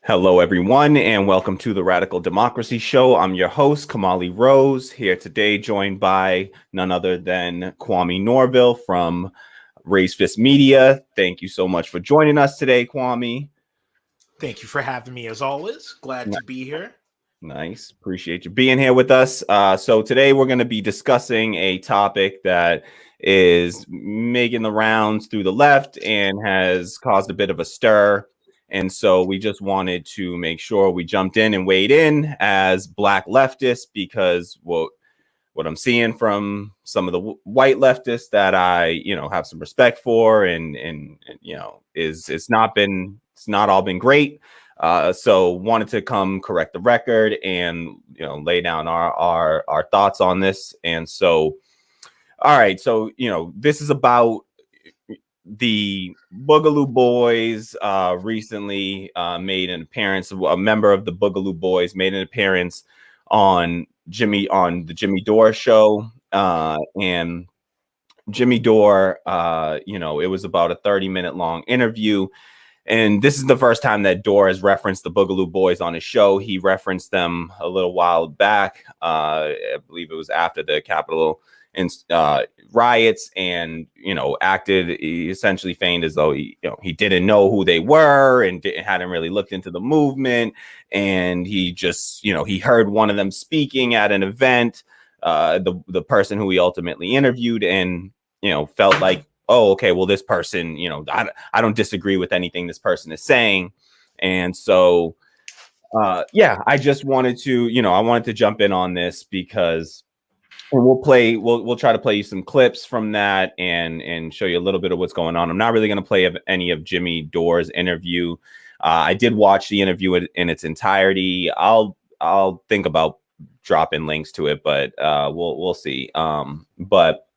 Hello, everyone, and welcome to the Radical Democracy Show. I'm your host, Kamali Rose, here today, joined by none other than Kwame Norville from Raise Fist Media. Thank you so much for joining us today, Kwame. Thank you for having me as always. Glad to be here. Nice. Appreciate you being here with us. So today we're going to be discussing a topic that is making the rounds through the left and has caused a bit of a stir. And so we just wanted to make sure we jumped in and weighed in as Black leftists, because what I'm seeing from some of the white leftists that I, have some respect for and it's not all been great. So wanted to come correct the record and lay down our thoughts on this. And so, all right, so this is about the Boogaloo Boys. Recently made an appearance. A member of the Boogaloo Boys made an appearance on the Jimmy Dore show, and Jimmy Dore, it was about a 30-minute long interview. And this is the first time that Dore has referenced the Boogaloo Boys on his show. He referenced them a little while back. I believe it was after the Capitol riots, and he essentially feigned as though he didn't know who they were and hadn't really looked into the movement. And he just he heard one of them speaking at an event, the person who he ultimately interviewed, and felt like, oh, okay, well, this person, I don't disagree with anything this person is saying. And so, I just wanted to, I wanted to jump in on this because we'll try to play you some clips from that and show you a little bit of what's going on. I'm not really going to play any of Jimmy Dore's interview. I did watch the interview in its entirety. I'll think about dropping links to it, but we'll see. But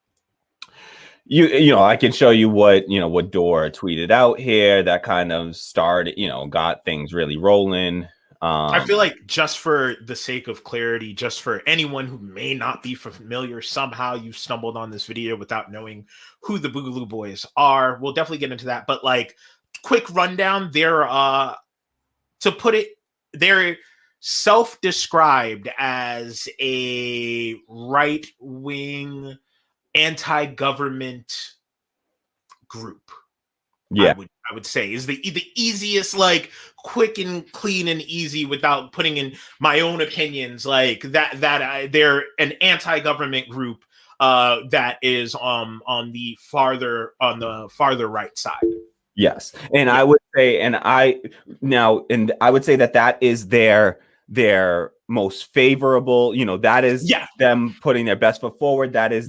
I can show you what Dore tweeted out here that kind of started, got things really rolling. I feel like, just for the sake of clarity, just for anyone who may not be familiar, somehow you stumbled on this video without knowing who the Boogaloo Boys are. We'll definitely get into that. But quick rundown, to put it, they're self-described as a right-wing anti-government group. Yeah, I would say is the easiest, quick and clean and easy, without putting in my own opinions. They're an anti-government group that is on the farther right side. yes. And I would say, I would say that is their most favorable, that is them putting their best foot forward. That is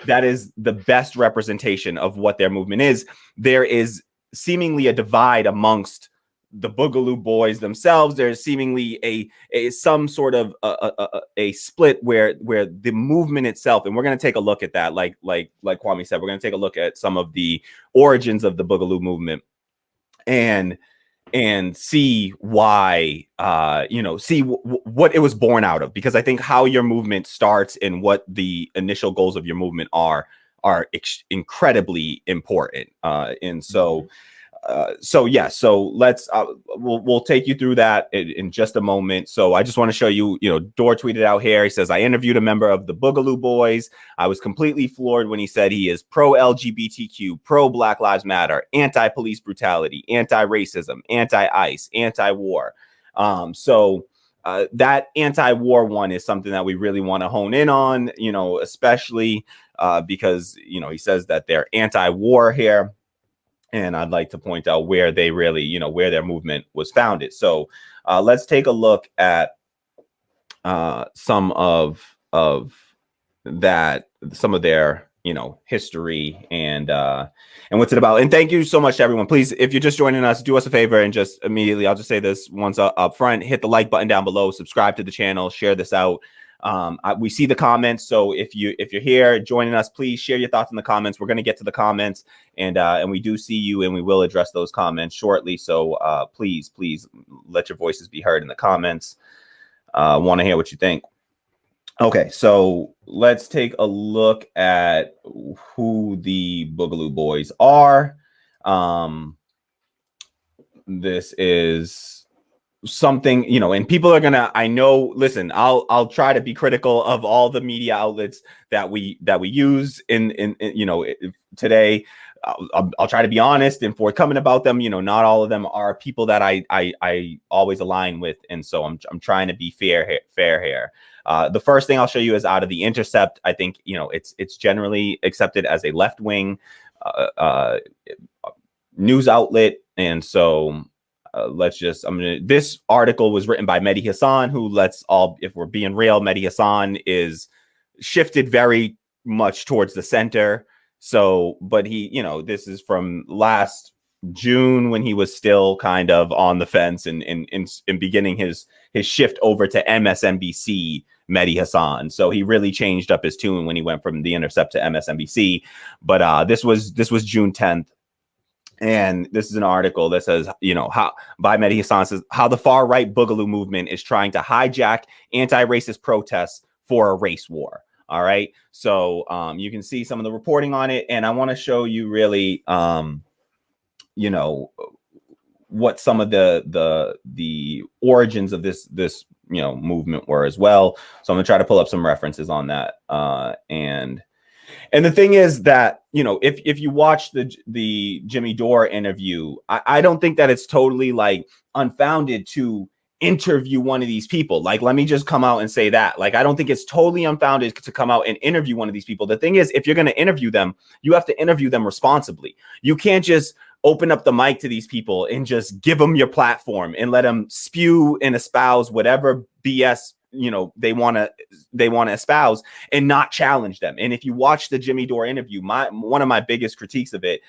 that is the best representation of what their movement is. There is seemingly a divide amongst the Boogaloo Boys themselves. There's seemingly some sort of a split where the movement itself, and we're going to take a look at that. Like Kwame said, we're going to take a look at some of the origins of the Boogaloo movement and see why, what it was born out of. Because I think how your movement starts and what the initial goals of your movement are incredibly important. And so, so let's we'll take you through that in just a moment. So I just want to show you, Dore tweeted out here. He says, I interviewed a member of the Boogaloo Boys. I was completely floored when he said he is pro LGBTQ, pro Black Lives Matter, anti-police brutality, anti-racism, anti-ICE, anti-war. So that anti-war one is something that we really want to hone in on, especially because, he says that they're anti-war here. And I'd like to point out where they really, where their movement was founded. So let's take a look at some of their, history and what's it about. And thank you so much to everyone. Please, if you're just joining us, do us a favor and just immediately, I'll just say this once up front, hit the like button down below, subscribe to the channel, share this out. We see the comments, so if you're here joining us, please share your thoughts in the comments. We're going to get to the comments, and we do see you, and we will address those comments shortly. So please let your voices be heard in the comments. Want to hear what you think. Okay, so let's take a look at who the Boogaloo Boys are. This is something, you know, and people are gonna, I know, listen, I'll try to be critical of all the media outlets that we use in you know, today. I'll try to be honest and forthcoming about them. You know, not all of them are people that I always align with, and so I'm trying to be fair here. The first thing I'll show you is out of The Intercept. I think, you know, it's generally accepted as a left wing news outlet, and so this article was written by Mehdi Hassan, who, let's all, if we're being real, Mehdi Hassan is shifted very much towards the center. So, but he, you know, this is from last June when he was still kind of on the fence and in beginning his shift over to MSNBC, Mehdi Hassan. So he really changed up his tune when he went from The Intercept to MSNBC. But this was June 10th. And this is an article that says, you know, how, by Mehdi Hassan, says how the far right Boogaloo movement is trying to hijack anti-racist protests for a race war. All right. So you can see some of the reporting on it. And I want to show you really, you know, what some of the origins of this, you know, movement were as well. So I'm going to try to pull up some references on that. And the thing is that, you know, if you watch the Jimmy Dore interview, I don't think that it's totally like unfounded to interview one of these people. Like, let me just come out and say that. Like, I don't think it's totally unfounded to come out and interview one of these people. The thing is, if you're going to interview them, you have to interview them responsibly. You can't just open up the mic to these people and just give them your platform and let them spew and espouse whatever BS, you know, they want to espouse and not challenge them. And if you watch the Jimmy Dore interview, one of my biggest critiques of it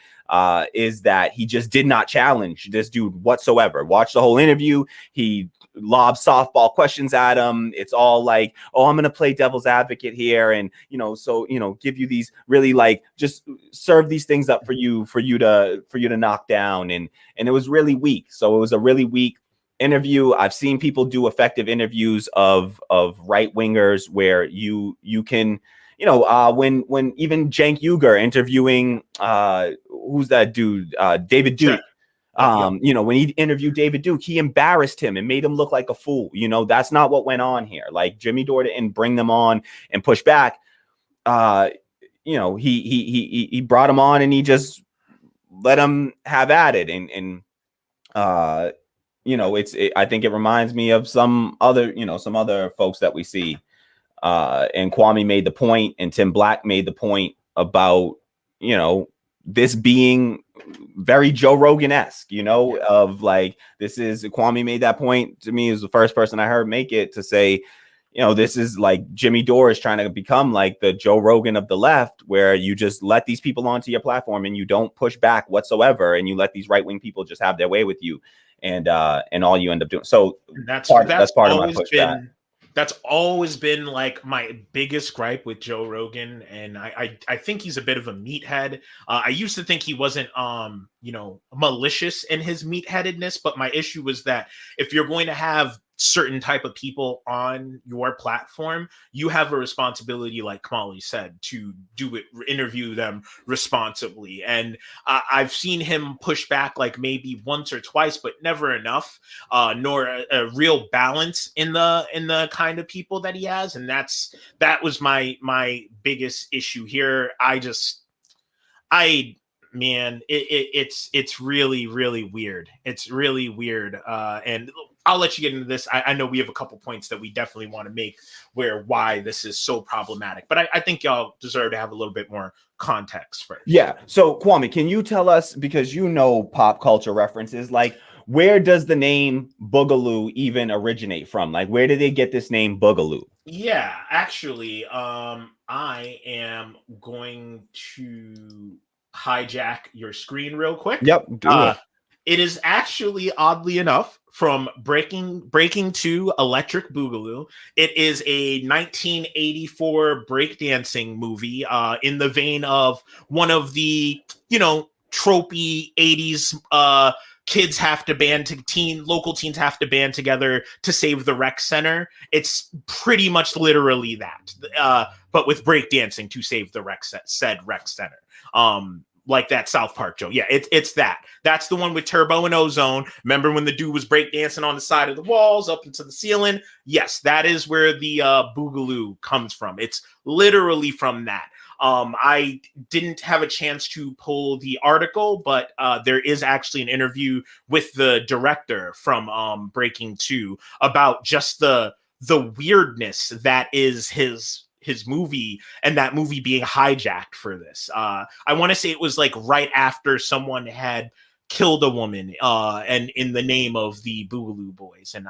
is that he just did not challenge this dude whatsoever. Watch the whole interview. He lob softball questions at him. It's all like, oh, I'm going to play devil's advocate here. And, you know, so, you know, give you these really like, just serve these things up for you to knock down. And it was really weak. So it was a really weak interview. I've seen people do effective interviews of right wingers where you can, you know, when even Cenk Uygur interviewing who's that dude, David Duke. You know, when he interviewed David Duke, he embarrassed him and made him look like a fool. You know, that's not what went on here. Like, Jimmy Dore didn't bring them on and push back. You know, he brought him on and he just let him have at it. And you know, I think it reminds me of some other folks that we see. And Kwame made the point, and Tim Black made the point about, you know, this being very Joe Rogan-esque, you know, of like, Kwame made that point to me. Is the first person I heard make it, to say, you know, this is like Jimmy Dore is trying to become like the Joe Rogan of the left, where you just let these people onto your platform and you don't push back whatsoever, and you let these right-wing people just have their way with you, and all you end up doing. So that's part of my pushback. That's always been like my biggest gripe with Joe Rogan. And I think he's a bit of a meathead. I used to think he wasn't, you know, malicious in his meatheadedness, but my issue was that if you're going to have certain type of people on your platform, you have a responsibility, like Kamali said, to interview them responsibly. And I've seen him push back like maybe once or twice, but never enough, nor a real balance in the kind of people that he has. And that was my biggest issue here. It's really, really weird. It's really weird. And I'll let you get into this. I know we have a couple points that we definitely want to make why this is so problematic, but I think y'all deserve to have a little bit more context first. Yeah. So Kwame, can you tell us, because you know pop culture references, like, where does the name Boogaloo even originate from? Like, where did they get this name Boogaloo? Yeah, actually, I am going to hijack your screen real quick. Yep, do it. It is actually, oddly enough, from Breaking 2 Electric Boogaloo. It is a 1984 breakdancing movie in the vein of one of the, you know, tropey 80s kids have to local teens have to band together to save the rec center. It's pretty much literally that, but with breakdancing to save the said rec center. like that South Park joke. Yeah, it's that. That's the one with Turbo and Ozone. Remember when the dude was breakdancing on the side of the walls up into the ceiling? Yes, that is where the Boogaloo comes from. It's literally from that. I didn't have a chance to pull the article, but there is actually an interview with the director from Breaking 2 about just the weirdness that is his movie, and that movie being hijacked for this. I want to say it was like right after someone had killed a woman and in the name of the Boogaloo Boys, and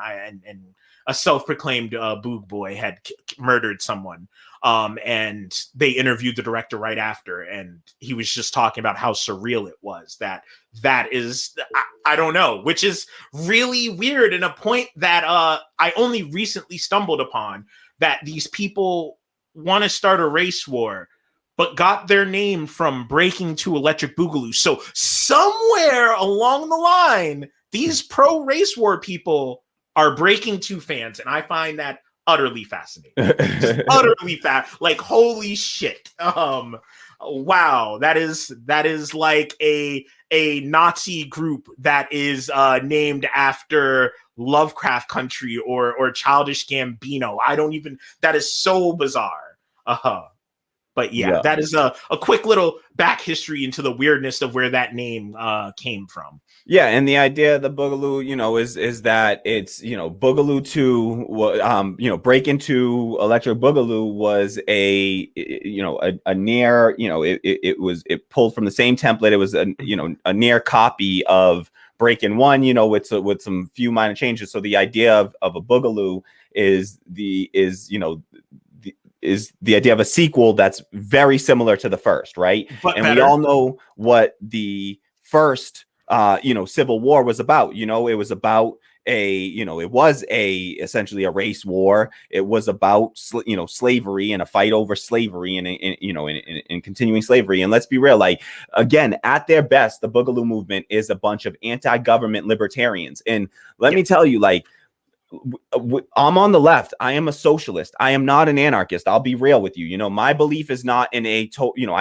a self-proclaimed Boog boy had murdered someone. And they interviewed the director right after, and he was just talking about how surreal it was. That is, I don't know, which is really weird, and a point that I only recently stumbled upon, that these people want to start a race war, but got their name from Breaking 2 Electric Boogaloo. So somewhere along the line, these pro race war people are Breaking 2 fans, and I find that utterly fascinating. Just utterly like, holy shit. Wow, that is like a Nazi group that is named after Lovecraft Country or Childish Gambino. That is so bizarre. But yeah, that is a quick little back history into the weirdness of where that name came from. Yeah, and the idea of the Boogaloo, is that it's, Boogaloo 2, Break Into Electric Boogaloo was a near, it pulled from the same template. It was a near copy of Breakin' 1, with some few minor changes. So the idea of a Boogaloo is the idea of a sequel that's very similar to the first, right? But and better. We all know what the first Civil War was about. It was about it was essentially a race war. It was about slavery and a fight over slavery and continuing slavery. And let's be real, like, again, at their best, the Boogaloo movement is a bunch of anti-government libertarians. And let me tell you, like, I'm on the left. I am a socialist. I am not an anarchist. I'll be real with you. My belief is not in I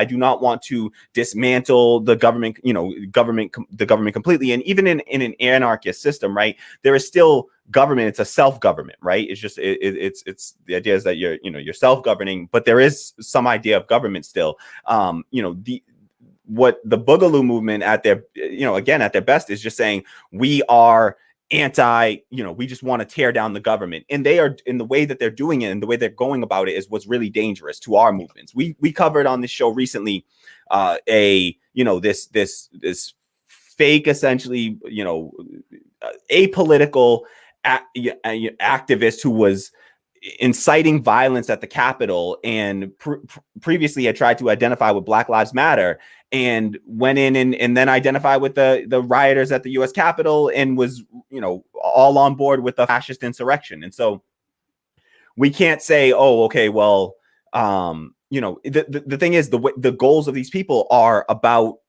do not want to dismantle the government, the government completely. And even in an anarchist system, right, there is still government. It's a self-government, right? It's just, it's the idea is that you're self-governing, but there is some idea of government still. What the Boogaloo movement at their, again, at their best is just saying, we are we just want to tear down the government. And they are, in the way that they're doing it and the way they're going about it, is what's really dangerous to our movements. We covered on this show recently this fake, essentially, apolitical activist who was inciting violence at the Capitol and previously had tried to identify with Black Lives Matter, and went in and then identified with the rioters at the U.S. Capitol and was, all on board with the fascist insurrection. And so we can't say, oh, okay, well, the thing is, the goals of these people are about,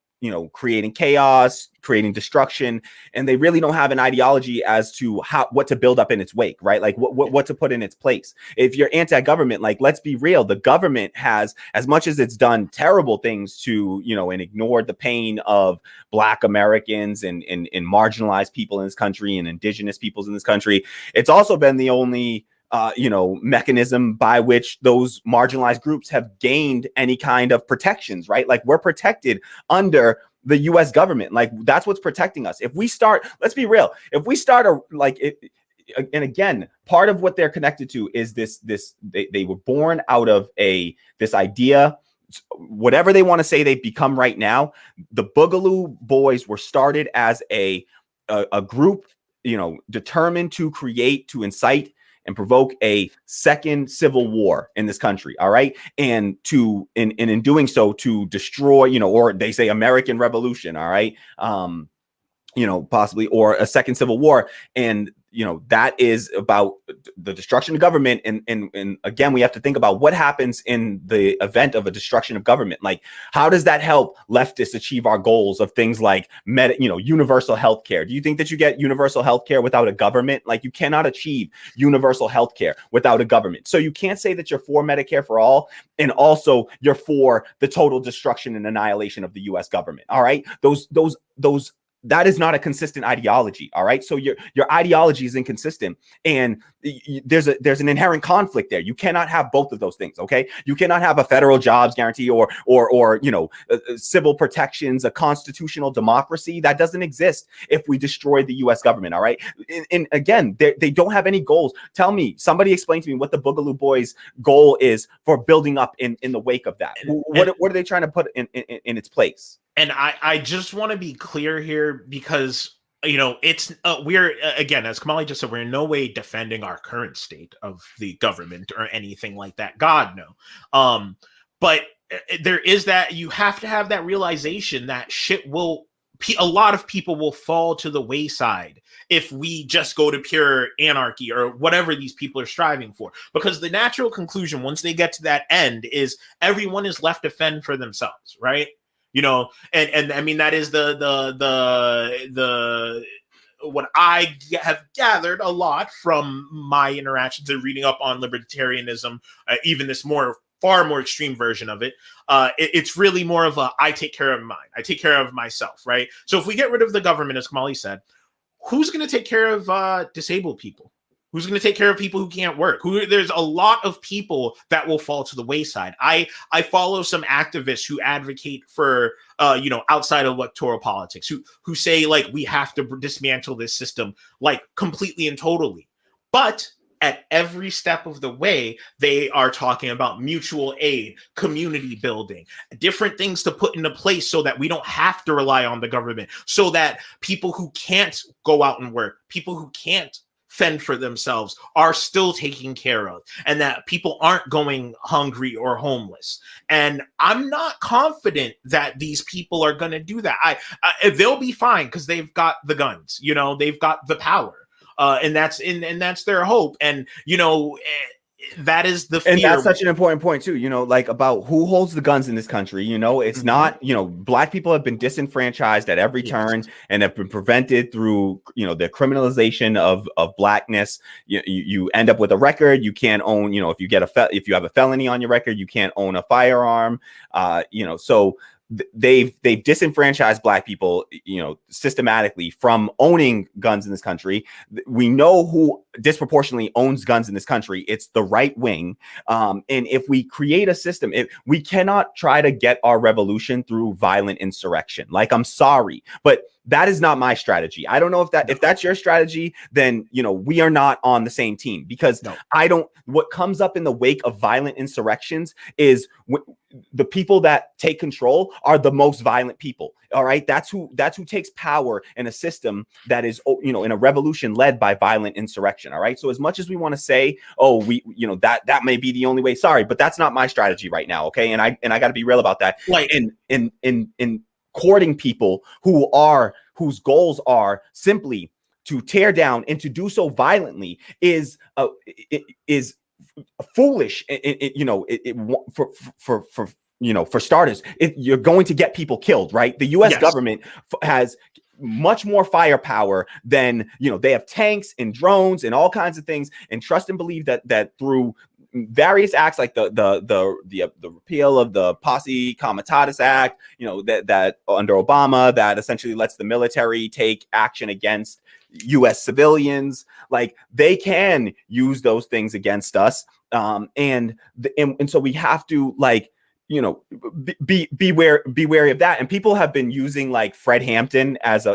creating chaos, creating destruction, and they really don't have an ideology as to what to build up in its wake, right? Like what to put in its place. If you're anti-government, like, let's be real, the government has, as much as it's done terrible things to, and ignored the pain of Black Americans and marginalized people in this country and indigenous peoples in this country, it's also been the only mechanism by which those marginalized groups have gained any kind of protections, right? Like, we're protected under the U.S. government. Like, that's what's protecting us. If we start, let's be real, if we start and again, part of what they're connected to is they were born out of this idea, whatever they want to say they've become right now. The Boogaloo Boys were started as a group, determined to create, to incite and provoke a second civil war in this country. All right. And in doing so, to destroy, or they say American Revolution. All right. Possibly, or a second civil war. And that is about the destruction of government. And again, we have to think about what happens in the event of a destruction of government. Like, how does that help leftists achieve our goals of things like universal health care? Do you think that you get universal health care without a government? Like, you cannot achieve universal health care without a government. So you can't say that you're for Medicare for all and also you're for the total destruction and annihilation of the US government. All right. Those that is not a consistent ideology. All right. So your ideology is inconsistent, and there's an inherent conflict there. You cannot have both of those things. OK, you cannot have a federal jobs guarantee or civil protections, a constitutional democracy that doesn't exist if we destroy the U.S. government. All right. And again, they don't have any goals. Tell me, somebody explain to me what the Boogaloo Boys goal is for building up in the wake of that. What are they trying to put in its place? And I just want to be clear here, because it's we're again, as Kamali just said, we're in no way defending our current state of the government or anything like that. God no. But there is that, you have to have that realization that a lot of people will fall to the wayside if we just go to pure anarchy or whatever these people are striving for. Because the natural conclusion, once they get to that end, is everyone is left to fend for themselves, right? And I mean, that is the what I have gathered a lot from my interactions and reading up on libertarianism, even this far more extreme version of it. It's really more of I take care of mine. I take care of myself, right? So if we get rid of the government, as Kamali said, who's going to take care of disabled people? Who's going to take care of people who can't work? There's a lot of people that will fall to the wayside. I follow some activists who advocate for, outside of electoral politics, who say, like, we have to dismantle this system, like, completely and totally. But at every step of the way, they are talking about mutual aid, community building, different things to put into place so that we don't have to rely on the government, so that people who can't go out and work, people who can't fend for themselves, are still taken care of, and that people aren't going hungry or homeless. And I'm not confident that these people are going to do that. They'll be fine because they've got the guns, they've got the power, and that's their hope. And that is the fear. And that's such an important point too, like about who holds the guns in this country. It's not, Black people have been disenfranchised at every turn and have been prevented through, the criminalization of Blackness. You end up with a record. You can't own, if you have a felony on your record, you can't own a firearm. So they've disenfranchised Black people, systematically from owning guns in this country. We know who disproportionately owns guns in this country. It's the right wing. And if we create a system, we cannot try to get our revolution through violent insurrection. Like, I'm sorry, but that is not my strategy. I don't know if that's your strategy, then, we are not on the same team, because what comes up in the wake of violent insurrections is the people that take control are the most violent people. All right. That's who takes power in a system that is, in a revolution led by violent insurrection. All right. So as much as we want to say, that may be the only way, sorry, but that's not my strategy right now. Okay. And I got to be real about that. Like, in courting people whose goals are simply to tear down and to do so violently is foolish. For starters, you're going to get people killed, right? The U.S. government has much more firepower than, they have tanks and drones and all kinds of things, and trust and believe that through various acts like the repeal of the Posse Comitatus Act, that under Obama, that essentially lets the military take action against U.S. civilians. Like, they can use those things against us, and so we have to, like, be wary of that. And people have been using, like, Fred Hampton as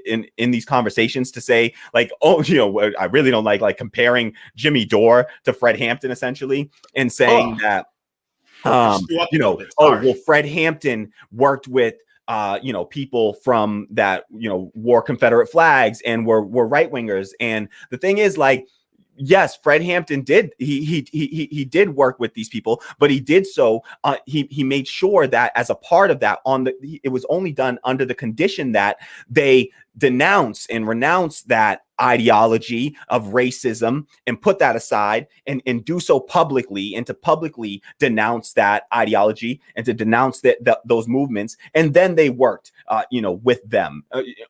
in these conversations to say, like, I really don't like comparing Jimmy Dore to Fred Hampton, essentially, and saying that Fred Hampton worked with people from that, wore Confederate flags and were right wingers. And the thing is, like, yes, Fred Hampton did. He did work with these people, but he did so. He made sure that as a part of that, it was only done under the condition that they denounce and renounce that ideology of racism and put that aside and do so publicly, and to publicly denounce that ideology and to denounce those movements. And then they worked, with them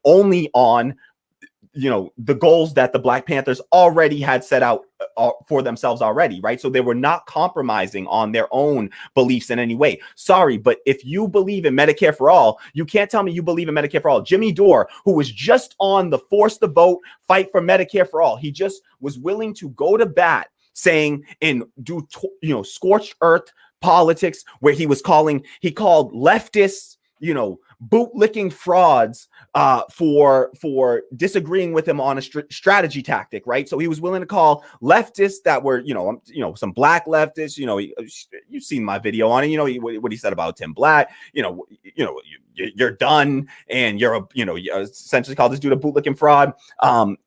only on the goals that the Black Panthers already had set out for themselves already, right? So they were not compromising on their own beliefs in any way. Sorry, but if you believe in Medicare for all, you can't tell me you believe in Medicare for all. Jimmy Dore, who was just on the Force the Vote fight for Medicare for all, he just was willing to go to bat saying and do, scorched earth politics, where he called leftists, bootlicking frauds for disagreeing with him on a strategy tactic, right? So he was willing to call leftists that were, some Black leftists, you've seen my video on it, what he said about Tim Black, you're done, and you essentially called this dude a bootlicking fraud.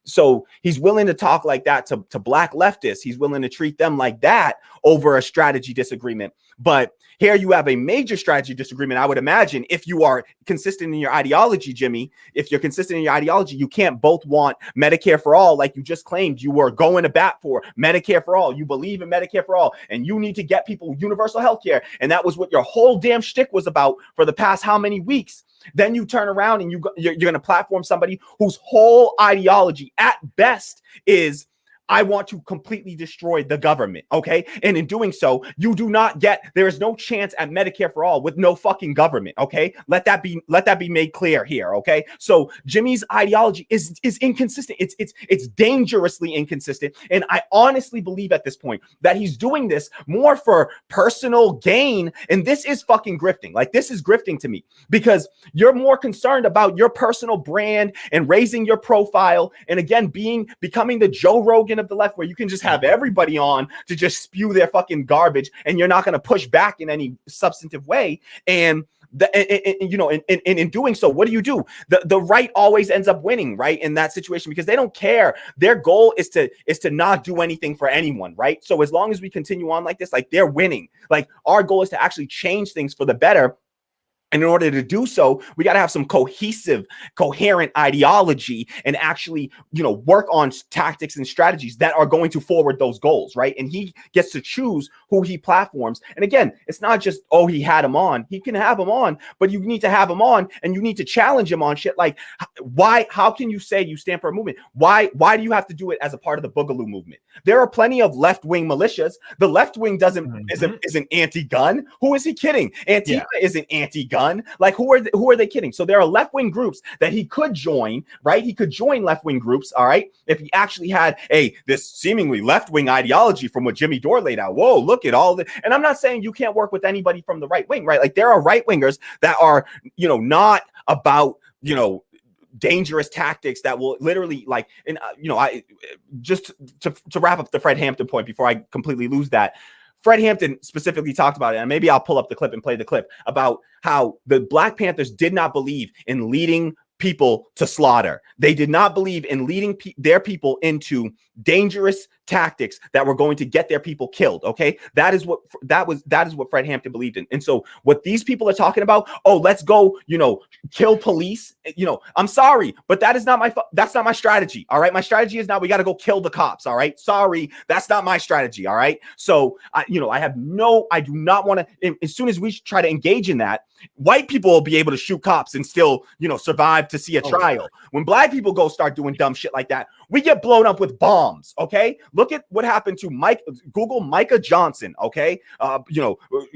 So he's willing to talk like that to Black leftists. He's willing to treat them like that over a strategy disagreement. But here you have a major strategy disagreement. I would imagine if you are consistent in your ideology, Jimmy, if you're consistent in your ideology, you can't both want Medicare for all, like you just claimed you were going to bat for Medicare for all. You believe in Medicare for all, and you need to get people universal health care. And that was what your whole damn shtick was about for the past how many weeks. Then you turn around and you're going to platform somebody whose whole ideology at best is, I want to completely destroy the government, okay? And in doing so, there is no chance at Medicare for all with no fucking government, okay? Let that be made clear here, okay? So Jimmy's ideology is inconsistent. It's dangerously inconsistent. And I honestly believe at this point that he's doing this more for personal gain. And this is fucking grifting. Like, this is grifting to me, because you're more concerned about your personal brand and raising your profile. And again, becoming the Joe Rogan of the left, where you can just have everybody on to just spew their fucking garbage, and you're not going to push back in any substantive way. And in doing so, what do? The right always ends up winning, right? In that situation, because they don't care. Their goal is to not do anything for anyone, right? So as long as we continue on like this, like, they're winning. Like, our goal is to actually change things for the better. And in order to do so, we got to have some cohesive, coherent ideology and actually, work on tactics and strategies that are going to forward those goals, right? And he gets to choose who he platforms. And again, it's not just, oh, he had him on. He can have him on, but you need to have him on, and you need to challenge him on shit like, why? How can you say you stand for a movement? Why do you have to do it as a part of the Boogaloo movement? There are plenty of left-wing militias. The left wing isn't anti-gun. Who is he kidding? Antifa isn't anti-gun. Like, who are they kidding? So there are left-wing groups that he could join, right? He could join left-wing groups, all right, if he actually had this seemingly left-wing ideology from what Jimmy Dore laid out. Whoa, look at all the, and I'm not saying you can't work with anybody from the right wing, right? Like, there are right-wingers that are, not about, dangerous tactics that will literally, like, and I just to wrap up the Fred Hampton point before I completely lose that. Fred Hampton specifically talked about it, and maybe I'll pull up the clip and play the clip about how the Black Panthers did not believe in leading people to slaughter. They did not believe in leading their people into dangerous tactics that were going to get their people killed. Okay, that is what Fred Hampton believed in. And so what these people are talking about, oh, let's go, kill police. I'm sorry, but that's not my strategy. All right, my strategy is now we got to go kill the cops. All right, sorry, that's not my strategy. All right, so I do not want to. As soon as we try to engage in that, white people will be able to shoot cops and still, survive to see a trial. When Black people go start doing dumb shit like that, we get blown up with bombs. Okay, look at what happened to Google Micah Johnson. Okay,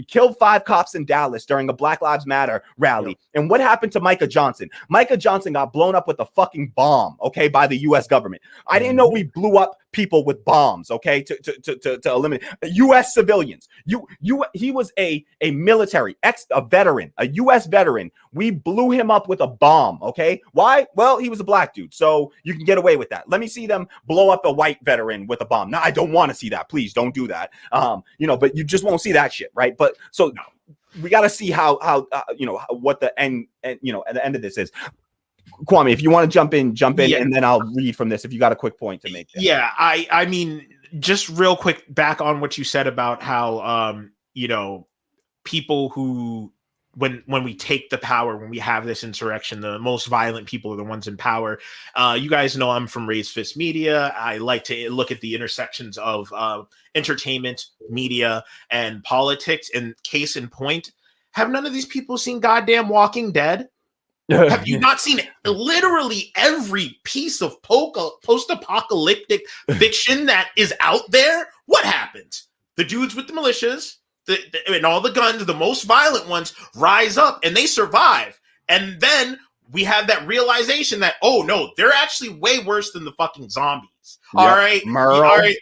killed 5 cops in Dallas during a Black Lives Matter rally. And what happened to Micah Johnson? Micah Johnson got blown up with a fucking bomb. Okay, by the U.S. government. I didn't know we blew up people with bombs. Okay, to eliminate U.S. civilians. He was a military a veteran, a U.S. veteran. We blew him up with a bomb. Okay, why? Well, he was a Black dude, so you can get away with that. Let me see them blow up a white veteran with a bomb. No, I don't want to see that. Please don't do that. But you just won't see that shit, right? But so we got to see how what the end, at the end of this is. Kwame, if you want to jump in, and then I'll read from this if you got a quick point to make. Yeah, I mean, just real quick back on what you said about how people who when we take the power, when we have this insurrection, the most violent people are the ones in power. You guys know I'm from Raised Fist Media. I like to look at the intersections of entertainment, media, and politics. And case in point, have none of these people seen goddamn Walking Dead? Have you not seen literally every piece of post-apocalyptic fiction that is out there? What happens? The dudes with the militias, and all the guns, the most violent ones, rise up and they survive. And then we have that realization that, oh no, they're actually way worse than the fucking zombies. Yep. All right. Merle. All right.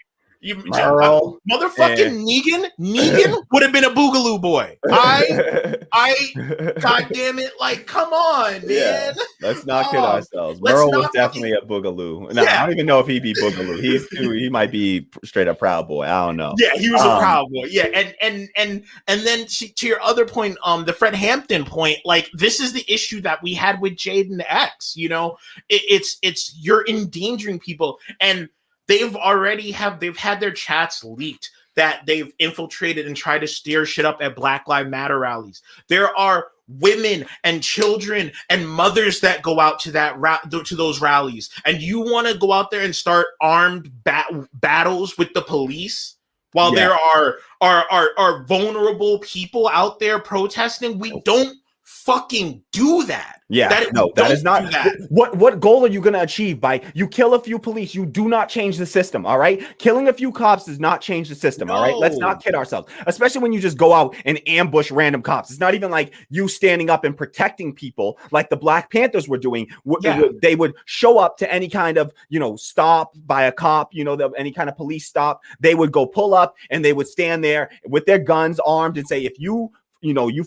Motherfucking Negan would have been a Boogaloo boy. God damn it. Like, come on, man. Yeah, let's not kid ourselves. Merle was definitely a Boogaloo. No, I don't even know if he'd be Boogaloo. He might be straight up Proud Boy. I don't know. Yeah, he was a Proud Boy. Yeah, and then to your other point, the Fred Hampton point, like, this is the issue that we had with Jaden X. You know, it's you're endangering people, and they've had their chats leaked that they've infiltrated and tried to steer shit up at Black Lives Matter rallies. There are women and children and mothers that go out to to those rallies, and you want to go out there and start armed battles with the police while there are vulnerable people out there protesting. We don't fucking do that. Yeah, that is not that. What goal are you going to achieve by you kill a few police? You do not change the system. All right, killing a few cops does not change the system. All right, let's not kid ourselves, especially when you just go out and ambush random cops. It's not even like you standing up and protecting people like the Black Panthers were doing. They would show up to any kind of, stop by a cop, any kind of police stop. They would go pull up and they would stand there with their guns armed and say, if you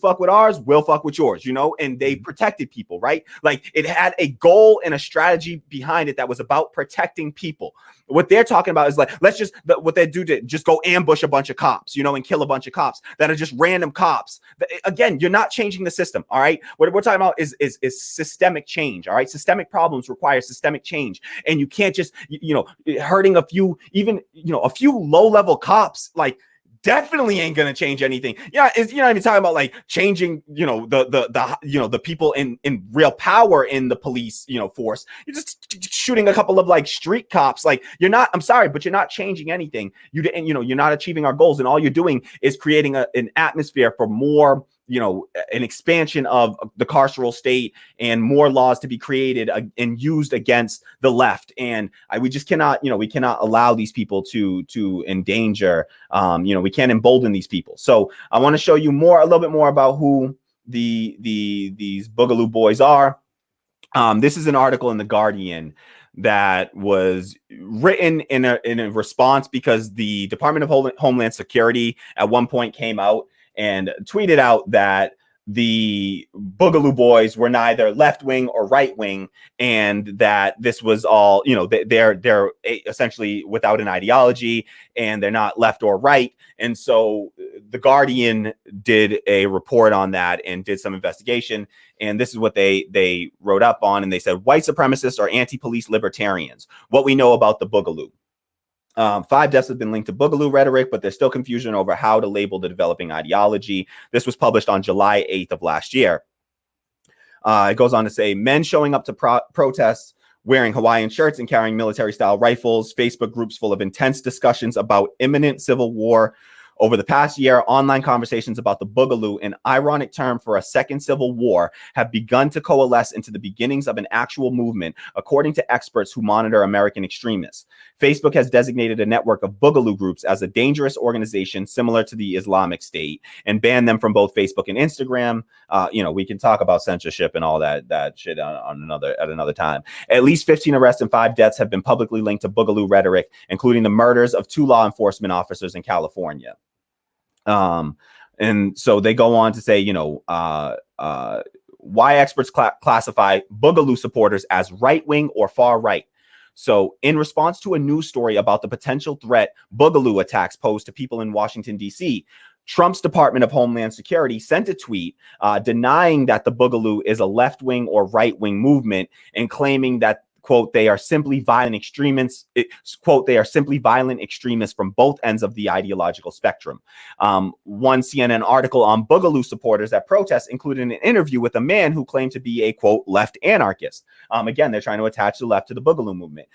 fuck with ours, we'll fuck with yours, and they protected people, right? Like, it had a goal and a strategy behind it that was about protecting people. What they're talking about is like, what they do to just go ambush a bunch of cops, and kill a bunch of cops that are just random cops. Again, you're not changing the system. All right. What we're talking about is systemic change. All right. Systemic problems require systemic change. And you can't just, hurting a few, even, a few low level cops, like, definitely ain't gonna change anything. Yeah, you're not even talking about like changing, the people in real power in the police, force. You're just shooting a couple of like street cops. Like, I'm sorry, but you're not changing anything. You're not achieving our goals, and all you're doing is creating an atmosphere for more, an expansion of the carceral state and more laws to be created and used against the left. And we just cannot, we cannot allow these people to endanger, we can't embolden these people. So I want to show you a little bit more about who these Boogaloo boys are. This is an article in The Guardian that was written in a response because the Department of Homeland Security at one point came out and tweeted out that the Boogaloo boys were neither left wing or right wing, and that this was all, they're essentially without an ideology and they're not left or right. And so The Guardian did a report on that and did some investigation. And this is what they wrote up on. And they said, white supremacists are anti-police libertarians. What we know about the Boogaloo. 5 deaths have been linked to Boogaloo rhetoric, but there's still confusion over how to label the developing ideology. This was published on July 8th of last year. It goes on to say, men showing up to protests wearing Hawaiian shirts and carrying military-style rifles, Facebook groups full of intense discussions about imminent civil war. Over the past year, online conversations about the Boogaloo, an ironic term for a second civil war, have begun to coalesce into the beginnings of an actual movement, according to experts who monitor American extremists. Facebook has designated a network of Boogaloo groups as a dangerous organization similar to the Islamic State and banned them from both Facebook and Instagram. We can talk about censorship and all that shit at another time. At least 15 arrests and 5 deaths have been publicly linked to Boogaloo rhetoric, including the murders of 2 law enforcement officers in California. And so they go on to say, why experts classify Boogaloo supporters as right-wing or far-right. So in response to a news story about the potential threat Boogaloo attacks pose to people in Washington, D.C., Trump's Department of Homeland Security sent a tweet denying that the Boogaloo is a left-wing or right-wing movement and claiming that, quote, they are simply violent extremists, quote, they are simply violent extremists from both ends of the ideological spectrum. One CNN article on Boogaloo supporters at protests included an interview with a man who claimed to be a, quote, left anarchist. Again, they're trying to attach the left to the Boogaloo movement.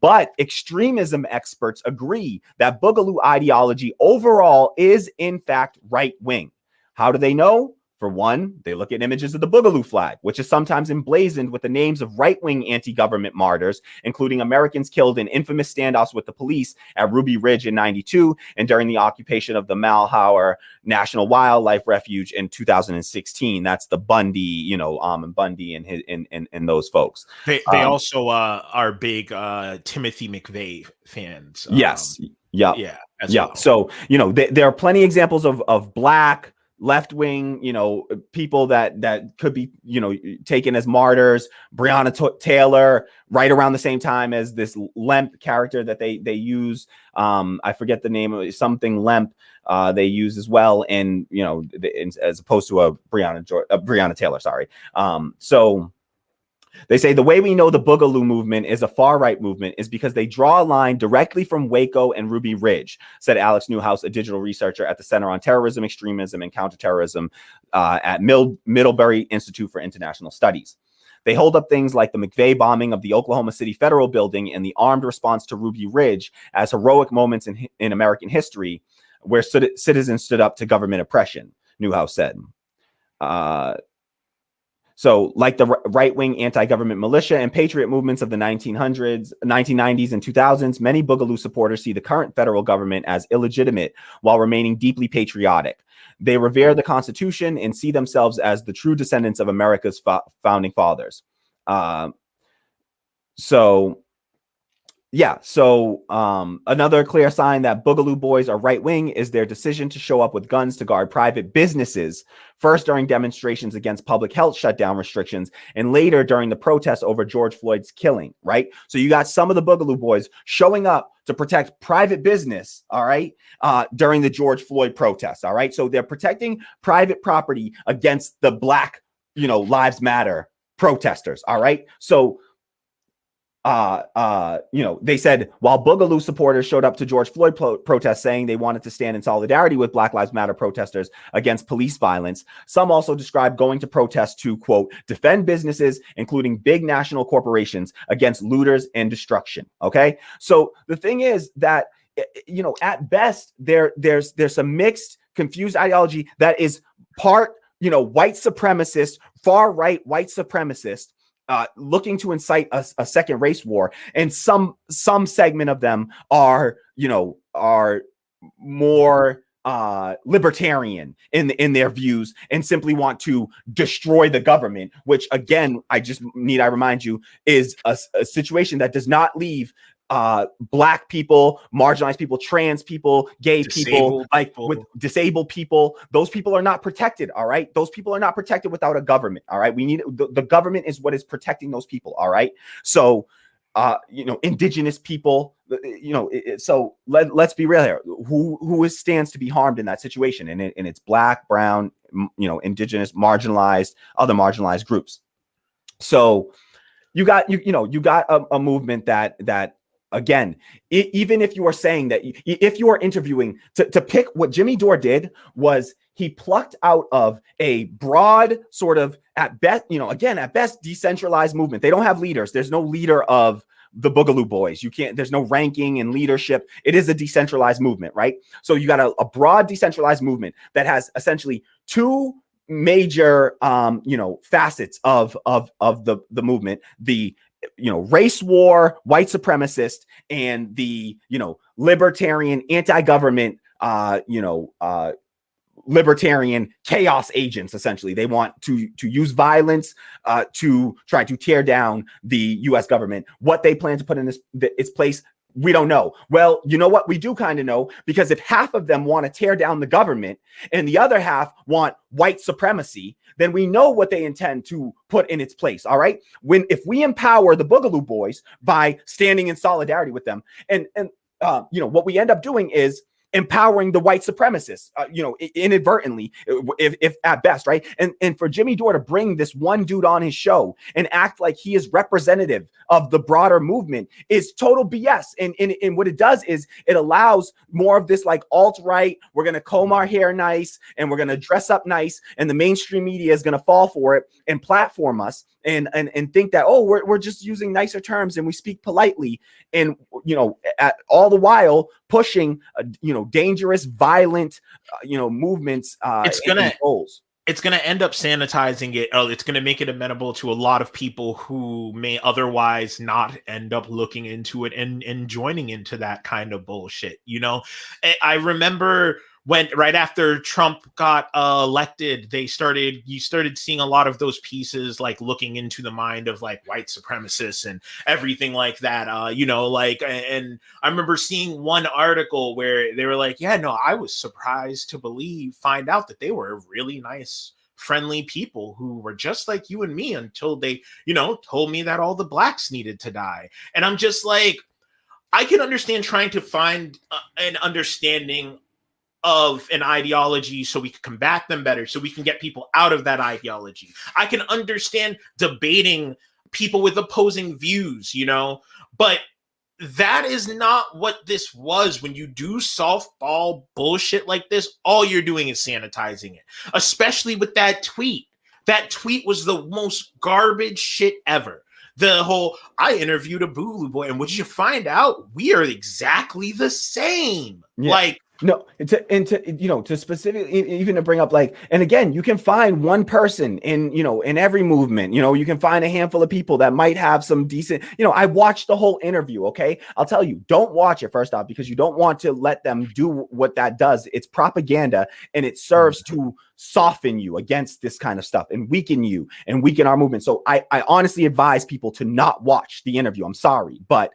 But extremism experts agree that Boogaloo ideology overall is, in fact, right-wing. How do they know? For one, they look at images of the Boogaloo flag, which is sometimes emblazoned with the names of right-wing anti-government martyrs, including Americans killed in infamous standoffs with the police at Ruby Ridge in '92 and during the occupation of the Malheur National Wildlife Refuge in 2016. That's the Bundy, you know, and Bundy and his and those folks. They also are big Timothy McVeigh fans. Yes. Yeah. Yeah. Well. So, you know, there are plenty of examples of black left-wing, you know, people that could be, you know, taken as martyrs. Breonna Taylor, right around the same time as this Lemp character that they use. I forget the name of it, something Lemp. They use as well, and you know, as opposed to a Breonna Taylor. Sorry. So they say the way we know the Boogaloo movement is a far-right movement is because they draw a line directly from Waco and Ruby Ridge, said Alex Newhouse, a digital researcher at the Center on Terrorism, Extremism, and Counterterrorism at Middlebury Institute for International Studies. They hold up things like the McVeigh bombing of the Oklahoma City Federal Building and the armed response to Ruby Ridge as heroic moments in American history where citizens stood up to government oppression, Newhouse said. So like the right-wing anti-government militia and patriot movements of the 1990s and 2000s, many Boogaloo supporters see the current federal government as illegitimate while remaining deeply patriotic. They revere the Constitution and see themselves as the true descendants of America's founding fathers. Another clear sign that Boogaloo boys are right-wing is their decision to show up with guns to guard private businesses, first during demonstrations against public health shutdown restrictions, and later during the protests over George Floyd's killing, right? So you got some of the Boogaloo boys showing up to protect private business, all right, during the George Floyd protests, all right? So they're protecting private property against the Black, you know, Lives Matter protesters, all right? So you know, they said while Boogaloo supporters showed up to George Floyd protests saying they wanted to stand in solidarity with Black Lives Matter protesters against police violence, some also described going to protest to, quote, defend businesses, including big national corporations, against looters and destruction. Okay. So the thing is that, you know, at best, there's some mixed, confused ideology that is part, you know, white supremacist, far right white supremacist, looking to incite a second race war, and some segment of them are, you know, are more libertarian in their views and simply want to destroy the government, which again, I remind you, is a situation that does not leave Black people, marginalized people, trans people, gay people, with disabled people. Those people are not protected. All right. Those people are not protected without a government. All right. We need the government is what is protecting those people. All right. So, you know, indigenous people, you know, so let's be real here. Who stands to be harmed in that situation? And it's Black, brown, you know, indigenous, marginalized, other marginalized groups. So you got a movement that again, even if you are saying that, if you are interviewing to pick, what Jimmy Dore did was he plucked out of a broad sort of, at best, you know, again, at best, decentralized movement. They don't have leaders. There's no leader of the Boogaloo boys. There's no ranking and leadership. It is a decentralized movement, right? So you got a broad decentralized movement that has essentially two major, you know, facets of the movement. The, you know, race war, white supremacist, and the, you know, libertarian, anti-government, libertarian chaos agents. Essentially, they want to use violence to try to tear down the U.S. government. What they plan to put in its place, we don't know. Well, you know what? We do kind of know, because if half of them want to tear down the government and the other half want white supremacy, then we know what they intend to put in its place. All right. If we empower the Boogaloo boys by standing in solidarity with them, and you know, what we end up doing is empowering the white supremacists, inadvertently, if at best, right? And for Jimmy Dore to bring this one dude on his show and act like he is representative of the broader movement is total BS. And what it does is it allows more of this like alt-right, we're going to comb our hair nice and we're going to dress up nice, and the mainstream media is going to fall for it and platform us and think that, oh, we're just using nicer terms and we speak politely, and at all the while pushing dangerous, violent movements. It's gonna end up sanitizing it. It's gonna make it amenable to a lot of people who may otherwise not end up looking into it and joining into that kind of bullshit. I remember when right after Trump got elected, you started seeing a lot of those pieces like looking into the mind of like white supremacists and everything like that. And I remember seeing one article where they were like, yeah, no, I was surprised to find out that they were really nice, friendly people who were just like you and me until they, told me that all the blacks needed to die. And I'm just like, I can understand trying to find an understanding of an ideology so we can combat them better, so we can get people out of that ideology. I can understand debating people with opposing views, but that is not what this was. When you do softball bullshit like this, all you're doing is sanitizing it, especially with that tweet. That tweet was the most garbage shit ever. The whole, I interviewed a Boogaloo boy, and what did you find out? We are exactly the same. Yeah. No, to specifically even to bring up like, and again, you can find one person in every movement, you can find a handful of people that might have some decent, I watched the whole interview. Okay. I'll tell you, don't watch it first off, because you don't want to let them do what that does. It's propaganda, and it serves to soften you against this kind of stuff and weaken you and weaken our movement. So I honestly advise people to not watch the interview. I'm sorry, but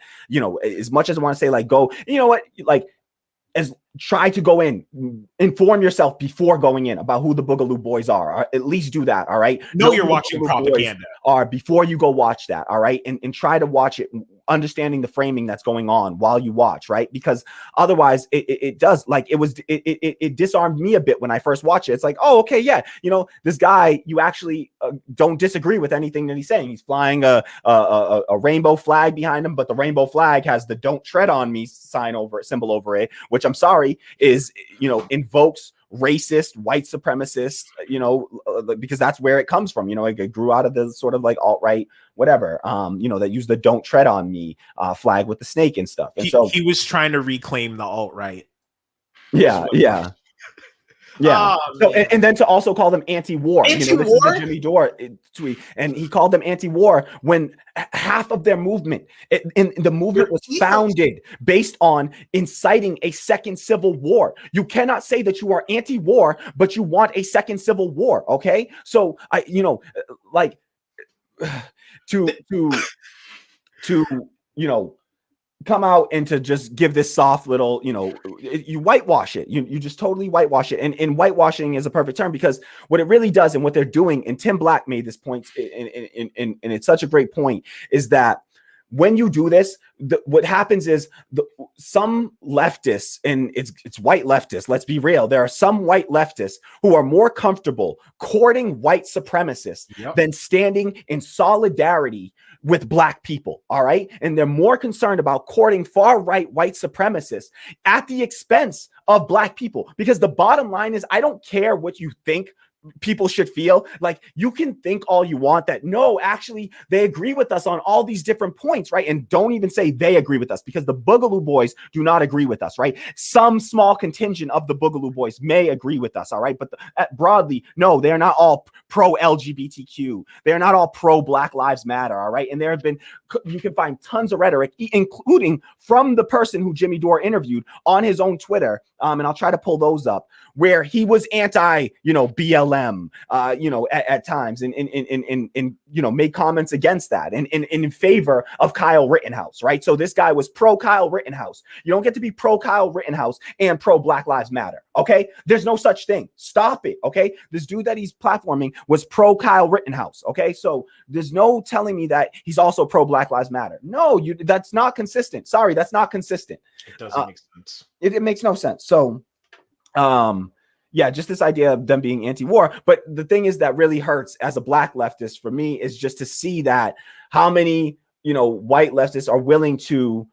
as much as I want to say like, go, try to go in, inform yourself before going in about who the Boogaloo boys are, or at least do that. All right. Know you're watching propaganda before you go watch that. All right. And try to watch it, understanding the framing that's going on while you watch. Right. Because otherwise it does, like, it disarmed me a bit when I first watched it. It's like, oh, okay. Yeah. This guy, you actually don't disagree with anything that he's saying. He's flying a rainbow flag behind him, but the rainbow flag has the "Don't Tread on Me" symbol over it, which I'm sorry is, invokes racist, white supremacist, because that's where it comes from. It grew out of the sort of like alt-right, whatever, that use the "Don't Tread on Me" flag with the snake and stuff. And so he was trying to reclaim the alt-right. Yeah. Yeah. So, and then to also call them anti-war. This is the Jimmy Dore tweet, and he called them anti-war when half of their movement, the movement was founded based on inciting a second civil war. You cannot say that you are anti-war, but you want a second civil war. Okay. So come out and to just give this soft little, you whitewash it. You just totally whitewash it. And whitewashing is a perfect term, because what it really does, and what they're doing, and Tim Black made this point, and it's such a great point, is that when you do this, what happens is some leftists, and it's white leftists, let's be real, there are some white leftists who are more comfortable courting white supremacists than standing in solidarity with black people. All right. And they're more concerned about courting far right white supremacists at the expense of black people, because the bottom line is, I don't care what you think people should feel. Like, you can think all you want that, no, actually they agree with us on all these different points, right? And don't even say they agree with us, because the Boogaloo boys do not agree with us, right? Some small contingent of the Boogaloo boys may agree with us, all right? But broadly, no, they're not all pro LGBTQ. They're not all pro Black Lives Matter, all right? And you can find tons of rhetoric, including from the person who Jimmy Dore interviewed on his own Twitter, and I'll try to pull those up, where he was anti, BLM, at times, and made comments against that, and in favor of Kyle Rittenhouse, right? So this guy was pro Kyle Rittenhouse. You don't get to be pro Kyle Rittenhouse and pro Black Lives Matter, okay? There's no such thing. Stop it, okay? This dude that he's platforming was pro Kyle Rittenhouse, okay? So there's no telling me that he's also pro Black Black Lives Matter. No, that's not consistent. Sorry, that's not consistent. It doesn't make sense. It makes no sense. So, yeah, just this idea of them being anti-war. But the thing is that really hurts as a Black leftist for me is just to see that how many, white leftists are willing to,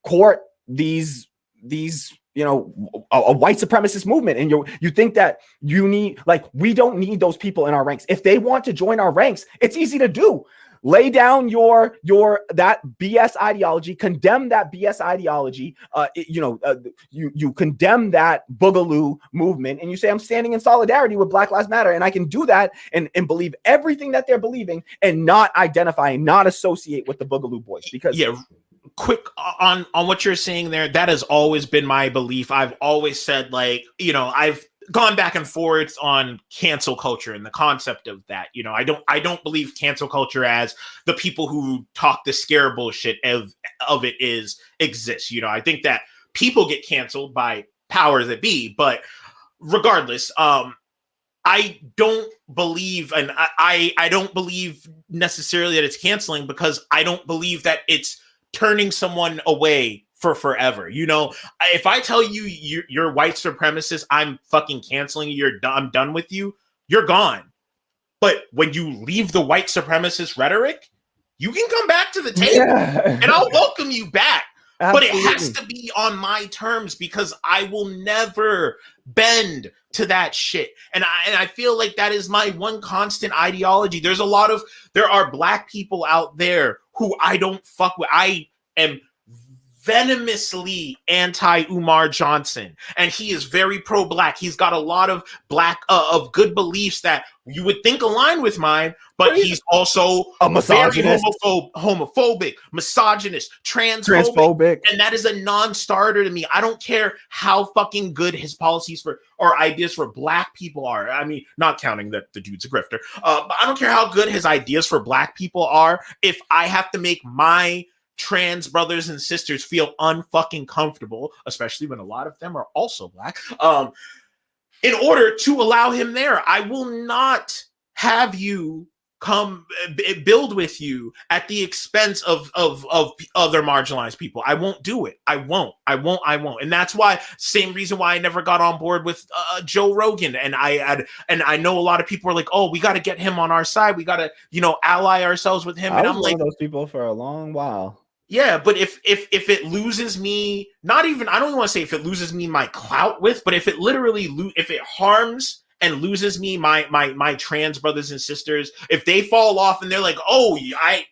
court these, a white supremacist movement. And you think that you need, we don't need those people in our ranks. If they want to join our ranks, it's easy to do. Lay down that BS ideology, condemn that BS ideology. You condemn that Boogaloo movement, and you say, I'm standing in solidarity with Black Lives Matter, and I can do that and believe everything that they're believing and not identify and not associate with the Boogaloo boys. Because quick on what you're saying there, that has always been my belief. I've always said, I've gone back and forth on cancel culture and the concept of that. I don't believe cancel culture as the people who talk the scare bullshit of it exists. I think that people get canceled by powers that be, but regardless, I don't believe, and I don't believe necessarily that it's canceling, because I don't believe that it's turning someone away for forever. If I tell you you're white supremacist, I'm fucking canceling you, I'm done with you, you're gone. But when you leave the white supremacist rhetoric, you can come back to the table and I'll welcome you back. Absolutely. But it has to be on my terms, because I will never bend to that shit. And I feel like that is my one constant ideology. There are Black people out there who I don't fuck with. I am venomously anti-Umar Johnson, and he is very pro-Black. He's got a lot of Black of good beliefs that you would think align with mine, but he's also a misogynist, very homophobic, misogynist, transphobic, and that is a non-starter to me. I don't care how fucking good his policies or ideas for Black people are. I mean, not counting that the dude's a grifter, but I don't care how good his ideas for Black people are if I have to make my trans brothers and sisters feel unfucking comfortable, especially when a lot of them are also Black, in order to allow him there. I will not have you come build with you at the expense of other marginalized people. I won't do it. I won't. And that's why, same reason why I never got on board with Joe Rogan. And I know a lot of people are like, oh, we got to get him on our side. We got to, ally ourselves with him. And I'm like, one of those people for a long while. Yeah, but if it loses me, I don't even want to say if it loses me my clout with, but if it literally if it harms and loses me my trans brothers and sisters, if they fall off and they're like, oh,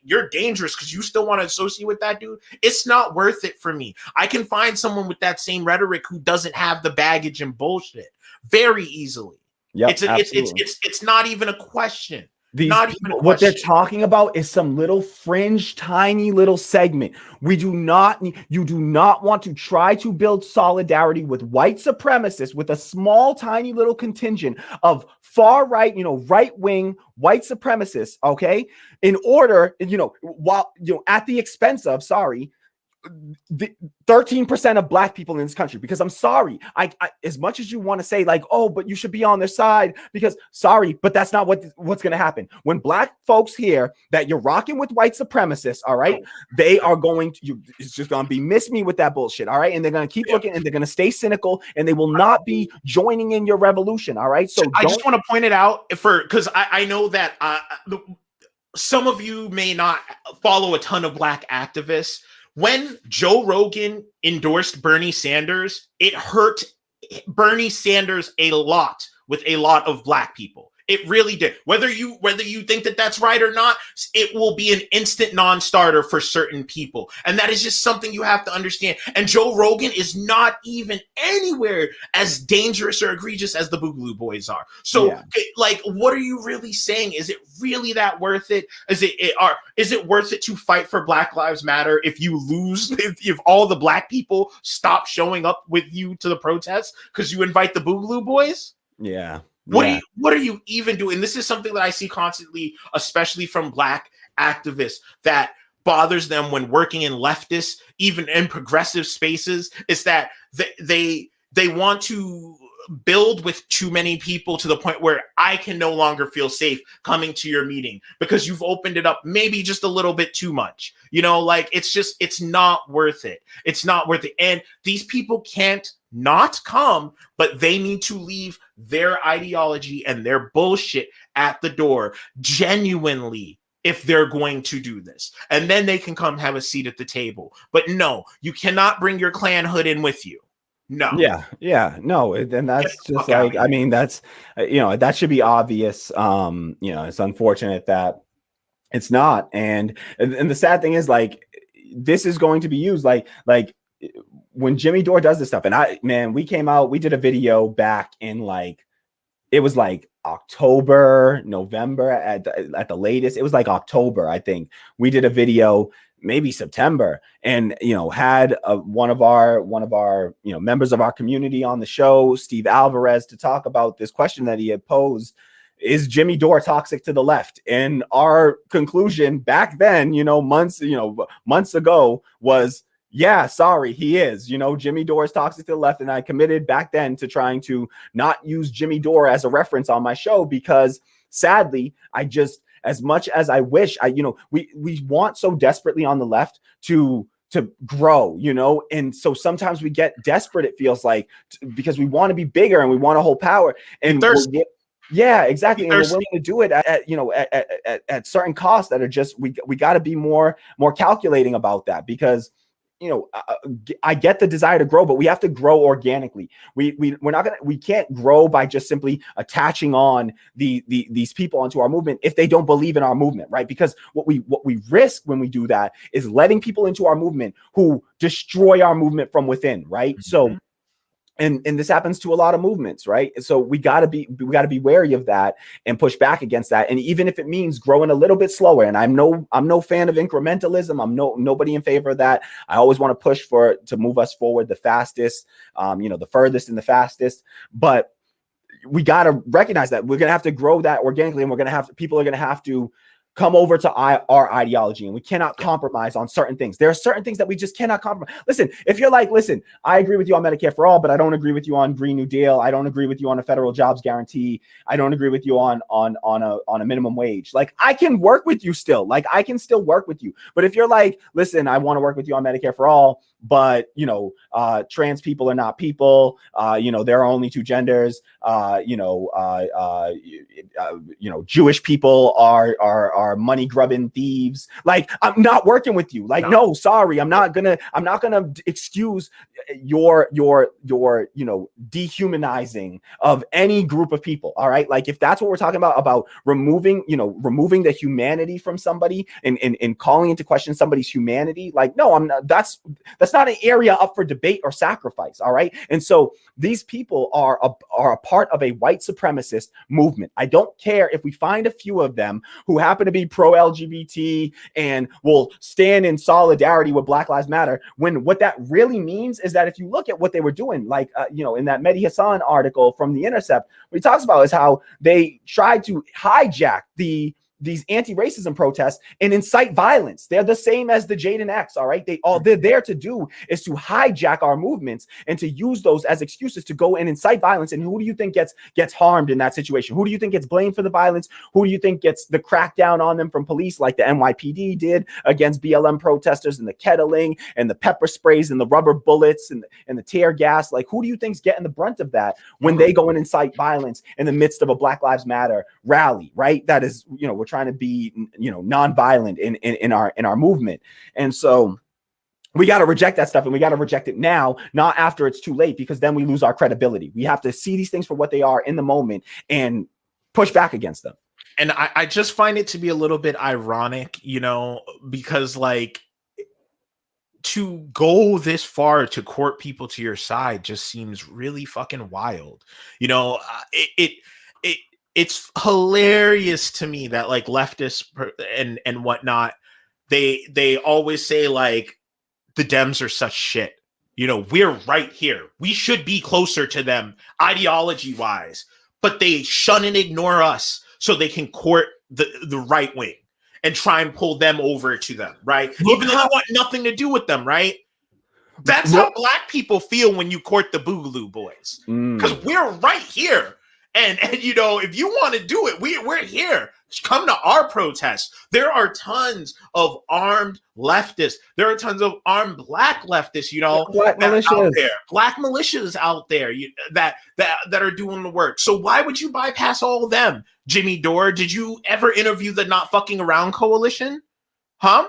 you're dangerous because you still want to associate with that dude, it's not worth it for me. I can find someone with that same rhetoric who doesn't have the baggage and bullshit very easily. Yeah, it's not even a question. What they're talking about is some little fringe, tiny little segment. You do not want to try to build solidarity with white supremacists, with a small, tiny little contingent of far right, right-wing white supremacists, okay? In order, while, at the expense of, the 13% of Black people in this country. Because I'm sorry, I as much as you want to say oh, but you should be on their side, because but that's not what's going to happen. When Black folks hear that you're rocking with white supremacists, all right, they are going to, it's just going to be miss me with that bullshit, all right, and they're going to keep looking, and they're going to stay cynical, and they will not be joining in your revolution, all right. So I just want to point it out because I know that some of you may not follow a ton of Black activists. When Joe Rogan endorsed Bernie Sanders, it hurt Bernie Sanders a lot with a lot of Black people. It really did. Whether you think that that's right or not, it will be an instant non-starter for certain people. And that is just something you have to understand. And Joe Rogan is not even anywhere as dangerous or egregious as the Boogaloo boys are. So, what are you really saying? Is it really that worth it? Is it worth it to fight for Black Lives Matter if you lose, if all the Black people stop showing up with you to the protests because you invite the Boogaloo boys? Yeah. What are you even doing? This is something that I see constantly, especially from Black activists, that bothers them when working in leftist, even in progressive spaces, is that they want to build with too many people to the point where I can no longer feel safe coming to your meeting because you've opened it up maybe just a little bit too much. You know, like it's not worth it. It's not worth it. And these people can't not come, but they need to leave their ideology and their bullshit at the door genuinely if they're going to do this. And then they can come have a seat at the table. But no, you cannot bring your clan hood in with you. No. Yeah, no, and that's just like, I mean, that's that should be obvious. It's unfortunate that it's not, and the sad thing is, like, this is going to be used like when Jimmy Dore does this stuff. And we did a video back in, like, it was like October, November at the latest. It was like October, I think. We did a video, maybe September, and had one of our members of our community on the show, Steve Alvarez, to talk about this question that he had posed: is Jimmy Dore toxic to the left? And our conclusion back then, months ago, was, yeah, sorry, he is. Jimmy Dore is toxic to the left. And I committed back then to trying to not use Jimmy Dore as a reference on my show, because sadly, as much as I wish, we want so desperately on the left to grow, and so sometimes we get desperate, it feels like, because we want to be bigger and we want to hold power. And yeah, exactly. And we're willing to do it at certain costs that are just, we got to be more calculating about that, because I get the desire to grow, but we have to grow organically. We can't grow by just simply attaching on these people onto our movement if they don't believe in our movement, right? Because what we risk when we do that is letting people into our movement who destroy our movement from within, right? Mm-hmm. So, and this happens to a lot of movements, right? So we got to be wary of that and push back against that. And even if it means growing a little bit slower, and I'm no fan of incrementalism. I'm nobody in favor of that. I always want to push to move us forward the fastest, the furthest and the fastest. But we got to recognize that we're going to have to grow that organically, and people are going to have to come over to our ideology, and we cannot compromise on certain things. There are certain things that we just cannot compromise. Listen, if you're like, listen, I agree with you on Medicare for all, but I don't agree with you on Green New Deal. I don't agree with you on a federal jobs guarantee. I don't agree with you on a minimum wage. Like, I can work with you still. Like, I can still work with you. But if you're like, listen, I want to work with you on Medicare for all, but trans people are not people. There are only two genders. Jewish people are money grubbing thieves. Like, I'm not working with you. Like, no, sorry, I'm not gonna excuse your dehumanizing of any group of people. All right, like, if that's what we're talking about removing the humanity from somebody and calling into question somebody's humanity, like, no, I'm not. That's not an area up for debate or sacrifice. All right. And so these people are a part of a white supremacist movement. I don't care if we find a few of them who happen to be pro-LGBT and will stand in solidarity with Black Lives Matter, when what that really means is that if you look at what they were doing, like, in that Mehdi Hassan article from The Intercept, what he talks about is how they tried to hijack these anti-racism protests and incite violence. They're the same as the Jaden X, all right? They're there to do is to hijack our movements and to use those as excuses to go and incite violence. And who do you think gets harmed in that situation? Who do you think gets blamed for the violence? Who do you think gets the crackdown on them from police, like the NYPD did against BLM protesters, and the kettling and the pepper sprays and the rubber bullets and the tear gas? Like, who do you think's getting the brunt of that when they go and incite violence in the midst of a Black Lives Matter rally, right? That is, we're trying to be, nonviolent in our movement. And so we got to reject that stuff, and we got to reject it now, not after it's too late, because then we lose our credibility. We have to see these things for what they are in the moment and push back against them. And I just find it to be a little bit ironic, because, like, to go this far to court people to your side just seems really fucking wild. It's hilarious to me that, like, leftists and whatnot, they always say, like, the Dems are such shit. We're right here. We should be closer to them ideology wise, but they shun and ignore us so they can court the right wing and try and pull them over to them, right? Even though they want nothing to do with them, right? That's how black people feel when you court the Boogaloo boys, because we're right here. And you know, if you want to do it, we're here. Come to our protests. There are tons of armed leftists. There are tons of armed black leftists. You know, black militias out there, black militias out there that are doing the work. So why would you bypass all of them, Jimmy Dore? Did you ever interview the Not Fucking Around coalition? Huh?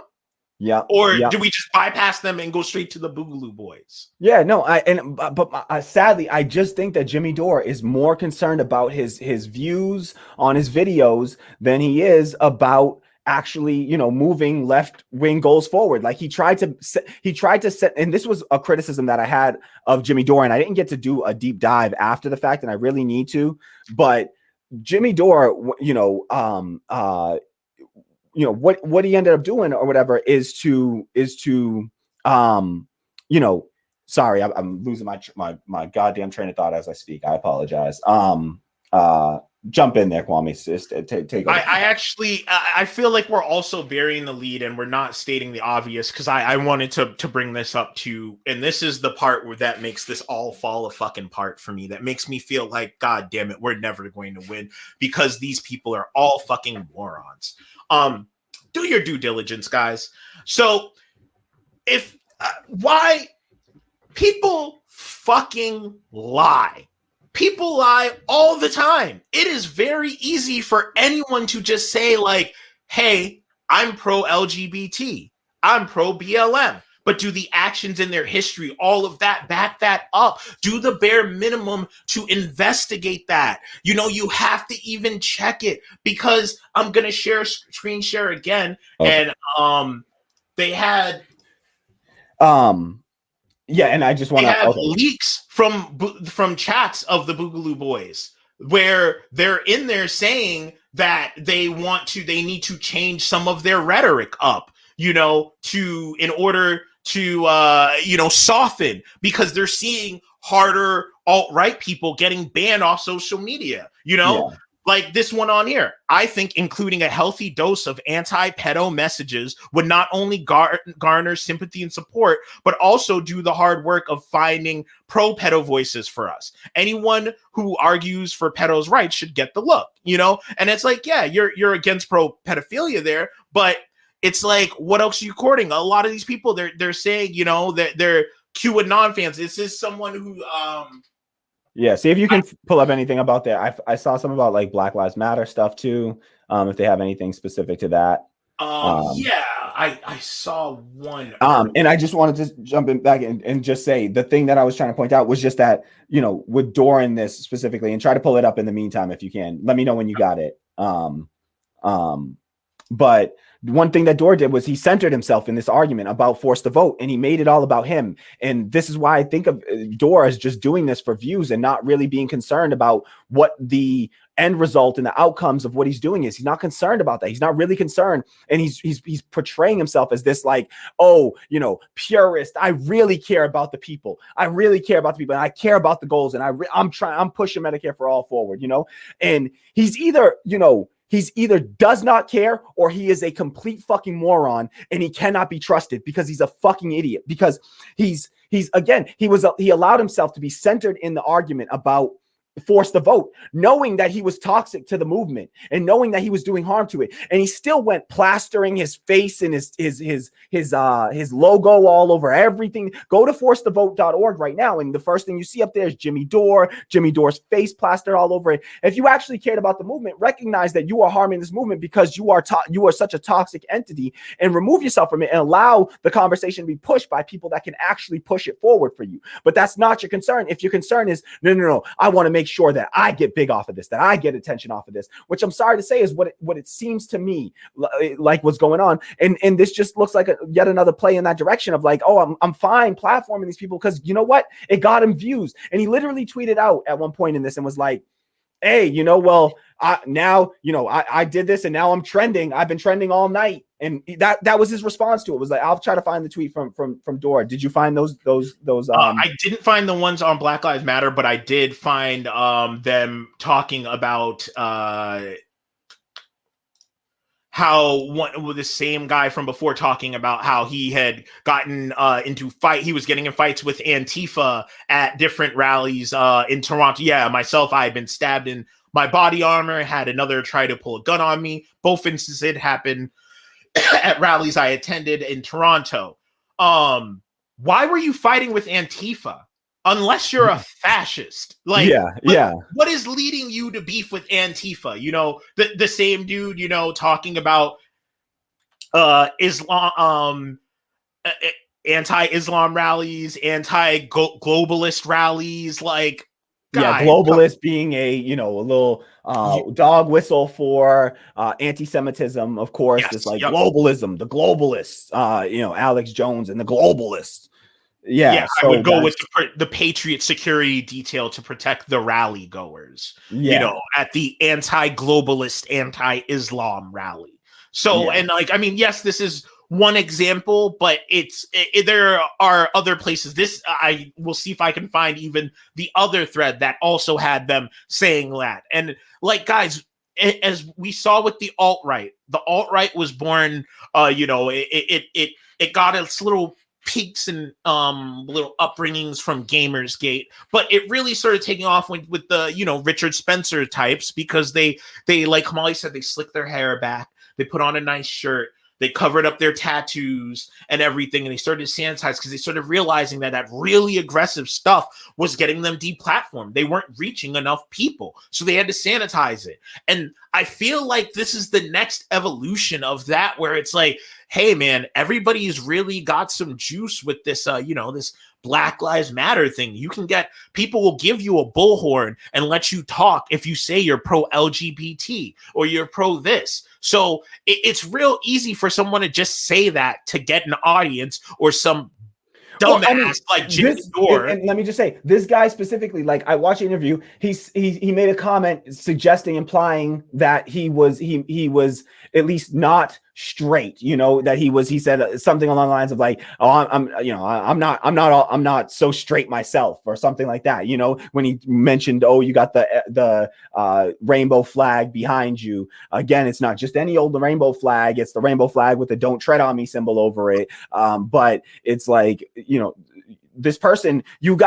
Yeah. Or do we just bypass them and go straight to the Boogaloo boys? Yeah, no, sadly, I just think that Jimmy Dore is more concerned about his views on his videos than he is about actually, you know, moving left wing goals forward. Like he tried to set, and this was a criticism that I had of Jimmy Dore, and I didn't get to do a deep dive after the fact, and I really need to. But Jimmy Dore, you know, what he ended up doing or whatever is to you know, sorry, I'm losing my goddamn train of thought as I speak. I apologize. Jump in there, Kwame. Just take over. I feel like we're also burying the lead and we're not stating the obvious, because I wanted to bring this up to, and this is the part where that makes this all fall a fucking part for me. That makes me feel like, God damn it, we're never going to win because these people are all fucking morons. Do your due diligence, guys. So if why people fucking lie. People lie all the time. It is very easy for anyone to just say like, hey, I'm pro LGBT. I'm pro BLM. But do the actions in their history, all of that, back that up? Do the bare minimum to investigate that? You know, you have to even check it, because I'm going to screen share again. Okay. And they had... yeah, and I just want to have leaks from chats of the Boogaloo boys where they're in there saying that they need to change some of their rhetoric up, you know, in order to you know, soften, because they're seeing harder alt-right people getting banned off social media, you know. Yeah. Like this one on here, I think including a healthy dose of anti-pedo messages would not only garner sympathy and support, but also do the hard work of finding pro-pedo voices for us. Anyone who argues for pedos' rights should get the look, you know? And it's like, yeah, you're against pro-pedophilia there, but it's like, what else are you courting? A lot of these people, they're saying, you know, that they're QAnon fans. This is someone who... yeah, see if you can pull up anything about that. I saw some about like Black Lives Matter stuff too. If they have anything specific to that. Yeah, I saw one. And I just wanted to jump in back and just say the thing that I was trying to point out was just that, you know, with Dore in this specifically, and try to pull it up in the meantime if you can. Let me know when you got it. But one thing that Dore did was he centered himself in this argument about force to vote, and he made it all about him. And this is why I think of Dore as just doing this for views and not really being concerned about what the end result and the outcomes of what he's doing is. He's not concerned about that. He's not really concerned. And he's portraying himself as this like, oh, you know, purist. I really care about the people. I really care about the people. And I care about the goals. And I'm pushing Medicare for all forward, you know, and he's either, you know, he's either does not care or he is a complete fucking moron and he cannot be trusted because he's a fucking idiot, because he allowed himself to be centered in the argument about forced to vote, knowing that he was toxic to the movement and knowing that he was doing harm to it, and he still went plastering his face and his logo all over everything. Go to forcetovote.org right now, and the first thing you see up there is Jimmy Dore's face plastered all over it. If you actually cared about the movement, recognize that you are harming this movement because you are such a toxic entity, and remove yourself from it and allow the conversation to be pushed by people that can actually push it forward for you. But that's not your concern. If your concern is no, I want to make sure that I get big off of this, that I get attention off of this, which I'm sorry to say is what it seems to me like what's going on. And this just looks like yet another play in that direction of like, oh, I'm fine platforming these people because you know what? It got him views. And he literally tweeted out at one point in this and was like, hey, you know, well, I did this and now I'm trending. I've been trending all night. And that was his response to it. Was like, I'll try to find the tweet from Dore. Did you find those? I didn't find the ones on Black Lives Matter, but I did find them talking about how the same guy from before talking about how he had gotten he was getting in fights with Antifa at different rallies in Toronto. Yeah, myself, I had been stabbed in my body armor, had another try to pull a gun on me. Both instances happened at rallies I attended in Toronto. Why were you fighting with Antifa? Unless you're a fascist. Like, yeah. What is leading you to beef with Antifa? You know, the same dude, you know, talking about Islam, anti-Islam rallies, anti-globalist rallies, like, guys, globalist being a little dog whistle for anti-Semitism, of course. yes, It's like globalism, the globalists, Alex Jones and the globalists. Yeah, So I would go with the Patriot security detail to protect the rally goers, you know, at the anti-globalist, anti-Islam rally. So, and like, I mean, yes, this is one example, but there are other places. This, I will see if I can find even the other thread that also had them saying that. And like, guys, as we saw with the alt-right was born, it got its little peaks and little upbringings from Gamersgate, but it really started taking off with the Richard Spencer types, because they like Kamali said, they slick their hair back, they put on a nice shirt, they covered up their tattoos and everything, and they started to sanitize because they started realizing that really aggressive stuff was getting them deplatformed. They weren't reaching enough people, so they had to sanitize it. And I feel like this is the next evolution of that, where it's like, hey man, everybody's really got some juice with this, this Black Lives Matter thing. You can get, people will give you a bullhorn and let you talk if you say you're pro LGBT or you're pro this. So it's real easy for someone to just say that to get an audience, or some dumbass like Jimmy Dore. And let me just say, this guy specifically, like, I watched the interview, he made a comment suggesting, implying that he was at least not straight, that he said something along the lines of like, oh, I'm not so straight myself, or something like that, when he mentioned, oh, you got the rainbow flag behind you. Again, it's not just any old rainbow flag, it's the rainbow flag with the "Don't Tread on Me" symbol over it. But it's like, this person, you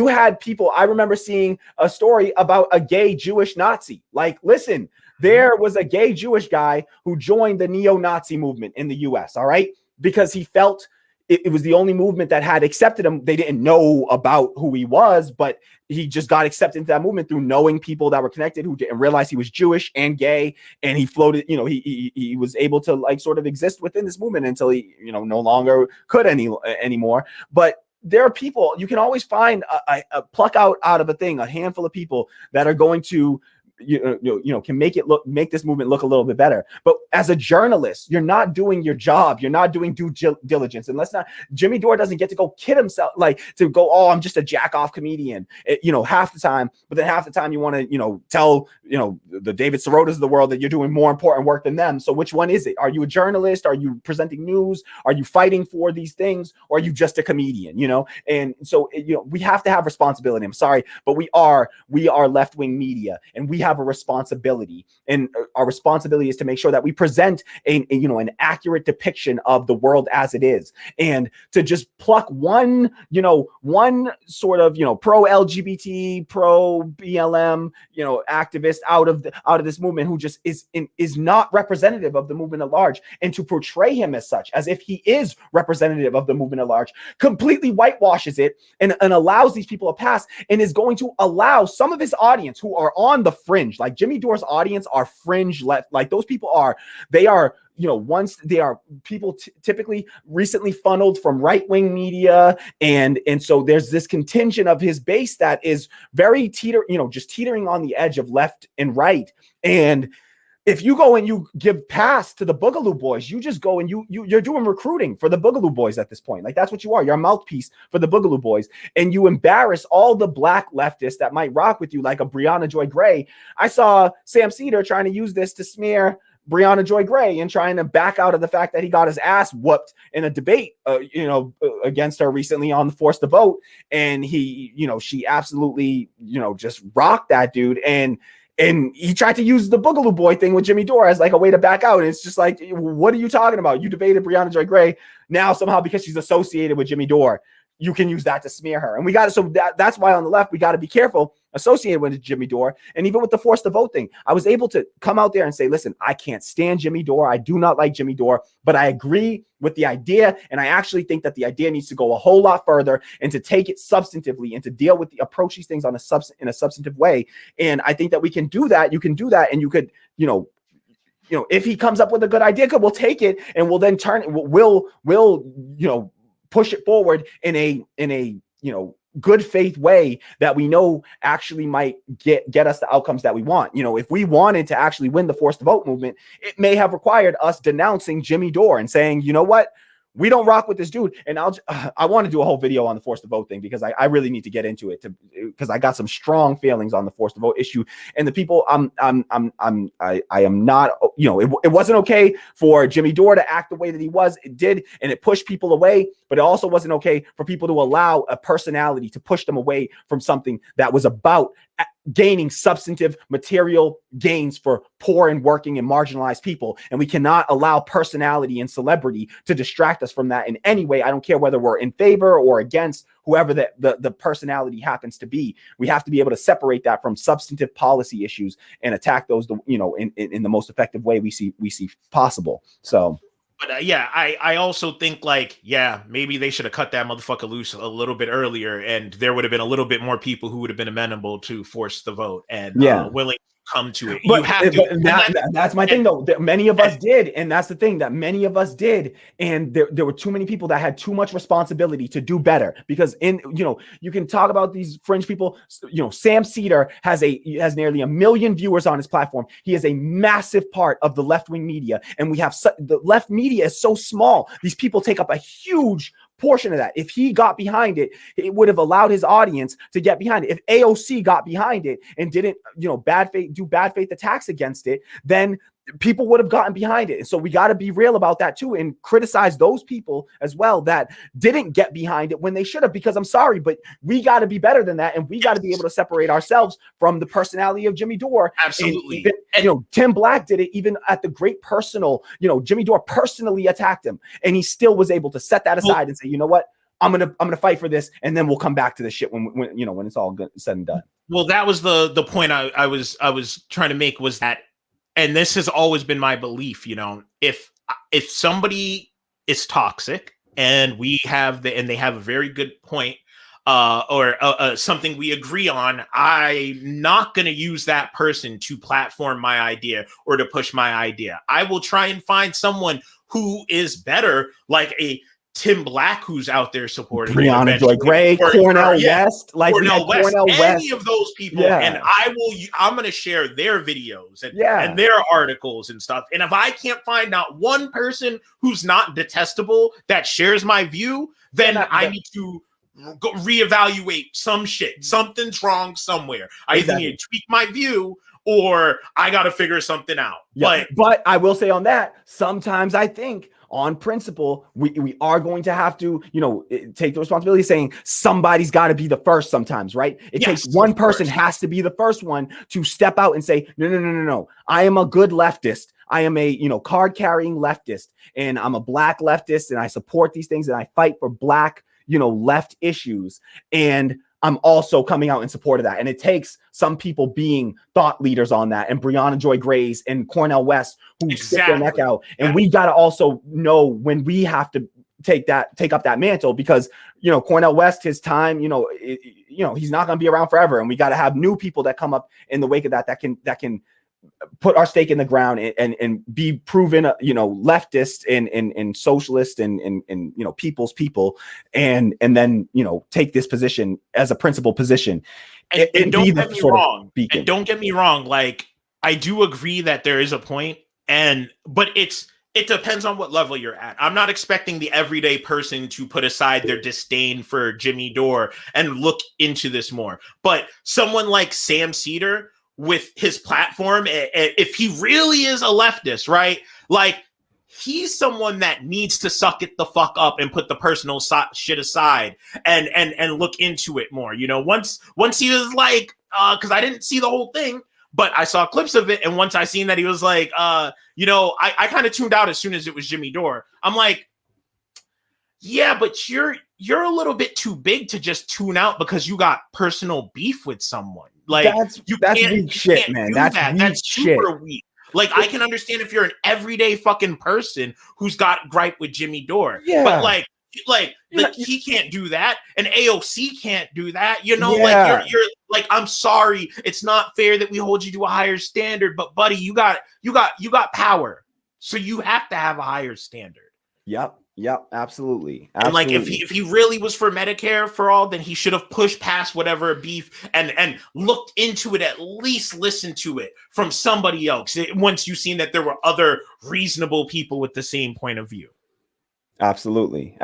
had people. I remember seeing a story about a gay Jewish Nazi. Like, listen, there was a gay Jewish guy who joined the neo-Nazi movement in the US, all right? Because he felt it was the only movement that had accepted him. They didn't know about who he was, but he just got accepted into that movement through knowing people that were connected who didn't realize he was Jewish and gay. And he floated, he was able to like sort of exist within this movement until he, no longer could anymore. But there are people, you can always find a pluck out of a thing, a handful of people that are going to can make this movement look a little bit better. But as a journalist, you're not doing your job. You're not doing due diligence. And Jimmy Dore doesn't get to go kid himself, like to go, oh, I'm just a jack off comedian, half the time. But then half the time you want to, tell, the David Sirotas of the world that you're doing more important work than them. So which one is it? Are you a journalist? Are you presenting news? Are you fighting for these things? Or are you just a comedian, And so, we have to have responsibility. I'm sorry, but we are left-wing media, and we have a responsibility, and our responsibility is to make sure that we present an accurate depiction of the world as it is. And to just pluck one sort of pro LGBT, pro BLM activist out of this movement, who just is not representative of the movement at large, and to portray him as such, as if he is representative of the movement at large, completely whitewashes it and allows these people a pass, and is going to allow some of his audience who are on the fringe, like Jimmy Dore's audience are fringe left, like those people are once they are people typically recently funneled from right-wing media, and so there's this contingent of his base that is very just teetering on the edge of left and right. And if you go and you give pass to the Boogaloo boys, you just go and you're doing recruiting for the Boogaloo boys at this point. Like, that's what you are. You're a mouthpiece for the Boogaloo boys, and you embarrass all the black leftists that might rock with you, like a Breonna Joy Gray. I saw Sam Cedar trying to use this to smear Breonna Joy Gray and trying to back out of the fact that he got his ass whooped in a debate, against her recently on the Force to Vote. And she absolutely, just rocked that dude. And And he tried to use the Boogaloo Boy thing with Jimmy Dore as like a way to back out. And it's just like, what are you talking about? You debated Brianna Joy Gray. Now somehow because she's associated with Jimmy Dore, you can use that to smear her. And we got to, so that's why on the left, we got to be careful associated with Jimmy Dore. And even with the force to vote thing, I was able to come out there and say, listen, I can't stand Jimmy Dore. I do not like Jimmy Dore, but I agree with the idea. And I actually think that the idea needs to go a whole lot further and to take it substantively and to deal with approach these things in a substantive way. And I think that we can do that. You can do that. And you could, if he comes up with a good idea, we'll take it and we'll then turn it. We'll push it forward in a good faith way that we know actually might get us the outcomes that we want. If we wanted to actually win the force to vote movement, it may have required us denouncing Jimmy Dore and saying, you know what? We don't rock with this dude. And I want to do a whole video on the force to vote thing because I really need to get into it because I got some strong feelings on the force to vote issue. And the people I am not, it wasn't okay for Jimmy Dore to act the way that he was. It did, and it pushed people away, but it also wasn't okay for people to allow a personality to push them away from something that was about gaining substantive material gains for poor and working and marginalized people. And we cannot allow personality and celebrity to distract us from that in any way. I don't care whether we're in favor or against whoever the personality happens to be. We have to be able to separate that from substantive policy issues and attack those, in the most effective way we see possible. So. But I also think maybe they should have cut that motherfucker loose a little bit earlier, and there would have been a little bit more people who would have been amenable to force the vote and willing to come to it. But, that's my thing, though. That many of us did, and that's the thing that many of us did, and there were too many people that had too much responsibility to do better. Because you can talk about these fringe people. Sam Cedar has nearly 1 million viewers on his platform. He is a massive part of the left-wing media, and we have the left media is so small. These people take up a huge portion of that. If he got behind it, it would have allowed his audience to get behind it. If AOC got behind it and didn't, do bad faith attacks against it, then people would have gotten behind it. And so we got to be real about that too, and criticize those people as well that didn't get behind it when they should have, because I'm sorry, but we got to be better than that. And we got to be able to separate ourselves from the personality of Jimmy Dore. Absolutely. And Tim Black did it even at the great personal, Jimmy Dore personally attacked him, and he still was able to set that aside and say, you know what? I'm gonna fight for this, and then we'll come back to this shit when it's all good, said and done. Well, that was the point I was trying to make, was that, and this has always been my belief, if somebody is toxic and they have a very good point, or something we agree on, I'm not going to use that person to platform my idea or to push my idea. I will try and find someone who is better, like a Tim Black, who's out there supporting Brianna Joy Gray, Cornell West, any of those people. Yeah. And I'm going to share their videos and their articles and stuff. And if I can't find not one person who's not detestable that shares my view, then I need to go reevaluate some shit. Something's wrong somewhere. I either need to tweak my view or I got to figure something out. Yeah. But I will say on that, sometimes I think on principle, we are going to have to, take the responsibility, saying somebody's got to be the first sometimes, right? It takes one person has to be the first one to step out and say, no. I am a good leftist. I am a, card carrying leftist, and I'm a black leftist, and I support these things, and I fight for black, left issues. And I'm also coming out in support of that. And it takes some people being thought leaders on that, and Brianna Joy Grays and Cornell West who stick their neck out. And we got to also know when we have to take up that mantle, because, Cornell West, his time, he's not going to be around forever. And we got to have new people that come up in the wake of that can put our stake in the ground and be proven, leftist and socialist and people's people, and then, take this position as a principal position. And don't get me wrong. And don't get me wrong. Like, I do agree that there is a point, but it depends on what level you're at. I'm not expecting the everyday person to put aside their disdain for Jimmy Dore and look into this more. But someone like Sam Cedar, with his platform, if he really is a leftist, right? Like, he's someone that needs to suck it the fuck up and put the personal shit aside and look into it more. Once he was like, because I didn't see the whole thing, But I saw clips of it, and once I seen that he was like, you know, I kind of tuned out as soon as it was Jimmy Dore. I'm like, yeah, but you're a little bit too big to just tune out because you got personal beef with someone. Like that's weak shit, man. That's super weak. Like, I can understand if you're an everyday fucking person who's got gripe with Jimmy Dore, but like he can't do that, and AOC can't do that. You know, like you're like, I'm sorry, it's not fair that we hold you to a higher standard, but buddy, you got power, so you have to have a higher standard. Yep, absolutely. And like, if he really was for Medicare for all, then he should have pushed past whatever beef and looked into it, at least listened to it from somebody else. Once you've seen that there were other reasonable people with the same point of view. Absolutely.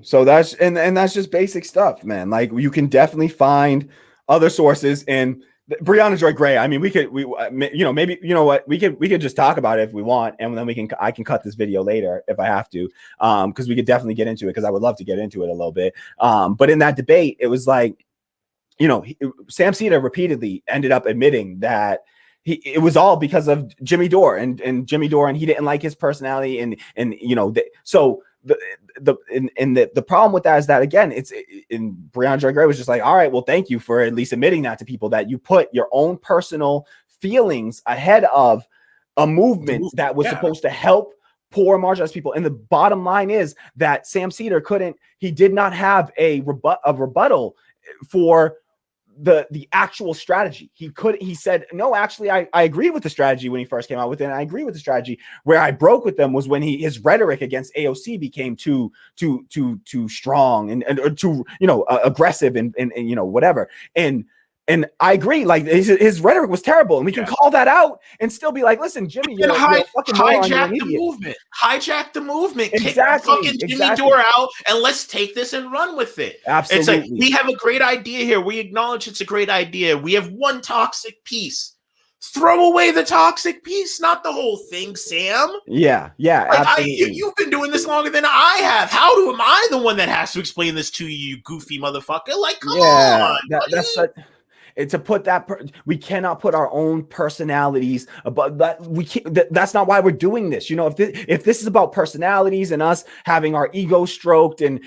So that's that's just basic stuff, man. Like, you can definitely find other sources. And Brianna Joy Gray, I mean, maybe, you know what, we could just talk about it if we want, and then I can cut this video later if I have to, because we could definitely get into it, because I would love to get into it a little bit. But in that debate, it was like, you know, Sam Seder repeatedly ended up admitting that it was all because of Jimmy Dore and Jimmy Dore, and he didn't like his personality, and you know, so the problem with that is that, again, it's in Breonna Joy Gray was just like, all right, well, thank you for at least admitting that to people, that you put your own personal feelings ahead of a movement that was supposed to help poor marginalized people. And the bottom line is that Sam Seder did not have a rebuttal for the actual strategy. He said, no, actually, I agree with the strategy when he first came out with it. And I agree with the strategy. Where I broke with them was when his rhetoric against AOC became too strong and too, you know, aggressive and you know, whatever. And I agree, like his rhetoric was terrible, and we can call that out and still be like, listen, Jimmy, you're fucking hijack the movement, exactly, kick fucking Jimmy Dore out, and let's take this and run with it. Absolutely. It's like, we have a great idea here. We acknowledge it's a great idea. We have one toxic piece. Throw away the toxic piece, not the whole thing, Sam. Yeah, like, absolutely. You've been doing this longer than I have. How am I the one that has to explain this to you, you goofy motherfucker? Like, come on. That's to put that we cannot put our own personalities above that. We can't. That's not why we're doing this. You know, if this is about personalities and us having our ego stroked, and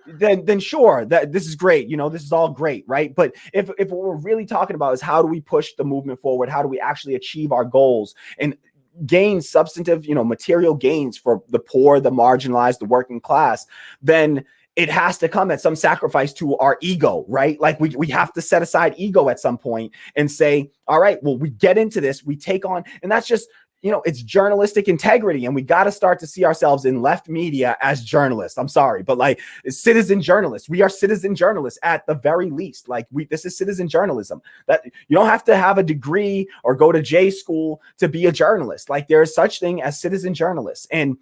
then sure, that this is great. You know, this is all great, right? But if what we're really talking about is how do we push the movement forward, how do we actually achieve our goals and gain substantive, you know, material gains for the poor, the marginalized, the working class, then it has to come at some sacrifice to our ego, right? Like we have to set aside ego at some point and say, all right, well, we get into this, we take on, and that's just, you know, it's journalistic integrity. And we got to start to see ourselves in left media as journalists. I'm sorry, but like citizen journalists, we are citizen journalists at the very least. Like this is citizen journalism. That you don't have to have a degree or go to J school to be a journalist. Like there is such thing as citizen journalists. And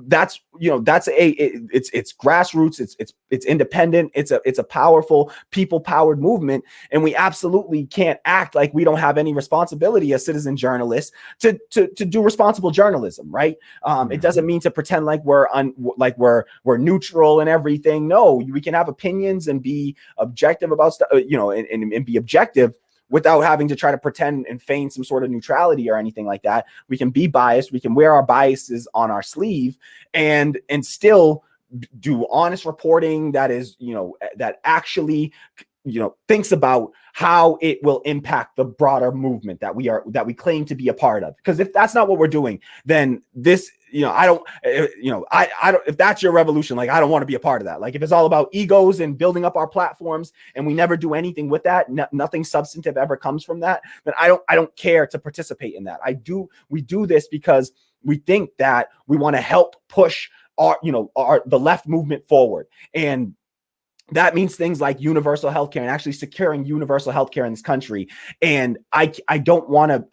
that's, you know, it's grassroots, it's independent, it's a powerful, people-powered movement, and we absolutely can't act like we don't have any responsibility as citizen journalists to do responsible journalism, right? It doesn't mean to pretend like we're neutral and everything. No, we can have opinions and be objective about stuff, you know, and be objective without having to try to pretend and feign some sort of neutrality or anything like that. We can be biased. We can wear our biases on our sleeve and still do honest reporting that is, you know, that actually, you know, thinks about how it will impact the broader movement that we claim to be a part of. Because if that's not what we're doing, then this, you know, I don't, if that's your revolution, like, I don't want to be a part of that. Like, if it's all about egos and building up our platforms and we never do anything with that, nothing substantive ever comes from that, then I don't care to participate in that. We do this because we think that we want to help push the left movement forward. And that means things like universal healthcare and actually securing universal healthcare in this country. And I don't want to,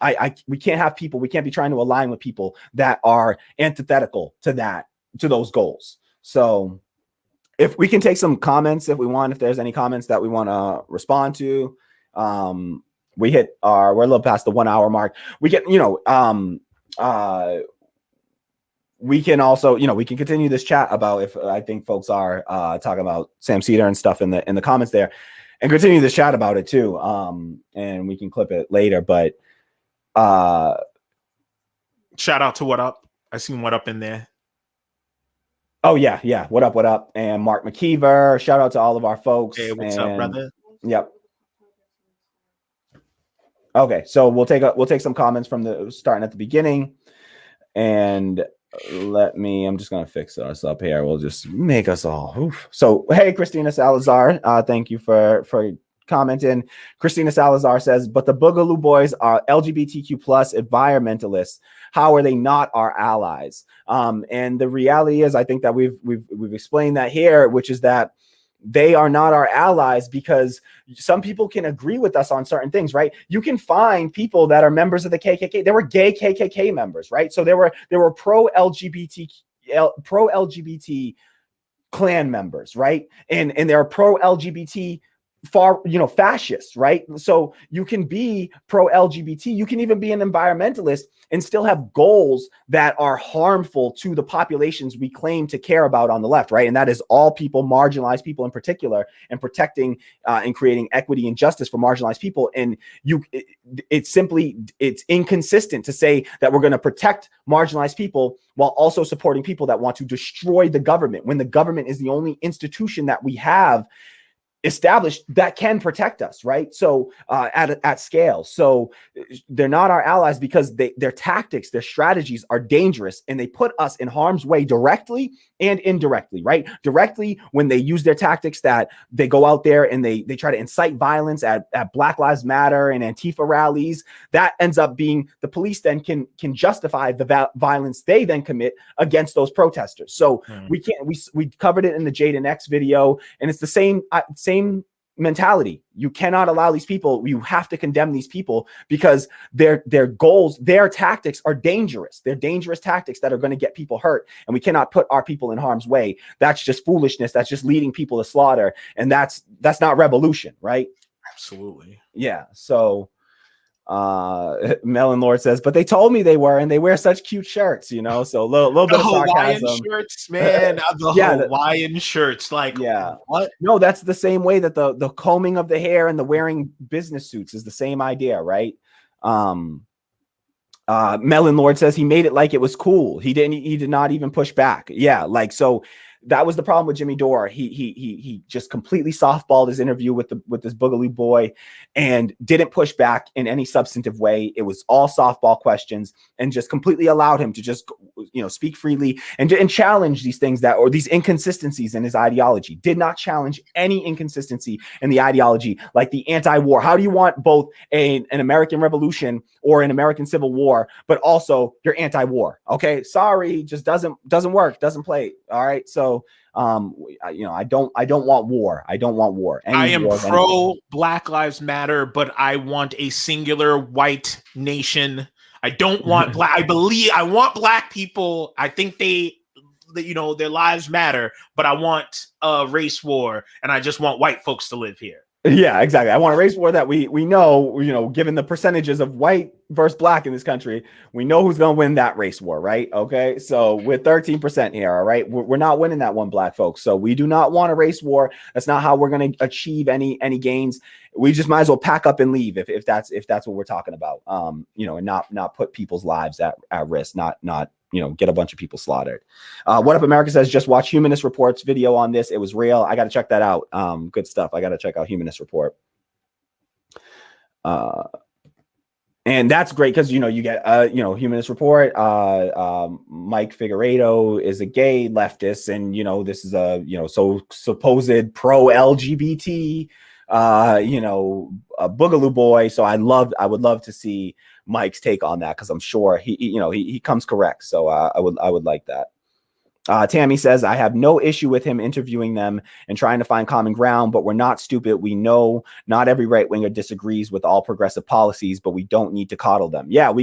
we can't be trying to align with people that are antithetical to those goals. So if we can take some comments, if there's any comments that we want to respond to, we're a little past the 1 hour mark. We get, we can also, we can continue this chat about if I think folks are talking about Sam Seder and stuff in the comments there, and continue this chat about it too. And we can clip it later. But Shout out to What Up. I seen What Up in there. Oh yeah. What up? And Mark McKeever. Shout out to all of our folks. Hey, what's up, brother? Yep. Okay, so we'll take some comments from the starting at the beginning, and I'm just gonna fix us up here. We'll just make us all. Oof. So hey, Christina Salazar, thank you for commenting. Christina Salazar says, but the Boogaloo boys are LGBTQ plus environmentalists. How are they not our allies? And the reality is, I think that we've explained that here, which is that they are not our allies because some people can agree with us on certain things, right? You can find people that are members of the KKK. There were gay KKK members, right? So there were pro LGBT Klan members, right? And there are pro LGBT fascists, right? So you can be pro LGBT, you can even be an environmentalist and still have goals that are harmful to the populations we claim to care about on the left, right? And that is all people, marginalized people in particular, and protecting and creating equity and justice for marginalized people. And it's inconsistent to say that we're going to protect marginalized people while also supporting people that want to destroy the government, when the government is the only institution that we have established that can protect us, right? So at scale. So they're not our allies because their tactics, their strategies are dangerous, and they put us in harm's way directly and indirectly, right? Directly when they use their tactics that they go out there and they try to incite violence at Black Lives Matter and Antifa rallies. That ends up being the police then can justify the violence they then commit against those protesters. So we covered it in the Jaden X video, and it's the same mentality. You cannot allow these people, you have to condemn these people because their goals, their tactics are dangerous. They're dangerous tactics that are going to get people hurt, and we cannot put our people in harm's way. That's just foolishness. That's just leading people to slaughter, and that's not revolution, right? Absolutely. Yeah. So Melon Lord says, but they told me they were, and they wear such cute shirts, so a little bit of sarcasm. Hawaiian shirts, man. Hawaiian shirts, like, yeah, what? No, that's the same way that the combing of the hair and the wearing business suits is the same idea, right? Melon Lord says he made it like it was cool. He did not even push back. Yeah, like, so that was the problem with Jimmy Dore. He just completely softballed his interview with this Boogaloo boy and didn't push back in any substantive way. It was all softball questions and just completely allowed him to just speak freely and challenge these things or these inconsistencies in his ideology. Did not challenge any inconsistency in the ideology, like the anti-war. How do you want both an American Revolution or an American Civil War, but also you're anti-war? Okay, sorry, just doesn't work, doesn't play. All right, so I don't want war. I don't want war. I am pro Black Lives Matter, but I want a singular white nation. I don't want black. I want black people. I think their lives matter, but I want a race war, and I just want white folks to live here. Yeah, exactly. I want a race war that we know, given the percentages of white versus black in this country, we know who's going to win that race war, right? Okay, so we're 13% here, all right? We're not winning that one, black folks. So we do not want a race war. That's not how we're going to achieve any gains. We just might as well pack up and leave if that's what we're talking about. And not put people's lives at risk, not get a bunch of people slaughtered. What Up America says, just watch Humanist Report's video on this. It was real. I got to check that out. Good stuff. I got to check out Humanist Report. And that's great because, you get, Humanist Report. Mike Figueredo is a gay leftist, and, this is a, supposed pro-LGBT, a Boogaloo boy. So I would love to see Mike's take on that, because I'm sure he comes correct. So I would like that. Tammy says, I have no issue with him interviewing them and trying to find common ground, but we're not stupid. We know not every right winger disagrees with all progressive policies, but we don't need to coddle them. Yeah,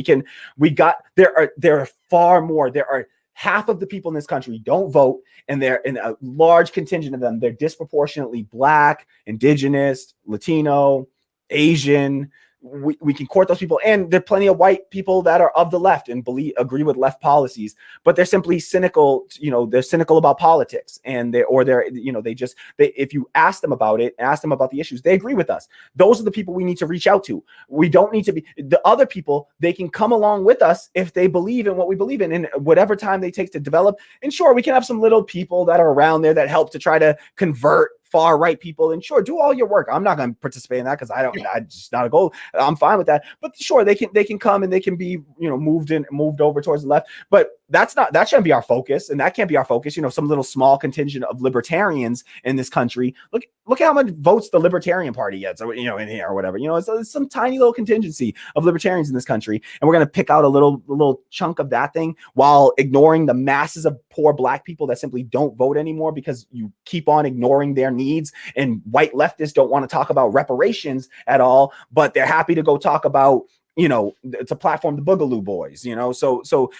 there are far more. There are half of the people in this country don't vote, and they're in a large contingent of them. They're disproportionately Black, Indigenous, Latino, Asian, we can court those people. And there are plenty of white people that are of the left and agree with left policies, but they're simply cynical. They're cynical about politics, and if you ask them about it, ask them about the issues, they agree with us. Those are the people we need to reach out to. We don't need to be the other people. They can come along with us if they believe in what we believe in, and whatever time they take to develop. And sure, we can have some little people that are around there that help to try to convert far right people, and sure, do all your work. I'm not going to participate in that because I just not a goal. I'm fine with that. But sure, they can come and they can be moved over towards the left. But that shouldn't be our focus, and that can't be our focus. Some little small contingent of libertarians in this country. Look how much votes the Libertarian Party gets, in here or whatever. It's some tiny little contingency of libertarians in this country, and we're going to pick out a little chunk of that thing while ignoring the masses of poor Black people that simply don't vote anymore because you keep on ignoring their needs. And white leftists don't want to talk about reparations at all, but they're happy to go talk about to platform the Boogaloo boys. So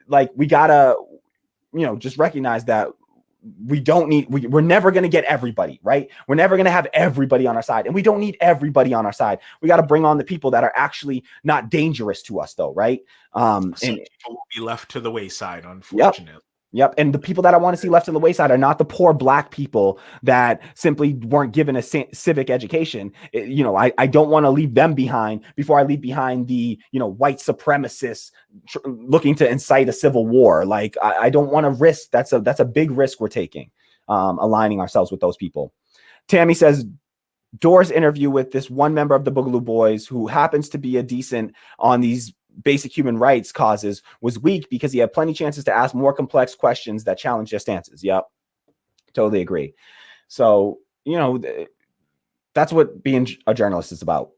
like we gotta just recognize that we're never going to get everybody, right? We're never going to have everybody on our side, and we don't need everybody on our side. We got to bring on the people that are actually not dangerous to us, though, right? And people will be left to the wayside, unfortunately. Yep. And the people that I want to see left to the wayside are not the poor Black people that simply weren't given a civic education. I don't want to leave them behind before I leave behind the, white supremacists looking to incite a civil war. Like, I don't want to risk. That's a big risk we're taking, aligning ourselves with those people. Tammy says, Dore's interview with this one member of the Boogaloo Boys who happens to be a decent on these basic human rights causes was weak because he had plenty of chances to ask more complex questions that challenge their stances. Yep. Totally agree. So, that's what being a journalist is about.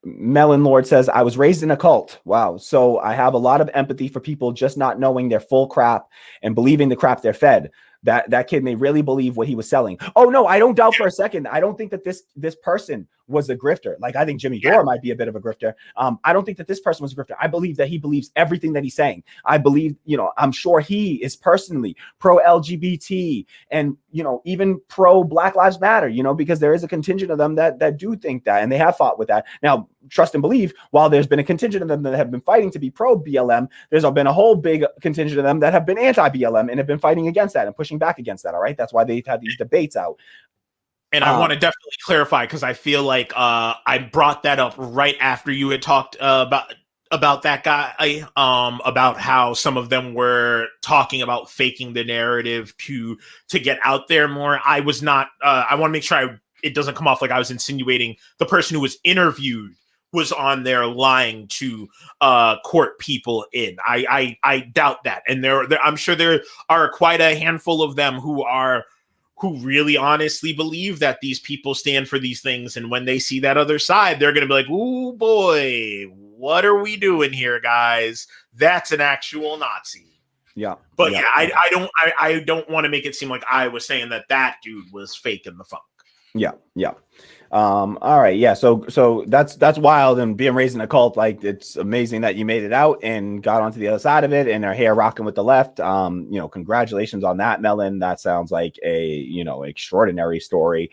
Melon Lord says, I was raised in a cult. Wow. So I have a lot of empathy for people just not knowing their full crap and believing the crap they're fed. That kid may really believe what he was selling. Oh no, I don't doubt for a second. I don't think that this person was a grifter. Like, I think Jimmy Dore might be a bit of a grifter. I don't think that this person was a grifter. I believe that he believes everything that he's saying. I believe, I'm sure he is personally pro LGBT and, even pro Black Lives Matter, because there is a contingent of them that do think that, and they have fought with that. Now, trust and believe, while there's been a contingent of them that have been fighting to be pro BLM, there's been a whole big contingent of them that have been anti BLM and have been fighting against that and pushing back against that. All right. That's why they've had these debates out. And I want to definitely clarify, because I feel like I brought that up right after you had talked about that guy, about how some of them were talking about faking the narrative to get out there more. I was not. I want to make sure it doesn't come off like I was insinuating the person who was interviewed was on there lying to court people in. I doubt that, and I'm sure there are quite a handful of them who really honestly believe that these people stand for these things. And when they see that other side, they're going to be like, ooh, boy, what are we doing here, guys? That's an actual Nazi. Yeah. But I don't want to make it seem like I was saying that dude was faking the funk. Yeah. All right. Yeah. So that's wild, and being raised in a cult, like, it's amazing that you made it out and got onto the other side of it and are here rocking with the left. Congratulations on that, Melon. That sounds like a, extraordinary story.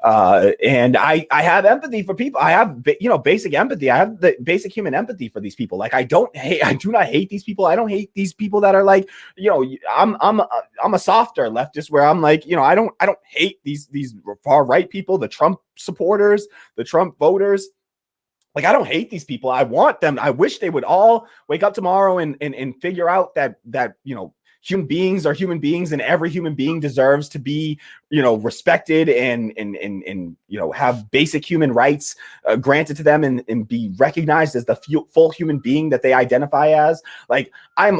And I have empathy for people. I have, basic empathy. I have the basic human empathy for these people. Like, I do not hate these people. I don't hate these people that are like, I'm a softer leftist where I'm like, I don't hate these far right people, the Trump supporters, the Trump voters. Like, I don't hate these people. I want them. I wish they would all wake up tomorrow and figure out that human beings are human beings, and every human being deserves to be, respected and have basic human rights granted to them and be recognized as the full human being that they identify as. Like, I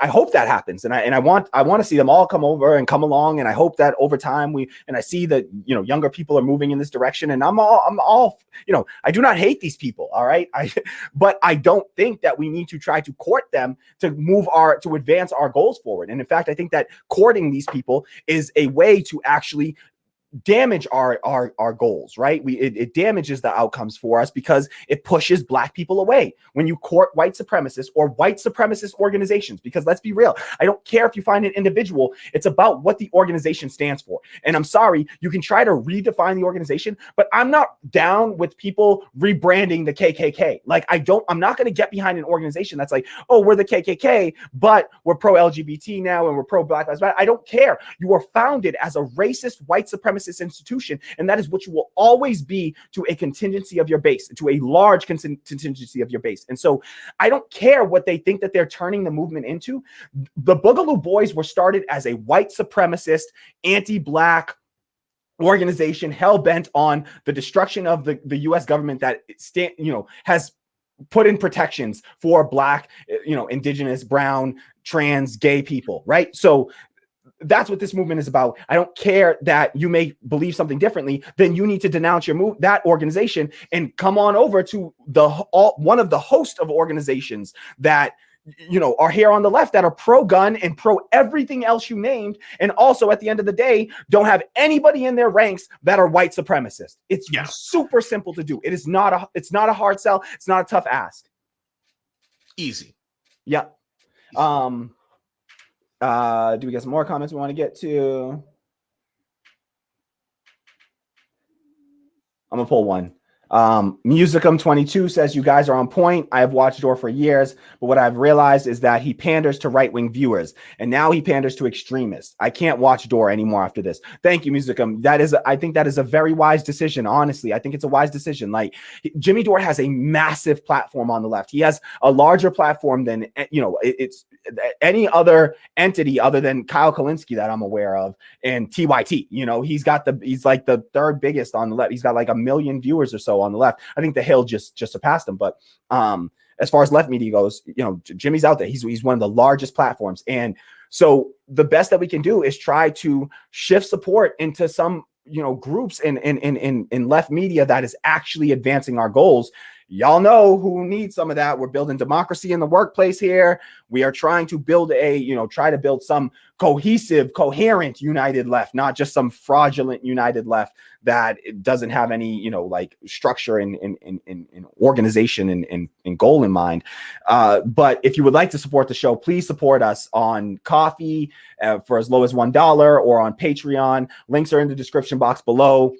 hope that happens. And I want to see them all come over and come along. And I hope that over time I see that, younger people are moving in this direction, and I'm all, I do not hate these people. All right. But I don't think that we need to try to court them to advance our goals forward. And in fact, I think that courting these people is a way to actually damage our goals, right? It damages the outcomes for us because it pushes Black people away when you court white supremacists or white supremacist organizations. Because let's be real, I don't care if you find an individual, it's about what the organization stands for. And I'm sorry, you can try to redefine the organization, but I'm not down with people rebranding the KKK. Like, I'm not going to get behind an organization that's like, oh, we're the KKK, but we're pro LGBT now and we're pro Black Lives Matter. I don't care. You were founded as a racist white supremacist institution, and that is what you will always be to a contingency of your base, to a large contingency of your base. And so I don't care what they think that they're turning the movement into. The Boogaloo Boys were started as a white supremacist, anti-Black organization hell-bent on the destruction of the U.S. government that has put in protections for Black, indigenous, brown, trans, gay people, right? So that's what this movement is about. I don't care that you may believe something differently. Then you need to denounce that organization and come on over to one of the host of organizations that are here on the left that are pro-gun and pro everything else you named, and also at the end of the day don't have anybody in their ranks that are white supremacists. It's super simple to do. It's not a hard sell. It's not a tough ask. Easy. Yeah. Do we get some more comments we want to get to? I'm gonna pull one. Musicum22 says, you guys are on point. I have watched Dore for years, but what I've realized is that he panders to right-wing viewers, and now he panders to extremists. I can't watch Dore anymore after this. Thank you, Musicum. I think that is a very wise decision. Honestly, I think it's a wise decision. Like, Jimmy Dore has a massive platform on the left. He has a larger platform than, it's any other entity other than Kyle Kalinske that I'm aware of, and TYT. He's like the third biggest on the left. He's got like 1 million viewers or so on the left. I think The Hill just surpassed him. But as far as left media goes, Jimmy's out there. He's one of the largest platforms. And so the best that we can do is try to shift support into some, groups in left media that is actually advancing our goals. Y'all know who needs some of that. We're building democracy in the workplace here. We are trying to build some cohesive, coherent, united left, not just some fraudulent united left that doesn't have any, structure and organization and goal in mind. But if you would like to support the show, please support us on Coffee for as low as $1 or on Patreon. Links are in the description box below.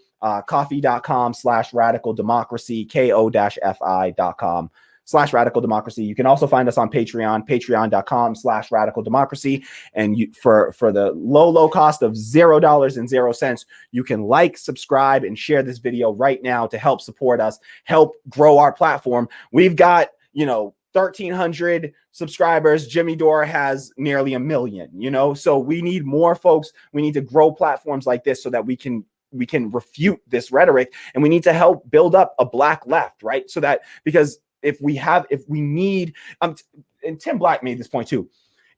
Coffee.com/radical democracy, ko-fi.com/radical democracy. You can also find us on Patreon, patreon.com/radical democracy. And for the low cost of $0.00, you can like, subscribe, and share this video right now to help support us, help grow our platform. We've got, 1,300 subscribers. Jimmy Dore has nearly 1 million, so we need more folks. We need to grow platforms like this so that we can refute this rhetoric, and we need to help build up a Black left, right? So that, because if we need, and Tim Black made this point too.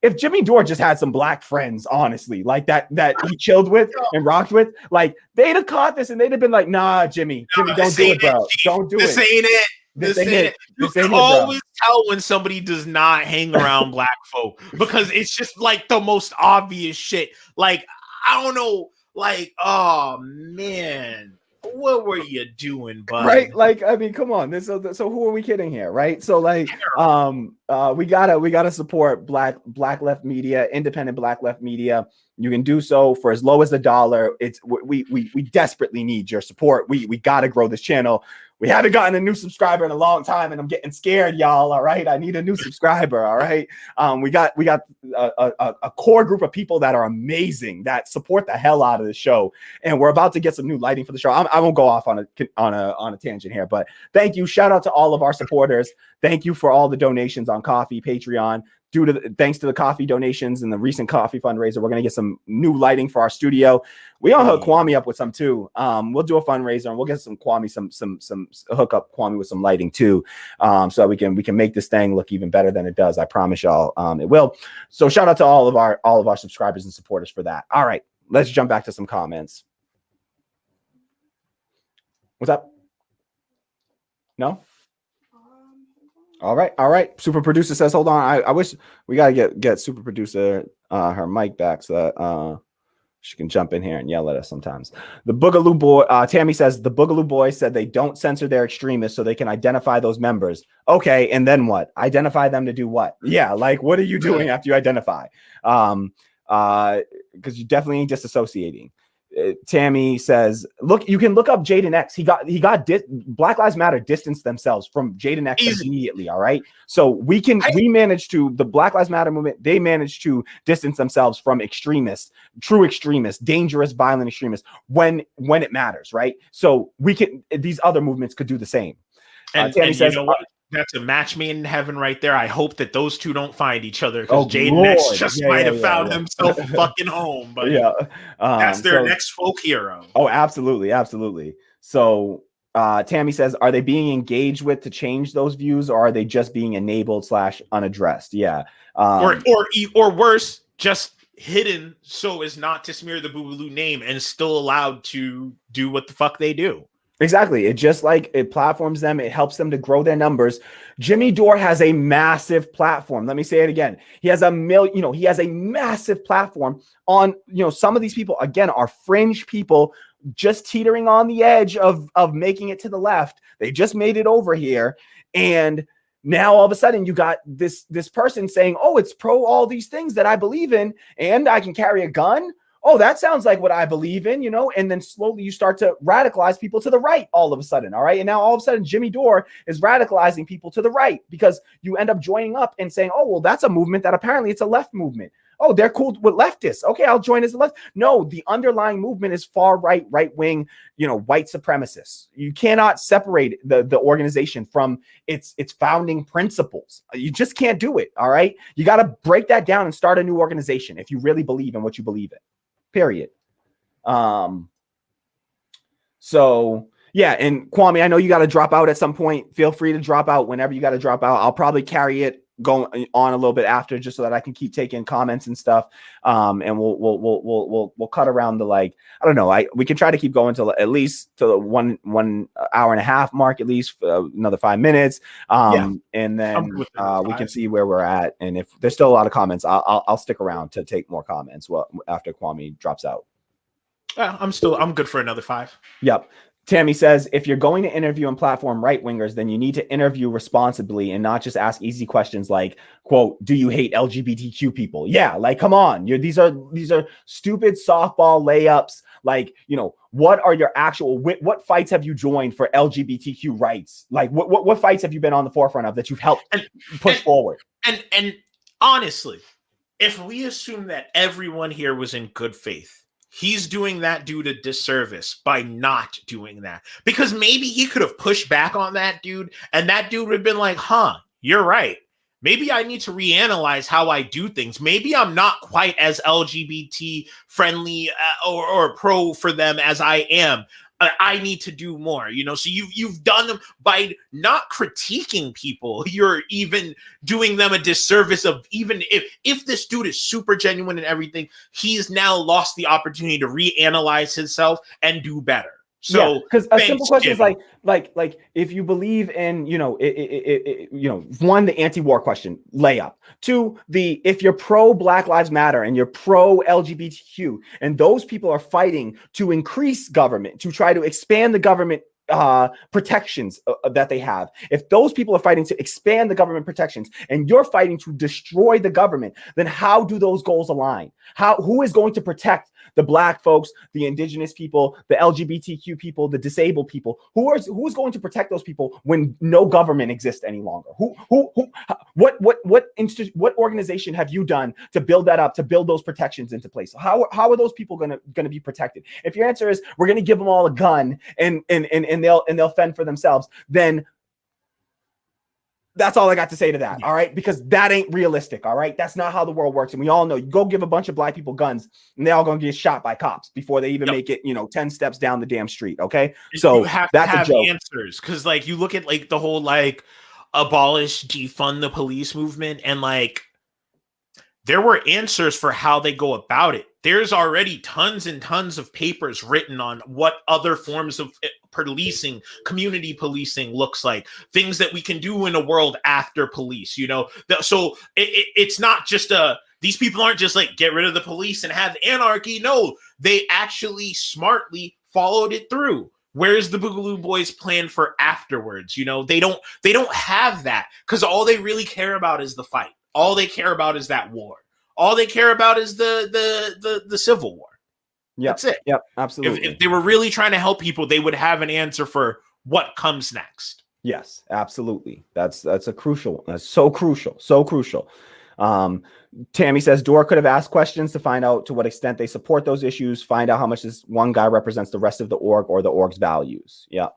If Jimmy Dore just had some Black friends, honestly, like that he chilled with and rocked with, like, they'd have caught this and they'd have been like, nah, Jimmy, don't do it, bro. Don't do it. This ain't it. This ain't it. You can always tell when somebody does not hang around Black folk, because it's just like the most obvious shit. Like, I don't know. Like, oh man, what were you doing, bud? Right? Like, I mean, come on. So who are we kidding here, right? So like, we gotta support black left media, independent Black left media. You can do so for as low as $1. We desperately need your support. We gotta grow this channel. We haven't gotten a new subscriber in a long time, and I'm getting scared, y'all. All right, I need a new subscriber. All right, we got a core group of people that are amazing, that support the hell out of the show, and we're about to get some new lighting for the show. I won't go off on a tangent here, but thank you. Shout out to all of our supporters. Thank you for all the donations on Coffee, Patreon. Thanks to the Coffee donations and the recent Coffee fundraiser, we're gonna get some new lighting for our studio. We all hook Kwame up with some too. We'll do a fundraiser and we'll get some Kwame some hook up Kwame with some lighting too, so that we can make this thing look even better than it does. I promise y'all, it will. So shout out to all of our subscribers and supporters for that. All right, let's jump back to some comments. What's up? No. All right. Super producer says, hold on. I wish we gotta get super producer her mic back so that She can jump in here and yell at us sometimes. The Boogaloo boy, Tammy says, the Boogaloo boys said they don't censor their extremists so they can identify those members. Okay, and then what? Identify them to do what? Yeah, like, what are you doing after you identify? Because you definitely ain't disassociating. Tammy says, look, you can look up Jaden X. Black Lives Matter distanced themselves from Jaden X immediately. All right. So we managed to, the Black Lives Matter movement, they managed to distance themselves from extremists, true extremists, dangerous, violent extremists when it matters. Right. So these other movements could do the same. And Tammy says, you know what? That's a match made in heaven right there. I hope that those two don't find each other, because Jaden X just might have found himself a fucking home. But that's their next folk hero. Oh, absolutely. Absolutely. So Tammy says, are they being engaged with to change those views, or are they just being enabled / unaddressed? Yeah. Or worse, just hidden so as not to smear the Boogaloo name and still allowed to do what the fuck they do. Exactly. It just like it platforms them. It helps them to grow their numbers. Jimmy Dore has a massive platform. Let me say it again. He has he has a massive platform on, some of these people, again, are fringe people just teetering on the edge of making it to the left. They just made it over here. And now all of a sudden you got this person saying, oh, it's pro all these things that I believe in, and I can carry a gun. Oh, that sounds like what I believe in, and then slowly you start to radicalize people to the right all of a sudden. All right. And now all of a sudden, Jimmy Dore is radicalizing people to the right because you end up joining up and saying, oh, well, that's a movement that apparently it's a left movement. Oh, they're cool with leftists. Okay, I'll join as a left. No, the underlying movement is far right, right wing, white supremacists. You cannot separate the organization from its founding principles. You just can't do it. All right. You got to break that down and start a new organization if you really believe in what you believe in. Period. So yeah, and Kwame, I know you got to drop out at some point. Feel free to drop out whenever you got to drop out. I'll probably carry it going on a little bit after, just so that I can keep taking comments and stuff. And we'll cut around the, like, I don't know. We can try to keep going till at least to the 1 hour and a half mark, at least for another 5 minutes. And then we can see where we're at. And if there's still a lot of comments, I'll stick around to take more comments. Well, after Kwame drops out. I'm good for another 5. Yep. Tammy says, if you're going to interview and platform right-wingers, then you need to interview responsibly and not just ask easy questions like, quote, do you hate LGBTQ people? Yeah, like, come on. These are stupid softball layups. Like, what are your actual, what fights have you joined for LGBTQ rights? Like, what fights have you been on the forefront of that you've helped push forward? And honestly, if we assume that everyone here was in good faith, he's doing that dude a disservice by not doing that, because maybe he could have pushed back on that dude and that dude would have been like, you're right. Maybe I need to reanalyze how I do things. Maybe I'm not quite as LGBT friendly or pro for them as I am. I need to do more, so you've done them by not critiquing people. You're even doing them a disservice of, even if this dude is super genuine and everything, he's now lost the opportunity to reanalyze himself and do better. So, because a simple question is like if you believe in, one, the anti-war question, layup. 2, if you're pro Black Lives Matter and you're pro LGBTQ, and those people are fighting to increase government, to try to expand the government protections that they have. If those people are fighting to expand the government protections and you're fighting to destroy the government, then how do those goals align? Who is going to protect the Black folks, the indigenous people, the LGBTQ people, the disabled people? Who is going to protect those people when no government exists any longer? What organization have you done to build that up, to build those protections into place? How are those people going to be protected? If your answer is we're going to give them all a gun and they'll fend for themselves, then that's all I got to say to that. All right. Because that ain't realistic. All right. That's not how the world works. And we all know, you go give a bunch of Black people guns and they're all going to get shot by cops before they even make it, 10 steps down the damn street. Okay. So you have to have answers. Cause like you look at like the whole, like, abolish, defund the police movement, and like there were answers for how they go about it. There's already tons and tons of papers written on what other forms of policing, community policing looks like, things that we can do in a world after police, So it's not just these people aren't just like, get rid of the police and have anarchy. No, they actually smartly followed it through. Where's the Boogaloo Boys plan for afterwards? You know, they don't have that, because all they really care about is the fight. All they care about is that war. All they care about is the Civil War. Yep. That's it. Yep, absolutely. If they were really trying to help people, they would have an answer for what comes next. Yes, absolutely. That's a crucial. That's so crucial. So crucial. Tammy says Dore could have asked questions to find out to what extent they support those issues, find out how much this one guy represents the rest of the org or the org's values. Yeah.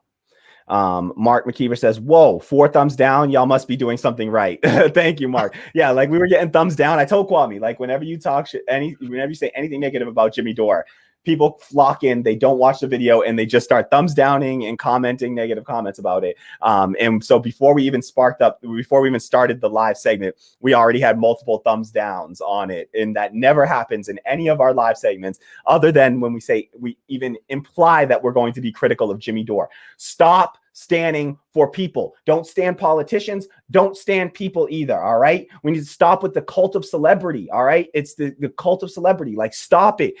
Mark McKeever says, whoa, 4 thumbs down. Y'all must be doing something right. Thank you, Mark. Yeah, like we were getting thumbs down. I told Kwame, like whenever you talk shit, whenever you say anything negative about Jimmy Dore, people flock in, they don't watch the video, and they just start thumbs downing and commenting negative comments about it. And so before we even started the live segment, we already had multiple thumbs downs on it. And that never happens in any of our live segments, other than when we even imply that we're going to be critical of Jimmy Dore. Stop standing for people. Don't stand politicians. Don't stand people either. All right. We need to stop with the cult of celebrity. All right. It's the cult of celebrity. Like, stop it.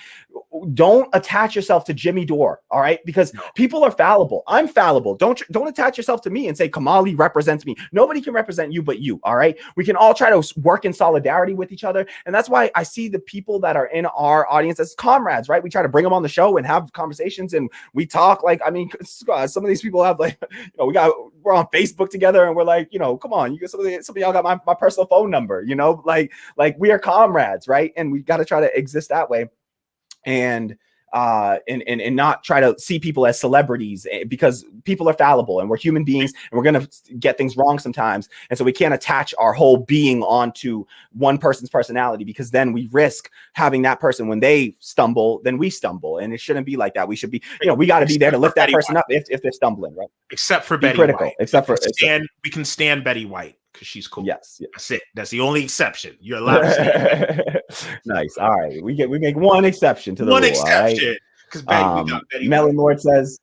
Don't attach yourself to Jimmy Dore. All right. Because people are fallible. I'm fallible. Don't attach yourself to me and say Kamali represents me. Nobody can represent you but you. All right. We can all try to work in solidarity with each other. And that's why I see the people that are in our audience as comrades, right? We try to bring them on the show and have conversations, and we talk. Like, I mean, some of these people have, like, we're on Facebook together, and we're like, come on, some of y'all got my personal phone number, like we are comrades, right? And we got to try to exist that way, and not try to see people as celebrities, because people are fallible and we're human beings, and we're going to get things wrong sometimes. And so we can't attach our whole being onto one person's personality, because then we risk having that person, when they stumble, then we stumble. And it shouldn't be like that. We should be, we got to be there to lift that person up if they're stumbling, right? Except for Betty White. We can stand Betty White because she's cool. Yes. That's it. That's the only exception. You're allowed to say Nice. All right. We make one exception to the one rule. exception. Because Melon Lord says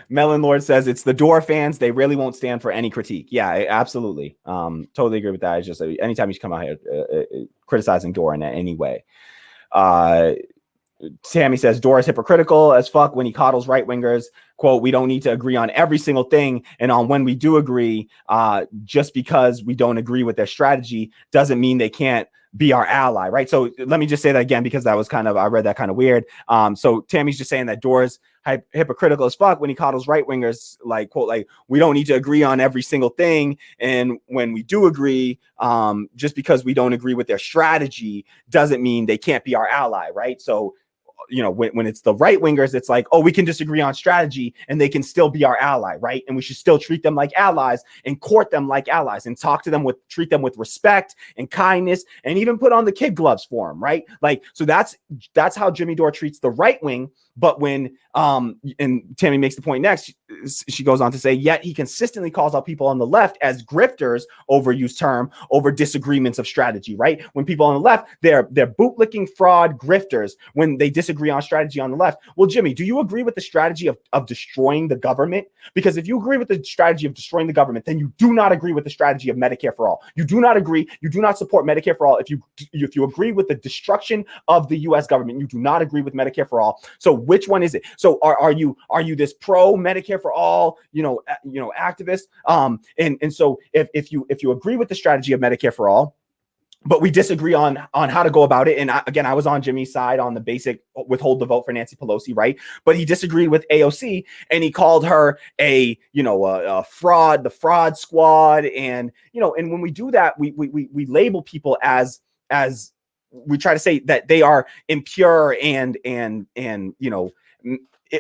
Melon Lord says it's the Dore fans. They really won't stand for any critique. Yeah, absolutely. Totally agree with that. It's just anytime you come out here criticizing Dore in any way. Sammy says Dore is hypocritical as fuck when he coddles right wingers. Quote, we don't need to agree on every single thing. And on when we do agree, just because we don't agree with their strategy doesn't mean they can't be our ally, right? So let me just say that again, because that was I read that kind of weird. So Tammy's just saying that Dore's hypocritical as fuck when he coddles right wingers, like, quote, like, we don't need to agree on every single thing. And when we do agree, just because we don't agree with their strategy doesn't mean they can't be our ally, right? So, when it's the right wingers, it's like, oh, we can disagree on strategy and they can still be our ally, right? And we should still treat them like allies and court them like allies and treat them with respect and kindness, and even put on the kid gloves for them, right? Like, so that's how Jimmy Dore treats the right wing. But when and Tammy makes the point next, she goes on to say, yet he consistently calls out people on the left as grifters, overused term, over disagreements of strategy, right? When people on the left, they're bootlicking fraud grifters when they disagree on strategy on the left. Well, Jimmy, do you agree with the strategy of destroying the government? Because if you agree with the strategy of destroying the government, then you do not agree with the strategy of Medicare for all. You do not agree. You do not support Medicare for all. If you agree with the destruction of the U.S. government, you do not agree with Medicare for all. So which one is it? So are you this pro Medicare for all, activist? And so if you agree with the strategy of Medicare for all, but we disagree on how to go about it. And I was on Jimmy's side on the basic withhold the vote for Nancy Pelosi, right? But he disagreed with AOC, and he called her a fraud, the fraud squad, and and when we do that, we label people as we try to say that they are impure and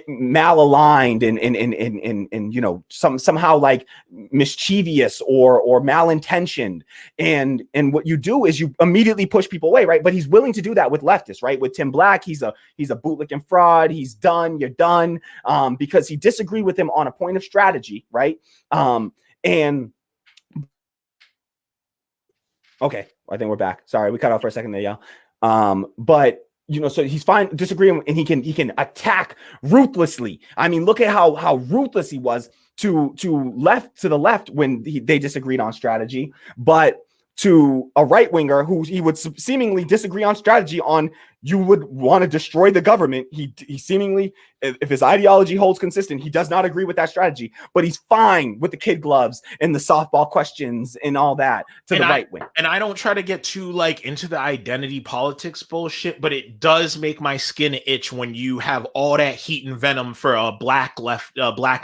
malaligned and somehow like mischievous or malintentioned, and what you do is you immediately push people away, right? But he's willing to do that with leftists, right? With Tim Black, he's a bootlicking fraud. He's done. You're done, because he disagreed with him on a point of strategy, right? And okay, I think we're back. Sorry, we cut off for a second there, y'all. But so he's fine disagreeing, and he can attack ruthlessly. I mean, look at how ruthless he was to the left when they disagreed on strategy, but to a right winger who he would seemingly disagree on strategy on you would want to destroy the government. He seemingly, if his ideology holds consistent, he does not agree with that strategy, but he's fine with the kid gloves and the softball questions and all that to the right wing. And I don't try to get too like into the identity politics bullshit, but it does make my skin itch when you have all that heat and venom for a black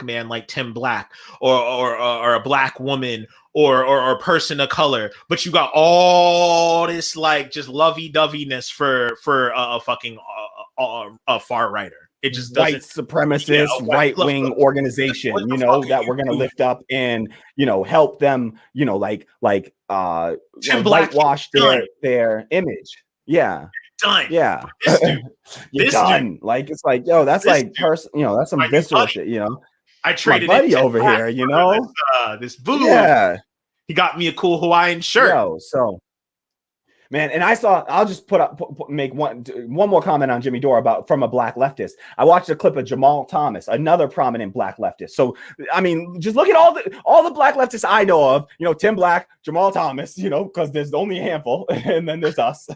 man like Tim Black, or a black woman, or a person of color, but you got all this like just lovey-doveyness for a fucking a far righter. It just white supremacist, right-wing organization, you know, that we're gonna lift up and, you know, help them, you know, like whitewash their image. Yeah. Done. Yeah. This dude. You're done. Like, it's like, yo, that's like you know, that's some visceral shit, you know. I traded my buddy over here, you know. This Boogaloo. Yeah. He got me a cool Hawaiian shirt. Yo, so man, and I'll just make one more comment on Jimmy Dore from a black leftist. I watched a clip of Jamal Thomas, another prominent black leftist. So, I mean, just look at all the black leftists I know of, you know, Tim Black, Jamal Thomas, you know, because there's only a handful, and then there's us.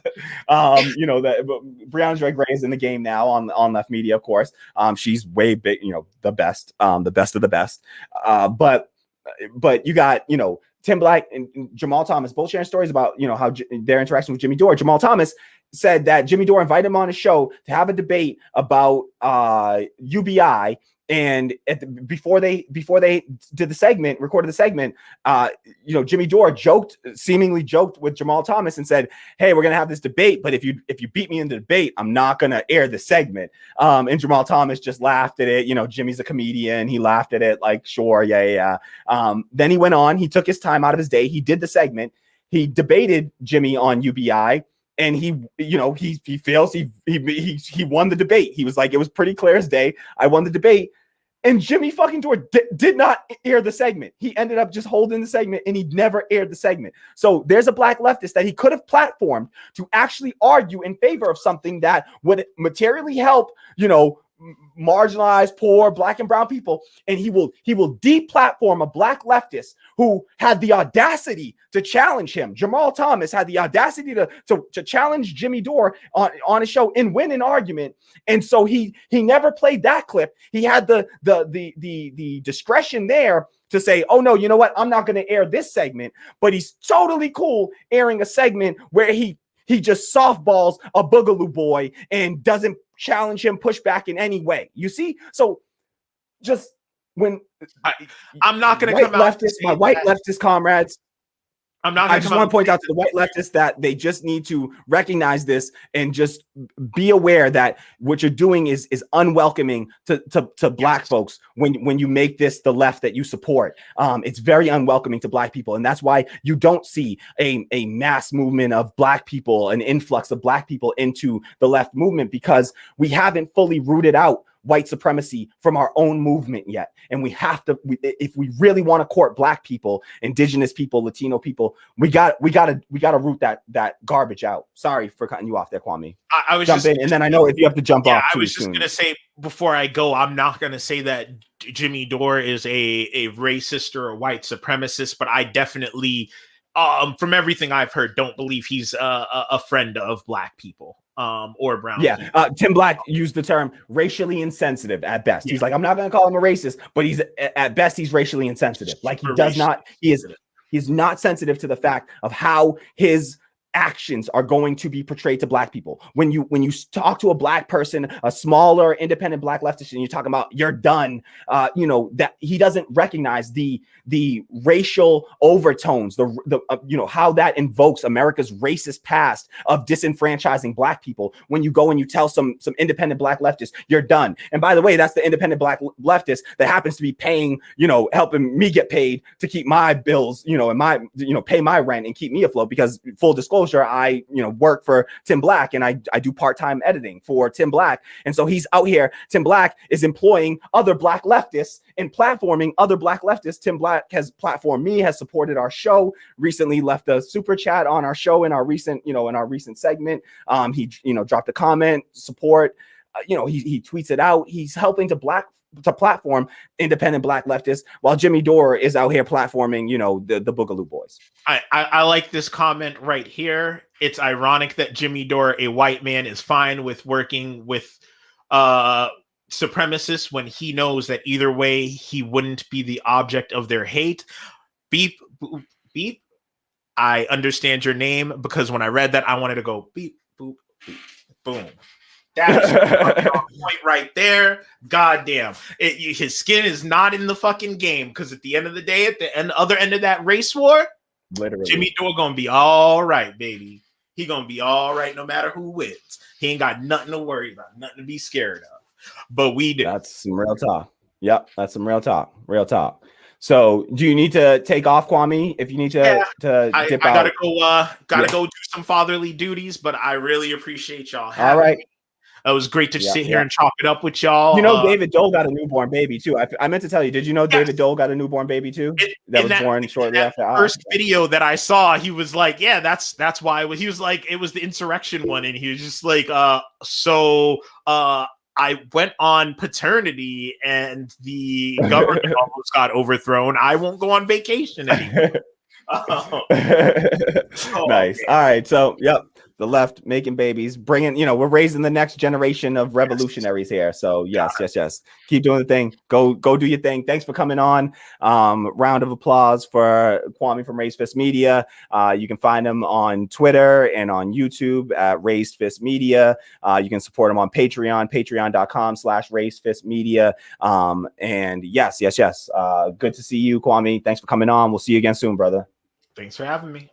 You know, that Breonna Gray is in the game now on Left Media, of course. She's way big, you know, the best of the best. But you got, you know, Tim Black and Jamal Thomas both sharing stories about, you know, how their interaction with Jimmy Dore. Jamal Thomas said that Jimmy Dore invited him on his show to have a debate about UBI. And before they did the segment, recorded the segment, you know, Jimmy Dore seemingly joked with Jamal Thomas and said, "Hey, we're gonna have this debate, but if you beat me in the debate, I'm not gonna air the segment." And Jamal Thomas just laughed at it. You know, Jimmy's a comedian. He laughed at it like, "Sure, yeah." Then he went on. He took his time out of his day. He did the segment. He debated Jimmy on UBI. And he feels he won the debate. He was like, it was pretty clear as day. I won the debate. And Jimmy fucking Dore did not air the segment. He ended up just holding the segment, and he never aired the segment. So there's a black leftist that he could have platformed to actually argue in favor of something that would materially help, you know, marginalized, poor, black and brown people, and he will deplatform a black leftist who had the audacity to challenge him. Jamal Thomas had the audacity to challenge Jimmy Dore on his show and win an argument, and so he never played that clip. He had the discretion there to say, "Oh no, you know what? I'm not going to air this segment," but he's totally cool airing a segment where he just softballs a Boogaloo boy and doesn't challenge him, push back in any way. You see? So just when I'm not going to come out my white leftist comrades, I just want to point out to the white leftists that they just need to recognize this and just be aware that what you're doing is unwelcoming to black folks when you make this the left that you support. It's very unwelcoming to black people, and that's why you don't see a mass movement of black people, an influx of black people into the left movement, because we haven't fully rooted out white supremacy from our own movement yet. And we have to, if we really want to court black people, indigenous people, Latino people, we got to root that garbage out. Sorry for cutting you off there, Kwame. I was jump in, and then I know if you have to jump off. I was just going to say before I go, I'm not going to say that Jimmy Dore is a racist or a white supremacist, but I definitely, from everything I've heard, don't believe he's a friend of black people. Or brown. Yeah. Tim Black used the term racially insensitive at best. Yeah. He's like, I'm not going to call him a racist, but he's at best, he's racially insensitive. Like he's not sensitive to the fact of how his actions are going to be portrayed to black people. When you talk to a black person, a smaller independent black leftist, and you're talking about you're done, you know, that he doesn't recognize the racial overtones, the you know, how that invokes America's racist past of disenfranchising black people. When you go and you tell some independent black leftist you're done, and by the way, that's the independent black leftist that happens to be paying, you know, helping me get paid to keep my bills, you know, and my, you know, pay my rent and keep me afloat, because full disclosure, I, you know, work for Tim Black, and I do part-time editing for Tim Black. And so he's out here. Tim Black is employing other black leftists and platforming other black leftists. Tim Black has platformed me, has supported our show, recently left a super chat on our show in our recent segment. He, you know, dropped a comment, support, you know, he tweets it out. He's helping to platform independent black leftists, while Jimmy Dore is out here platforming, you know, the Boogaloo boys. I like this comment right here. it's ironic that Jimmy Dore, a white man, is fine with working with supremacists when he knows that either way he wouldn't be the object of their hate. Beep, boop, beep. I understand your name, because when I read that, I wanted to go beep, boop, beep, boom. That's on point right there. Goddamn. His skin is not in the fucking game, because at the end of the day, at the other end of that race war, literally, Jimmy Dore gonna be all right, baby. He gonna be all right no matter who wins. He ain't got nothing to worry about, nothing to be scared of. But we do. That's some real talk. Yep, that's some real talk. Real talk. So, do you need to take off, Kwame? If you need to, dip out, gotta go do some fatherly duties. But I really appreciate y'all. All right. Me. It was great to sit here and chalk it up with y'all. You know, David Dole got a newborn baby too. I meant to tell you. Did you know David Dole got a newborn baby too? That was born shortly after. First video that I saw, he was like, "Yeah, that's why." He was like, it was the insurrection one, and he was just like, I went on paternity, and the government almost got overthrown. I won't go on vacation anymore." Nice. All right. So, yep. The left making babies, bringing, we're raising the next generation of revolutionaries here. So yes. Keep doing the thing. Go do your thing. Thanks for coming on. Round of applause for Kwame from Raised Fist Media. You can find him on Twitter and on YouTube at Raised Fist Media. You can support him on Patreon, patreon.com/Raised Fist Media. And yes. Good to see you, Kwame. Thanks for coming on. We'll see you again soon, brother. Thanks for having me.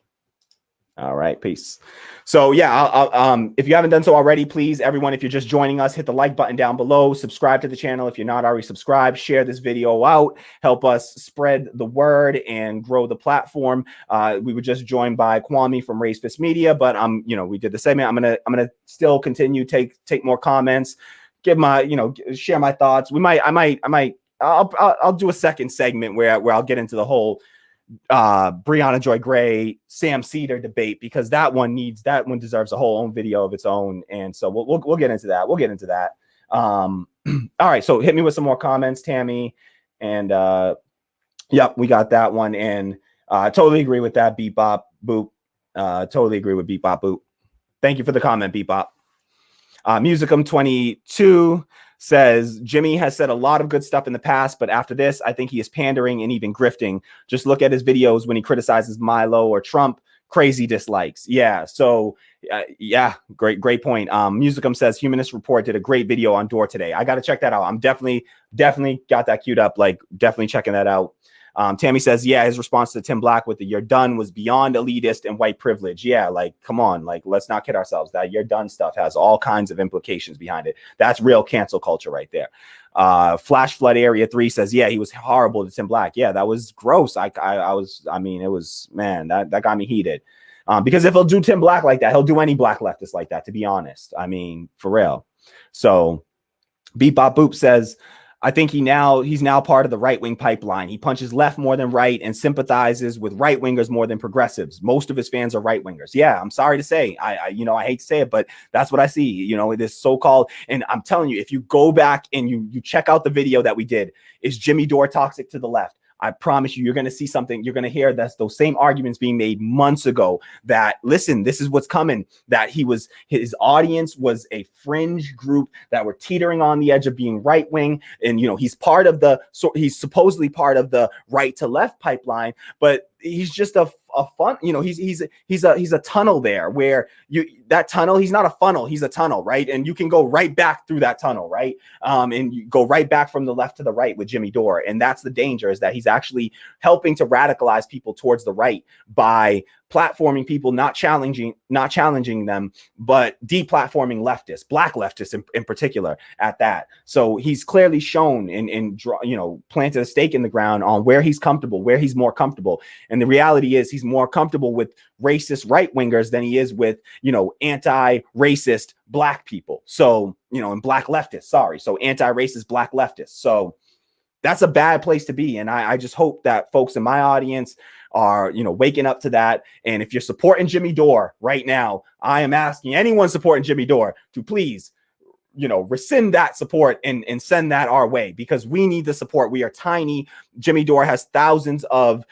All right, peace. So yeah, if you haven't done so already, please, everyone, if you're just joining us, hit the like button down below, subscribe to the channel if you're not already subscribed, share this video out, help us spread the word and grow the platform. We were just joined by Kwame from Raised Fist Media, but we did the segment. I'm gonna still continue take more comments, give my share my thoughts. I'll do a second segment where I'll get into the whole Breonna Joy Gray, Sam Cedar debate, because that one deserves a whole own video of its own. And so we'll get into that. All right. So hit me with some more comments, Tammy. And yep, we got that one. And totally agree with that. Beep Bop Boop. Totally agree with Beep Bop Boop. Thank you for the comment, Beep Bop. Musicum 22 says Jimmy has said a lot of good stuff in the past, but after this, I think he is pandering and even grifting. Just look at his videos when he criticizes Milo or Trump. Crazy dislikes. Yeah. So yeah, great point. Musicum says Humanist Report did a great video on Dore today. I got to check that out. I'm definitely got that queued up. Like definitely checking that out. Tammy says, yeah, his response to Tim Black with the "you're done" was beyond elitist and white privilege. Yeah, like, come on, like, let's not kid ourselves. That "you're done" stuff has all kinds of implications behind it. That's real cancel culture right there. Flash Flood Area 3 says, yeah, he was horrible to Tim Black. Yeah, that was gross. It was, man, that got me heated. Because if he'll do Tim Black like that, he'll do any black leftist like that, to be honest. I mean, for real. So Beep Bop Boop says, I think he's now part of the right-wing pipeline. He punches left more than right and sympathizes with right-wingers more than progressives. Most of his fans are right-wingers. Yeah, I'm sorry to say. I hate to say it, but that's what I see. This so-called, and I'm telling you, if you go back and you check out the video that we did, is Jimmy Dore toxic to the left? I promise you, you're going to see something. You're going to hear those same arguments being made months ago that, listen, this is what's coming, that his audience was a fringe group that were teetering on the edge of being right wing. And, he's supposedly part of the right to left pipeline, but he's just a fun, he's a tunnel there where that tunnel, he's not a funnel, he's a tunnel, right? And you can go right back through that tunnel, right? And you go right back from the left to the right with Jimmy Dore. And that's the danger, is that he's actually helping to radicalize people towards the right by platforming people, not challenging them, but deplatforming leftists, black leftists in particular at that. So he's clearly shown and planted a stake in the ground on where he's comfortable, where he's more comfortable. And the reality is he's more comfortable with racist right wingers than he is with, anti-racist black people. So, and black leftists, so anti-racist black leftists. So that's a bad place to be. And I just hope that folks in my audience are, waking up to that. And if you're supporting Jimmy Dore right now, I am asking anyone supporting Jimmy Dore to please, rescind that support and send that our way, because we need the support. We are tiny. Jimmy Dore has thousands of,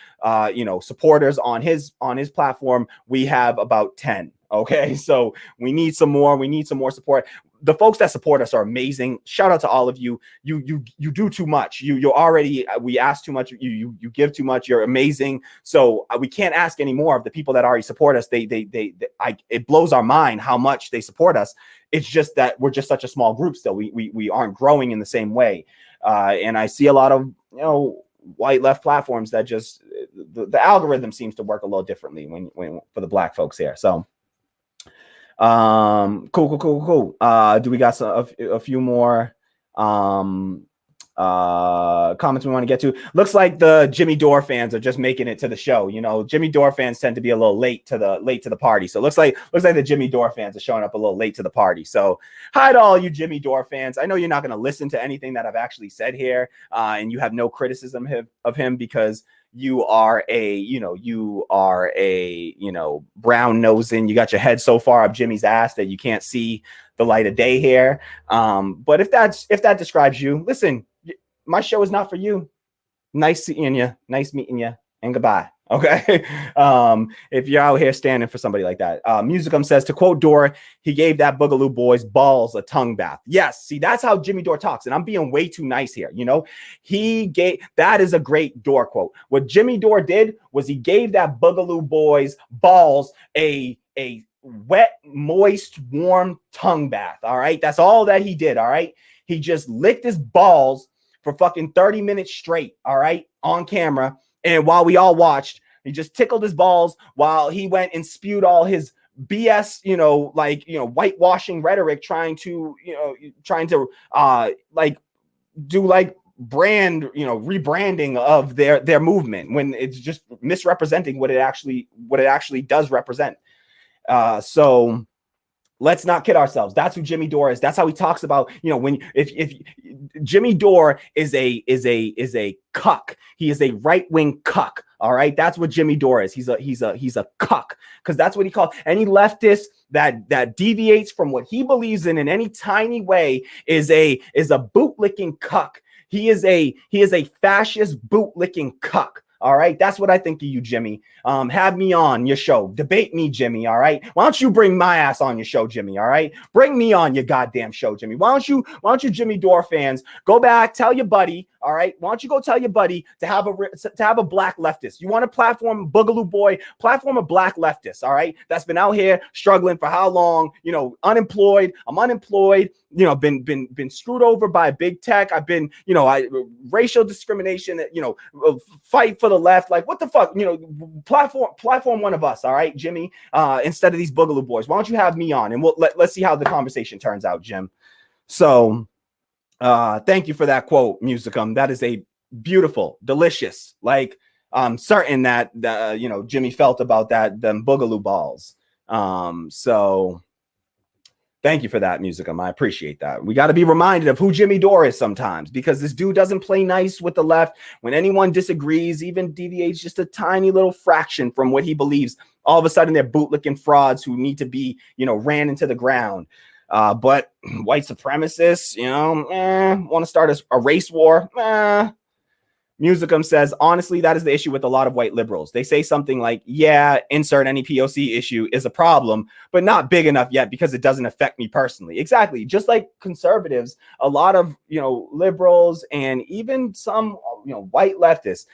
supporters on his platform. We have about 10. Okay, so we need some more. We need some more support. The folks that support us are amazing. Shout out to all of you. You do too much. You're already, we ask too much. You give too much. You're amazing. So we can't ask any more of the people that already support us. It blows our mind how much they support us. It's just that we're just such a small group still. We aren't growing in the same way. And I see a lot of, white left platforms that just the algorithm seems to work a little differently when for the black folks here. So cool. Do we got a few more comments we want to get to? Looks like the Jimmy Dore fans are just making it to the show. Jimmy Dore fans tend to be a little late to the party. So looks like the Jimmy Dore fans are showing up a little late to the party. So hi to all you Jimmy Dore fans. I know you're not going to listen to anything that I've actually said here, and you have no criticism of him because you are a brown nosing. You got your head so far up Jimmy's ass that you can't see the light of day here. But if that describes you, listen, my show is not for you. Nice seeing you. Nice meeting you. And goodbye. Okay. If you're out here standing for somebody like that. Musicum says, to quote Dore, he gave that Boogaloo boy's balls a tongue bath. Yes. See, that's how Jimmy Dore talks. And I'm being way too nice here. That is a great Dore quote. What Jimmy Dore did was he gave that Boogaloo boy's balls a wet, moist, warm tongue bath. All right. That's all that he did. All right. He just licked his balls for fucking 30 minutes straight. All right. On camera. And while we all watched, he just tickled his balls while he went and spewed all his BS, whitewashing rhetoric, trying to do brand, rebranding of their movement when it's just misrepresenting what it actually does represent. So let's not kid ourselves. That's who Jimmy Dore is. That's how he talks about, if Jimmy Dore is a cuck. He is a right-wing cuck. All right. That's what Jimmy Dore is. He's a cuck, because that's what he calls any leftist that deviates from what he believes in any tiny way is a bootlicking cuck. He is a fascist bootlicking cuck. All right. That's what I think of you, Jimmy. Have me on your show. Debate me, Jimmy. All right. Why don't you bring my ass on your show, Jimmy? All right. Bring me on your goddamn show, Jimmy. Why don't you Jimmy Dore fans go back, tell your buddy. All right. Why don't you go tell your buddy to have a black leftist? You want to platform Boogaloo boy, platform a black leftist. All right. That's been out here struggling for how long? Unemployed. I'm unemployed. Been screwed over by big tech. I've been, racial discrimination, fight for the left. Like, what the fuck, platform one of us. All right, Jimmy, instead of these Boogaloo boys. Why don't you have me on and let's see how the conversation turns out, Jim. So thank you for that quote, Musicum. That is a beautiful, delicious, I'm certain that Jimmy felt about them Boogaloo balls. So thank you for that, Musicum. I appreciate that. We got to be reminded of who Jimmy Dore is sometimes, because this dude doesn't play nice with the left. When anyone disagrees, even deviates just a tiny little fraction from what he believes, all of a sudden they're bootlicking frauds who need to be, ran into the ground. But white supremacists, want to start a race war. Musicum says, honestly, that is the issue with a lot of white liberals. They say something like, yeah, insert any POC issue is a problem, but not big enough yet because it doesn't affect me personally. Exactly. Just like conservatives, a lot of, liberals and even some, white leftists,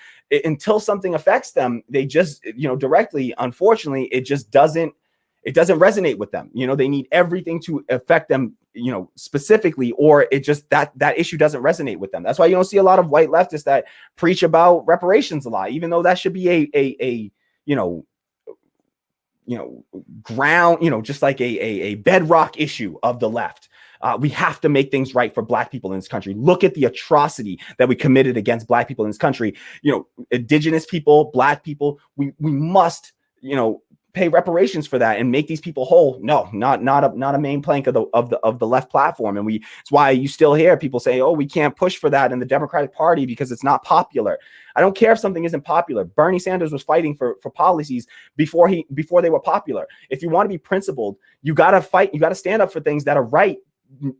until something affects them, they just, directly, unfortunately, it doesn't resonate with them. They need everything to affect them, specifically, or it just that issue doesn't resonate with them. That's why you don't see a lot of white leftists that preach about reparations a lot, even though that should be a ground, just like a bedrock issue of the left. We have to make things right for black people in this country. Look at the atrocity that we committed against black people in this country. Indigenous people, black people, we must, pay reparations for that and make these people whole. No, not a main plank of the left platform. And it's why you still hear people say, oh, we can't push for that in the Democratic Party because it's not popular. I don't care if something isn't popular. Bernie Sanders was fighting for policies before they were popular. If you want to be principled, you got to fight. You got to stand up for things that are right,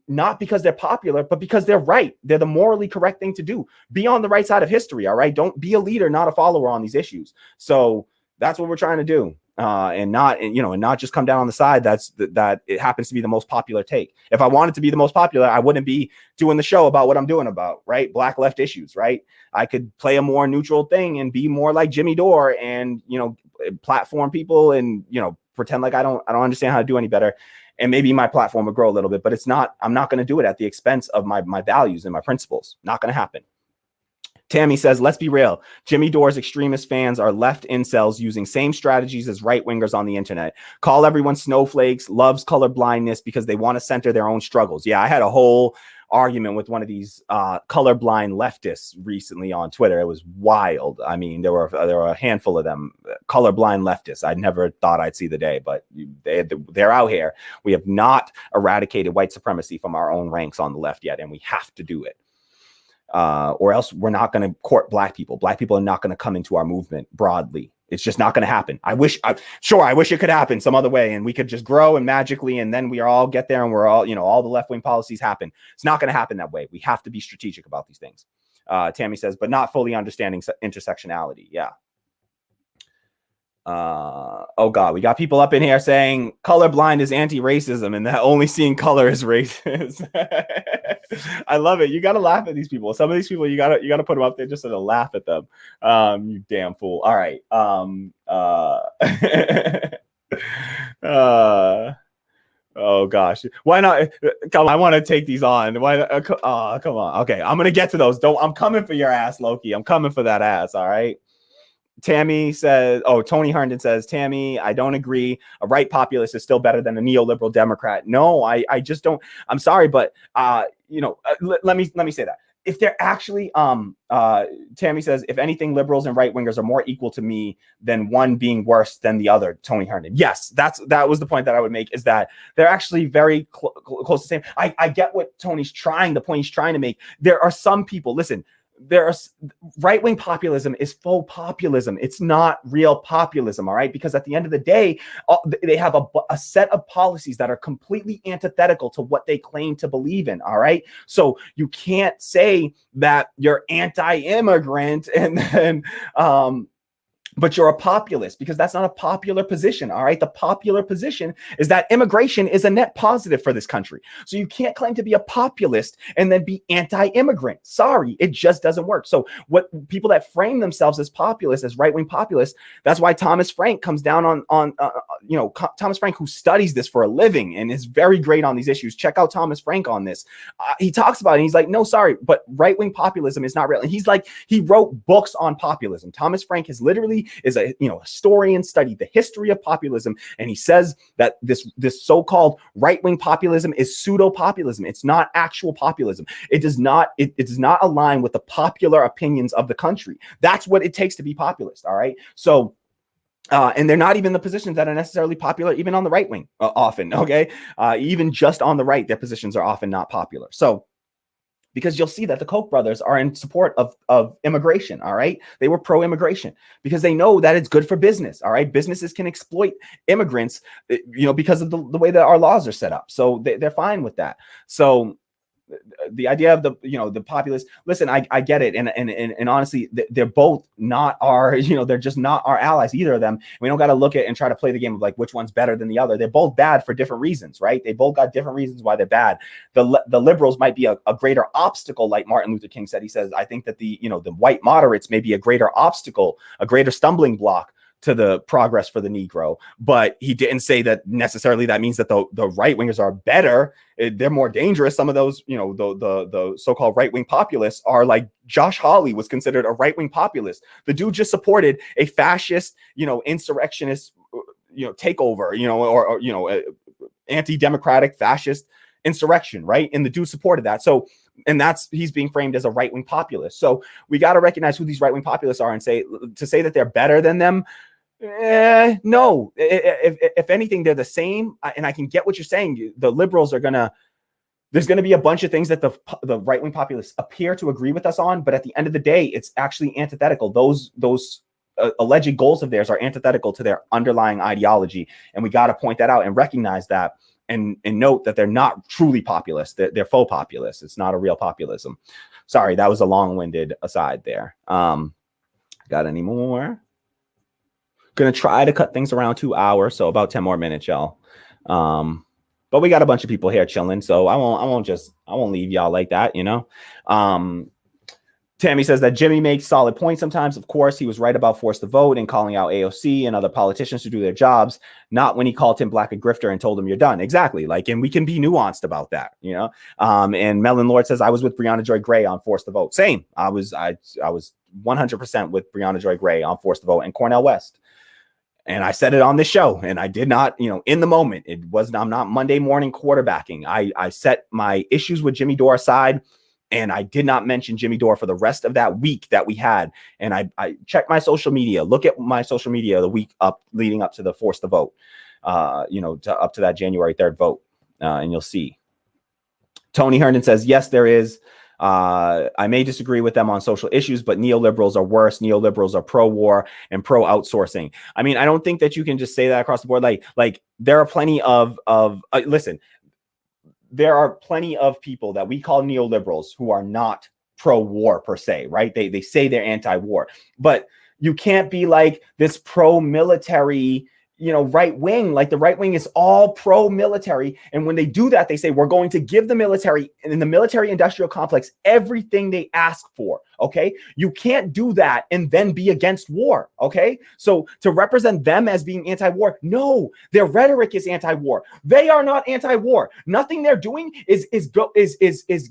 not because they're popular, but because they're right. They're the morally correct thing to do. Be on the right side of history. All right. Don't be a leader, not a follower on these issues. So that's what we're trying to do. and not just come down on the side that it happens to be the most popular take. If I wanted to be the most popular, I wouldn't be doing the show about what I'm doing about, right? Black left issues, right? I could play a more neutral thing and be more like Jimmy Dore and, platform people and, pretend like I don't understand how to do any better. And maybe my platform would grow a little bit, but I'm not going to do it at the expense of my values and my principles. Not going to happen. Tammy says, let's be real. Jimmy Dore's extremist fans are left incels using same strategies as right wingers on the internet. Call everyone snowflakes, loves color blindness because they want to center their own struggles. Yeah, I had a whole argument with one of these colorblind leftists recently on Twitter. It was wild. I mean, there were a handful of them, colorblind leftists. I never thought I'd see the day, but they're out here. We have not eradicated white supremacy from our own ranks on the left yet, and we have to do it. Or else we're not going to court black people. Black people are not going to come into our movement broadly. It's just not going to happen. I wish it could happen some other way and we could just grow and magically, and then we all get there and we're all, all the left-wing policies happen. It's not going to happen that way. We have to be strategic about these things. Tammy says, but not fully understanding intersectionality. Yeah. Oh God, we got people up in here saying colorblind is anti-racism and that only seeing color is racist. I love it. You got to laugh at these people. Some of these people, you got to put them up there just to laugh at them. You damn fool. All right. Oh gosh. Why not? Come on. I want to take these on. Why? Come on. Okay. I'm going to get to those. I'm coming for your ass, Loki. I'm coming for that ass. All right. Tammy says, Tony Herndon says, Tammy, I don't agree. A right populist is still better than a neoliberal Democrat. No, I just don't. I'm sorry, but let me say that. If they're actually, Tammy says, if anything, liberals and right wingers are more equal to me than one being worse than the other. Tony Herndon. Yes, that was the point that I would make, is that they're actually very close to the same. I get what the point he's trying to make. There are some people, listen, right-wing populism is faux populism. It's not real populism, all right? Because at the end of the day, they have a set of policies that are completely antithetical to what they claim to believe in, all right? So you can't say that you're anti-immigrant and then but you're a populist, because that's not a popular position, all right? The popular position is that immigration is a net positive for this country. So you can't claim to be a populist and then be anti-immigrant. Sorry, it just doesn't work. So what people that frame themselves as populists, as right-wing populists, that's why Thomas Frank comes down on Thomas Frank, who studies this for a living and is very great on these issues. Check out Thomas Frank on this. He talks about it and he's like, no, sorry, but right-wing populism is not real. And he's like, he wrote books on populism. Thomas Frank is a historian, studied the history of populism, and he says that this so-called right-wing populism is pseudo-populism. It's not actual populism. It does not align with the popular opinions of the country. That's what it takes to be populist. All right. So and they're not even the positions that are necessarily popular, even on the right wing, often. Okay. Even just on the right, their positions are often not popular. So, because you'll see that the Koch brothers are in support of immigration, all right? They were pro-immigration because they know that it's good for business, all right? Businesses can exploit immigrants, because of the way that our laws are set up. So they're fine with that. So the idea of the populace, listen, I get it. And honestly, they're both not our, they're just not our allies, either of them. We don't got to look at and try to play the game of like which one's better than the other. They're both bad for different reasons, right? They both got different reasons why they're bad. The liberals might be a greater obstacle, like Martin Luther King said. He says, I think that the white moderates may be a greater obstacle, a greater stumbling block to the progress for the Negro, but he didn't say that necessarily that means that the right wingers are better. They're more dangerous. Some of those, the so-called right wing populists are like Josh Hawley was considered a right wing populist. The dude just supported a fascist, insurrectionist, takeover, or anti-democratic fascist insurrection, right? And the dude supported that. So, and he's being framed as a right wing populist. So we got to recognize who these right wing populists are and say that they're better than them. No, if anything, they're the same. And I can get what you're saying. The liberals there's going to be a bunch of things that the right wing populists appear to agree with us on, but at the end of the day, it's actually antithetical. Those alleged goals of theirs are antithetical to their underlying ideology, and we got to point that out and recognize that. And note that they're not truly populist. They're faux populist. It's not a real populism. Sorry, that was a long-winded aside there. Got any more? Gonna try to cut things around 2 hours, so about 10 more minutes, y'all. But we got a bunch of people here chilling, so I won't leave y'all like that, you know. Tammy says that Jimmy makes solid points sometimes. Of course, he was right about force the vote and calling out AOC and other politicians to do their jobs, not when he called Tim Black a grifter and told him you're done. Exactly. Like, and we can be nuanced about that, you know. And Melon Lord says, I was with Breonna Joy Gray on force the vote. Same. I was 100% with Breonna Joy Gray on force the vote and Cornel West. And I said it on this show, and I did not, you know, in the moment. I'm not Monday morning quarterbacking. I set my issues with Jimmy Dore aside, and I did not mention Jimmy Dore for the rest of that week that we had. And I checked my social media. Look at my social media the week up leading up to the force the vote, you know, up to that January 3rd vote, and you'll see. Tony Herndon says, yes, there is. I may disagree with them on social issues, but neoliberals are worse. Neoliberals are pro-war and pro-outsourcing. I mean, I don't think that you can just say that across the board. Like there are plenty of listen, there are plenty of people that we call neoliberals who are not pro-war per se, right? They say they're anti-war, but you can't be like this pro-military, you know, right wing. Like the right wing is all pro-military. And when they do that, they say, we're going to give the military and in the military industrial complex everything they ask for. Okay. You can't do that and then be against war. Okay. So to represent them as being anti-war, no, their rhetoric is anti-war. They are not anti-war. Nothing they're doing is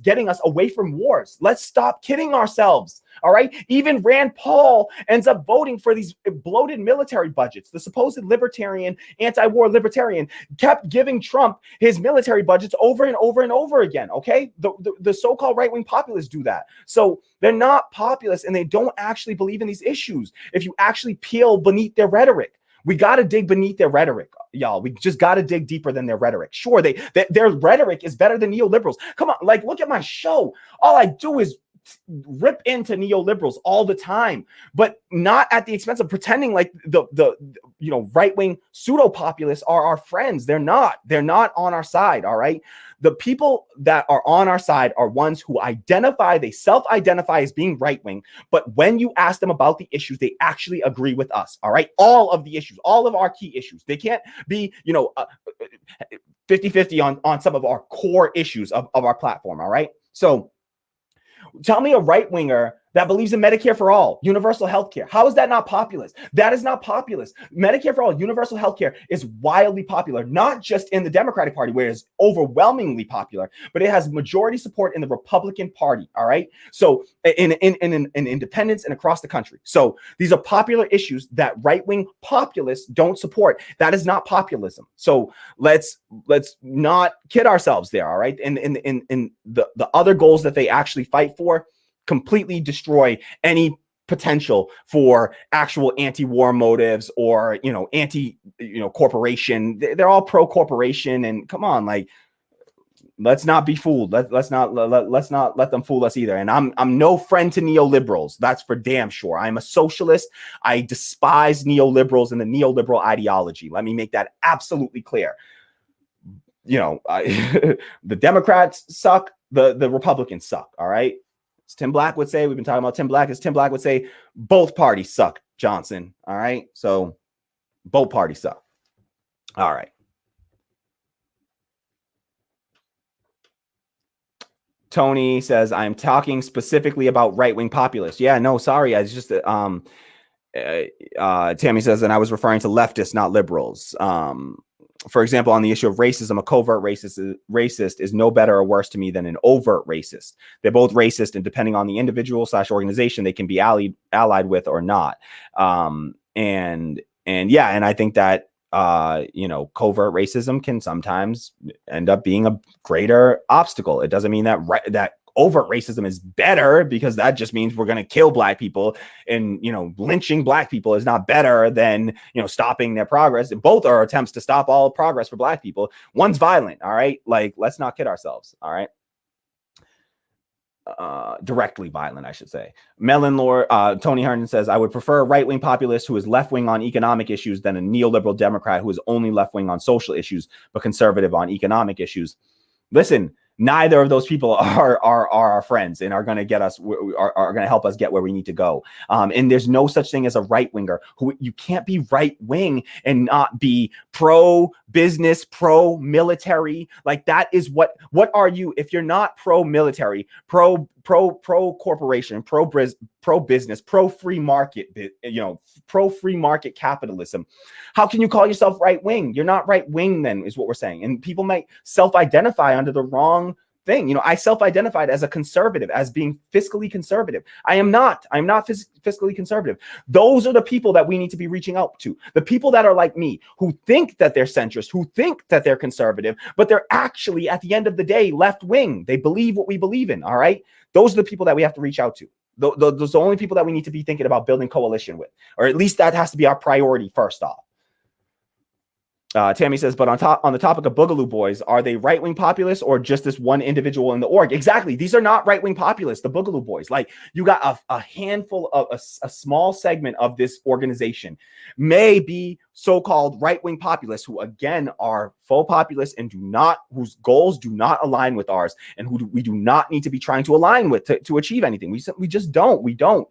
getting us away from wars. Let's stop kidding ourselves. All right. Even Rand Paul ends up voting for these bloated military budgets. The supposed libertarian, anti-war libertarian kept giving Trump his military budgets over and over and over again. Okay. The so-called right-wing populists do that. So they're not populists and they don't actually believe in these issues. If you actually peel beneath their rhetoric, we got to dig beneath their rhetoric, y'all. We just got to dig deeper than their rhetoric. Sure, their rhetoric is better than neoliberals. Come on, like look at my show. All I do is rip into neoliberals all the time, but not at the expense of pretending like the you know right-wing pseudo populists are our friends. They're not on our side. All right, the people that are on our side are ones who they self-identify as being right-wing, but when you ask them about the issues, they actually agree with us. All right, all of the issues, all of our key issues. They can't be 50-50 on some of our core issues of our platform. All right, so tell me a right-winger that believes in Medicare for all, universal health care. How is that not populist? That is not populist. Medicare for all, universal health care is wildly popular, not just in the Democratic Party, where it's overwhelmingly popular, but it has majority support in the Republican Party. All right. So in independents and across the country. So these are popular issues that right-wing populists don't support. That is not populism. So let's not kid ourselves there. All right. And the other goals that they actually fight for completely destroy any potential for actual anti-war motives or corporation. They're all pro-corporation, and come on, like let's not be fooled. Let's not let them fool us either. And I'm no friend to neoliberals. That's for damn sure. I'm a socialist. I despise neoliberals and the neoliberal ideology. Let me make that absolutely clear. The Democrats suck. The Republicans suck. All right. As Tim Black would say, we've been talking about Tim Black. As Tim Black would say, both parties suck, Johnson. All right. So both parties suck. All right. Tony says, I'm talking specifically about right-wing populists. Yeah, no, sorry. I just, Tammy says, and I was referring to leftists, not liberals. For example, on the issue of racism, a covert racist is no better or worse to me than an overt racist. They're both racist, and depending on the individual / organization, they can be allied with or not. And I think that covert racism can sometimes end up being a greater obstacle. It doesn't mean that overt racism is better, because that just means we're going to kill black people, and lynching black people is not better than stopping their progress. Both are attempts to stop all progress for black people. One's violent. All right, like let's not kid ourselves. All right, directly violent, I should say. Melon Lord, Tony Herndon says, I would prefer a right-wing populist who is left-wing on economic issues than a neoliberal Democrat who is only left-wing on social issues but conservative on economic issues. Listen, Neither of those people are our friends and are going to get us, are going to help us get where we need to go. And there's no such thing as a right winger. Who you can't be right wing and not be pro business, pro military. Like that is what are you if you're not pro military, pro corporation, pro business, pro free market, pro free market capitalism. How can you call yourself right wing? You're not right wing then, is what we're saying. And people might self-identify under the wrong thing. I self-identified as a conservative, as being fiscally conservative. I'm not fiscally conservative. Those are the people that we need to be reaching out to. The people that are like me, who think that they're centrist, who think that they're conservative, but they're actually, at the end of the day, left wing. They believe what we believe in. All right. Those are the people that we have to reach out to. Those are the only people that we need to be thinking about building coalition with, or at least that has to be our priority first off. Tammy says, but on the topic of Boogaloo boys, are they right-wing populists or just this one individual in the org? Exactly. These are not right-wing populists, the Boogaloo boys. Like you got a handful of a small segment of this organization may be so-called right-wing populists who again are faux populists and whose goals do not align with ours and who we do not need to be trying to align with to achieve anything. We just don't. We don't.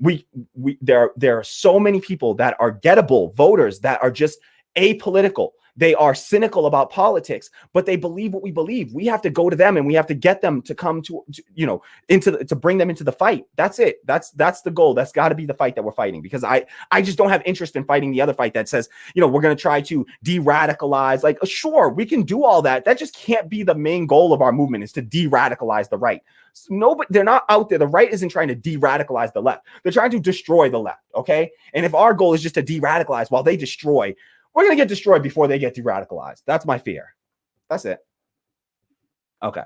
There are so many people that are gettable voters that are just apolitical. They are cynical about politics, but they believe what we believe. We have to go to them and we have to get them to come to bring them into the fight. That's it. That's the goal. That's got to be the fight that we're fighting, because I just don't have interest in fighting the other fight that says, we're going to try to de-radicalize. Like, sure, we can do all that. That just can't be the main goal of our movement, is to de-radicalize the right. No, but they're not out there. The right isn't trying to de-radicalize the left. They're trying to destroy the left. Okay. And if our goal is just to de-radicalize while they destroy, we're going to get destroyed before they get de-radicalized. That's my fear. That's it. Okay.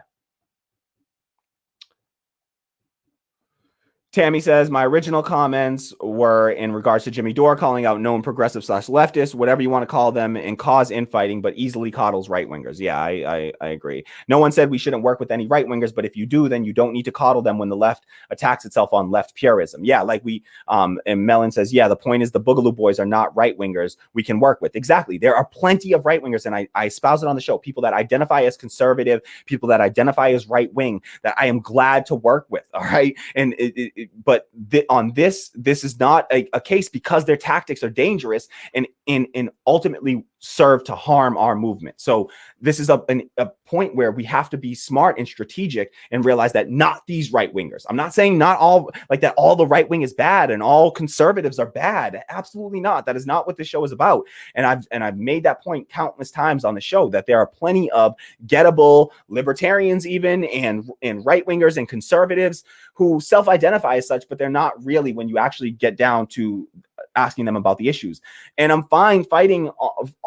Tammy says, my original comments were in regards to Jimmy Dore calling out known progressive / leftists, whatever you want to call them, and cause infighting, but easily coddles right wingers. Yeah, I agree. No one said we shouldn't work with any right wingers, but if you do, then you don't need to coddle them when the left attacks itself on left purism. Yeah, like and Mellon says, yeah, the point is the Boogaloo boys are not right wingers we can work with. Exactly. There are plenty of right wingers, and I espouse it on the show, people that identify as conservative, people that identify as right wing, that I am glad to work with. All right. And but on this is not a case, because their tactics are dangerous and ultimately serve to harm our movement. So this is a point where we have to be smart and strategic and realize that not these right wingers. I'm not saying not all, like that all the right wing is bad and all conservatives are bad. Absolutely not. That is not what this show is about. And I've made that point countless times on the show, that there are plenty of gettable libertarians even and right wingers and conservatives who self-identify as such, but they're not really when you actually get down to asking them about the issues. And I'm fine fighting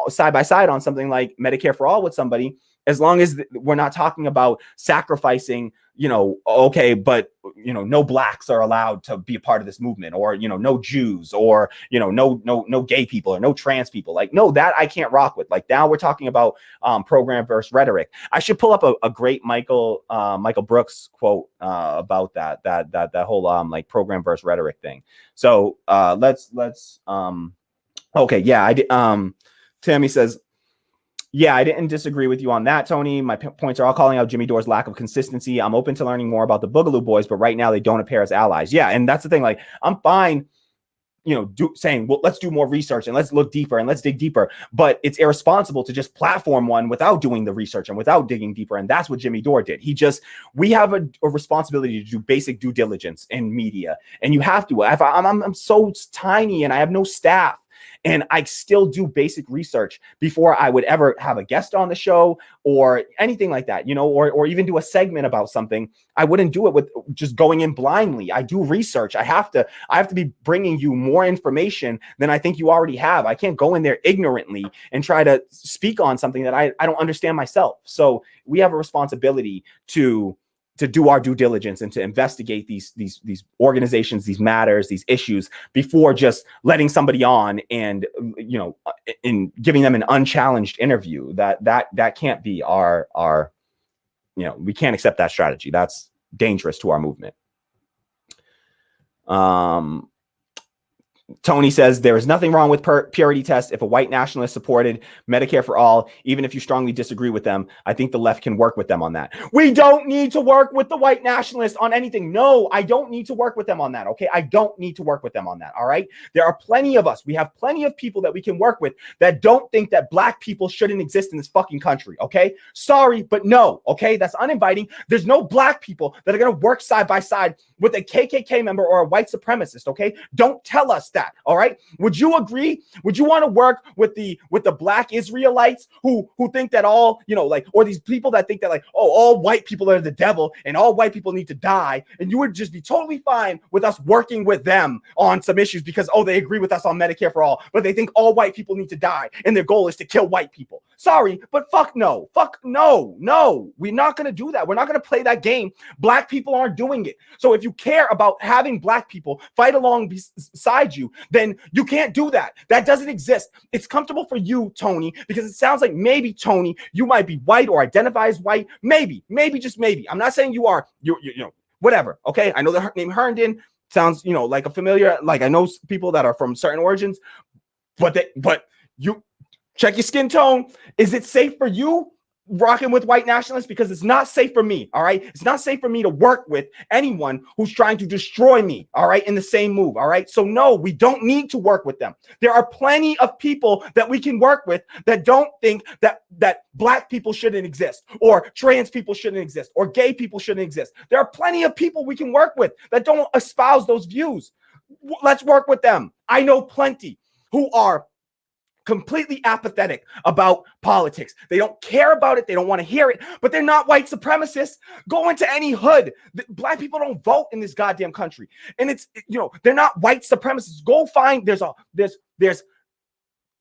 side by side on something like Medicare for all with somebody, as long as we're not talking about sacrificing, okay, but, no blacks are allowed to be a part of this movement, or, no Jews, or, no gay people, or no trans people. Like, no, that I can't rock with. Like, now we're talking about program versus rhetoric. I should pull up a great Michael Brooks quote about that whole like program versus rhetoric thing. So let's okay, yeah, I did. Tammy says, yeah, I didn't disagree with you on that, Tony. My points are all calling out Jimmy Dore's lack of consistency. I'm open to learning more about the Boogaloo boys, but right now they don't appear as allies. Yeah, and that's the thing. Like, I'm fine, saying, well, let's do more research and let's look deeper and let's dig deeper. But it's irresponsible to just platform one without doing the research and without digging deeper. And that's what Jimmy Dore did. We have a responsibility to do basic due diligence in media, and you have to. I'm so tiny and I have no staff, and I still do basic research before I would ever have a guest on the show or anything like that, or even do a segment about something. I wouldn't do it with just going in blindly. I do research. I have to be bringing you more information than I think you already have. I can't go in there ignorantly and try to speak on something that I don't understand myself. So we have a responsibility to do our due diligence and to investigate these organizations, these matters, these issues before just letting somebody on and, in giving them an unchallenged interview. That can't be our, we can't accept that strategy. That's dangerous to our movement. Tony says there is nothing wrong with purity tests if a white nationalist supported Medicare for all, even if you strongly disagree with them. I think the left can work with them on that. We don't need to work with the white nationalists on anything. No, I don't need to work with them on that. Okay, I don't need to work with them on that. All right, there are plenty of us. We have plenty of people that we can work with that don't think that black people shouldn't exist in this fucking country. Okay, sorry, but no. Okay, that's uninviting. There's no black people that are gonna work side by side with a KKK member or a white supremacist. Okay, don't tell us that. All right, would you agree? Would you want to work with the black Israelites who think that all, you know, like, or these people that think that like, oh, all white people are the devil and all white people need to die, and you would just be totally fine with us working with them on some issues because, oh, they agree with us on Medicare for all, but they think all white people need to die and their goal is to kill white people? Sorry, but fuck no, we're not gonna do that. We're not gonna play that game. Black people aren't doing it. So if you care about having black people fight along beside you, then you can't do that. That doesn't exist. It's comfortable for you, Tony, because it sounds like maybe, Tony, you might be white or identify as white. Maybe, just maybe. I'm not saying you are, you know, whatever. Okay, I know the name Herndon sounds, you know, like a familiar, like I know people that are from certain origins, but you check your skin tone. Is it safe for you rocking with white nationalists? Because it's not safe for me. All right, it's not safe for me to work with anyone who's trying to destroy me. All right, in the same move. All right, so no, we don't need to work with them. There are plenty of people that we can work with that don't think that black people shouldn't exist, or trans people shouldn't exist, or gay people shouldn't exist. There are plenty of people we can work with that don't espouse those views. Let's work with them. I know plenty who are completely apathetic about politics. They don't care about it. They don't want to hear it, but they're not white supremacists. Go into any hood. Black people don't vote in this goddamn country. And it's, you know, they're not white supremacists. Go find, there's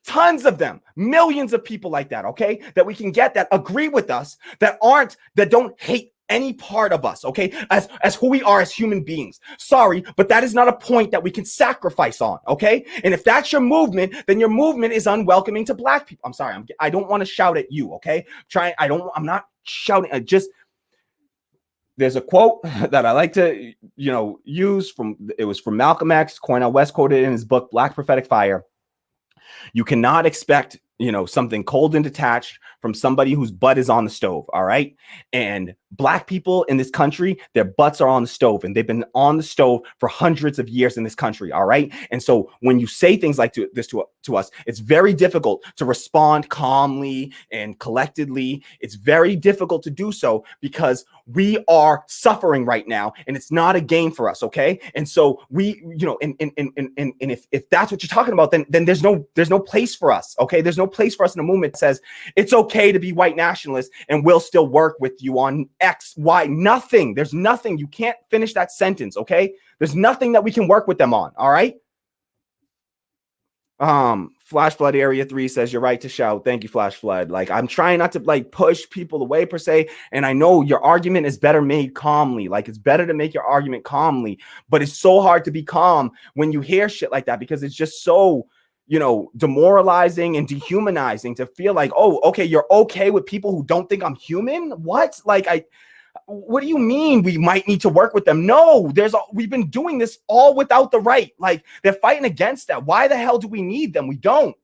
tons of them, millions of people like that, okay, that we can get that agree with us, that don't hate any part of us, okay, as who we are as human beings. Sorry, but that is not a point that we can sacrifice on, okay? And if that's your movement, then your movement is unwelcoming to black people. I'm sorry, I don't want to shout at you, okay? I'm not shouting. There's a quote that I like to, you know, use it was from Malcolm X. Cornel West quoted in his book, Black Prophetic Fire. You cannot expect, you know, something cold and detached from somebody whose butt is on the stove. All right. And black people in this country, their butts are on the stove, and they've been on the stove for hundreds of years in this country. All right. And so when you say things like this to us, it's very difficult to respond calmly and collectedly. It's very difficult to do so because we are suffering right now, and it's not a game for us. Okay. And so we, you know, and if that's what you're talking about, then there's no place for us. Okay. There's no place for us in a movement that says it's okay to be white nationalists and we'll still work with you on X, Y, nothing. There's nothing. You can't finish that sentence. Okay. There's nothing that we can work with them on. All right. Flash Flood Area 3 says you're right to shout. Thank you, Flash Flood. Like, I'm trying not to like push people away per se, and I know your argument is better made calmly. Like, it's better to make your argument calmly, but it's so hard to be calm when you hear shit like that, because it's just so, you know, demoralizing and dehumanizing to feel like, oh, okay, you're okay with people who don't think I'm human? What? Like, what do you mean we might need to work with them? No, we've been doing this all without the right. Like, they're fighting against that. Why the hell do we need them? We don't.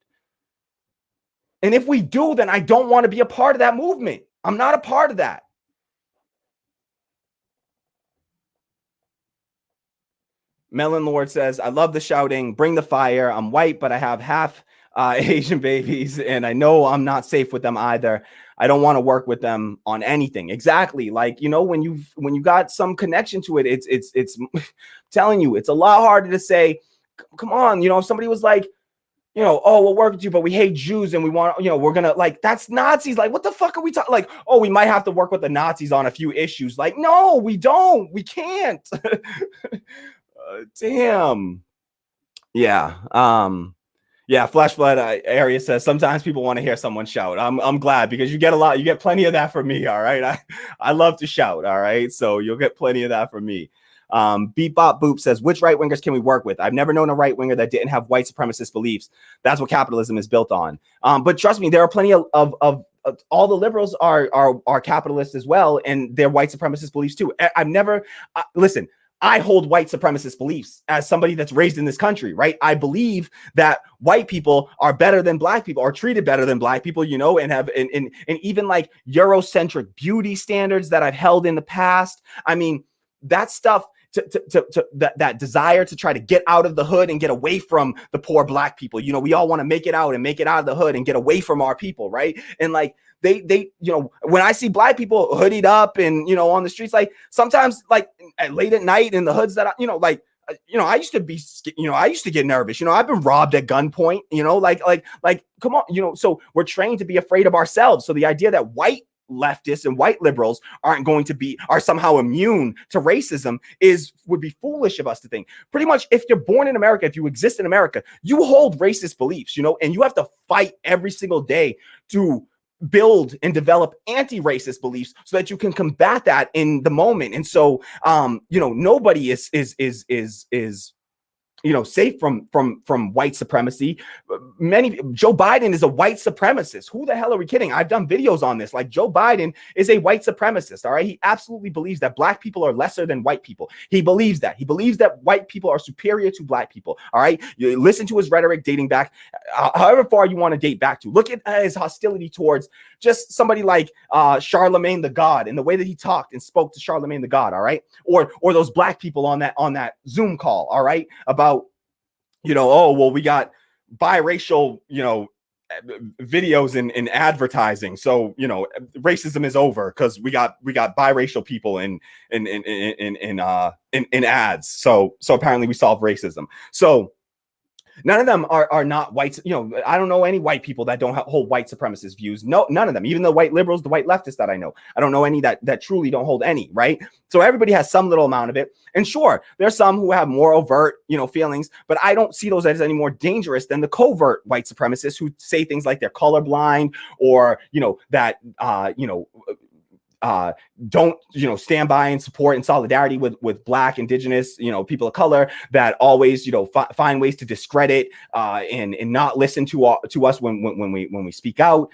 And if we do, then I don't want to be a part of that movement. I'm not a part of that. Melon Lord says, I love the shouting. Bring the fire. I'm white, but I have half Asian babies, and I know I'm not safe with them either. I don't want to work with them on anything. Exactly. Like, you know, when you got some connection to it, it's telling you, it's a lot harder to say, come on, you know, if somebody was like, you know, oh, we'll work with you, but we hate Jews and we want, you know, we're gonna, like, that's Nazis. Like, what the fuck are we talking? Like, oh, we might have to work with the Nazis on a few issues. Like, no, we don't. We can't. Damn. Yeah. Yeah, Flash Flood Area says sometimes people want to hear someone shout. I'm glad, because you get plenty of that from me. All right, I love to shout. All right, so you'll get plenty of that from me. Beep Bop Boop says, which right wingers can we work with? I've never known a right winger that didn't have white supremacist beliefs. That's what capitalism is built on. But trust me, there are plenty of all the liberals are capitalists as well, and they're white supremacist beliefs too. Listen. I hold white supremacist beliefs as somebody that's raised in this country, right? I believe that white people are better than black people, are treated better than black people, you know, and have and even like Eurocentric beauty standards that I've held in the past. I mean, that stuff, that desire to try to get out of the hood and get away from the poor black people. You know, we all want to make it out and make it out of the hood and get away from our people, right? And like they you know, when I see black people hoodied up and, you know, on the streets, like sometimes like late at night in the hoods that I, you know, like you know, I used to be, you know, I used to get nervous. You know, I've been robbed at gunpoint, you know, like, come on, you know, so we're trained to be afraid of ourselves. So the idea that white leftists and white liberals are somehow immune to racism would be foolish of us to think. Pretty much, if you're born in America, if you exist in America, you hold racist beliefs, you know, and you have to fight every single day to build and develop anti-racist beliefs so that you can combat that in the moment. And so, you know, nobody is you know, safe from white supremacy. Joe Biden is a white supremacist. Who the hell are we kidding? I've done videos on this. Like, Joe Biden is a white supremacist. All right. He absolutely believes that black people are lesser than white people. He believes that. He believes that white people are superior to black people. All right. You listen to his rhetoric dating back, however far you want to date back to. Look at his hostility towards just somebody like Charlemagne the God, and the way that he talked and spoke to Charlemagne the God. All right. Or those black people on that Zoom call. All right. About, you know, oh, well, we got biracial, you know, videos in advertising. So, you know, racism is over because we got biracial people in ads. So apparently we solve racism. So none of them are not whites. You know, I don't know any white people that don't hold white supremacist views. No, none of them. Even the white liberals, the white leftists that I know, I don't know any that truly don't hold any, right? So everybody has some little amount of it. And sure, there's some who have more overt, you know, feelings, but I don't see those as any more dangerous than the covert white supremacists who say things like they're colorblind, or, you know, that, you know, don't, you know, stand by and support in solidarity with Black, Indigenous, you know, people of color, that always, you know, find ways to discredit and not listen to us when we speak out.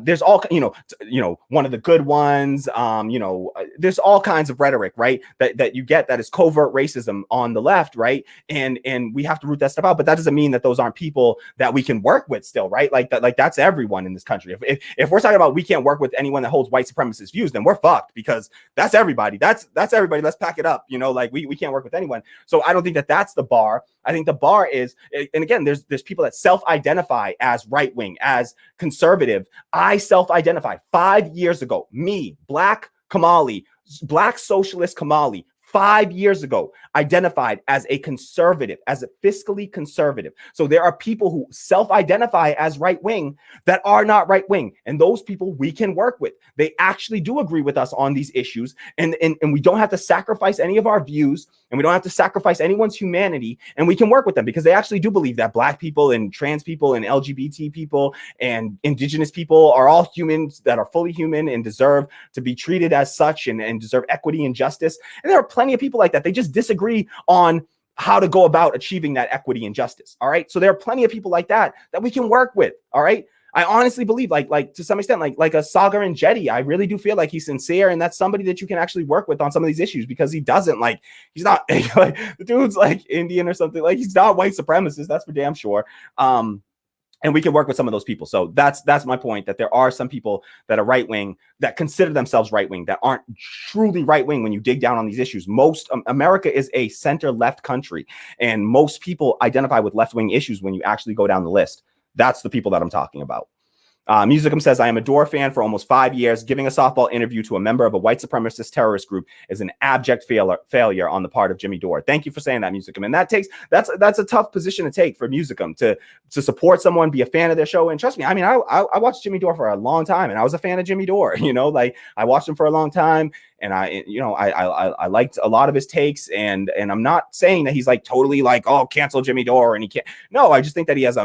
There's all, you know, one of the good ones, you know, there's all kinds of rhetoric, right, that you get that is covert racism on the left, right? And we have to root that stuff out, but that doesn't mean that those aren't people that we can work with still, right? Like that's everyone in this country. If we're talking about we can't work with anyone that holds white supremacist views, then we're fucked, because that's everybody. That's everybody. Let's pack it up. You know, like we can't work with anyone. So I don't think that that's the bar. I think the bar is, and again, there's people that self-identify as right-wing, as conservative. I self-identify 5 years ago, me, Black Kamali, Black socialist Kamali, 5 years ago, identified as a conservative, as a fiscally conservative. So there are people who self-identify as right-wing that are not right-wing. And those people we can work with. They actually do agree with us on these issues. And we don't have to sacrifice any of our views, and we don't have to sacrifice anyone's humanity. And we can work with them because they actually do believe that Black people and trans people and LGBT people and Indigenous people are all humans that are fully human and deserve to be treated as such, and deserve equity and justice. And there are plenty of people like that. They just disagree on how to go about achieving that equity and justice. All right. So there are plenty of people like that we can work with. All right. I honestly believe, like to some extent, like a Sagar and Jetty, I really do feel like he's sincere, and that's somebody that you can actually work with on some of these issues, because he's not like, the dude's like Indian or something. Like, he's not white supremacist. That's for damn sure. And we can work with some of those people. So that's my point, that there are some people that are right-wing, that consider themselves right-wing, that aren't truly right-wing when you dig down on these issues. America is a center-left country, and most people identify with left-wing issues when you actually go down the list. That's the people that I'm talking about. Musicum says, I am a Dore fan for almost 5 years. Giving a softball interview to a member of a white supremacist terrorist group is an abject failure on the part of Jimmy Dore. Thank you for saying that, Musicum. And that's a tough position to take for Musicum, to support someone, be a fan of their show. And trust me, I mean, I watched Jimmy Dore for a long time, and I was a fan of Jimmy Dore. You know, like, I watched him for a long time, and I liked a lot of his takes, and I'm not saying that he's like totally like, oh, cancel Jimmy Dore and he can't. No, I just think that he has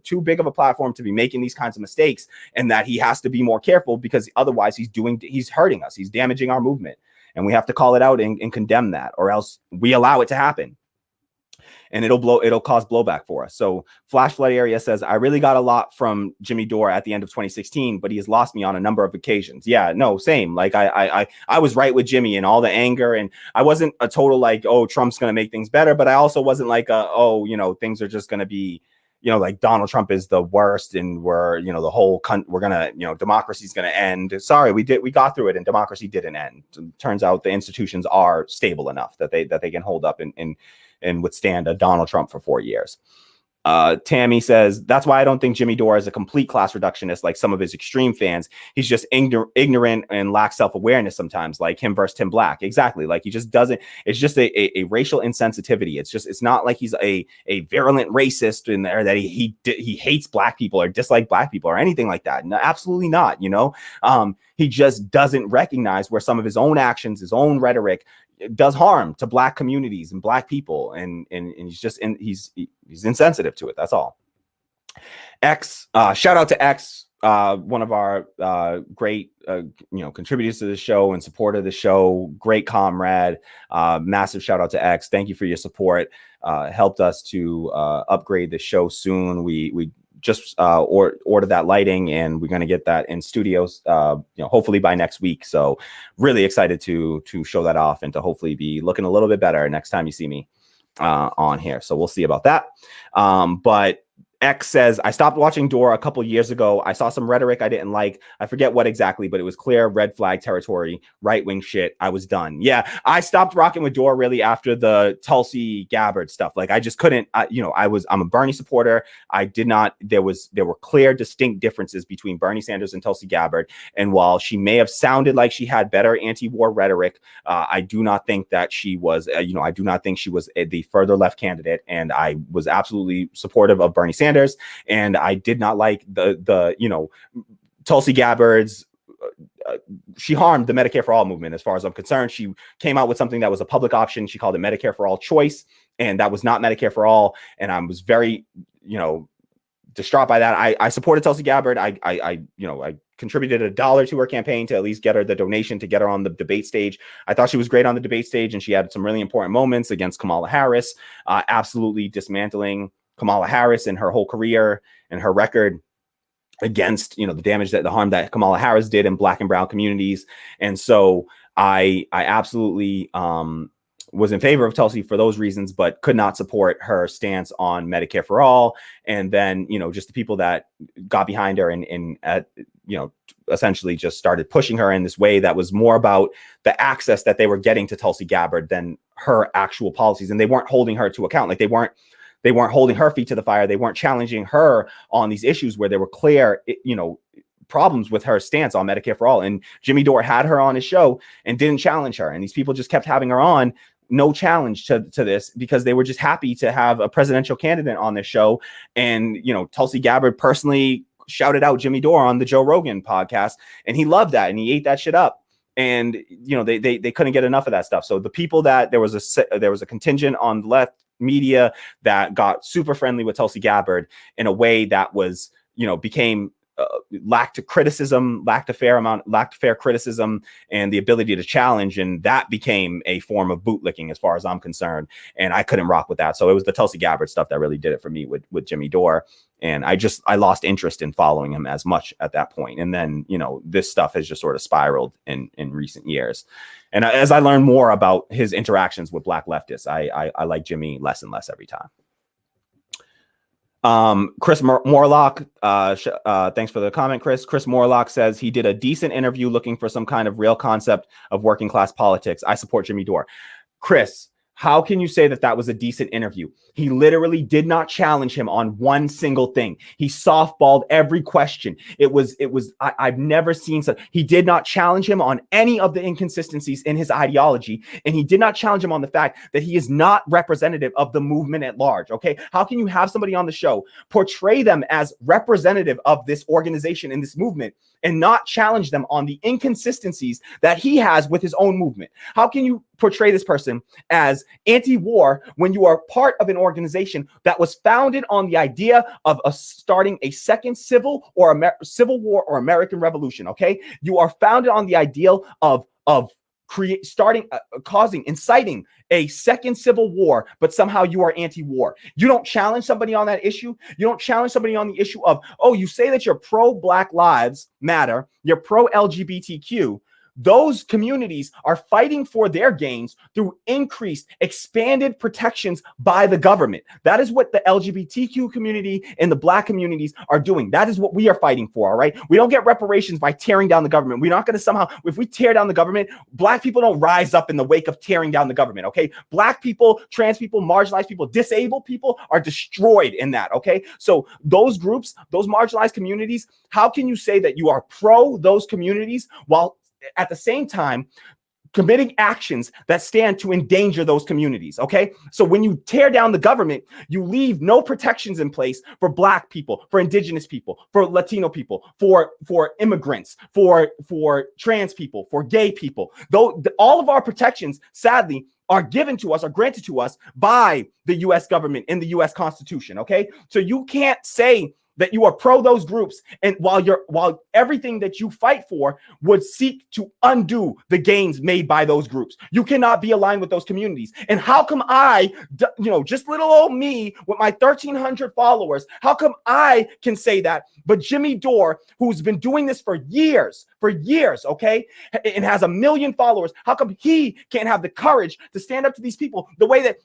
too big of a platform to be making these kinds of mistakes, and that he has to be more careful, because otherwise he's hurting us. He's damaging our movement, and we have to call it out and condemn that, or else we allow it to happen. and it'll cause blowback for us. So Flash Flood Area says, I really got a lot from Jimmy Dore at the end of 2016, but he has lost me on a number of occasions. Yeah, no, same. Like I was right with Jimmy and all the anger, and I wasn't a total like, oh, Trump's going to make things better, but I also wasn't like, oh, things are just going to be, like Donald Trump is the worst, and we're, the whole we're gonna, democracy's gonna end. Sorry, we got through it, and democracy didn't end. Turns out the institutions are stable enough that they can hold up and withstand a Donald Trump for 4 years. Tammy says, that's why I don't think Jimmy Dore is a complete class reductionist like some of his extreme fans. He's just ignorant and lacks self-awareness sometimes, like him versus Tim Black. Exactly. Like he just doesn't, it's just a racial insensitivity. It's not like he's a virulent racist in there that he hates black people or dislike black people or anything like that. No, absolutely not. He just doesn't recognize where some of his own actions, his own rhetoric does harm to black communities and black people, and he's insensitive to it. That's all. X, shout out to X, one of our great contributors to the show and support of the show, great comrade. Massive shout out to X. Thank you for your support. Helped us to upgrade the show soon. We just ordered that lighting, and we're going to get that in studios hopefully by next week. So really excited to show that off and to hopefully be looking a little bit better next time you see me on here. So we'll see about that. But X says, I stopped watching Dore a couple years ago. I saw some rhetoric I didn't like. I forget what exactly, but it was clear red flag territory, right-wing shit. I was done. Yeah, I stopped rocking with Dore really after the Tulsi Gabbard stuff. Like I just couldn't, I'm a Bernie supporter. I did not, there were clear, distinct differences between Bernie Sanders and Tulsi Gabbard. And while she may have sounded like she had better anti-war rhetoric, I do not think that she was, I do not think she was the further left candidate. And I was absolutely supportive of Bernie Sanders. And I did not like the Tulsi Gabbard's. She harmed the Medicare for All movement, as far as I'm concerned. She came out with something that was a public option. She called it Medicare for All Choice, and that was not Medicare for All. And I was very, distraught by that. I supported Tulsi Gabbard. I contributed $1 to her campaign to at least get her the donation to get her on the debate stage. I thought she was great on the debate stage, and she had some really important moments against Kamala Harris, absolutely dismantling Kamala Harris and her whole career and her record against, the damage, the harm that Kamala Harris did in black and brown communities. And so I absolutely was in favor of Tulsi for those reasons, but could not support her stance on Medicare for All. And then, just the people that got behind her and essentially just started pushing her in this way that was more about the access that they were getting to Tulsi Gabbard than her actual policies. And they weren't holding her to account. Like they weren't holding her feet to the fire. They weren't challenging her on these issues where there were clear, problems with her stance on Medicare for All. And Jimmy Dore had her on his show and didn't challenge her. And these people just kept having her on, no challenge to this, because they were just happy to have a presidential candidate on this show. And, Tulsi Gabbard personally shouted out Jimmy Dore on the Joe Rogan podcast, and he loved that and he ate that shit up. And, they couldn't get enough of that stuff. So the people that there was a contingent on the left media that got super friendly with Tulsi Gabbard in a way that was, became lacked fair criticism and the ability to challenge. And that became a form of bootlicking as far as I'm concerned. And I couldn't rock with that. So it was the Tulsi Gabbard stuff that really did it for me with Jimmy Dore. And I lost interest in following him as much at that point. And then, this stuff has just sort of spiraled in recent years. And as I learn more about his interactions with black leftists, I like Jimmy less and less every time. Chris Morlock, thanks for the comment, Chris. Chris Morlock says he did a decent interview looking for some kind of real concept of working class politics. I support Jimmy Dore. Chris, how can you say that was a decent interview? He literally did not challenge him on one single thing. He softballed every question. I've never seen such. He did not challenge him on any of the inconsistencies in his ideology. And he did not challenge him on the fact that he is not representative of the movement at large. Okay. How can you have somebody on the show portray them as representative of this organization and this movement and not challenge them on the inconsistencies that he has with his own movement? How can you portray this person as anti-war when you are part of an organization that was founded on the idea of starting a second civil war or American Revolution? Okay, you are founded on the ideal of inciting a second civil war, but somehow you are anti-war. You don't challenge somebody on that issue. You don't challenge somebody on the issue of, oh, you say that you're pro-Black Lives Matter, you're pro-LGBTQ. Those communities are fighting for their gains through increased, expanded protections by the government. That is what the LGBTQ community and the Black communities are doing. That is what we are fighting for, all right? We don't get reparations by tearing down the government. We're not going to somehow, if we tear down the government, Black people don't rise up in the wake of tearing down the government, okay? Black people, trans people, marginalized people, disabled people are destroyed in that, okay? So those groups, those marginalized communities, how can you say that you are pro those communities while at the same time committing actions that stand to endanger those communities, okay? So when you tear down the government, you leave no protections in place for Black people, for Indigenous people, for Latino people, for immigrants, for trans people, for gay people. Though all of our protections, sadly, are given to us, are granted to us by the U.S. government in the U.S. Constitution, okay? So you can't say that you are pro those groups, and while everything that you fight for would seek to undo the gains made by those groups. You cannot be aligned with those communities. And how come I, just little old me with my 1,300 followers, how come I can say that, but Jimmy Dore, who's been doing this for years, okay, and has 1 million followers, how come he can't have the courage to stand up to these people the way that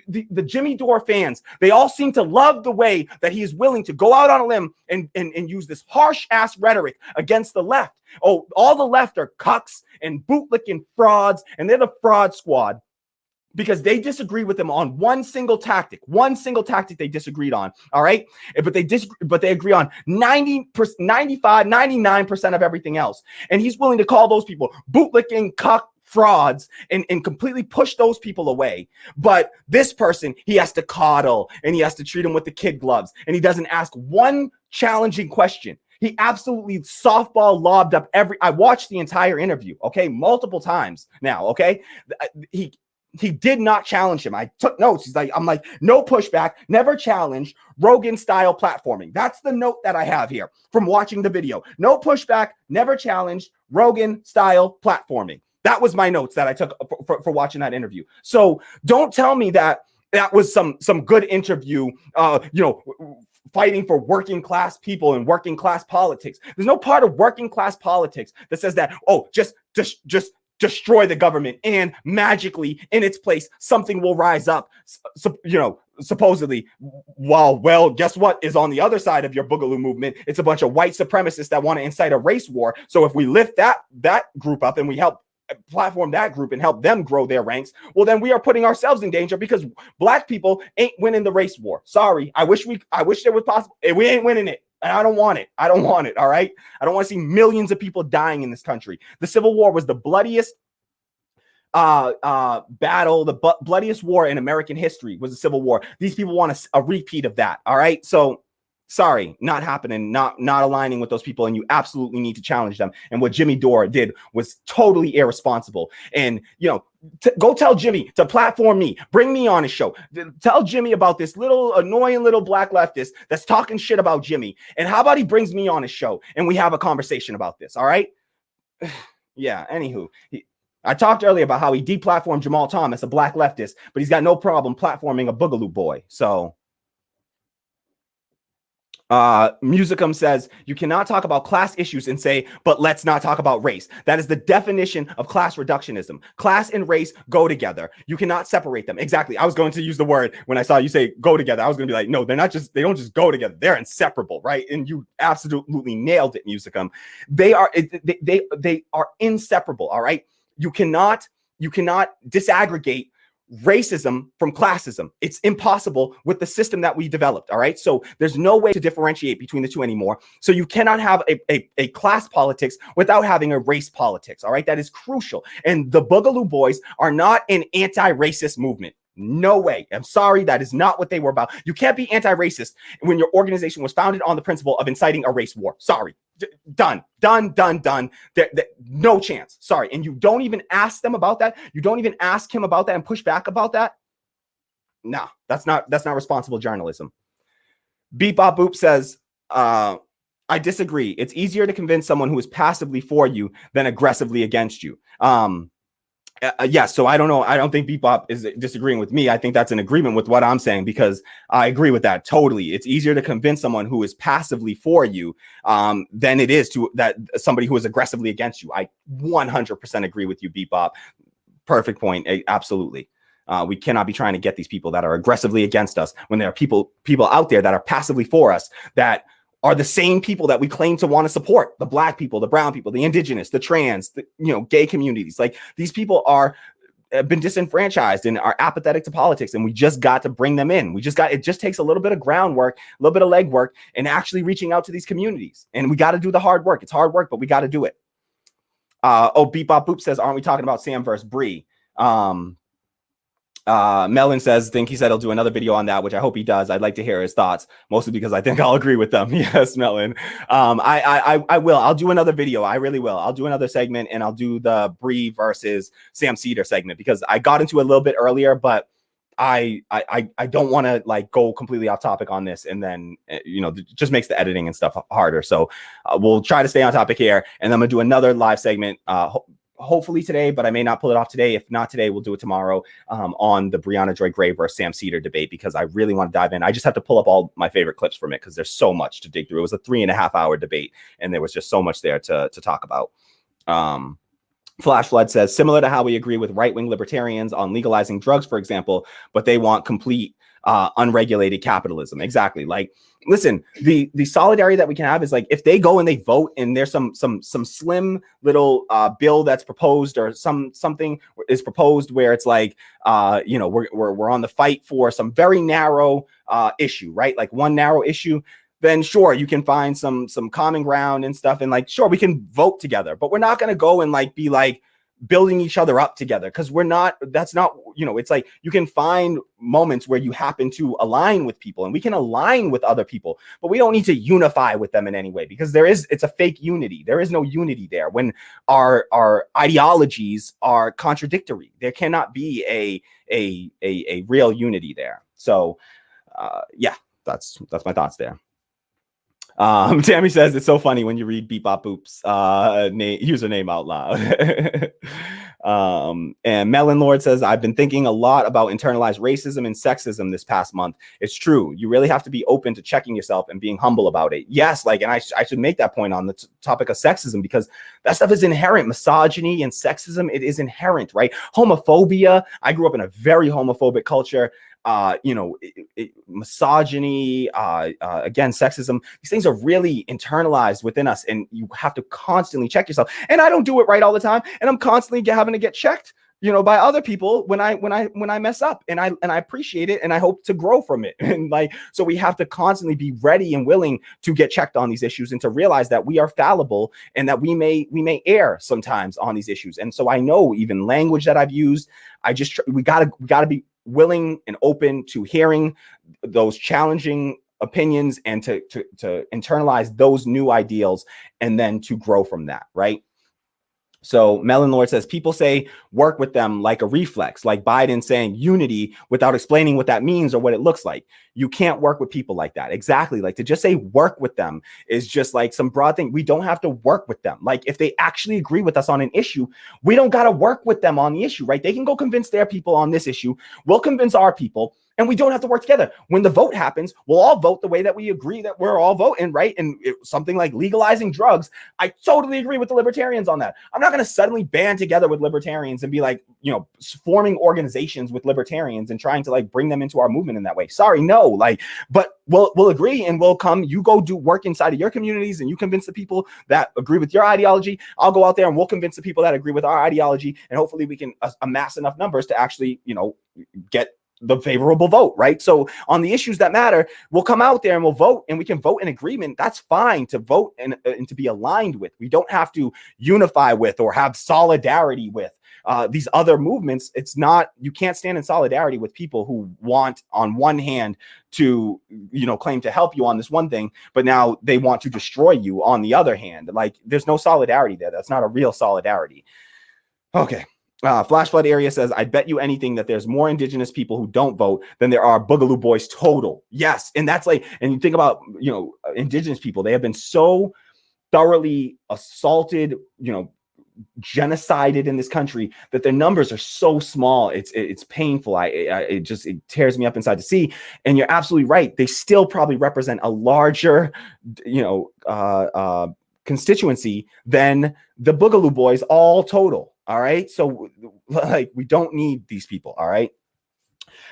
the Jimmy Dore fans, they all seem to love the way that he is willing to go out on a limb and use this harsh ass rhetoric against the left. Oh, all the left are cucks and bootlicking frauds, and they're the fraud squad because they disagree with him on one single tactic they disagreed on. All right. But they agree on 90%, 95, 99% of everything else. And he's willing to call those people bootlicking cuck frauds and completely push those people away. But this person, he has to coddle and he has to treat him with the kid gloves. And he doesn't ask one challenging question. He absolutely softball lobbed up I watched the entire interview, okay, multiple times now, okay? He did not challenge him. I took notes. I'm like, no pushback, never challenged, Rogan style platforming. That's the note that I have here from watching the video. No pushback, never challenged, Rogan style platforming. That was my notes that I took for watching that interview. So don't tell me that was some good interview, fighting for working class people and working class politics. There's no part of working class politics that says that, oh, just destroy the government and magically in its place something will rise up, supposedly. Well, guess what is on the other side of your Boogaloo movement? It's a bunch of white supremacists that want to incite a race war. So if we lift that group up and we help platform that group and help them grow their ranks, well, then we are putting ourselves in danger because Black people ain't winning the race war. Sorry. I wish it was possible. We ain't winning it. And I don't want it. All right. I don't want to see millions of people dying in this country. The Civil War was the bloodiest battle, the bloodiest war in American history was the Civil War. These people want a repeat of that. All right. So sorry, not happening, not aligning with those people, and you absolutely need to challenge them. And what Jimmy Dore did was totally irresponsible. And go tell Jimmy to platform me, bring me on his show. Tell Jimmy about this little annoying little Black leftist that's talking shit about Jimmy. And how about he brings me on his show and we have a conversation about this? All right. Yeah. Anywho, I talked earlier about how he deplatformed Jamal Thomas, a Black leftist, but he's got no problem platforming a Boogaloo boy. So. Musicum says you cannot talk about class issues and say, but let's not talk about race. That is the definition of class reductionism. Class and race go together. You cannot separate them. Exactly. I was going to use the word when I saw you say go together. I was going to be like, no, they don't just go together. They're inseparable, right? And you absolutely nailed it, Musicum. They are inseparable. All right. You cannot disaggregate racism from classism. It's impossible with the system that we developed. All right. So there's no way to differentiate between the two anymore. So you cannot have a class politics without having a race politics. All right. That is crucial. And the Boogaloo boys are not an anti-racist movement. No way. I'm sorry. That is not what they were about. You can't be anti-racist when your organization was founded on the principle of inciting a race war. Sorry. Done. No chance. Sorry. And you don't even ask them about that. You don't even ask him about that and push back about that. No, that's not responsible journalism. Beep Bop Boop says, I disagree. It's easier to convince someone who is passively for you than aggressively against you. Yeah, so I don't know. I don't think Bebop is disagreeing with me. I think that's in agreement with what I'm saying, because I agree with that totally. It's easier to convince someone who is passively for you than it is to that somebody who is aggressively against you. I 100% agree with you, Bebop. Perfect point. Absolutely. We cannot be trying to get these people that are aggressively against us when there are people out there that are passively for us, that are the same people that we claim to want to support: the Black people, the brown people, the indigenous, the trans, the gay communities. Like, these people are have been disenfranchised and are apathetic to politics, and we just got to bring them in. It just takes a little bit of groundwork, a little bit of legwork, and actually reaching out to these communities. And we got to do the hard work. It's hard work, but we got to do it. Beep Bop Boop says, aren't we talking about Sam versus Bree? Melon says, think he said he'll do another video on that, which I hope he does. I'd like to hear his thoughts, mostly because I think I'll agree with them. Yes, Melon. I will. I'll do another video. I really will. I'll do another segment, and I'll do the Bree versus Sam Cedar segment, because I got into it a little bit earlier, but I don't want to like go completely off topic on this, and then just makes the editing and stuff harder. So we'll try to stay on topic here, and then I'm gonna do another live segment hopefully today, but I may not pull it off today. If not today, we'll do it tomorrow on the Brianna Joy Gray versus Sam Cedar debate, because I really want to dive in. I just have to pull up all my favorite clips from it, because there's so much to dig through. It was a 3.5-hour debate, and there was just so much there to talk about. Flash Flood says, similar to how we agree with right-wing libertarians on legalizing drugs, for example, but they want complete unregulated capitalism. Exactly. Like, listen, the solidarity that we can have is like, if they go and they vote, and there's some slim little bill that's proposed, or something is proposed where it's like we're on the fight for some very narrow issue, right? Like one narrow issue. Then sure, you can find some common ground and stuff, and like, sure, we can vote together, but we're not going to go and like be like building each other up together, because that's not, it's like, you can find moments where you happen to align with people, and we can align with other people, but we don't need to unify with them in any way, because it's a fake unity. There is no unity there when our ideologies are contradictory. There cannot be a real unity there. So yeah, that's my thoughts there. Tammy says, it's so funny when you read Beep Bop Boop's username out loud. And Melon Lord says, I've been thinking a lot about internalized racism and sexism this past month. It's true. You really have to be open to checking yourself and being humble about it. Yes, like, and I should make that point on the topic of sexism, because that stuff is inherent. Misogyny and sexism, it is inherent, right? Homophobia. I grew up in a very homophobic culture. Misogyny, again, sexism, these things are really internalized within us, and you have to constantly check yourself. And I don't do it right all the time, and I'm constantly having to get checked, by other people when I mess up, and I appreciate it, and I hope to grow from it. And like, so we have to constantly be ready and willing to get checked on these issues, and to realize that we are fallible, and that we may err sometimes on these issues. And so I know even language that I've used, we gotta be willing and open to hearing those challenging opinions, and to internalize those new ideals, and then to grow from that, right? So Melon Lord says, people say work with them like a reflex, like Biden saying unity without explaining what that means or what it looks like. You can't work with people like that. Exactly. Like, to just say work with them is just like some broad thing. We don't have to work with them. Like, if they actually agree with us on an issue, we don't got to work with them on the issue, right? They can go convince their people on this issue. We'll convince our people, and we don't have to work together. When the vote happens, we'll all vote the way that we agree that we're all voting, right? And something like legalizing drugs, I totally agree with the libertarians on that. I'm not going to suddenly band together with libertarians and be like, forming organizations with libertarians and trying to like bring them into our movement in that way. Sorry, no. Like, but we'll agree, and we'll come. You go do work inside of your communities, and you convince the people that agree with your ideology. I'll go out there, and we'll convince the people that agree with our ideology, and hopefully we can amass enough numbers to actually, get the favorable vote, right? So on the issues that matter, we'll come out there and we'll vote, and we can vote in agreement. That's fine to vote and to be aligned with. We don't have to unify with or have solidarity with these other movements. It's not, you can't stand in solidarity with people who want, on one hand, to claim to help you on this one thing, but now they want to destroy you on the other hand. Like, there's no solidarity there. That's not a real solidarity. Okay. Flash Flood Area says, I bet you anything that there's more indigenous people who don't vote than there are Boogaloo boys total. Yes. And that's like, and you think about, indigenous people, they have been so thoroughly assaulted, genocided in this country, that their numbers are so small. It's painful. It tears me up inside to see. And you're absolutely right. They still probably represent a larger, constituency than the Boogaloo boys all total. All right. So like, we don't need these people. All right.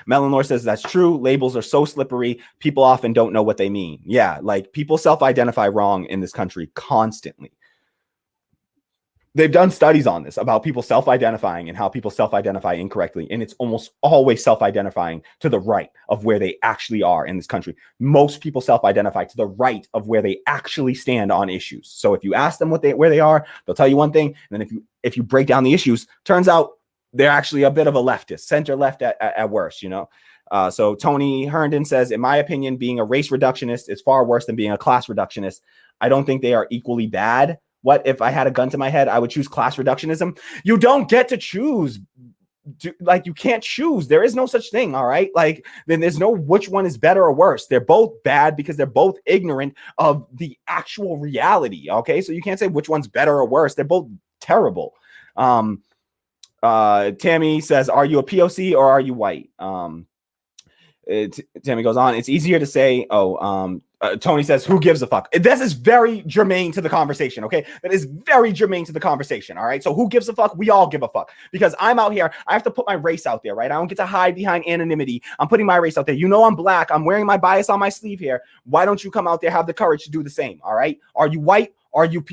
Melanor says that's true. Labels are so slippery. People often don't know what they mean. Yeah. Like, people self-identify wrong in this country constantly. They've done studies on this about people self-identifying and how people self-identify incorrectly. And it's almost always self-identifying to the right of where they actually are in this country. Most people self-identify to the right of where they actually stand on issues. So if you ask them where they are, they'll tell you one thing. And then if you break down the issues, turns out they're actually a bit of a leftist, center left at worst, So Tony Herndon says, in my opinion, being a race reductionist is far worse than being a class reductionist. I don't think they are equally bad. What if I had a gun to my head? I would choose class reductionism. You don't get to choose. You can't choose. There is no such thing. All right. Like, then there's no which one is better or worse. They're both bad because they're both ignorant of the actual reality. Okay. So you can't say which one's better or worse. They're both terrible. Tammy says, are you a POC or are you white? Tammy goes on, it's easier to say, Tony says, who gives a fuck? This is very germane to the conversation, okay? That is very germane to the conversation, all right? So who gives a fuck? We all give a fuck. Because I'm out here, I have to put my race out there, right? I don't get to hide behind anonymity. I'm putting my race out there. You know I'm black. I'm wearing my bias on my sleeve here. Why don't you come out there, have the courage to do the same, all right? Are you white? Are you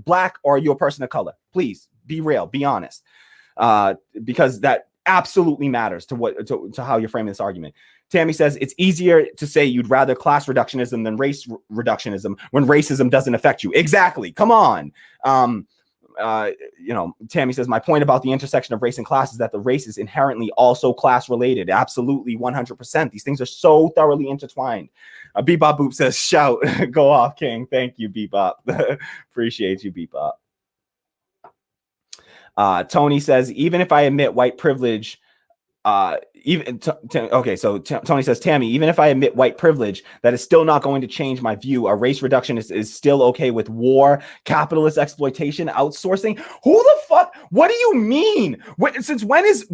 black? Or are you a person of color? Please, be real. Be honest. Because that absolutely matters to how you're framing this argument. Tammy says it's easier to say you'd rather class reductionism than race reductionism when racism doesn't affect you. Exactly. Come on. Tammy says, my point about the intersection of race and class is that the race is inherently also class related. Absolutely. 100%. These things are so thoroughly intertwined. Bebop Boop says, shout, go off, King. Thank you, Bebop. Appreciate you, Bebop. Tony says, even if I admit white privilege, Tony says, Tammy, even if I admit white privilege, that is still not going to change my view. A race reductionist is still okay with war, capitalist exploitation, outsourcing. Who the fuck? What do you mean? Since when is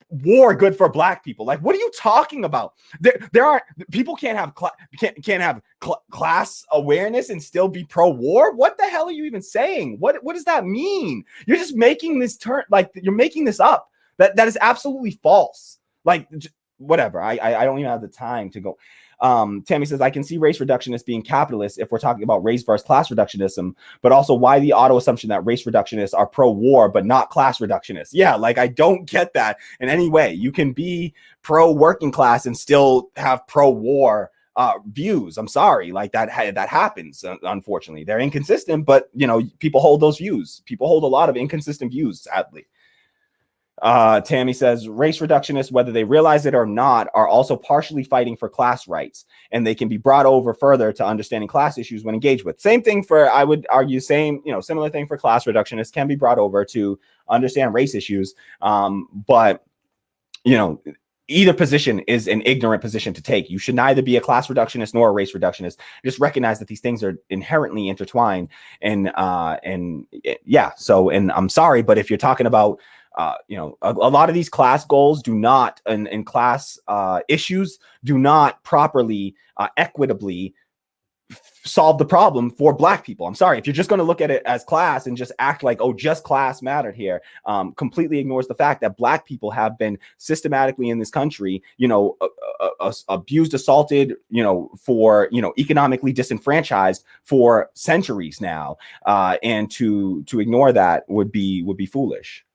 war good for black people? Like, what are you talking about? There aren't people can't have class awareness and still be pro-war. What the hell are you even saying? What does that mean? You're just making this turn, like you're making this up. That is absolutely false. Like, whatever. I don't even have the time to go. Tammy says, I can see race reductionists being capitalists if we're talking about race versus class reductionism, but also why the auto assumption that race reductionists are pro-war but not class reductionists. Yeah, like, I don't get that in any way. You can be pro-working class and still have pro-war views. I'm sorry, like that happens. Unfortunately, they're inconsistent, but people hold those views. People hold a lot of inconsistent views, sadly. Tammy says, race reductionists, whether they realize it or not, are also partially fighting for class rights, and they can be brought over further to understanding class issues when engaged with. Same thing for, I would argue, similar thing for class reductionists can be brought over to understand race issues. But either position is an ignorant position to take. You should neither be a class reductionist nor a race reductionist. Just recognize that these things are inherently intertwined. And I'm sorry, but if you're talking about a lot of these class goals do not, and class issues do not properly, equitably solve the problem for black people. I'm sorry, if you're just going to look at it as class and just act like, oh, just class mattered here, completely ignores the fact that black people have been systematically in this country, abused, assaulted, for, economically disenfranchised for centuries now. And to ignore that would be foolish.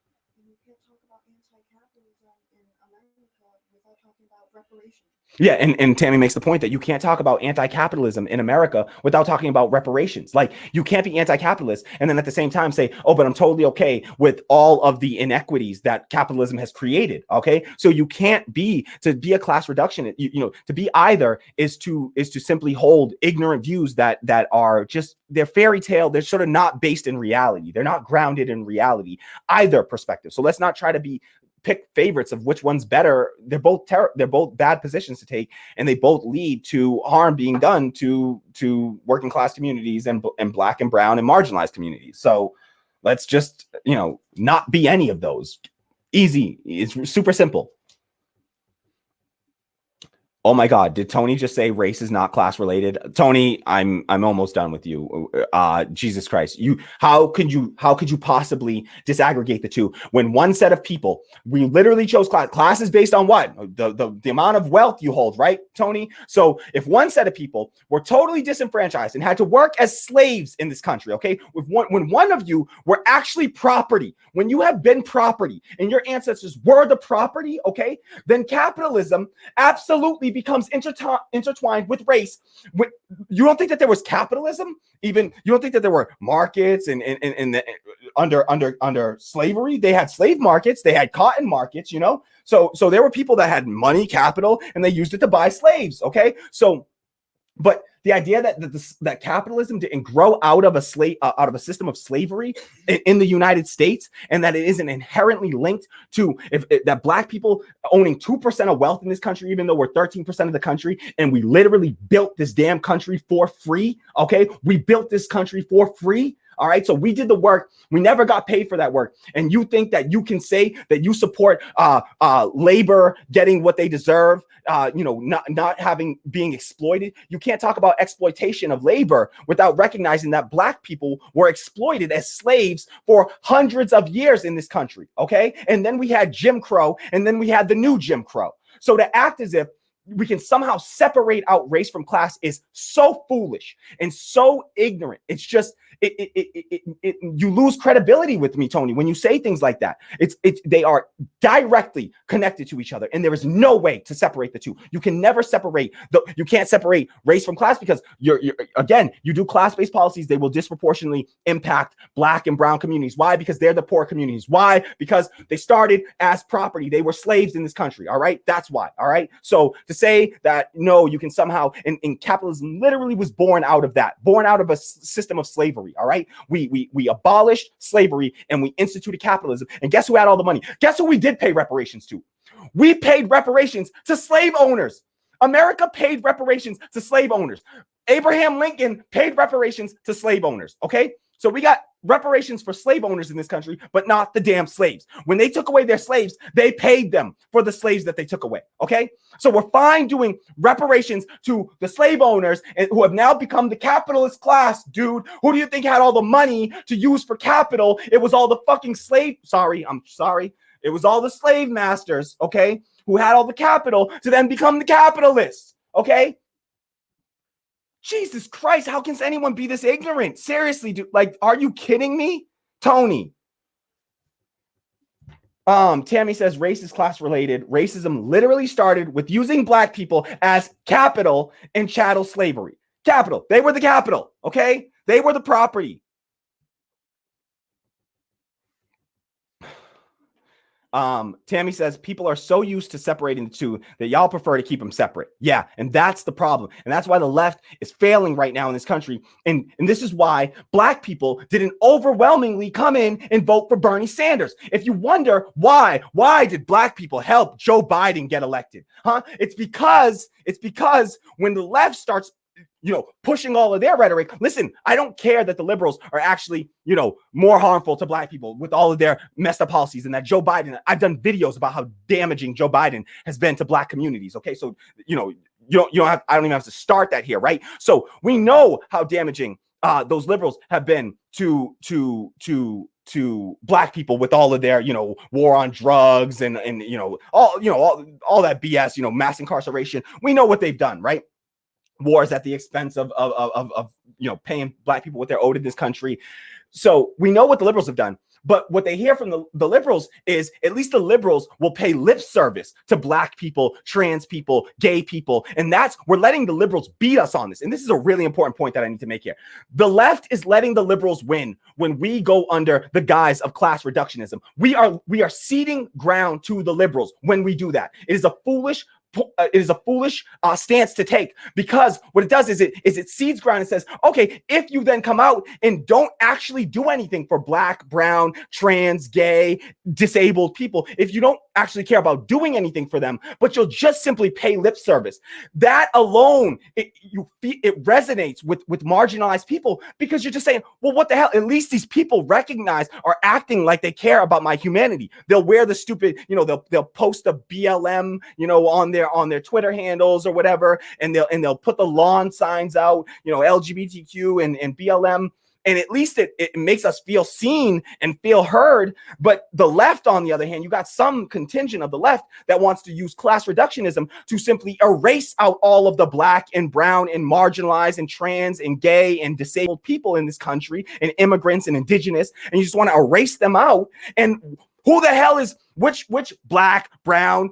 Yeah, and Tammy makes the point that you can't talk about anti-capitalism in America without talking about reparations. Like, you can't be anti-capitalist and then at the same time say, oh, but I'm totally okay with all of the inequities that capitalism has created. Okay, so you can't to be a class reductionist. To be either is to simply hold ignorant views that are just, they're fairy tale. They're sort of not based in reality. They're not grounded in reality, either perspective. So let's not try to pick favorites of which one's better. They're both bad positions to take, and they both lead to harm being done to working class communities and black and brown and marginalized communities. So let's just, not be any of those. Easy. It's super simple. Oh my God, did Tony just say race is not class related? Tony, I'm almost done with you. Jesus Christ. How could you possibly disaggregate the two when one set of people, we literally chose class. Class is based on what? The amount of wealth you hold, right, Tony? So if one set of people were totally disenfranchised and had to work as slaves in this country, okay, when one of you were actually property, when you have been property and your ancestors were the property, okay, then capitalism absolutely becomes intertwined with race. You don't think that there was capitalism? Even you don't think that there were markets and under slavery? They had slave markets, they had cotton markets, So there were people that had money, capital, and they used it to buy slaves. Okay, so. But the idea that capitalism didn't grow out of a system of slavery in the United States, and that it isn't inherently linked to that Black people owning 2% of wealth in this country, even though we're 13% of the country, and we literally built this damn country for free. Okay, we built this country for free. All right, so we did the work. We never got paid for that work. And you think that you can say that you support labor getting what they deserve, not being exploited? You can't talk about exploitation of labor without recognizing that Black people were exploited as slaves for hundreds of years in this country. Okay, and then we had Jim Crow, and then we had the new Jim Crow. So to act as if we can somehow separate out race from class is so foolish and so ignorant. It's just you lose credibility with me, Tony, when you say things like that. They are directly connected to each other, and there is no way to separate the two. You can never separate you can't separate race from class, because you do class-based policies. They will disproportionately impact Black and brown communities. Why? Because they're the poor communities. Why? Because they started as property. They were slaves in this country. All right, that's why. All right, so to say that no, you can somehow, and capitalism literally was born out of a system of slavery. All right, we abolished slavery and we instituted capitalism. And guess who had all the money? Guess who we did pay reparations to? We paid reparations to slave owners. America paid reparations to slave owners. Abraham Lincoln paid reparations to slave owners. Okay, so we got reparations for slave owners in this country, but not the damn slaves. When they took away their slaves, they paid them for the slaves that they took away. Okay, so we're fine doing reparations to the slave owners and who have now become the capitalist class. Dude, who do you think had all the money to use for capital? It was all the fucking slave. I'm sorry. It was all the slave masters, okay, who had all the capital to then become the capitalists. Okay. Jesus Christ, how can anyone be this ignorant? Seriously, dude, like, are you kidding me? Tony. Tammy says race is class related. Racism literally started with using Black people as capital in chattel slavery. Capital. They were the capital, okay? They were the property. Tammy says people are so used to separating the two that y'all prefer to keep them separate. Yeah, and that's the problem. And that's why the left is failing right now in this country. And this is why Black people didn't overwhelmingly come in and vote for Bernie Sanders. If you wonder why did Black people help Joe Biden get elected? It's because when the left starts pushing all of their rhetoric. Listen, I don't care that the liberals are actually, more harmful to Black people with all of their messed up policies, and that Joe Biden, I've done videos about how damaging Joe Biden has been to Black communities. Okay. So, I don't even have to start that here. Right. So we know how damaging those liberals have been to Black people with all of their, war on drugs and all that BS, mass incarceration. We know what they've done, right? Wars at the expense of paying Black people what they're owed in this country. So we know what the liberals have done. But what they hear from the liberals is at least the liberals will pay lip service to Black people, trans people, gay people. And we're letting the liberals beat us on this. And this is a really important point that I need to make here. The left is letting the liberals win when we go under the guise of class reductionism. We are ceding ground to the liberals when we do that. It is a foolish foolish stance to take, because what it does is it seeds ground and says, okay, if you then come out and don't actually do anything for black, brown, trans, gay, disabled people, if you don't actually care about doing anything for them, but you'll just simply pay lip service, that alone, it resonates with marginalized people, because you're just saying, well, what the hell? At least these people recognize are acting like they care about my humanity. They'll wear the stupid, they'll post a BLM, on their Twitter handles or whatever, and they'll put the lawn signs out, LGBTQ and BLM. And at least it makes us feel seen and feel heard. But the left, on the other hand, you got some contingent of the left that wants to use class reductionism to simply erase out all of the black and brown and marginalized and trans and gay and disabled people in this country, and immigrants and indigenous. And you just want to erase them out. And who the hell is which black, brown,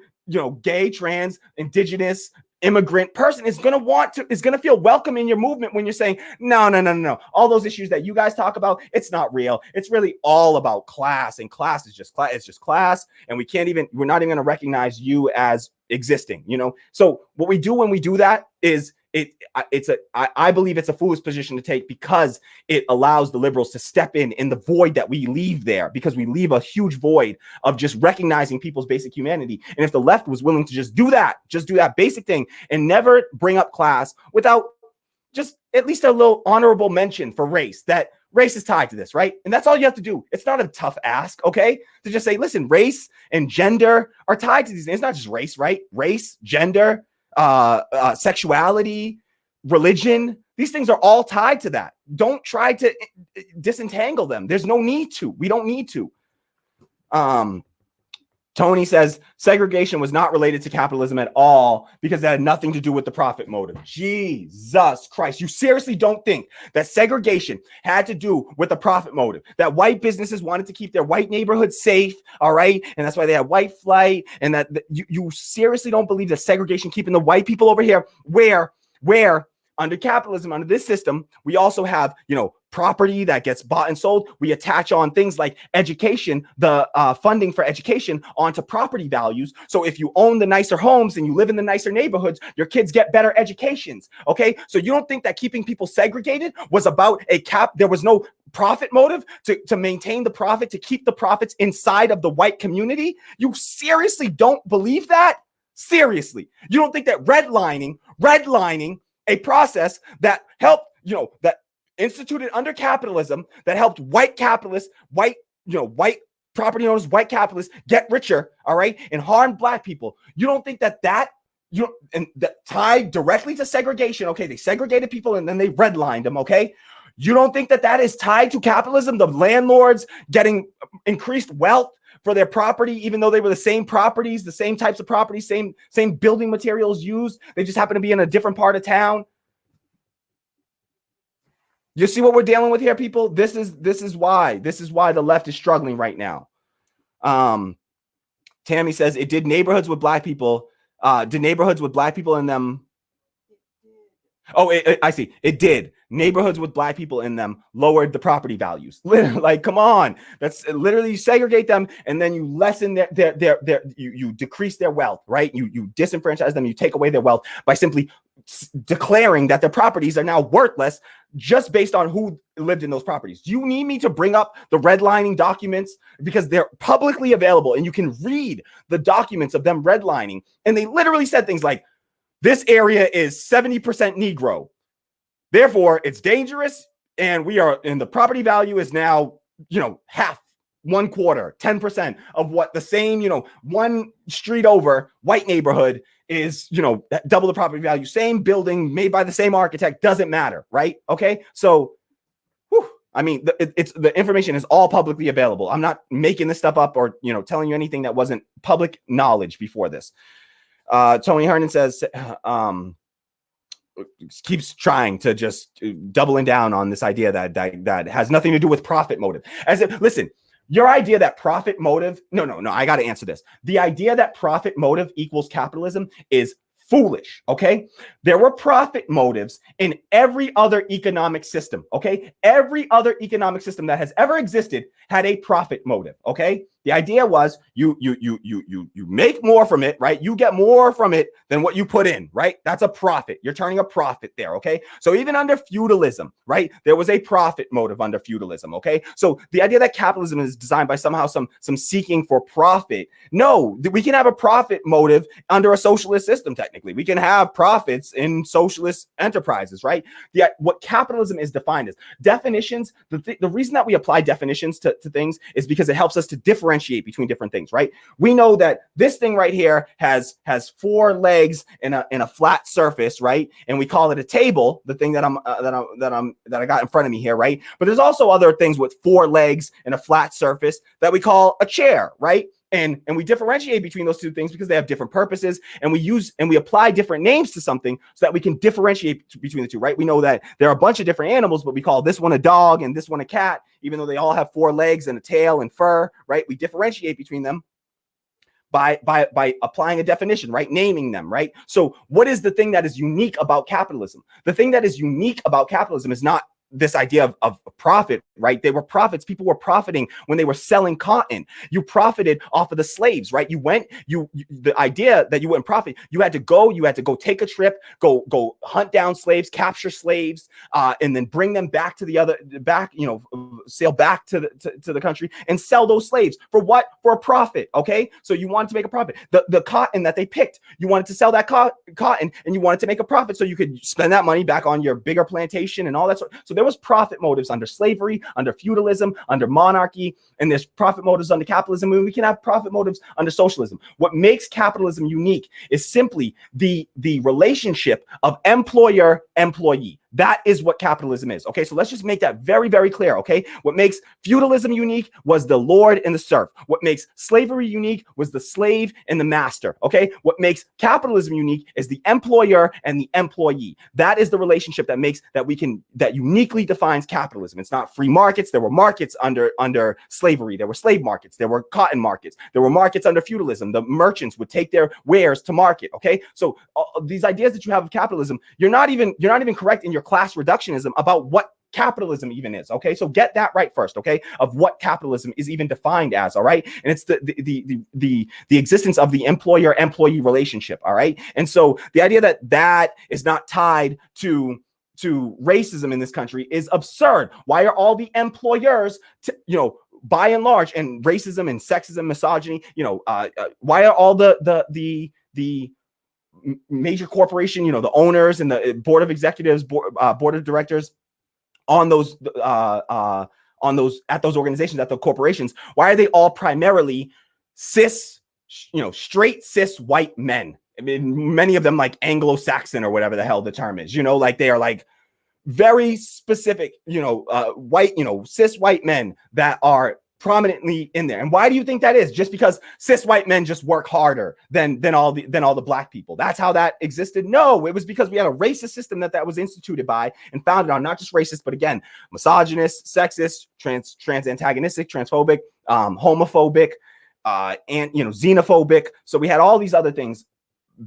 gay, trans, indigenous, immigrant person is going to feel welcome in your movement when you're saying, no. All those issues that you guys talk about, it's not real. It's really all about class, and class is just class. It's just class. And we're not even going to recognize you as existing, So what we do when we do that is I believe it's a foolish position to take, because it allows the liberals to step in the void that we leave there, because we leave a huge void of just recognizing people's basic humanity. And if the left was willing to just do that basic thing and never bring up class without just at least a little honorable mention for race, that race is tied to this, right? And that's all you have to do. It's not a tough ask, okay? To just say, listen, race and gender are tied to these things. It's not just race, right? Race, gender, sexuality, religion, these things are all tied to that. Don't try to disentangle them. There's no need to. We don't need to. Tony says segregation was not related to capitalism at all, because it had nothing to do with the profit motive. Jesus Christ. You seriously don't think that segregation had to do with the profit motive, that white businesses wanted to keep their white neighborhoods safe, all right? And that's why they had white flight, and that you seriously don't believe that segregation keeping the white people over here, where under capitalism, under this system, we also have, property that gets bought and sold. We attach on things like education, the funding for education, onto property values. So if you own the nicer homes and you live in the nicer neighborhoods, your kids get better educations. Okay. So you don't think that keeping people segregated was about there was no profit motive to maintain the profit, to keep the profits inside of the white community? You seriously don't believe that? Seriously. You don't think that redlining a process that helped, that instituted under capitalism, that helped white capitalists, white property owners, white capitalists get richer, all right, and harm black people. You don't think that tied directly to segregation? Okay, they segregated people and then they redlined them. Okay, you don't think that is tied to capitalism? The landlords getting increased wealth for their property, even though they were the same properties, the same types of properties, same building materials used. They just happen to be in a different part of town. You see what we're dealing with here, people? This is why the left is struggling right now. Tammy says it did neighborhoods with black people. Did neighborhoods with black people in them? Oh, I see. It did. Neighborhoods with black people in them lowered the property values. Like, come on. That's literally, you segregate them and then you lessen you decrease their wealth, right? You disenfranchise them. You take away their wealth by simply declaring that their properties are now worthless just based on who lived in those properties. Do you need me to bring up the redlining documents? Because they're publicly available and you can read the documents of them redlining. And they literally said things like, this area is 70% Negro. Therefore, it's dangerous. And the property value is now, half, 1/4, 10% of what the same, one street over white neighborhood is, double the property value, same building made by the same architect, doesn't matter, right? Okay. So, the information is all publicly available. I'm not making this stuff up or, telling you anything that wasn't public knowledge before this. Tony Hernan says, keeps trying to just doubling down on this idea that has nothing to do with profit motive. As if, listen, your idea that profit motive, no, I got to answer this. The idea that profit motive equals capitalism is foolish, okay? There were profit motives in every other economic system, okay? Every other economic system that has ever existed had a profit motive, okay? The idea was you make more from it, right? You get more from it than what you put in, right? That's a profit. You're turning a profit there, okay? So even under feudalism, right? There was a profit motive under feudalism, okay? So the idea that capitalism is designed by somehow some seeking for profit. No, we can have a profit motive under a socialist system, technically. We can have profits in socialist enterprises, right? What capitalism is defined as. Definitions, the reason that we apply definitions to things is because it helps us to differentiate between different things, right? We know that this thing right here has 4 legs in a flat surface, right? And we call it a table, the thing that I got in front of me here, right? But there's also other things with 4 legs and a flat surface that we call a chair, right? And we differentiate between those two things because they have different purposes, and we apply different names to something so that we can differentiate between the two, right? We know that there are a bunch of different animals, but we call this one a dog and this one a cat, even though they all have 4 legs and a tail and fur, right? We differentiate between them by applying a definition, right? Naming them, right? So what is the thing that is unique about capitalism? The thing that is unique about capitalism is not this idea of profit, right? They were profits. People were profiting when they were selling cotton. You profited off of the slaves, right? The idea that you wouldn't profit, you had to go take a trip, go hunt down slaves, capture slaves, and then bring them back to sail back to the country and sell those slaves for what? For a profit. Okay. So you wanted to make a profit. The cotton that they picked, you wanted to sell that cotton and you wanted to make a profit so you could spend that money back on your bigger plantation and all that sort. So there was profit motives under slavery, under feudalism, under monarchy, and there's profit motives under capitalism, and we can have profit motives under socialism. What makes capitalism unique is simply the relationship of employer-employee. That is what capitalism is. Okay, so let's just make that very, very clear. Okay, what makes feudalism unique was the lord and the serf. What makes slavery unique was the slave and the master. Okay, what makes capitalism unique is the employer and the employee. That is the relationship that uniquely defines capitalism. It's not free markets. There were markets under slavery. There were slave markets. There were cotton markets. There were markets under feudalism. The merchants would take their wares to market. Okay, so these ideas that you have of capitalism, you're not even correct in your class reductionism about what capitalism even is. Okay, so get that right first. Okay, of what capitalism is even defined as. All right, and it's the existence of the employer-employee relationship. All right, and so the idea that is not tied to racism in this country is absurd. Why are all the employers by and large, and racism and sexism, misogyny, why are all the major corporation, the owners and the board of executives, board of directors at those organizations, at the corporations, why are they all primarily straight cis white men? I mean, many of them like Anglo-Saxon or whatever the hell the term is, like they are like very specific, white, cis white men that are prominently in there. And why do you think that is? Just because cis white men just work harder than all the black people. That's how that existed? No, it was because we had a racist system that was instituted by and founded on not just racist, but again, misogynist, sexist, trans antagonistic, transphobic, homophobic, and xenophobic. So we had all these other things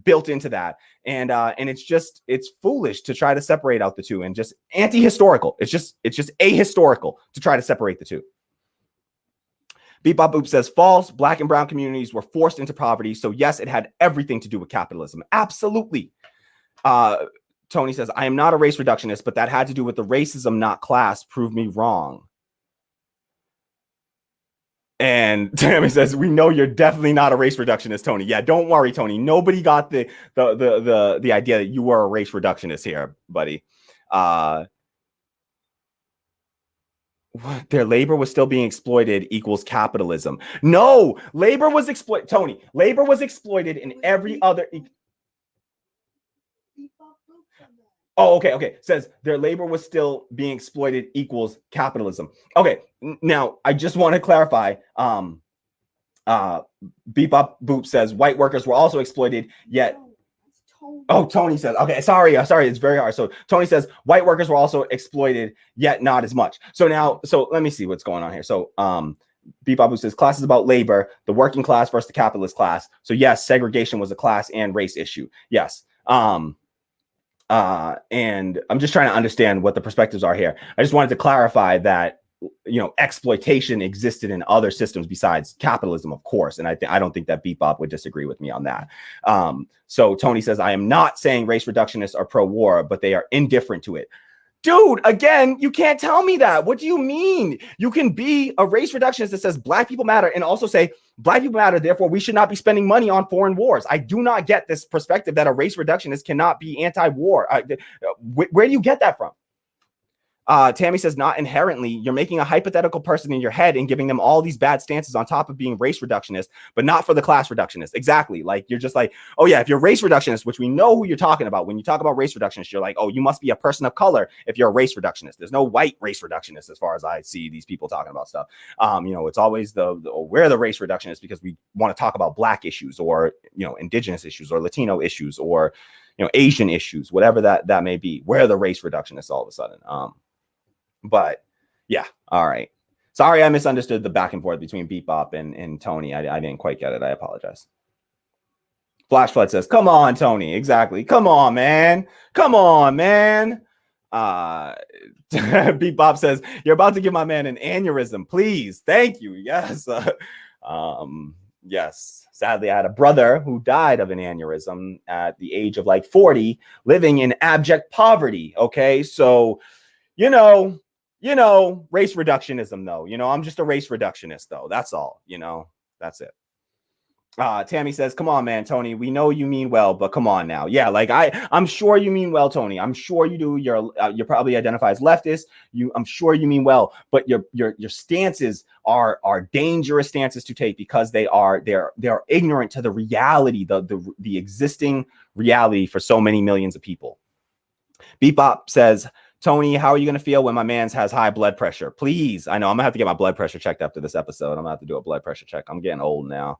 built into that, and it's foolish to try to separate out the two, and just anti-historical. It's just ahistorical to try to separate the two. Beep Bop Boop says false. Black and brown communities were forced into poverty, so yes, it had everything to do with capitalism. Absolutely. Tony says, I am not a race reductionist, but that had to do with the racism, not class. Prove me wrong. And Tammy says, we know you're definitely not a race reductionist, Tony. Yeah, don't worry, Tony. Nobody got the idea that you were a race reductionist here, buddy. Their labor was still being exploited equals capitalism. No, labor was exploited. Tony, labor was exploited in every other. Oh, okay. Says their labor was still being exploited equals capitalism. Okay, now I just want to clarify. Beep Up Boop says white workers were also exploited, yet. Oh, Tony says, okay, sorry, it's very hard. So Tony says white workers were also exploited, yet not as much. So let me see what's going on here. So Beep Up Boop says class is about labor, the working class versus the capitalist class. So yes, segregation was a class and race issue. Yes. And I'm just trying to understand what the perspectives are here. I just wanted to clarify that exploitation existed in other systems besides capitalism, of course. And I don't think that Bebop would disagree with me on that. So Tony says, I am not saying race reductionists are pro-war, but they are indifferent to it. Dude, again, you can't tell me that. What do you mean? You can be a race reductionist that says black people matter and also say black people matter, therefore we should not be spending money on foreign wars. I do not get this perspective that a race reductionist cannot be anti-war. Where do you get that from? Tammy says, not inherently. You're making a hypothetical person in your head and giving them all these bad stances on top of being race reductionist, but not for the class reductionist. Exactly. Like, you're just like, oh yeah, if you're race reductionist, which we know who you're talking about. When you talk about race reductionist, you're like, oh, you must be a person of color if you're a race reductionist. There's no white race reductionist as far as I see these people talking about stuff. It's always we're the race reductionists because we want to talk about black issues or, indigenous issues or Latino issues or, Asian issues, whatever that may be. We're the race reductionists all of a sudden. But yeah, all right. Sorry, I misunderstood the back and forth between Bebop and Tony. I didn't quite get it. I apologize. Flash Flood says, come on, Tony. Exactly. Come on, man. Come on, man. Bebop says, you're about to give my man an aneurysm. Please. Thank you. Yes. Yes. Sadly, I had a brother who died of an aneurysm at the age of like 40, living in abject poverty. Okay. So, race reductionism, though. I'm just a race reductionist, though. That's all. That's it. Tammy says, come on, man, Tony. We know you mean well, but come on now. Yeah, like I'm sure you mean well, Tony. I'm sure you do. You're probably identify as leftist. I'm sure you mean well, but your stances are dangerous stances to take because they're ignorant to the reality, the existing reality for so many millions of people. Bebop says, Tony, how are you going to feel when my man's has high blood pressure? Please. I know I'm going to have to get my blood pressure checked after this episode. I'm going to have to do a blood pressure check. I'm getting old now.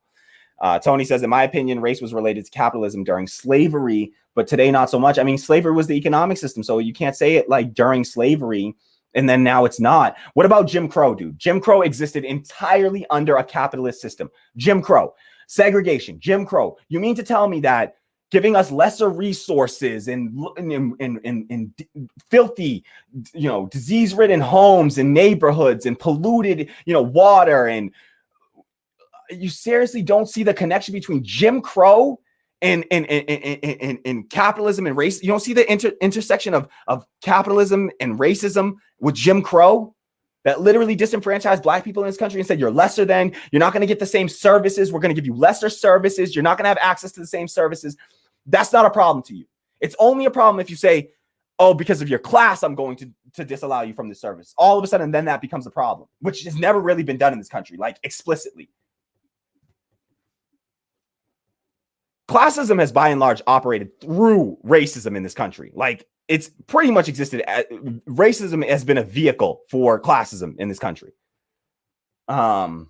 Tony says, in my opinion, race was related to capitalism during slavery, but today not so much. I mean, slavery was the economic system, so you can't say it like during slavery and then now it's not. What about Jim Crow, dude? Jim Crow existed entirely under a capitalist system. Jim Crow, segregation, Jim Crow. You mean to tell me that giving us lesser resources and filthy, disease-ridden homes and neighborhoods and polluted, water, and you seriously don't see the connection between Jim Crow and capitalism and race? You don't see the intersection of capitalism and racism with Jim Crow that literally disenfranchised black people in this country and said, you're lesser than, you're not going to get the same services. We're going to give you lesser services. You're not going to have access to the same services. That's not a problem to you. It's only a problem if you say, oh, because of your class, I'm going to disallow you from this service. All of a sudden, then that becomes a problem, which has never really been done in this country, like explicitly. Classism has by and large operated through racism in this country. Like, it's pretty much existed. Racism has been a vehicle for classism in this country. Tammy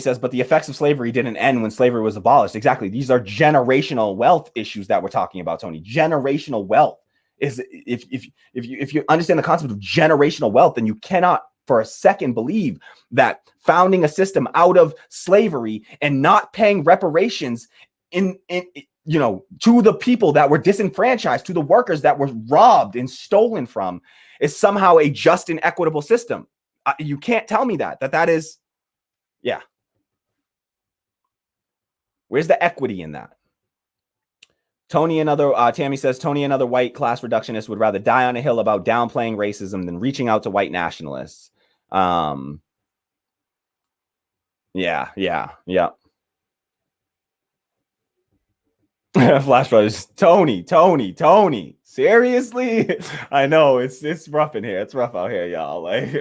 says, but the effects of slavery didn't end when slavery was abolished. Exactly. These are generational wealth issues that we're talking about, Tony. Generational wealth is if you understand the concept of generational wealth, then you cannot for a second believe that founding a system out of slavery and not paying reparations to the people that were disenfranchised, to the workers that were robbed and stolen from, is somehow a just and equitable system. You can't tell me that is, yeah. Where's the equity in that? Tammy says, Tony, another white class reductionist, would rather die on a hill about downplaying racism than reaching out to white nationalists. Yeah. Flash Brothers, Tony. Seriously? I know it's rough in here. It's rough out here, y'all. Like,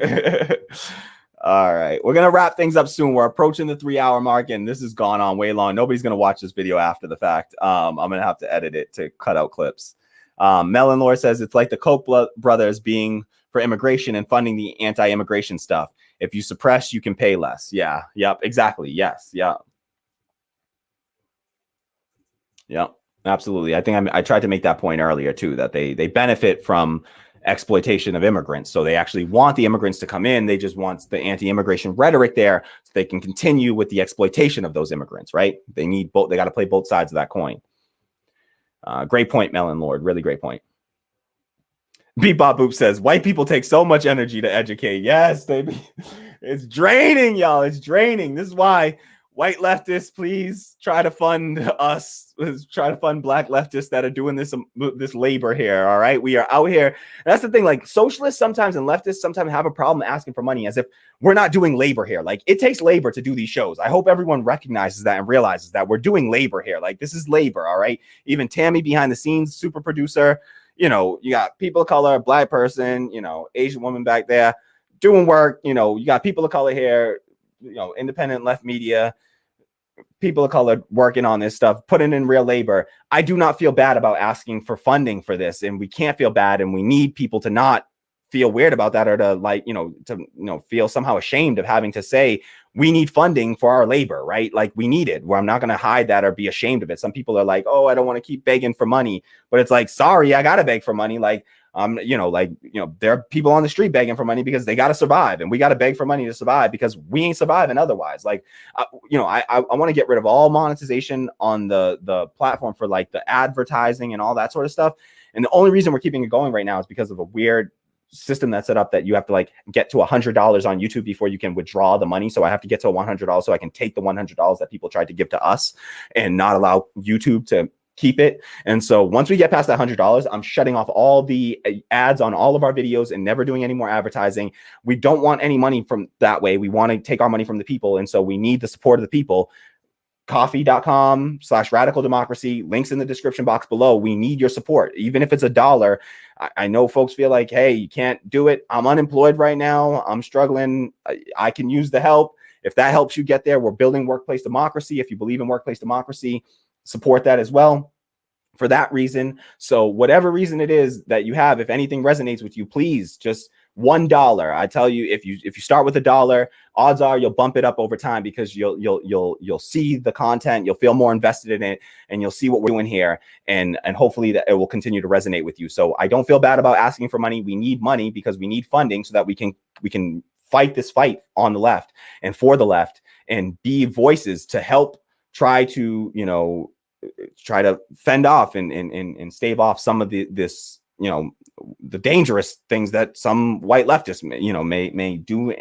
all right, we're gonna wrap things up soon. We're approaching the 3-hour mark, and this has gone on way long. Nobody's gonna watch this video after the fact. I'm gonna have to edit it to cut out clips. Melon Lore says it's like the Koch brothers being for immigration and funding the anti-immigration stuff. If you suppress, you can pay less. Yeah. Yep. Exactly. Yes. Yeah. Yep. Absolutely. I think I tried to make that point earlier too, that they benefit from exploitation of immigrants. So they actually want the immigrants to come in. They just want the anti-immigration rhetoric there so they can continue with the exploitation of those immigrants, right? They need both. They got to play both sides of that coin. Great point, Melon Lord. Really great point. Bebop Boop says, white people take so much energy to educate. Yes, baby. It's draining, y'all. It's draining. This is why white leftists, please try to fund us. Try to fund black leftists that are doing this labor here. All right. We are out here. That's the thing. Like socialists sometimes and leftists sometimes have a problem asking for money as if we're not doing labor here. Like it takes labor to do these shows. I hope everyone recognizes that and realizes that we're doing labor here. Like this is labor. All right. Even Tammy behind the scenes, super producer. You know, you got people of color, black person, you know, Asian woman back there doing work. You know, you got people of color here, you know, independent left media, people of color working on this stuff, putting in real labor. I do not feel bad about asking for funding for this. And we can't feel bad. And we need people to not feel weird about that, or to like, feel somehow ashamed of having to say, we need funding for our labor, right? Like we need it, where I'm not going to hide that or be ashamed of it. Some people are like, oh, I don't want to keep begging for money, but it's like, sorry, I got to beg for money. Like, there are people on the street begging for money because they got to survive, and we got to beg for money to survive because we ain't surviving otherwise. Like, I want to get rid of all monetization on the platform for like the advertising and all that sort of stuff. And the only reason we're keeping it going right now is because of a weird system that's set up that you have to like get to $100 on YouTube before you can withdraw the money. So I have to get to $100 so I can take the $100 that people tried to give to us and not allow YouTube to keep it. And so once we get past that $100, I'm shutting off all the ads on all of our videos and never doing any more advertising. We don't want any money from that way. We want to take our money from the people. And so we need the support of the people. Coffee.com/radical democracy, links in the description box below. We need your support, even if it's $1. I know folks feel like, hey, you can't do it. I'm unemployed right now. I'm struggling. I can use the help. If that helps you get there, we're building workplace democracy. If you believe in workplace democracy, support that as well for that reason. So whatever reason it is that you have, if anything resonates with you, please just $1. I tell you, if you start with $1, odds are you'll bump it up over time because you'll see the content, you'll feel more invested in it, and you'll see what we're doing here, and hopefully that it will continue to resonate with you. So I don't feel bad about asking for money. We need money because we need funding so that we can fight this fight on the left and for the left, and be voices to help try to fend off and stave off some of the dangerous things that some white leftists may do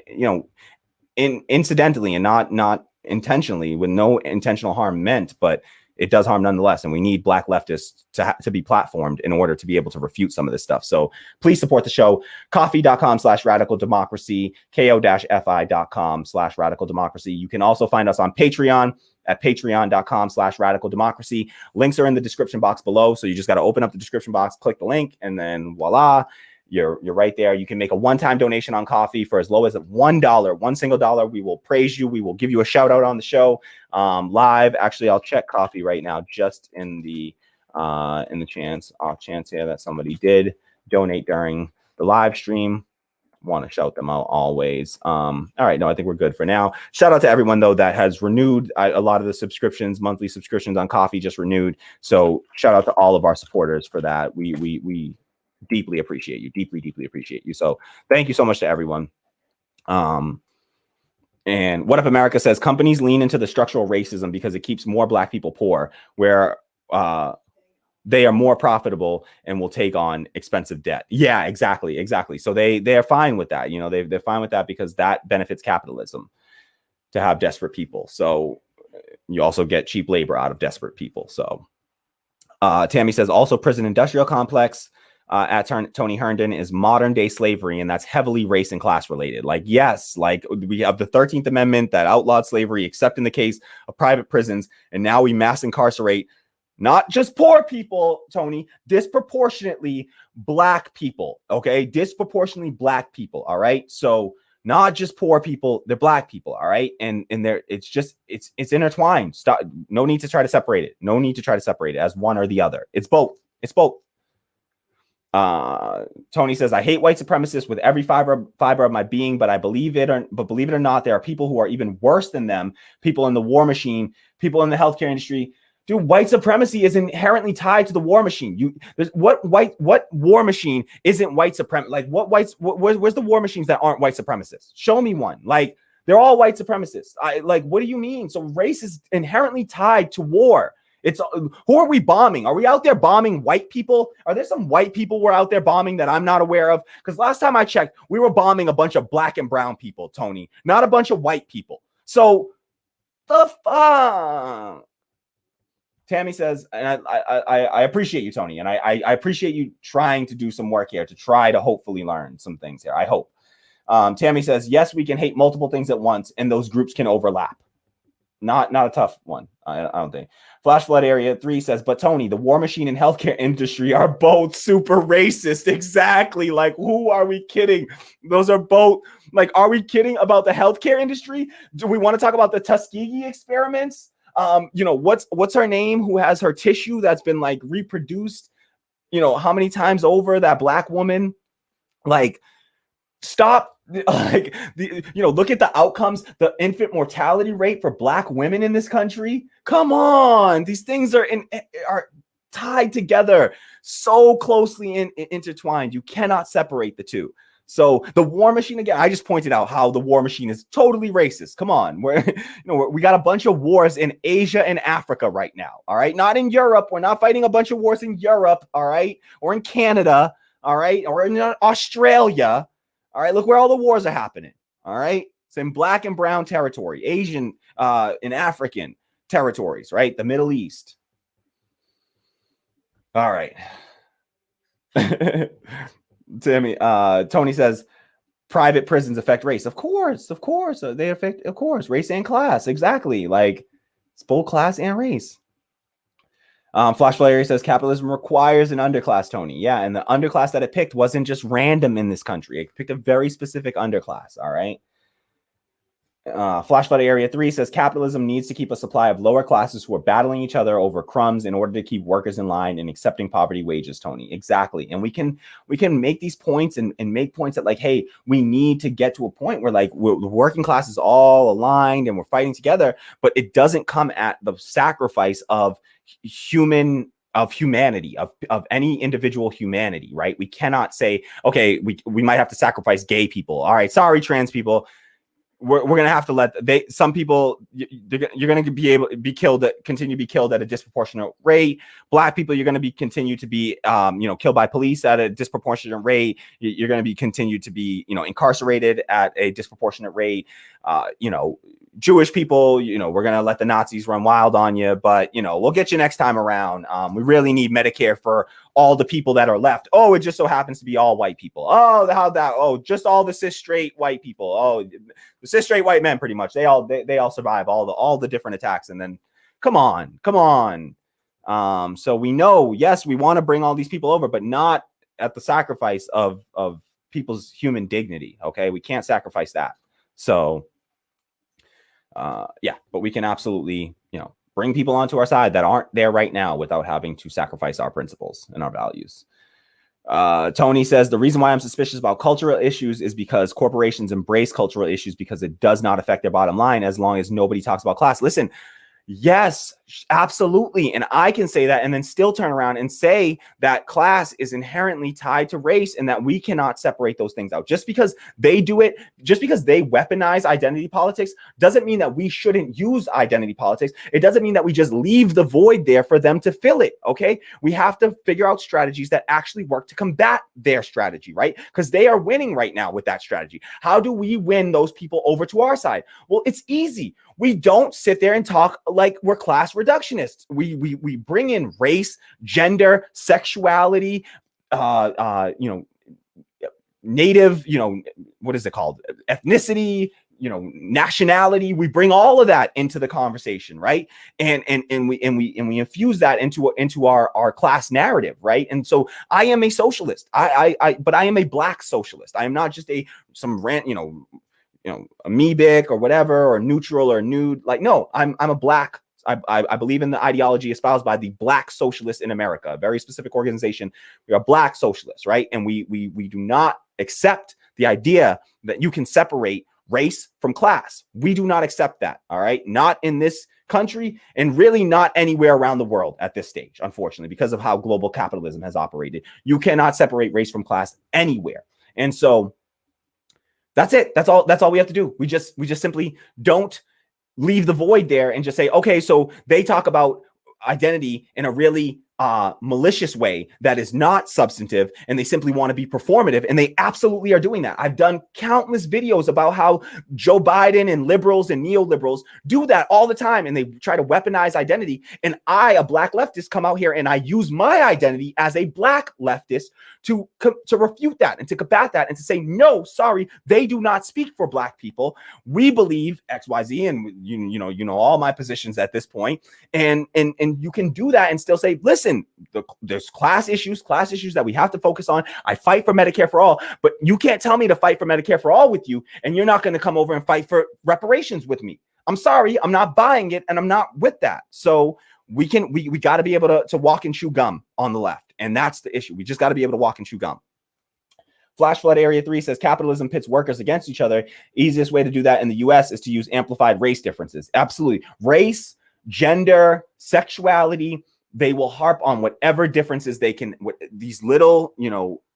incidentally and not intentionally, with no intentional harm meant, but it does harm nonetheless. And we need black leftists to be platformed in order to be able to refute some of this stuff. So please support the show. Coffee.com/radical democracy, ko-fi.com/radical democracy. You can also find us on Patreon at patreon.com/radical democracy. Links are in the description box below. So you just got to open up the description box, click the link, and then voila, you're right there. You can make a one-time donation on Coffee for as low as $1, one single dollar. We will praise you. We will give you a shout out on the show live. Actually, I'll check Coffee right now, just in the chance here that somebody did donate during the live stream. Want to shout them out always. All right, no, I think we're good for now. Shout out to everyone though that has renewed. A lot of the subscriptions, monthly subscriptions on Coffee just renewed. So shout out to all of our supporters for that. We deeply appreciate you. Deeply appreciate you. So thank you so much to everyone. And What If America says companies lean into the structural racism because it keeps more black people poor, where they are more profitable and will take on expensive debt. Yeah, exactly. So they're fine with that. They're fine with that because that benefits capitalism to have desperate people. So you also get cheap labor out of desperate people. So Tammy says also prison industrial complex at Tony Herndon is modern day slavery, and that's heavily race and class related. Like, yes, like we have the 13th Amendment that outlawed slavery, except in the case of private prisons, and now we mass incarcerate not just poor people, Tony, disproportionately black people. Okay, disproportionately black people. All right, so not just poor people, they're black people. All right, and it's intertwined. Stop. No need to try to separate it. No need to try to separate it as one or the other. It's both. Tony says, I hate white supremacists with every fiber of my being, but believe it or not, there are people who are even worse than them. People in the war machine, people in the healthcare industry. Dude, white supremacy is inherently tied to the war machine. What war machine isn't white supremacy? Like where's the war machines that aren't white supremacists? Show me one. Like they're all white supremacists. What do you mean? So race is inherently tied to war. It's who are we bombing? Are we out there bombing white people? Are there some white people we're out there bombing that I'm not aware of? Because last time I checked, we were bombing a bunch of black and brown people, Tony, not a bunch of white people. So the fuck. Tammy says, and I appreciate you, Tony, and I appreciate you trying to do some work here to try to hopefully learn some things here. I hope. Tammy says, yes, we can hate multiple things at once, and those groups can overlap. Not a tough one, I don't think. Flash Flood Area 3 says, but Tony, the war machine and healthcare industry are both super racist. Exactly. Like, who are we kidding? Those are both, like, are we kidding about the healthcare industry? Do we want to talk about the Tuskegee experiments? What's her name who has her tissue that's been like reproduced, how many times over, that black woman? Like, stop. Like, look at the outcomes, the infant mortality rate for black women in this country. Come on, these things are tied together so closely intertwined. You cannot separate the two. So the war machine, again, I just pointed out how the war machine is totally we got a bunch of wars in Asia and Africa right now. All right, not in Europe. We're not fighting a bunch of wars in Europe. All right, or in Canada. All right, or in Australia. All right, look where all the wars are happening. All right, it's in black and brown territory, Asian and African territories, right? The Middle East. All right. Tony says, private prisons affect race. Of course. They affect, of course, race and class. Exactly. Like, it's both class and race. Flash Flare says capitalism requires an underclass, Tony. Yeah, and the underclass that it picked wasn't just random in this country. It picked a very specific underclass, all right? Flash Flood Area 3 says capitalism needs to keep a supply of lower classes who are battling each other over crumbs in order to keep workers in line and accepting poverty wages, Tony. Exactly. And we can make these points and make points that, like, hey, we need to get to a point where, like, the working class is all aligned and we're fighting together, but it doesn't come at the sacrifice of humanity, of any individual humanity, right? We cannot say, okay, we might have to sacrifice gay people. All right, sorry, trans people. We're gonna have to let some people, you're gonna continue to be killed at a disproportionate rate. Black people, you're gonna continue to be killed by police at a disproportionate rate. You're gonna be continue to be incarcerated at a disproportionate rate. Jewish people, we're gonna let the Nazis run wild on you, but we'll get you next time around. We really need Medicare for all the people that are left. Oh, it just so happens to be all white people. Oh, just all the cis straight white people. Oh, the cis straight white men, pretty much. They all survive all the different attacks. And then come on. So we know, yes, we want to bring all these people over, but not at the sacrifice of people's human dignity. Okay, we can't sacrifice that. So but we can absolutely, bring people onto our side that aren't there right now without having to sacrifice our principles and our values. Tony says, the reason why I'm suspicious about cultural issues is because corporations embrace cultural issues because it does not affect their bottom line as long as nobody talks about class. Listen, yes, absolutely. And I can say that and then still turn around and say that class is inherently tied to race and that we cannot separate those things out. Just because they do it, just because they weaponize identity politics doesn't mean that we shouldn't use identity politics. It doesn't mean that we just leave the void there for them to fill it. Okay. We have to figure out strategies that actually work to combat their strategy, right? Because they are winning right now with that strategy. How do we win those people over to our side? Well, it's easy. We don't sit there and talk like we're class reductionists. We bring in race, gender, sexuality, native, what is it called? Ethnicity, nationality. We bring all of that into the conversation, right? And we infuse that into our class narrative, right? And so I am a socialist. But I am a black socialist. I am not just amoebic or whatever, or neutral or nude. Like, no, I'm a black. I believe in the ideology espoused by the Black Socialists in America, a very specific organization. We are Black socialists, right? And we do not accept the idea that you can separate race from class. We do not accept that, all right? Not in this country and really not anywhere around the world at this stage, unfortunately, because of how global capitalism has operated. You cannot separate race from class anywhere. And so that's it. That's all we have to do. We just simply don't leave the void there and just say, okay, so they talk about identity in a really malicious way that is not substantive, and they simply want to be performative, and they absolutely are doing that. I've done countless videos about how Joe Biden and liberals and neoliberals do that all the time, and they try to weaponize identity. And I, a black leftist, come out here and I use my identity as a black leftist to refute that and to combat that and to say, no, sorry, they do not speak for black people. We believe XYZ, and you know all my positions at this point. And you can do that and still say, listen, there's class issues that we have to focus on. I fight for Medicare for all, but you can't tell me to fight for Medicare for all with you, and you're not going to come over and fight for reparations with me. I'm sorry, I'm not buying it, and I'm not with that. So we got to be able to walk and chew gum on the left, and that's the issue. We just got to be able to walk and chew gum. Flash Flood Area 3 says capitalism pits workers against each other. Easiest way to do that in the US is to use amplified race differences. Absolutely. Race, gender, sexuality, they will harp on whatever differences they can, these little,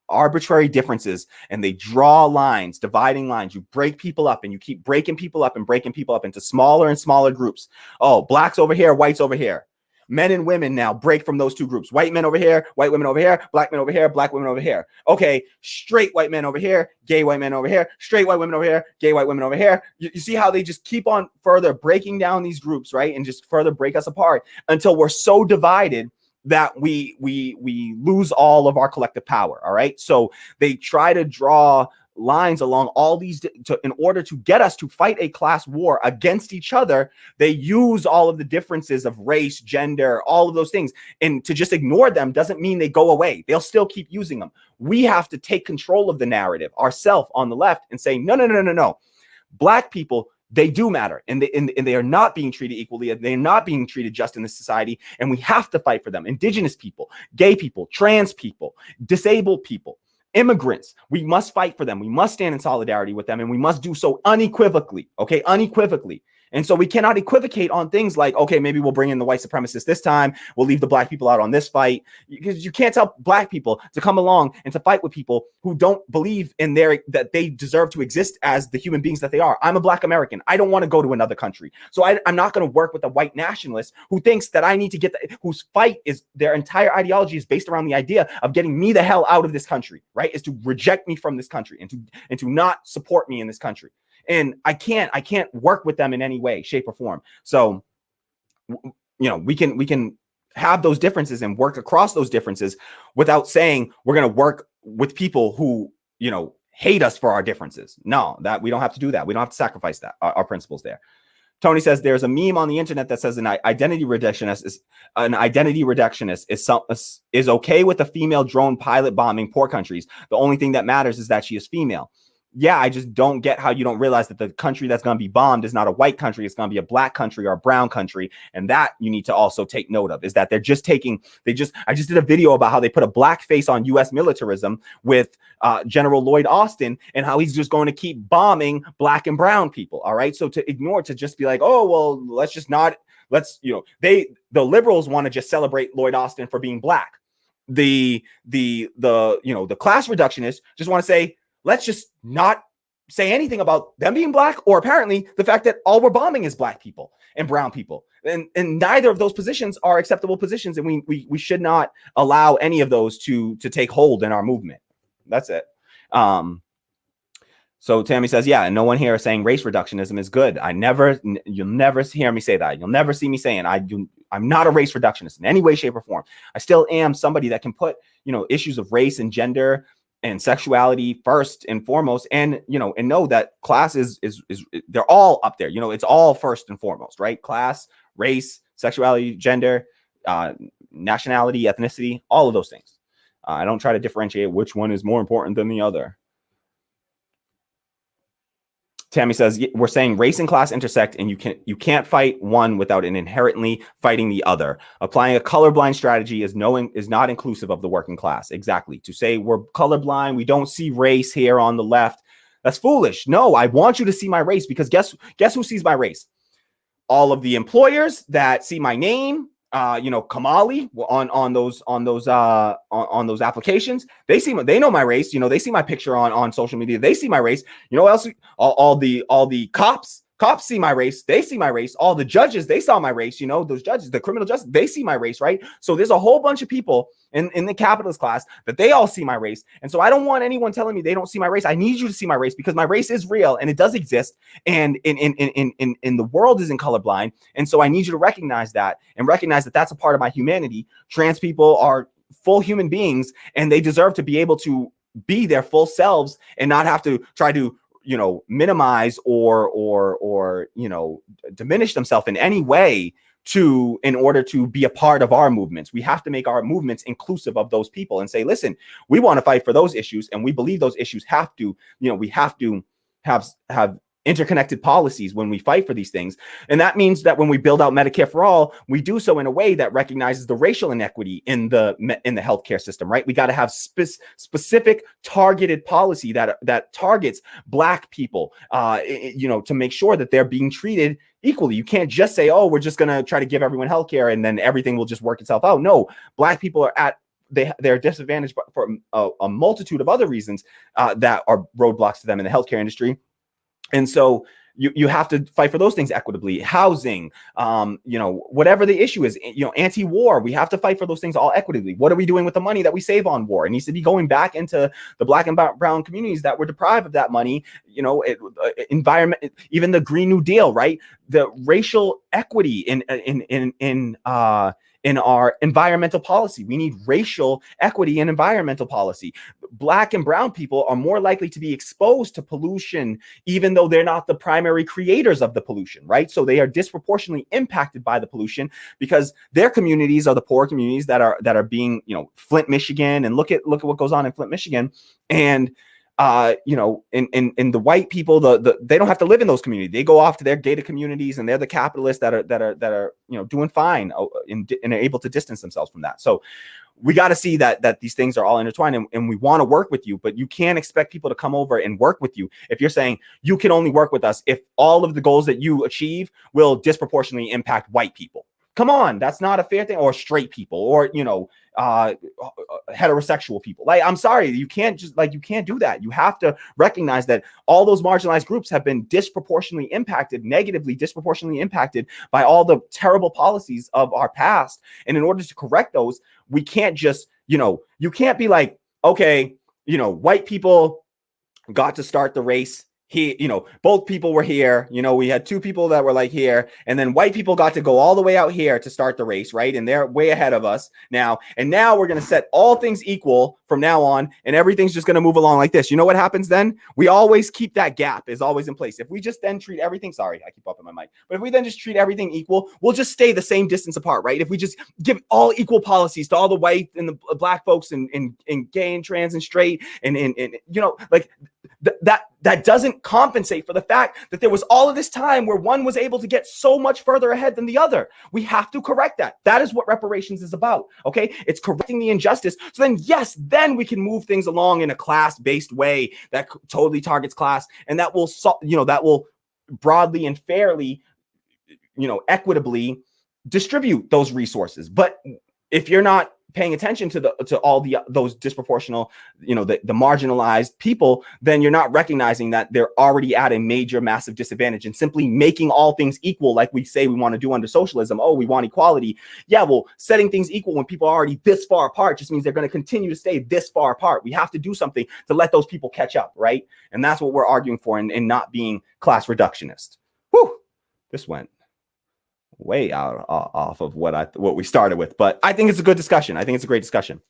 arbitrary differences, and they draw lines, dividing lines. You break people up, and you keep breaking people up into smaller and smaller groups. Oh, blacks over here, whites over here. Men and women now break from those two groups. White men over here, white women over here, black men over here, black women over here. Okay, straight white men over here, gay white men over here, straight white women over here, gay white women over here. You see how they just keep on further breaking down these groups, right? And just further break us apart until we're so divided that we lose all of our collective power. All right. So they try to draw lines along all these in order to get us to fight a class war against each other. They use all of the differences of race, gender, all of those things, and to just ignore them doesn't mean they go away. They'll still keep using them. We have to take control of the narrative ourselves on the left and say, no. Black people, they do matter, and they are not being treated equally. They're not being treated just in this society, and we have to fight for them. Indigenous people, gay people, trans people, disabled people, immigrants, we must fight for them. We must stand in solidarity with them, and we must do so unequivocally, okay? Unequivocally. And so we cannot equivocate on things like, okay, maybe we'll bring in the white supremacists this time. We'll leave the black people out on this fight. Because you can't tell black people to come along and to fight with people who don't believe in that they deserve to exist as the human beings that they are. I'm a black American. I don't want to go to another country. So I'm not going to work with a white nationalist who thinks that I need to whose fight is, their entire ideology is based around the idea of getting me the hell out of this country, right? Is to reject me from this country and to not support me in this country. And I can't work with them in any way, shape, or form. So, we can have those differences and work across those differences without saying we're going to work with people who, hate us for our differences. No, that we don't have to do that. We don't have to sacrifice that, our principles there. Tony says there's a meme on the internet that says an identity reductionist is okay with a female drone pilot bombing poor countries. The only thing that matters is that she is female. Yeah, I just don't get how you don't realize that the country that's going to be bombed is not a white country. It's going to be a black country or a brown country. And that you need to also take note of, is that I just did a video about how they put a black face on U.S. militarism with General Lloyd Austin, and how he's just going to keep bombing black and brown people. All right. So to just be like, oh, well, the liberals want to just celebrate Lloyd Austin for being black. The class reductionists just want to say, let's just not say anything about them being black, or apparently the fact that all we're bombing is black people and brown people. And neither of those positions are acceptable positions. And we should not allow any of those to take hold in our movement. That's it. So Tammy says, yeah, and no one here is saying race reductionism is good. You'll never hear me say that. You'll never see me saying I'm not a race reductionist in any way, shape, or form. I still am somebody that can put, issues of race and gender and sexuality first and foremost, and know that class is they're all up there. It's all first and foremost, right? Class, race, sexuality, gender, nationality, ethnicity, all of those things. I don't try to differentiate which one is more important than the other. Tammy says, we're saying race and class intersect, and you can't fight one without inherently fighting the other. Applying a colorblind strategy is not inclusive of the working class. Exactly. To say we're colorblind, we don't see race here on the left, that's foolish. No, I want you to see my race, because guess who sees my race? All of the employers that see my name, Kamali on those applications, they know my race. They see my picture on social media. They see my race. Else? All the cops Cops see my race. They see my race. All the judges, they saw my race. You know, those judges, the criminal justice, they see my race, right? So there's a whole bunch of people in the capitalist class that they all see my race. And so I don't want anyone telling me they don't see my race. I need you to see my race because my race is real and it does exist. And in the world isn't colorblind. And so I need you to recognize that and recognize that that's a part of my humanity. Trans people are full human beings and they deserve to be able to be their full selves and not have to try to, you know, minimize or you know, diminish themselves in any way in order to be a part of our movements. We have to make our movements inclusive of those people and say, listen, we want to fight for those issues and we believe those issues have to, you know, we have to have interconnected policies when we fight for these things. And that means that when we build out Medicare for all, we do so in a way that recognizes the racial inequity in the healthcare system, right? We got to have specific targeted policy that targets Black people, you know, to make sure that they're being treated equally. You can't just say, oh, we're just going to try to give everyone healthcare and then everything will just work itself out. No, Black people are they're disadvantaged for a multitude of other reasons that are roadblocks to them in the healthcare industry. And so you have to fight for those things equitably. Housing, you know, whatever the issue is, you know, anti-war, we have to fight for those things all equitably. What are we doing with the money that we save on war? It needs to be going back into the Black and brown communities that were deprived of that money. You know, environment, even the Green New Deal, right? The racial equity in our environmental policy. We need racial equity in environmental policy. Black and brown people are more likely to be exposed to pollution, even though they're not the primary creators of the pollution, right? So they are disproportionately impacted by the pollution because their communities are the poor communities that are being, you know, Flint, Michigan, and look at what goes on in Flint, Michigan. And you know, in the white people, they don't have to live in those communities. They go off to their gated communities, and they're the capitalists that are you know, doing fine and are able to distance themselves from that. So we got to see that these things are all intertwined, and we want to work with you, but you can't expect people to come over and work with you if you're saying you can only work with us if all of the goals that you achieve will disproportionately impact white people. Come on, that's not a fair thing. Or straight people, or, you know, heterosexual people. Like, I'm sorry, you can't do that. You have to recognize that all those marginalized groups have been negatively disproportionately impacted by all the terrible policies of our past. And in order to correct those, we can't just, you know, you can't be like, okay, you know, white people got to start the race. You know, both people were here. You know, we had two people that were like here, and then white people got to go all the way out here to start the race, right? And they're way ahead of us now. And now we're going to set all things equal from now on, and everything's just going to move along like this. You know what happens then? We always keep that gap is always in place. If we just then treat everything, sorry, I keep up in my mic, but if we then just treat everything equal, we'll just stay the same distance apart, right? If we just give all equal policies to all the white and the Black folks and gay and trans and straight and you know, like that doesn't compensate for the fact that there was all of this time where one was able to get so much further ahead than the other. We have to correct that. That is what reparations is about. Okay. It's correcting the injustice. So then, yes, then we can move things along in a class-based way that totally targets class. And that will, you know, that will broadly and fairly, you know, equitably distribute those resources. But if you're not paying attention to those disproportional, you know, the marginalized people, then you're not recognizing that they're already at a major, massive disadvantage. And simply making all things equal, like we say we want to do under socialism, oh, we want equality. Yeah, well, setting things equal when people are already this far apart just means they're going to continue to stay this far apart. We have to do something to let those people catch up, right? And that's what we're arguing for, and not being class reductionist. Whew, this went way out off of what we started with, but I think it's a good discussion. I think it's a great discussion.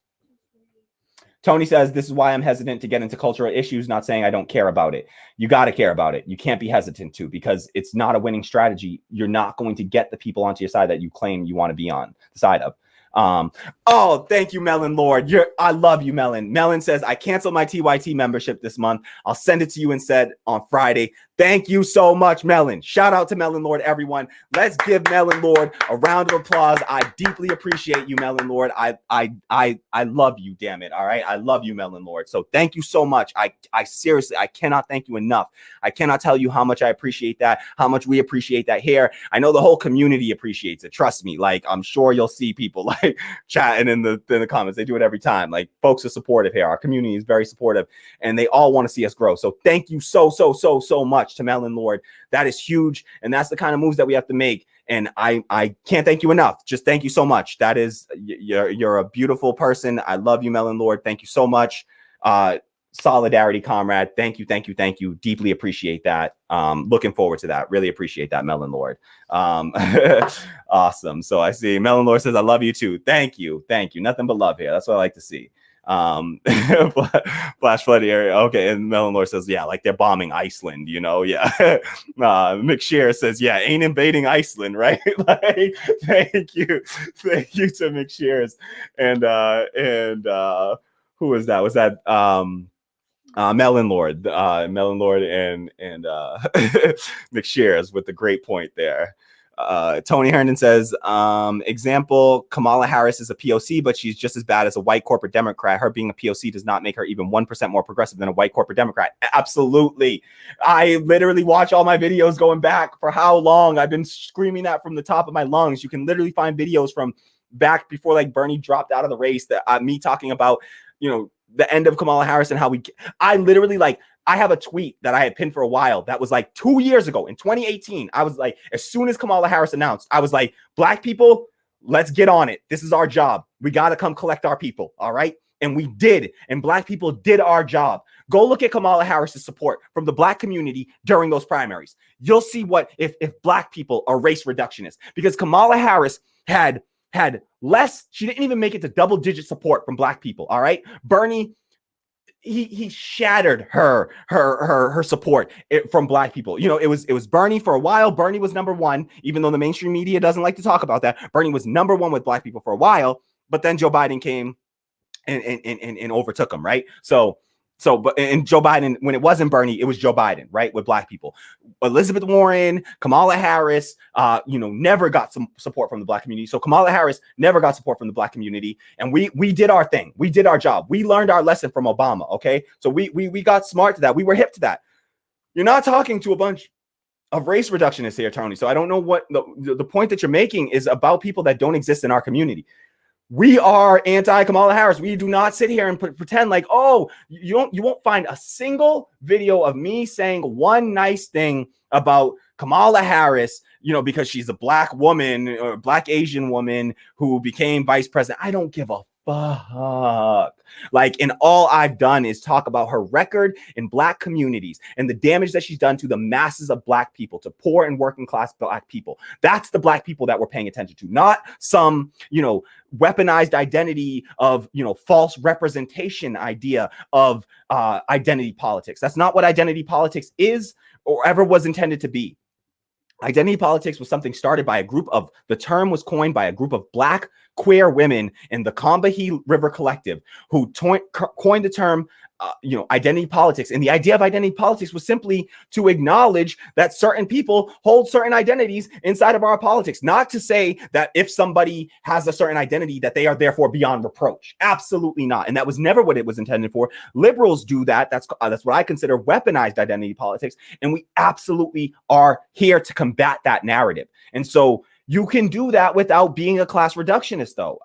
Tony says, this is why I'm hesitant to get into cultural issues, not saying I don't care about it. You got to care about it. You can't be hesitant to, because it's not a winning strategy. You're not going to get the people onto your side that you claim you want to be on the side of. Oh, thank you, Melon Lord. I love you, Melon. Melon says, I canceled my TYT membership this month. I'll send it to you instead on Friday. Thank you so much, Melon. Shout out to Melon Lord, everyone. Let's give Melon Lord a round of applause. I deeply appreciate you, Melon Lord. I love you, damn it. All right. I love you, Melon Lord. So thank you so much. I seriously, I cannot thank you enough. I cannot tell you how much I appreciate that, how much we appreciate that here. I know the whole community appreciates it. Trust me. Like, I'm sure you'll see people like chatting in the comments. They do it every time. Like, folks are supportive here. Our community is very supportive, and they all want to see us grow. So thank you so much. much to Melon Lord. That is huge. And that's the kind of moves that we have to make. And I can't thank you enough. Just thank you so much. That is, you're a beautiful person. I love you, Melon Lord. Thank you so much. Solidarity, comrade. Thank you. Deeply appreciate that. Looking forward to that. Really appreciate that, Melon Lord. Awesome. So I see Melon Lord says, I love you too. Thank you. Nothing but love here. That's what I like to see. Flash flood area. Okay. And Melon Lord says, yeah, like they're bombing Iceland, you know? Yeah. McShear says, yeah, ain't invading Iceland, right? Like, thank you to McShears. And who was that? Was that Melon Lord and McShears with the great point there. Tony Herndon says, example, Kamala Harris is a POC, but she's just as bad as a white corporate Democrat. Her being a POC does not make her even 1% more progressive than a white corporate Democrat. Absolutely. I literally watch all my videos going back for how long. I've been screaming that from the top of my lungs. You can literally find videos from back before like Bernie dropped out of the race that me talking about, you know, the end of Kamala Harris and how I literally I have a tweet that I had pinned for a while that was like 2 years ago in 2018. I was like, as soon as Kamala Harris announced, I was like, Black people, let's get on it. This is our job. We got to come collect our people. All right. And we did. And Black people did our job. Go look at Kamala Harris's support from the Black community during those primaries. You'll see what if Black people are race reductionists, because Kamala Harris had less. She didn't even make it to double-digit support from Black people. All right. Bernie, he shattered her support from Black people. You know, it was Bernie for a while. Bernie was number one, even though the mainstream media doesn't like to talk about that. Bernie was number one with Black people for a while, but then Joe Biden came and overtook him, right? So Joe Biden, when it wasn't Bernie, it was Joe Biden, right? With Black people. Elizabeth Warren, Kamala Harris, never got some support from the Black community. So Kamala Harris never got support from the Black community. And we did our thing. We did our job. We learned our lesson from Obama, okay? So we got smart to that. We were hip to that. You're not talking to a bunch of race reductionists here, Tony. So I don't know what the point that you're making is about people that don't exist in our community. We are anti-Kamala Harris. We do not sit here and pretend like, oh, you won't find a single video of me saying one nice thing about Kamala Harris, because she's a Black woman or Black Asian woman who became vice president. I don't give a fuck. And all I've done is talk about her record in Black communities and the damage that she's done to the masses of Black people, to poor and working class Black people. That's the Black people that we're paying attention to, not some, weaponized identity of, false representation idea of identity politics. That's not what identity politics is or ever was intended to be. Identity politics was something started by the term was coined by a group of Black queer women in the Combahee River Collective who coined the term, identity politics. And the idea of identity politics was simply to acknowledge that certain people hold certain identities inside of our politics. Not to say that if somebody has a certain identity that they are therefore beyond reproach. Absolutely not. And that was never what it was intended for. Liberals do that. That's what I consider weaponized identity politics. And we absolutely are here to combat that narrative. And so you can do that without being a class reductionist, though.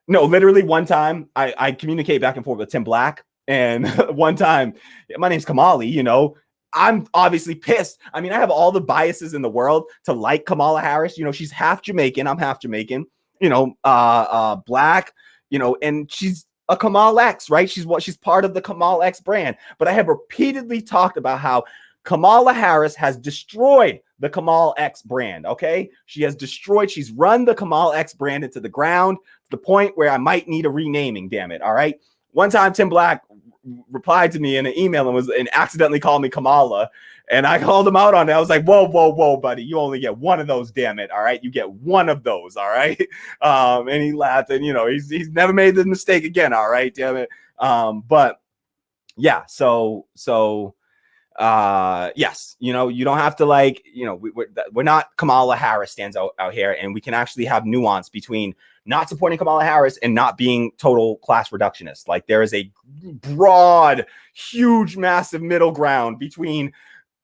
No, literally one time I communicate back and forth with Tim Black. And one time, my name's Kamali, I'm obviously pissed. I mean, I have all the biases in the world to like Kamala Harris. She's half Jamaican. I'm half Jamaican, Black, and she's a Kamal X, right? She's part of the Kamal X brand. But I have repeatedly talked about how Kamala Harris has destroyed the Kamal X brand, okay? She's run the Kamal X brand into the ground to the point where I might need a renaming, damn it, all right? One time, Tim Black replied to me in an email and accidentally called me Kamala, and I called him out on it. I was like, whoa, buddy, you only get one of those, damn it, all right? You get one of those, all right? And he laughed, and, he's never made the mistake again, all right, damn it. But, yeah, so yes, you don't have to we're not Kamala Harris stands out here, and we can actually have nuance between not supporting Kamala Harris and not being total class reductionist. There is a broad, huge, massive middle ground between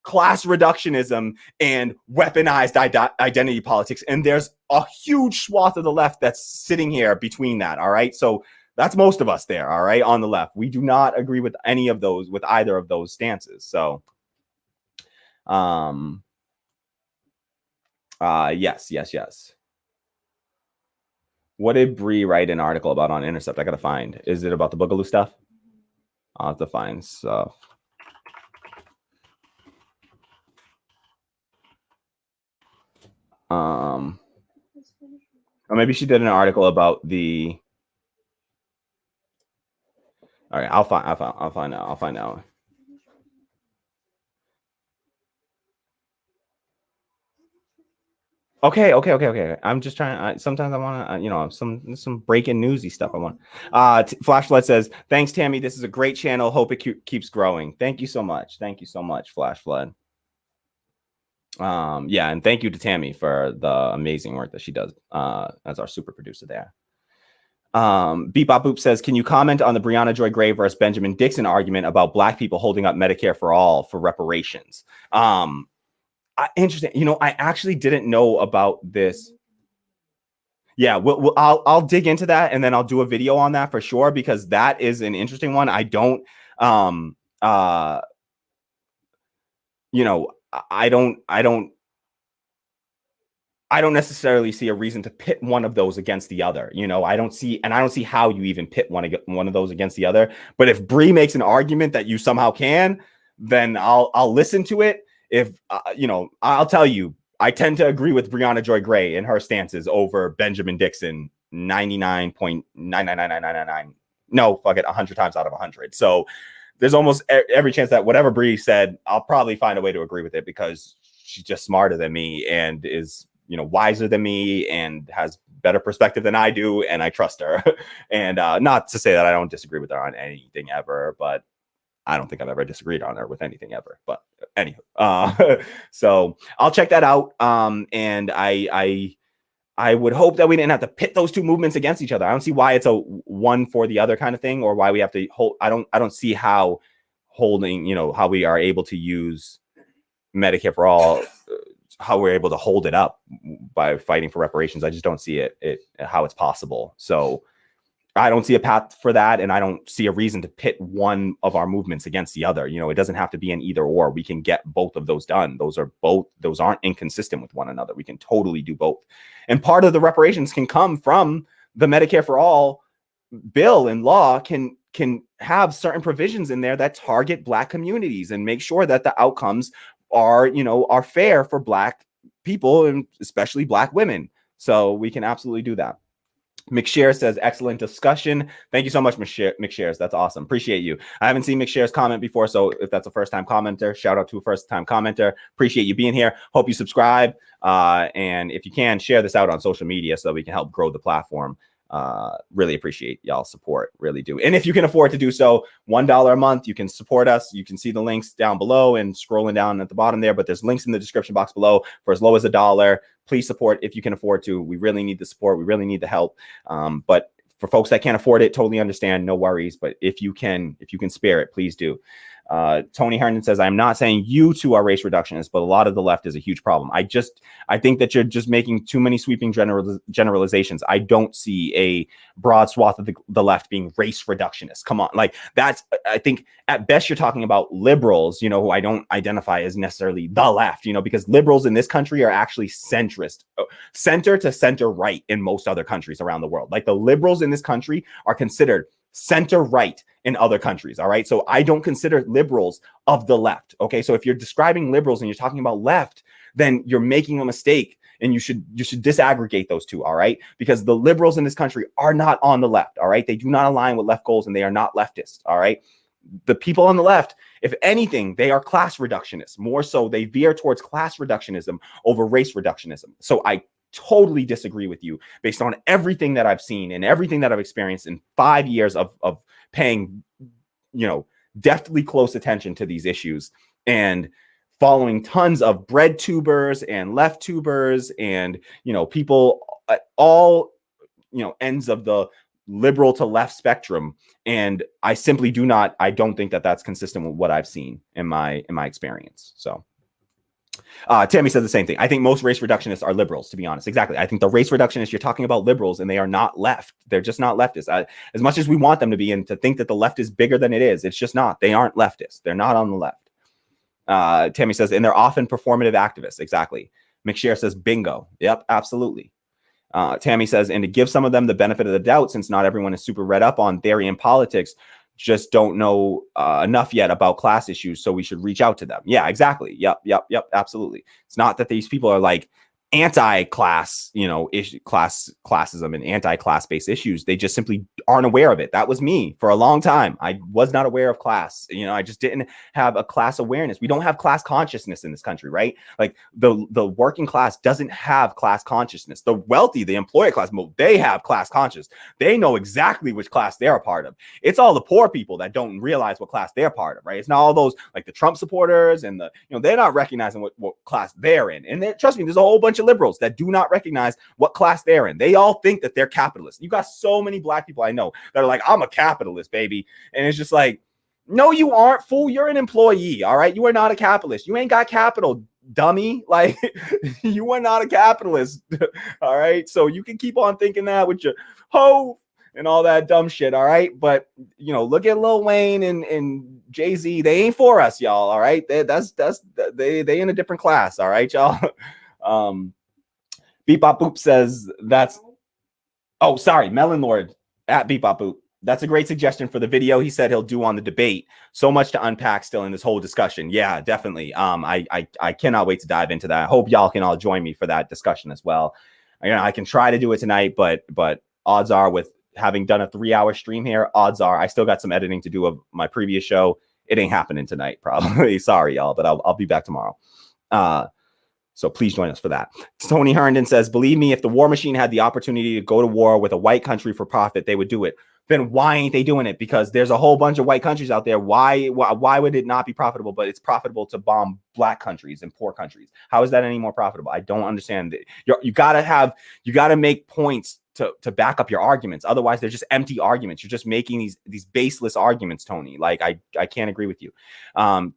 class reductionism and weaponized identity politics, and there's a huge swath of the left that's sitting here between that. All right, so That's most of us there, all right, on the left. We do not agree with any of those, with either of those stances. So, yes. What did Bree write an article about on Intercept? I gotta find. Is it about the Boogaloo stuff? I'll have to find stuff. Or maybe she did an article about the. All right, I'll find out. Okay. I'm just trying. Sometimes I want to, some breaking newsy stuff. I want. Flashflood says, "Thanks, Tammy. This is a great channel. Hope it keeps growing. Thank you so much. Flashflood. Yeah, and thank you to Tammy for the amazing work that she does as our super producer there. Beep Bop Boop says, can you comment on the Breonna Joy Gray versus Benjamin Dixon argument about Black people holding up Medicare for all for reparations? Interesting. I actually didn't know about this. Yeah, I'll dig into that, and then I'll do a video on that for sure, because that is an interesting one. I don't necessarily see a reason to pit one of those against the other. I don't see how you even pit one of those against the other. But if Bree makes an argument that you somehow can, then I'll listen to it. If I'll tell you, I tend to agree with Breonna Joy Gray and her stances over Benjamin Dixon 99.99999. No, fuck it, 100 times out of 100. So there's almost every chance that whatever Bree said, I'll probably find a way to agree with it, because she's just smarter than me and is wiser than me and has better perspective than I do, and I trust her. And not to say that I don't disagree with her on anything ever, but I don't think I've ever disagreed on her with anything ever. But anywho, so I'll check that out. And I would hope that we didn't have to pit those two movements against each other. I don't see why it's a one for the other kind of thing, or why we have to hold. I don't see how holding, how we are able to use Medicare for all, how we're able to hold it up by fighting for reparations. I just don't see how it's possible. So I don't see a path for that, and I don't see a reason to pit one of our movements against the other. It doesn't have to be an either or. We can get both of those done. Those aren't inconsistent with one another. We can totally do both. And part of the reparations can come from the Medicare for all bill and law can have certain provisions in there that target Black communities and make sure that the outcomes are fair for Black people, and especially Black women. So we can absolutely do that. McShare says, excellent discussion. Thank you so much, McShares. That's awesome. Appreciate you. I haven't seen McShares comment before, so if that's a first-time commenter, shout out to a first-time commenter. Appreciate you being here. Hope you subscribe. And if you can, share this out on social media so we can help grow the platform. Really appreciate y'all's support. Really do. And if you can afford to do so, $1 a month, you can support us. You can see the links down below and scrolling down at the bottom there, but there's links in the description box below for as low as $1. Please support if you can afford to. We really need the support. We really need the help. But for folks that can't afford it, totally understand. No worries. But if you can spare it, please do. Tony Herndon says, I'm not saying you two are race reductionists, but a lot of the left is a huge problem. I think that you're just making too many sweeping generalizations. I don't see a broad swath of the left being race reductionist. Come on. I think at best you're talking about liberals, who I don't identify as necessarily the left, because liberals in this country are actually centrist, center to center right in most other countries around the world. Like, the liberals in this country are considered center right in other countries. All right. So I don't consider liberals of the left. Okay. So if you're describing liberals and you're talking about left, then you're making a mistake, and you should disaggregate those two. All right. Because the liberals in this country are not on the left. All right. They do not align with left goals, and they are not leftists. All right. The people on the left, if anything, they are class reductionists. More so, they veer towards class reductionism over race reductionism. So I totally disagree with you based on everything that I've seen and everything that I've experienced in 5 years of paying, deftly close attention to these issues and following tons of bread tubers and left tubers and, people at all, ends of the liberal to left spectrum. And I simply don't think that that's consistent with what I've seen in my experience. So Tammy said the same thing. I think most race reductionists are liberals, to be honest. Exactly. I think the race reductionists, you're talking about liberals, and they are not left. They're just not leftists. As much as we want them to be, and to think that the left is bigger than it is, it's just not. They aren't leftists. They're not on the left. Tammy says, and they're often performative activists. Exactly. McShare says, bingo. Yep, absolutely. Tammy says, and to give some of them the benefit of the doubt, since not everyone is super read up on theory and politics, just don't know enough yet about class issues, so we should reach out to them. Yeah, exactly. Yep, absolutely. It's not that these people are like anti-class, classism and anti-class-based issues. They just simply aren't aware of it. That was me for a long time. I was not aware of class. I just didn't have a class awareness. We don't have class consciousness in this country, right? Like the working class doesn't have class consciousness. The wealthy, the employer class, they have class conscious. They know exactly which class they're a part of. It's all the poor people that don't realize what class they're part of, right? It's not all those like the Trump supporters and they're not recognizing what class they're in. And trust me, there's a whole bunch of liberals that do not recognize what class they're in. They all think that they're capitalists. You got so many black people I know that are like, I'm a capitalist, baby. And it's just like, no, you aren't, fool. You're an employee. All right. You are not a capitalist. You ain't got capital, dummy. Like, you are not a capitalist. All right. So you can keep on thinking that with your ho and all that dumb shit. All right. But look at Lil Wayne and Jay-Z. They ain't for us, y'all. All right. They in a different class. All right, y'all. Beep Bop Boop says that's sorry, Melon Lord at Beep Bop Boop. That's a great suggestion for the video he said he'll do on the debate. So much to unpack still in this whole discussion. Yeah, definitely. I cannot wait to dive into that. I hope y'all can all join me for that discussion as well. I can try to do it tonight, but odds are, with having done a 3-hour stream here, odds are I still got some editing to do of my previous show. It ain't happening tonight, probably. Sorry, y'all, but I'll be back tomorrow. So please join us for that. Tony Herndon says, believe me, if the war machine had the opportunity to go to war with a white country for profit, they would do it. Then why ain't they doing it? Because there's a whole bunch of white countries out there. Why would it not be profitable? But it's profitable to bomb black countries and poor countries. How is that any more profitable? I don't understand. You gotta make points to back up your arguments. Otherwise, they're just empty arguments. You're just making these baseless arguments, Tony. Like, I can't agree with you.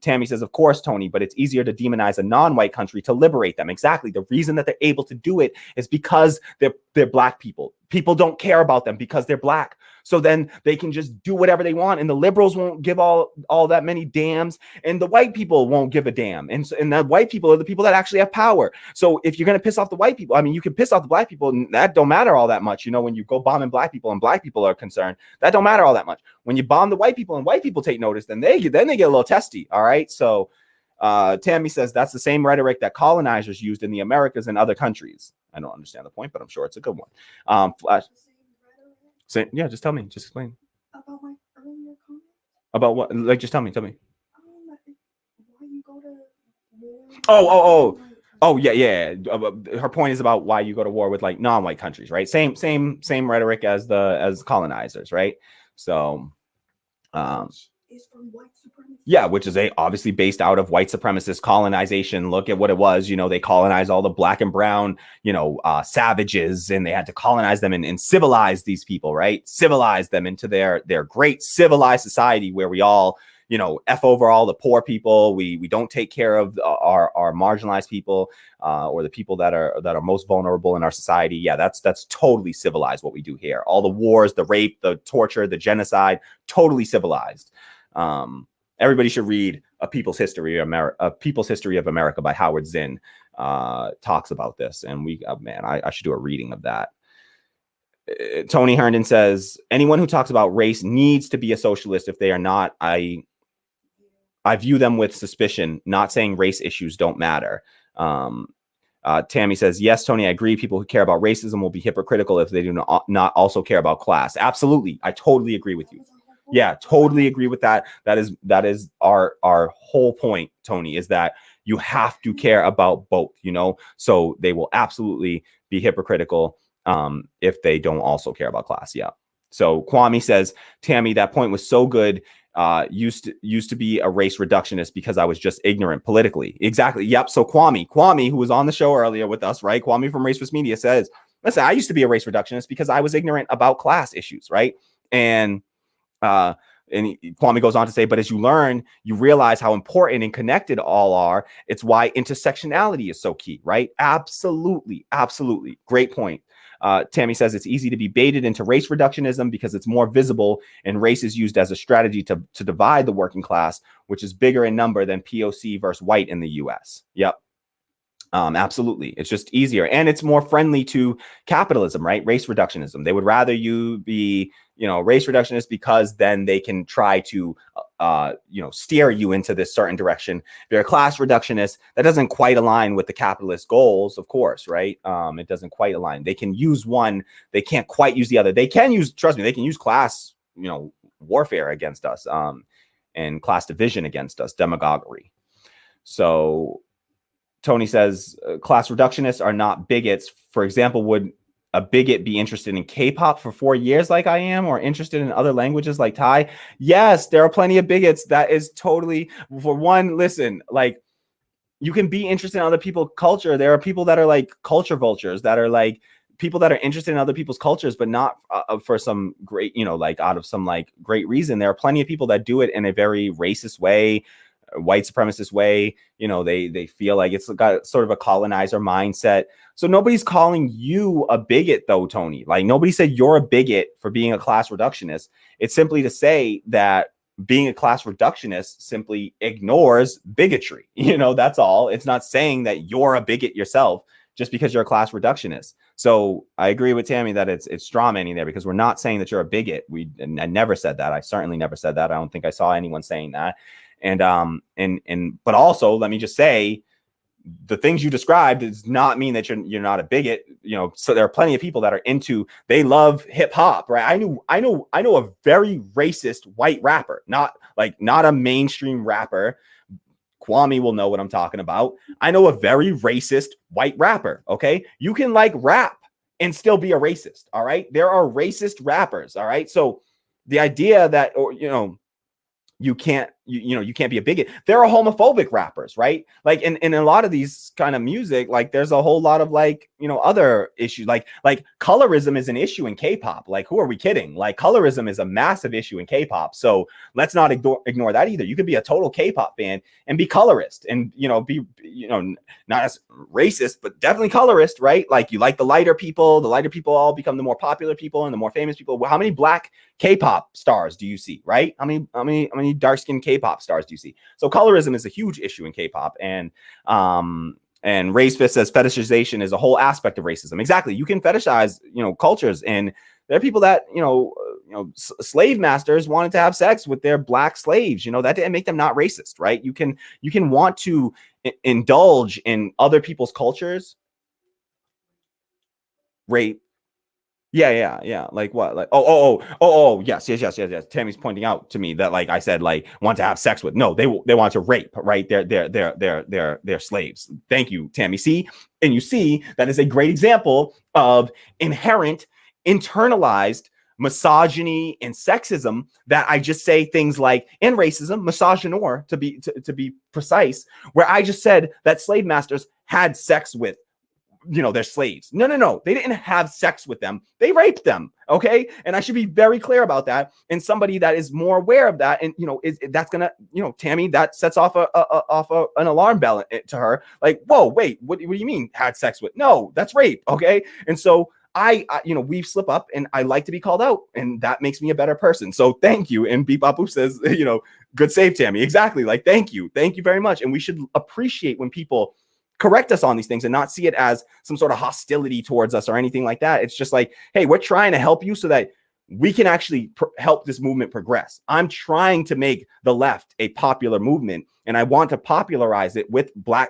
Tammy says, of course, Tony, but it's easier to demonize a non-white country to liberate them. Exactly. The reason that they're able to do it is because they're black people. People don't care about them because they're black. So then they can just do whatever they want, and the liberals won't give all that many damns, and the white people won't give a damn. And the white people are the people that actually have power. So if you're going to piss off the white people, I mean, you can piss off the black people, and that don't matter all that much. When you go bombing black people and black people are concerned, that don't matter all that much. When you bomb the white people and white people take notice, then they get a little testy. All right. So Tammy says that's the same rhetoric that colonizers used in the Americas and other countries. I don't understand the point, but I'm sure it's a good one. Flash. So, yeah, just tell me. Just explain. About my earlier comment? About what? Like, just tell me. Why you go to war? Oh, yeah. Her point is about why you go to war with like non-white countries, right? Same rhetoric as colonizers, right? So, Is from white supremacy. Yeah, which is obviously based out of white supremacist colonization. Look at what it was. They colonized all the black and brown, savages, and they had to colonize them and civilize these people, right? Civilize them into their great civilized society where we all, F over all the poor people. We don't take care of our marginalized people or the people that are most vulnerable in our society. Yeah, that's totally civilized what we do here. All the wars, the rape, the torture, the genocide, totally civilized. Everybody should read A People's History of America by Howard Zinn. Talks about this, and I should do a reading of that. Tony Herndon says anyone who talks about race needs to be a socialist. If they are not, I view them with suspicion. Not saying race issues don't matter. Tammy says, yes, Tony, I agree. People who care about racism will be hypocritical if they do not also care about class. Absolutely. I totally agree with you. Yeah, totally agree with that. That is our whole point, Tony, is that you have to care about both, so they will absolutely be hypocritical if they don't also care about class. Yeah. So Kwame says, Tammy, that point was so good. Used to be a race reductionist because I was just ignorant politically. Exactly. Yep. So Kwame, who was on the show earlier with us, right? Kwame from Race First Media says, listen, I used to be a race reductionist because I was ignorant about class issues, right? And and Kwame goes on to say, but as you learn, you realize how important and connected all are. It's why intersectionality is so key, right? Absolutely. Absolutely. Great point. Tammy says it's easy to be baited into race reductionism because it's more visible, and race is used as a strategy to divide the working class, which is bigger in number than POC versus white in the US. Yep. Absolutely. It's just easier, and it's more friendly to capitalism, right? Race reductionism. They would rather you be, race reductionist because then they can try to, steer you into this certain direction. If you're a class reductionist, that doesn't quite align with the capitalist goals, of course, right? It doesn't quite align. They can use one, they can't quite use the other. They can use, trust me, they can use class, warfare against us, and class division against us, demagoguery. So Tony says class reductionists are not bigots. For example, would a bigot be interested in K-pop for 4 years like I am, or interested in other languages like Thai? Yes, there are plenty of bigots. That is totally, for one, listen, like, you can be interested in other people's culture. There are people that are like culture vultures, that are like people that are interested in other people's cultures, but not for some great, like out of some like great reason. There are plenty of people that do it in a very racist way, white supremacist way. They feel like it's got sort of a colonizer mindset. So nobody's calling you a bigot though, Tony. Like, nobody said you're a bigot for being a class reductionist. It's simply to say that being a class reductionist simply ignores bigotry. That's all. It's not saying that you're a bigot yourself just because you're a class reductionist. So I agree with Tammy that it's straw manning there, because we're not saying that you're a bigot. I never said that. I certainly never said that. I don't think I saw anyone saying that. But also, let me just say, the things you described does not mean that you're not a bigot. So there are plenty of people that are they love hip hop, right? I know a very racist white rapper, not a mainstream rapper. Kwame will know what I'm talking about. I know a very racist white rapper. Okay. You can like rap and still be a racist. All right. There are racist rappers. All right. So the idea that, you can't be a bigot. There are homophobic rappers, right? Like in a lot of these kind of music, like there's a whole lot of other issues, like colorism is an issue in K-pop. Like, who are we kidding? Like, colorism is a massive issue in K-pop. So let's not ignore that either. You could be a total K-pop fan and be colorist, and be not as racist, but definitely colorist, right? Like, you like the lighter people all become the more popular people and the more famous people. How many black K-pop stars do you see, right? How many dark-skinned K-pop stars do you see? So colorism is a huge issue in K-pop, and Racefist says fetishization is a whole aspect of racism. Exactly. You can fetishize, cultures, and there are people that, slave masters wanted to have sex with their black slaves. That didn't make them not racist, right? You can want to indulge in other people's cultures. Rape. Yeah. Like what? Like yes. Tammy's pointing out to me that, like I said, like, want to have sex with. No, they want to rape, right? They're slaves. Thank you, Tammy. See, and you see that is a great example of inherent internalized misogyny and sexism, that I just say things like, and racism, misogynoir to be precise, where I just said that slave masters had sex with their slaves. No. They didn't have sex with them. They raped them. Okay. And I should be very clear about that. And somebody that is more aware of that, and, that's going to, Tammy, that sets off an alarm bell to her. Like, whoa, wait, what do you mean had sex with? No, that's rape. Okay. And so I we slip up, and I like to be called out, and that makes me a better person. So thank you. And Beep Bop Boop says, good save, Tammy. Exactly. Like, thank you very much. And we should appreciate when people correct us on these things and not see it as some sort of hostility towards us or anything like that. It's just like, hey, we're trying to help you so that we can actually help this movement progress. I'm trying to make the left a popular movement, and I want to popularize it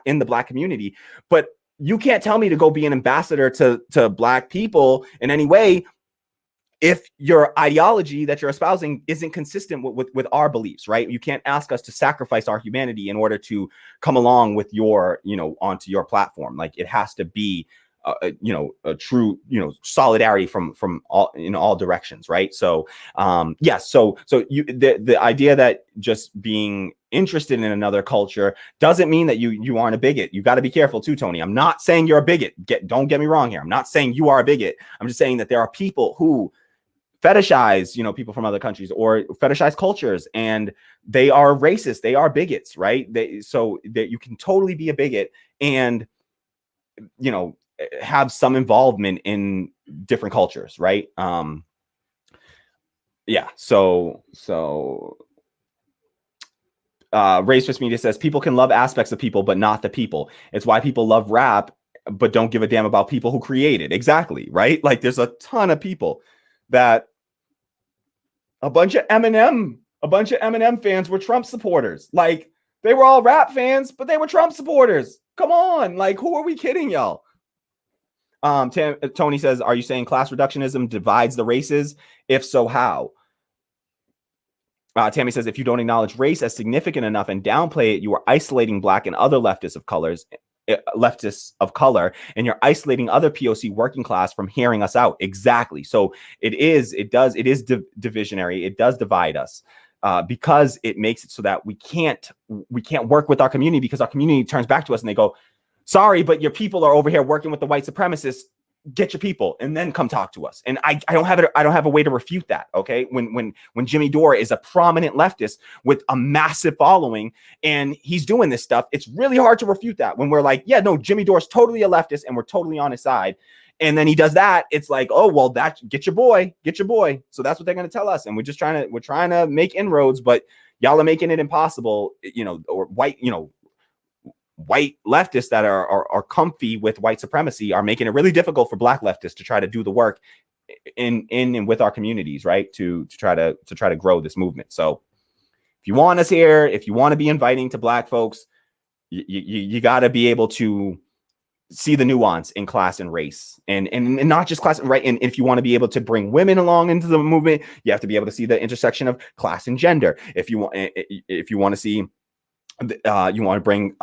in the black community. But you can't tell me to go be an ambassador to black people in any way if your ideology that you're espousing isn't consistent with our beliefs, right? You can't ask us to sacrifice our humanity in order to come along with your, onto your platform. Like, it has to be, a true, solidarity from all, in all directions, right? So, yes. So the idea that just being interested in another culture doesn't mean that you aren't a bigot. You got to be careful too, Tony. I'm not saying you're a bigot. Don't get me wrong here. I'm not saying you are a bigot. I'm just saying that there are people who fetishize, people from other countries or fetishize cultures, and they are racist. They are bigots, right? So that you can totally be a bigot and, have some involvement in different cultures, right? Yeah. So Racist Media says people can love aspects of people, but not the people. It's why people love rap, but don't give a damn about people who create it. Exactly, right? Like there's a ton of people that a bunch of Eminem fans were Trump supporters. Like they were all rap fans, but they were Trump supporters. Come on, like who are we kidding, y'all? Tony says, are you saying class reductionism divides the races? If so, how? Tammy says, if you don't acknowledge race as significant enough and downplay it, you are isolating Black and other leftists of color, and you're isolating other POC working class from hearing us out. Exactly. So it is divisionary. It does divide us because it makes it so that we can't work with our community, because our community turns back to us and they go, sorry, but your people are over here working with the white supremacists. Get your people and then come talk to us. And I don't have a way to refute that. Okay. When Jimmy Dore is a prominent leftist with a massive following and he's doing this stuff, it's really hard to refute that when we're like, yeah, no, Jimmy Dore's totally a leftist and we're totally on his side. And then he does that. It's like, oh, well, get your boy. So that's what they're going to tell us. And we're trying to make inroads, but y'all are making it impossible, or white leftists that are comfy with white supremacy are making it really difficult for Black leftists to try to do the work in and with our communities, right? To try to grow this movement. So if you want us here, if you want to be inviting to Black folks, you got to be able to see the nuance in class and race, and not just class, right? And if you want to be able to bring women along into the movement, you have to be able to see the intersection of class and gender. If you want to see you want to bring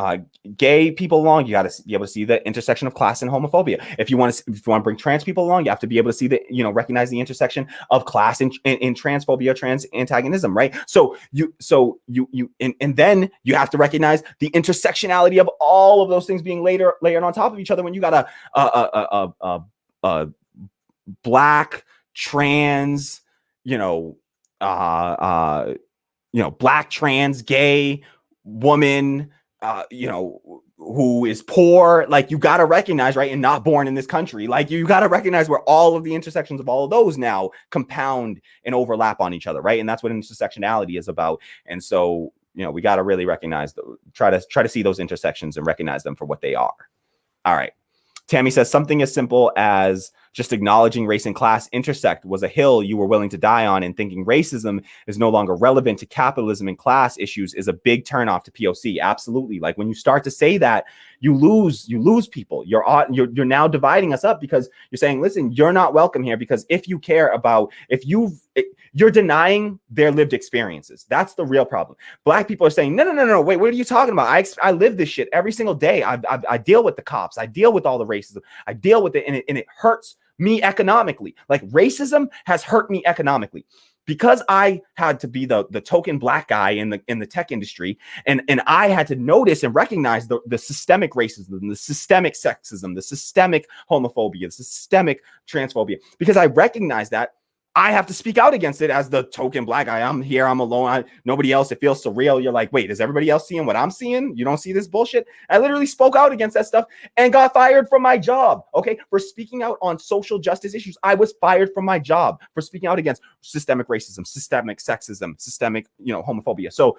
gay people along, you got to be able to see the intersection of class and homophobia. If you want to bring trans people along, you have to be able to see recognize the intersection of class and transphobia, trans antagonism, right? So then you have to recognize the intersectionality of all of those things being layered on top of each other. When you got a Black trans, Black trans gay woman, who is poor, like you got to recognize, right? And not born in this country. Like you got to recognize where all of the intersections of all of those now compound and overlap on each other, right? And that's what intersectionality is about. And so, we got to really recognize, try to see those intersections and recognize them for what they are. All right. Tammy says something as simple as just acknowledging race and class intersect was a hill you were willing to die on, and thinking racism is no longer relevant to capitalism and class issues is a big turnoff to POC. Absolutely. Like when you start to say that, you lose people. You're now dividing us up because you're saying, listen, you're not welcome here, because if you care about, you're denying their lived experiences. That's the real problem. Black people are saying, no, wait, what are you talking about? I live this shit every single day. I deal with the cops. I deal with all the racism. I deal with it, and it hurts me economically. Like racism has hurt me economically because I had to be the token Black guy in the tech industry, and I had to notice and recognize the systemic racism, the systemic sexism, the systemic homophobia, the systemic transphobia. Because I recognize that, I have to speak out against it as the token Black guy. I'm here, I'm alone, nobody else. It feels surreal. You're like, wait, is everybody else seeing what I'm seeing? You don't see this bullshit? I literally spoke out against that stuff and got fired from my job. Okay, for speaking out on social justice issues, I was fired from my job for speaking out against systemic racism, systemic sexism, systemic, homophobia. So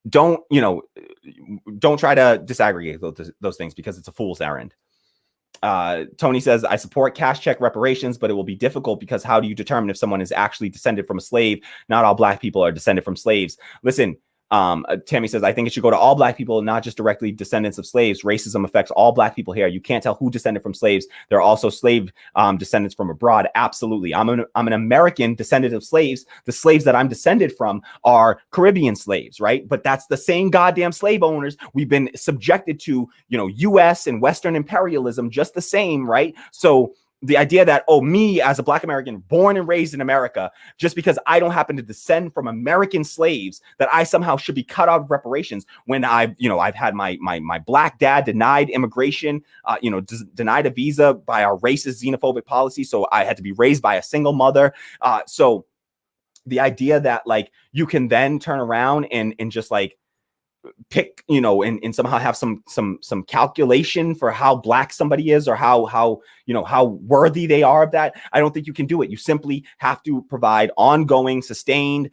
don't try to disaggregate those things, because it's a fool's errand. Tony says, I support cash check reparations, but it will be difficult because how do you determine if someone is actually descended from a slave? Not all Black people are descended from slaves. Listen, Tammy says, I think it should go to all Black people, not just directly descendants of slaves. Racism affects all Black people here. You can't tell who descended from slaves. There are also slave descendants from abroad. Absolutely. I'm an American descendant of slaves. The slaves that I'm descended from are Caribbean slaves, right? But that's the same goddamn slave owners. We've been subjected to, US and Western imperialism just the same, right? So the idea that, oh, me as a Black American born and raised in America, just because I don't happen to descend from American slaves, that I somehow should be cut out of reparations when I've had my Black dad denied immigration, denied a visa by our racist xenophobic policy. So I had to be raised by a single mother. So the idea that like you can then turn around and just like pick, and somehow have some calculation for how Black somebody is, or how worthy they are of that. I don't think you can do it. You simply have to provide ongoing, sustained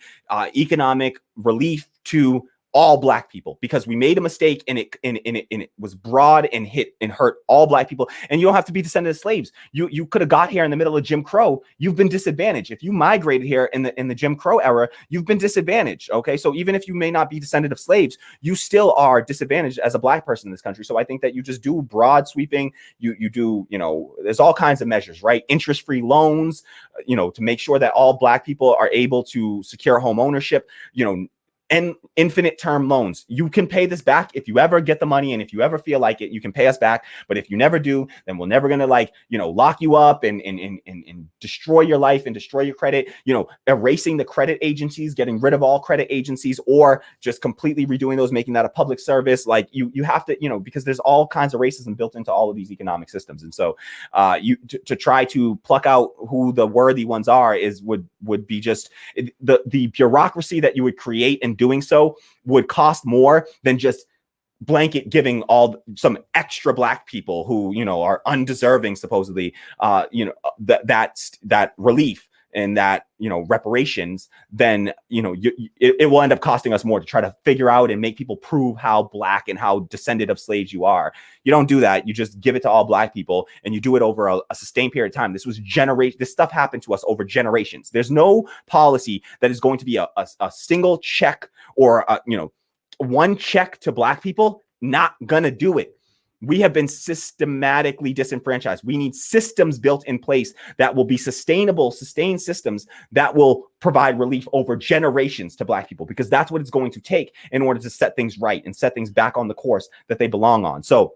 economic relief to all Black people, because we made a mistake and it was broad and hit and hurt all Black people. And you don't have to be descendant of slaves. You could have got here in the middle of Jim Crow. You've been disadvantaged. If you migrated here in the Jim Crow era, you've been disadvantaged. Okay, so even if you may not be descendant of slaves, you still are disadvantaged as a Black person in this country. So I think that you just do broad sweeping. You do, there's all kinds of measures, right? Interest-free loans, to make sure that all Black people are able to secure home ownership, and infinite term loans. You can pay this back if you ever get the money, and if you ever feel like it, you can pay us back. But if you never do, then we're never gonna lock you up and destroy your life and destroy your credit. Erasing the credit agencies, getting rid of all credit agencies, or just completely redoing those, making that a public service. Like you have to, because there's all kinds of racism built into all of these economic systems. And so to try to pluck out who the worthy ones are would be just the bureaucracy that you would create, and doing so would cost more than just blanket giving some extra Black people who are undeserving supposedly that relief and that reparations. Then it will end up costing us more to try to figure out and make people prove how Black and how descendant of slaves you are. You don't do that. You just give it to all Black people, and you do it over a sustained period of time. This stuff happened to us over generations. There's no policy that is going to be a single check or one check to Black people. Not gonna do it. We have been systematically disenfranchised. We need systems built in place that will be sustained systems that will provide relief over generations to Black people, because that's what it's going to take in order to set things right and set things back on the course that they belong on. So,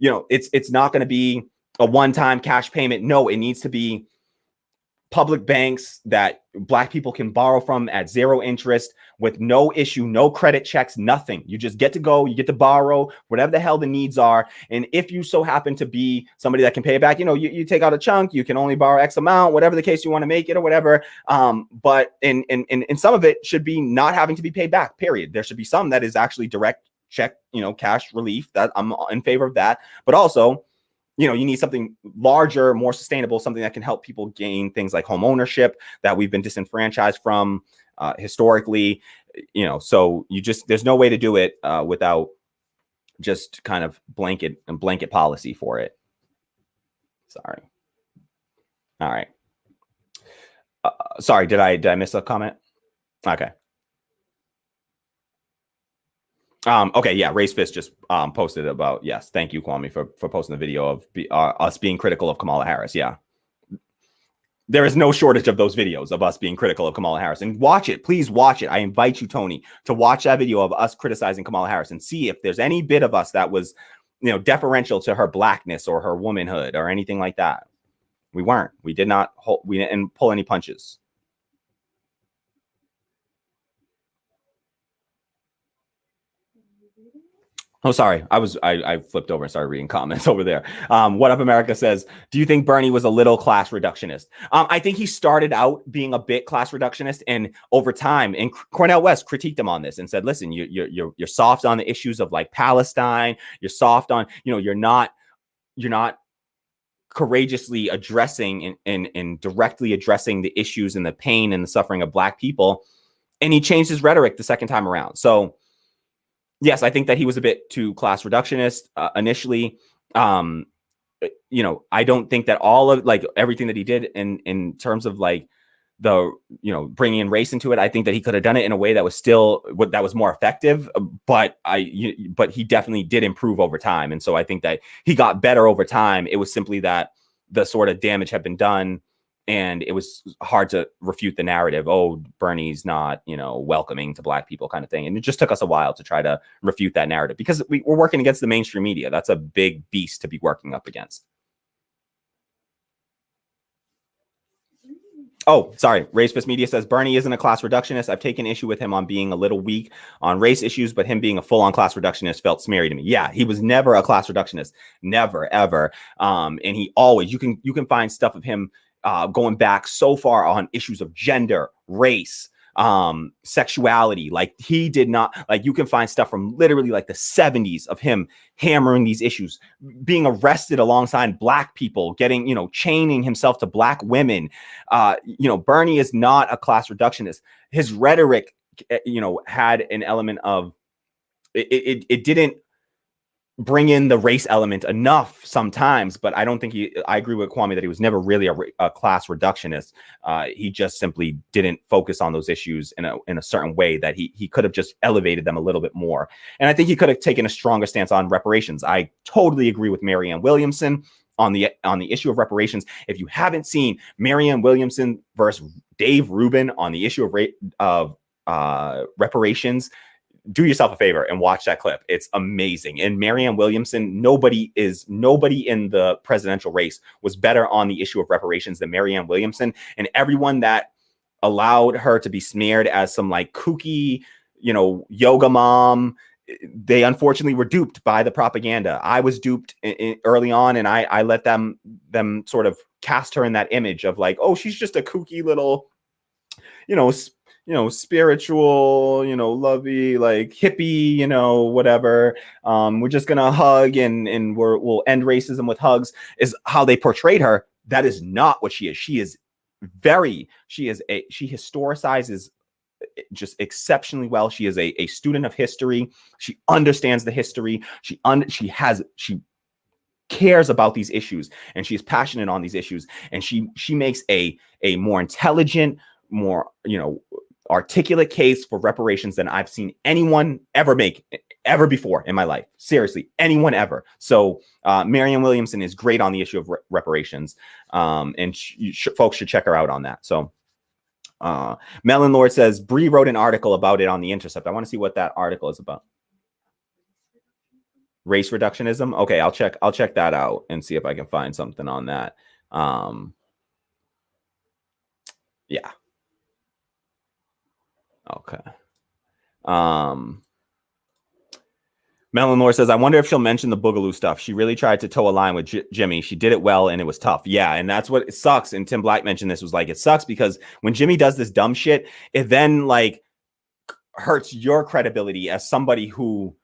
it's not going to be a one-time cash payment. No, it needs to be public banks that Black people can borrow from at zero interest, with no issue, no credit checks, nothing. You just get to go, you get to borrow whatever the hell the needs are. And if you so happen to be somebody that can pay it back, you take out a chunk, you can only borrow X amount, whatever the case you want to make it or whatever. But in some of it should be not having to be paid back, period. There should be some that is actually direct check, cash relief. That I'm in favor of that. But also, you need something larger, more sustainable, something that can help people gain things like home ownership that we've been disenfranchised from historically. So there's no way to do it without just kind of blanket policy for it. Sorry. All right. Sorry, did I miss a comment? Okay. Okay, yeah, Race Fist just posted about, yes, thank you, Kwame, for posting the video of us being critical of Kamala Harris. Yeah, there is no shortage of those videos of us being critical of Kamala Harris. And watch it, please watch it. I invite you, Tony, to watch that video of us criticizing Kamala Harris and see if there's any bit of us that was, deferential to her Blackness or her womanhood or anything like that. We weren't. We didn't pull any punches. Oh, sorry. I flipped over and started reading comments over there. What Up America says, do you think Bernie was a little class reductionist? I think he started out being a bit class reductionist, and over time, and Cornel West critiqued him on this and said, listen, you're soft on the issues of like Palestine. You're soft on, you're not courageously addressing and directly addressing the issues and the pain and the suffering of Black people. And he changed his rhetoric the second time around. So yes, I think that he was a bit too class reductionist initially. I don't think that all of everything that he did in terms of the bringing in race into it, I think that he could have done it in a way that was more effective. But he definitely did improve over time, and so I think that he got better over time. It was simply that the sort of damage had been done. And it was hard to refute the narrative. Oh, Bernie's not, welcoming to Black people kind of thing. And it just took us a while to try to refute that narrative because we're working against the mainstream media. That's a big beast to be working up against. Oh, sorry. Racist Media says Bernie isn't a class reductionist. I've taken issue with him on being a little weak on race issues, but him being a full-on class reductionist felt smeary to me. Yeah, he was never a class reductionist, never ever. And he always, you can find stuff of him going back so far on issues of gender, race, sexuality. Like he did not, like you can find stuff from literally like the 70s of him hammering these issues, being arrested alongside black people, getting, chaining himself to black women. Bernie is not a class reductionist. His rhetoric, had an element of it didn't bring in the race element enough sometimes, but I don't think I agree with Kwame that he was never really a class reductionist. He just simply didn't focus on those issues in a certain way that he could have just elevated them a little bit more. And I think he could have taken a stronger stance on reparations. I totally agree with Marianne Williamson on the issue of reparations. If you haven't seen Marianne Williamson versus Dave Rubin on the issue of reparations, do yourself a favor and watch that clip. It's amazing. And Marianne Williamson, nobody in the presidential race was better on the issue of reparations than Marianne Williamson. And everyone that allowed her to be smeared as some like kooky, yoga mom, they unfortunately were duped by the propaganda. I was duped early on, and I let them sort of cast her in that image of like, oh, she's just a kooky little, spiritual, lovey, like hippie, whatever. We're just gonna hug and we'll end racism with hugs, is how they portrayed her. That is not what she is. She historicizes just exceptionally well. She is a student of history. She understands the history. She cares about these issues, and she's passionate on these issues. And she makes a more intelligent, more, articulate case for reparations than I've seen anyone ever make ever before in my life. Seriously, anyone ever. So Marianne Williamson is great on the issue of reparations, and folks should check her out on that. So Melon Lord says Bree wrote an article about it on The Intercept. I want to see what that article is about. Race reductionism. Okay, I'll check that out and see if I can find something on that. Yeah. Okay. Melon Lord says, I wonder if she'll mention the Boogaloo stuff. She really tried to toe a line with Jimmy. She did it well, and it was tough. Yeah, and that's what it sucks. And Tim Black mentioned this, was like, it sucks because when Jimmy does this dumb shit, it then like hurts your credibility as somebody who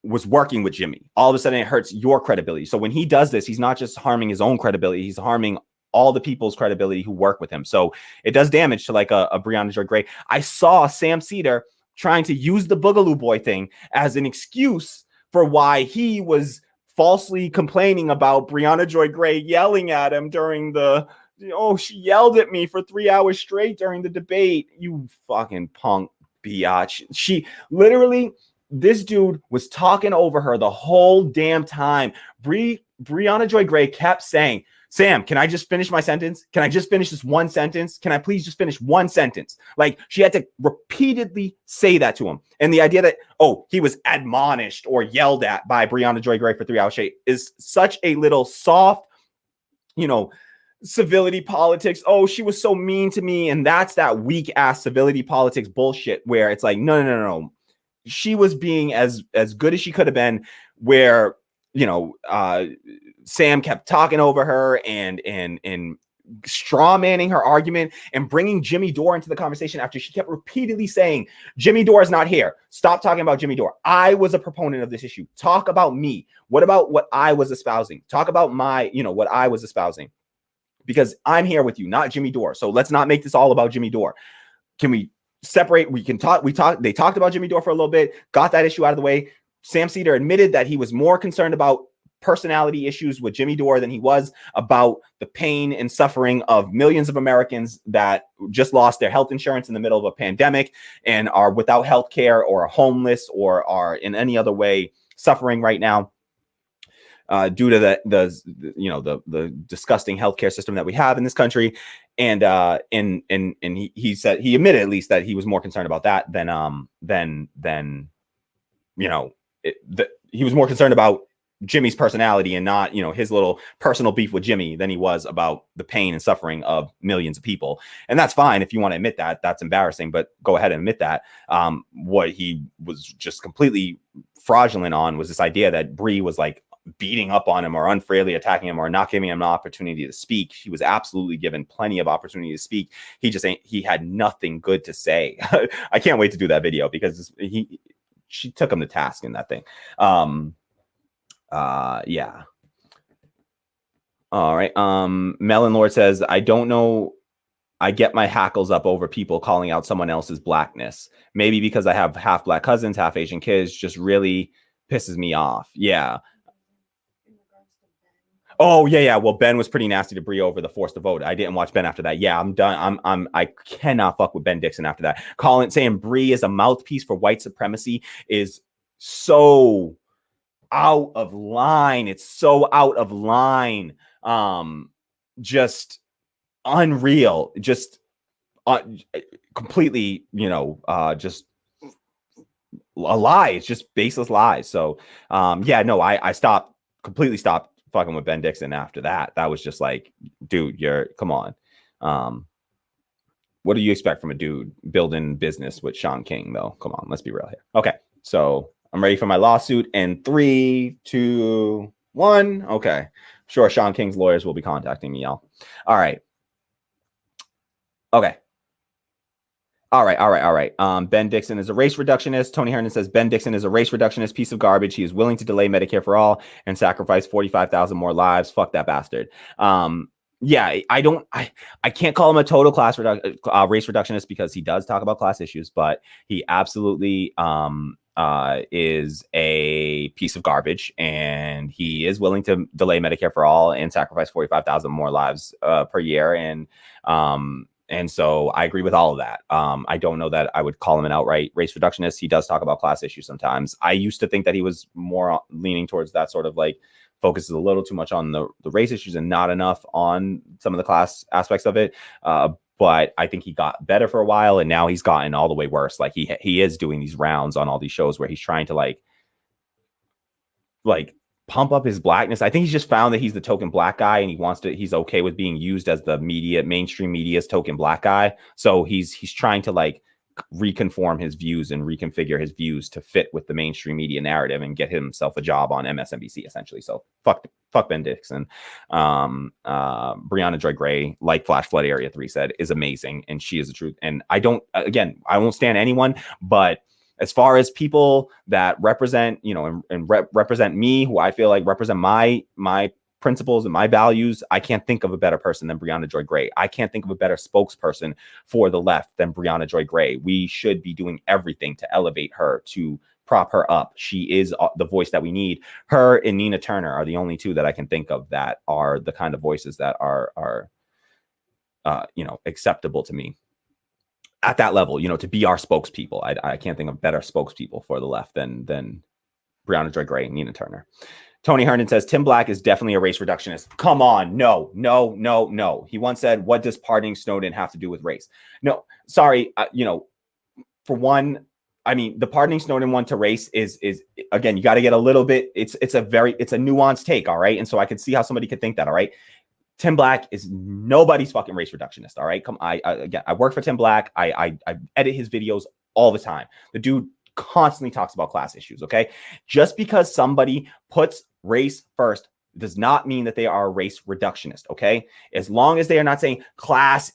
was working with Jimmy. All of a sudden, it hurts your credibility. So when he does this, he's not just harming his own credibility, he's harming all the people's credibility who work with him. So it does damage to like a Breonna Joy Gray. I saw Sam Cedar trying to use the Boogaloo Boy thing as an excuse for why he was falsely complaining about Breonna Joy Gray yelling at him during she yelled at me for 3 hours straight during the debate. You fucking punk biatch. She literally, this dude was talking over her the whole damn time. Breonna Joy Gray kept saying, Sam, can I just finish my sentence? Can I just finish this one sentence? Can I please just finish one sentence? Like, she had to repeatedly say that to him. And the idea that, he was admonished or yelled at by Breonna Joy Gray for 3 hours straight is such a little soft, civility politics. Oh, she was so mean to me. And that's that weak ass civility politics bullshit where it's like, no. She was being as good as she could have been, where, Sam kept talking over her and straw manning her argument and bringing Jimmy Dore into the conversation after she kept repeatedly saying, Jimmy Dore is not here. Stop talking about Jimmy Dore. I was a proponent of this issue. Talk about me. What about what I was espousing? Talk about what I was espousing, because I'm here with you, not Jimmy Dore. So let's not make this all about Jimmy Dore. Can we separate? We can talk. They talked about Jimmy Dore for a little bit, got that issue out of the way. Sam Cedar admitted that he was more concerned about personality issues with Jimmy Dore than he was about the pain and suffering of millions of Americans that just lost their health insurance in the middle of a pandemic and are without health care or are homeless or are in any other way suffering right now due to the disgusting healthcare system that we have in this country. And he said, he admitted at least that he was more concerned about that than he was more concerned about Jimmy's personality and not, you know, his little personal beef with Jimmy than he was about the pain and suffering of millions of people. And that's fine if you want to admit that. That's embarrassing, but go ahead and admit that. What he was just completely fraudulent on was this idea that Bree was like beating up on him or unfairly attacking him or not giving him an opportunity to speak. He was absolutely given plenty of opportunity to speak. He had nothing good to say. I can't wait to do that video because she took him to task in that thing. Yeah. All right. Melon Lord says, I don't know. I get my hackles up over people calling out someone else's blackness. Maybe because I have half black cousins, half Asian kids, just really pisses me off. Yeah. Oh, yeah. Well, Ben was pretty nasty to Bree over the forced to vote. I didn't watch Ben after that. Yeah, I'm done. I cannot fuck with Ben Dixon after that. Saying Bree is a mouthpiece for white supremacy is so out of line. It's so out of line. Just unreal. Just completely, just a lie. It's just baseless lies. So, I completely stopped fucking with Ben Dixon after that. That was just like, dude, come on. What do you expect from a dude building business with Sean King, though? Come on, let's be real here. Okay, so I'm ready for my lawsuit in 3, 2, 1. Okay, sure. Sean King's lawyers will be contacting me, y'all. All right. Okay. All right. Ben Dixon is a race reductionist. Tony Herndon says Ben Dixon is a race reductionist piece of garbage. He is willing to delay Medicare for all and sacrifice 45,000 more lives. Fuck that bastard. Yeah, I can't call him a total race reductionist because he does talk about class issues, but he absolutely is a piece of garbage, and he is willing to delay Medicare for all and sacrifice 45,000 more lives per year. And so I agree with all of that. I don't know that I would call him an outright race reductionist. He does talk about class issues sometimes. I used to think that he was more leaning towards that sort of like focuses a little too much on the race issues and not enough on some of the class aspects of it. But I think he got better for a while, and now he's gotten all the way worse. Like he is doing these rounds on all these shows where he's trying to like pump up his blackness. I think he's just found that he's the token black guy, and he's okay with being used as the mainstream media's token black guy. So he's trying to like reconform his views and reconfigure his views to fit with the mainstream media narrative and get himself a job on MSNBC essentially. So fuck Ben Dixon. Brianna Joy Gray, like Flash Flood Area 3 said, is amazing, and she is the truth. And I won't stand anyone, but as far as people that represent, represent me, who I feel like represent my principles and my values, I can't think of a better person than Brianna Joy Gray. I can't think of a better spokesperson for the left than Brianna Joy Gray. We should be doing everything to elevate her, to prop her up. She is the voice that we need. Her and Nina Turner are the only two that I can think of that are the kind of voices that are acceptable to me at that level, to be our spokespeople. I can't think of better spokespeople for the left than Brianna Joy Gray and Nina Turner. Tony Herndon says Tim Black is definitely a race reductionist. Come on. No. He once said, what does pardoning Snowden have to do with race? No, sorry. For one, I mean, the pardoning Snowden one to race is again, you got to get a little bit. It's a nuanced take. All right. And so I can see how somebody could think that. All right. Tim Black is nobody's fucking race reductionist. All right. I work for Tim Black. I edit his videos all the time. The dude constantly talks about class issues. Okay. Just because somebody puts race first does not mean that they are a race reductionist. Okay. As long as they are not saying class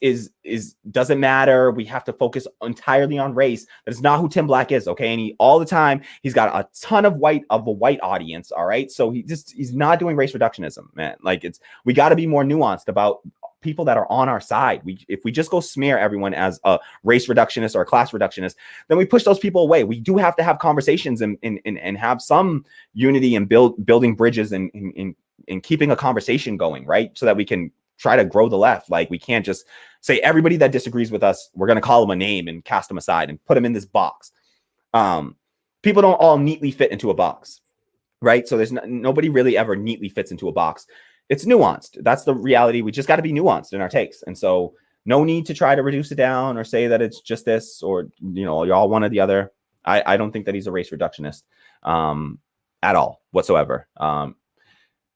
doesn't matter, we have to focus entirely on race. That is not who Tim Black is. Okay. And all the time he's got a ton of a white audience. All right. So he's not doing race reductionism, man. Like we got to be more nuanced about people that are on our side. If we just go smear everyone as a race reductionist or a class reductionist, then we push those people away. We do have to have conversations and have some unity and building bridges and keeping a conversation going, right? So that we can try to grow the left. Like we can't just say everybody that disagrees with us, we're going to call them a name and cast them aside and put them in this box. People don't all neatly fit into a box, right? So there's nobody really ever neatly fits into a box. It's nuanced. That's the reality. We just got to be nuanced in our takes. And so no need to try to reduce it down or say that it's just this or, you're all one or the other. I don't think that he's a race reductionist. at all whatsoever.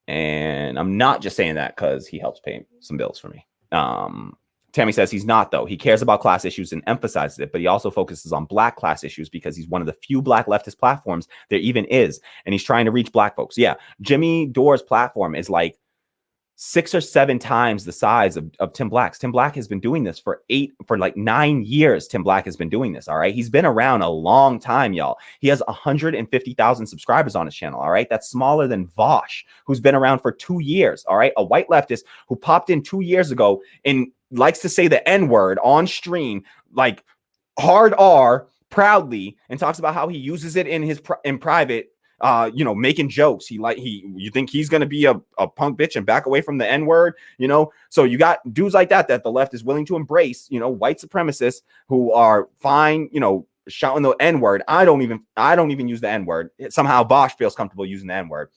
And I'm not just saying that because he helps pay some bills for me. Tammy says he's not, though. He cares about class issues and emphasizes it, but he also focuses on Black class issues because he's one of the few Black leftist platforms there even is. And he's trying to reach Black folks. Yeah, Jimmy Dore's platform is like 6 or 7 times the size of Tim Black's. Tim Black has been doing this for 9 years. Tim Black has been doing this. All right. He's been around a long time, y'all. He has 150,000 subscribers on his channel. All right. That's smaller than Vosh, who's been around for 2 years. All right. A white leftist who popped in 2 years ago and likes to say the N-word on stream, like hard R proudly, and talks about how he uses it in private. Making jokes. You think he's gonna be a punk bitch and back away from the N-word, So you got dudes like that the left is willing to embrace, white supremacists who are fine, shouting the N-word. I don't even use the N-word. Somehow Bosch feels comfortable using the N-word.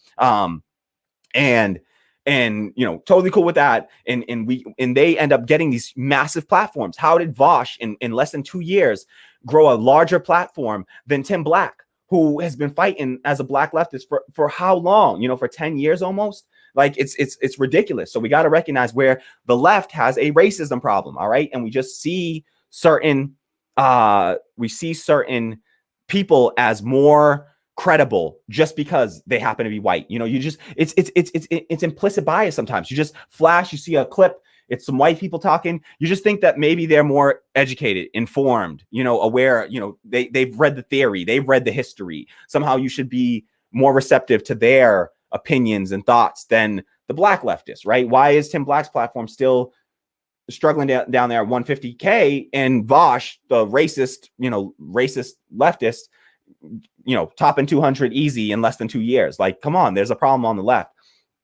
And totally cool with that. And they end up getting these massive platforms. How did Vosh in less than 2 years grow a larger platform than Tim Black, who has been fighting as a Black leftist for how long? For 10 years almost. Like it's ridiculous. So we got to recognize where the left has a racism problem. All right. And we just see certain people as more credible just because they happen to be white. It's implicit bias sometimes. You just flash, you see a clip, it's some white people talking, you just think that maybe they're more educated, informed, aware, they've read the theory, they've read the history. Somehow you should be more receptive to their opinions and thoughts than the Black leftists, right? Why is Tim Black's platform still struggling down there at 150K, and Vosh, the racist leftist, topping 200 easy in less than 2 years? Like, come on, there's a problem on the left.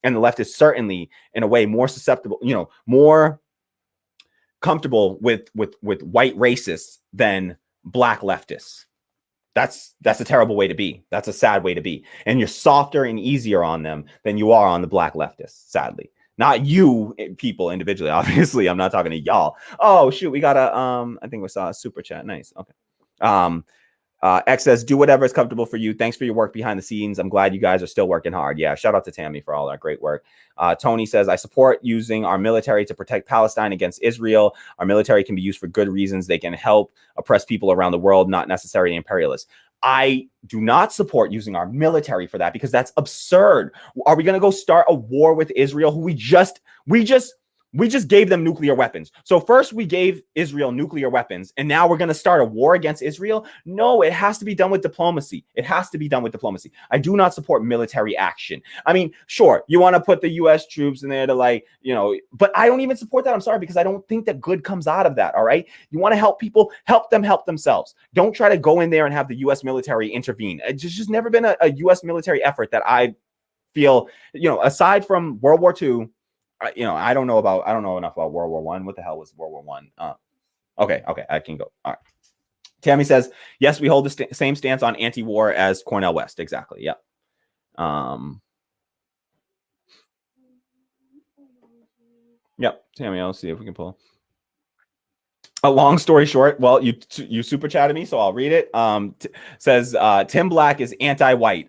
And the left is certainly, in a way, more susceptible, more comfortable with white racists than Black leftists. That's a terrible way to be. That's a sad way to be. And you're softer and easier on them than you are on the Black leftists, sadly. Not you people individually, obviously. I'm not talking to y'all. Oh, shoot, we got I think we saw a super chat. Nice. Okay. X says, do whatever is comfortable for you. Thanks for your work behind the scenes. I'm glad you guys are still working hard. Yeah, shout out to Tammy for all that great work. Tony says, I support using our military to protect Palestine against Israel. Our military can be used for good reasons. They can help oppress people around the world, not necessarily imperialists. I do not support using our military for that because that's absurd. Are we going to go start a war with Israel, who we just gave them nuclear weapons? So first we gave Israel nuclear weapons, and now we're going to start a war against Israel? No, it has to be done with diplomacy. It has to be done with diplomacy. I do not support military action. I mean, sure, you want to put the U.S. troops in there to but I don't even support that. I'm sorry, because I don't think that good comes out of that. All right. You want to help people, help them help themselves. Don't try to go in there and have the U.S. military intervene. It's just never been a U.S. military effort that I feel, aside from World War II. I don't know enough about World War I. What the hell was World War One? Okay, I can go. All right. Tammy says, yes, we hold the same stance on anti-war as Cornel West. Exactly. Yep. Yep. Tammy, I'll see if we can pull. A long story short, well, you super chatted me, so I'll read it. Says Tim Black is anti-white.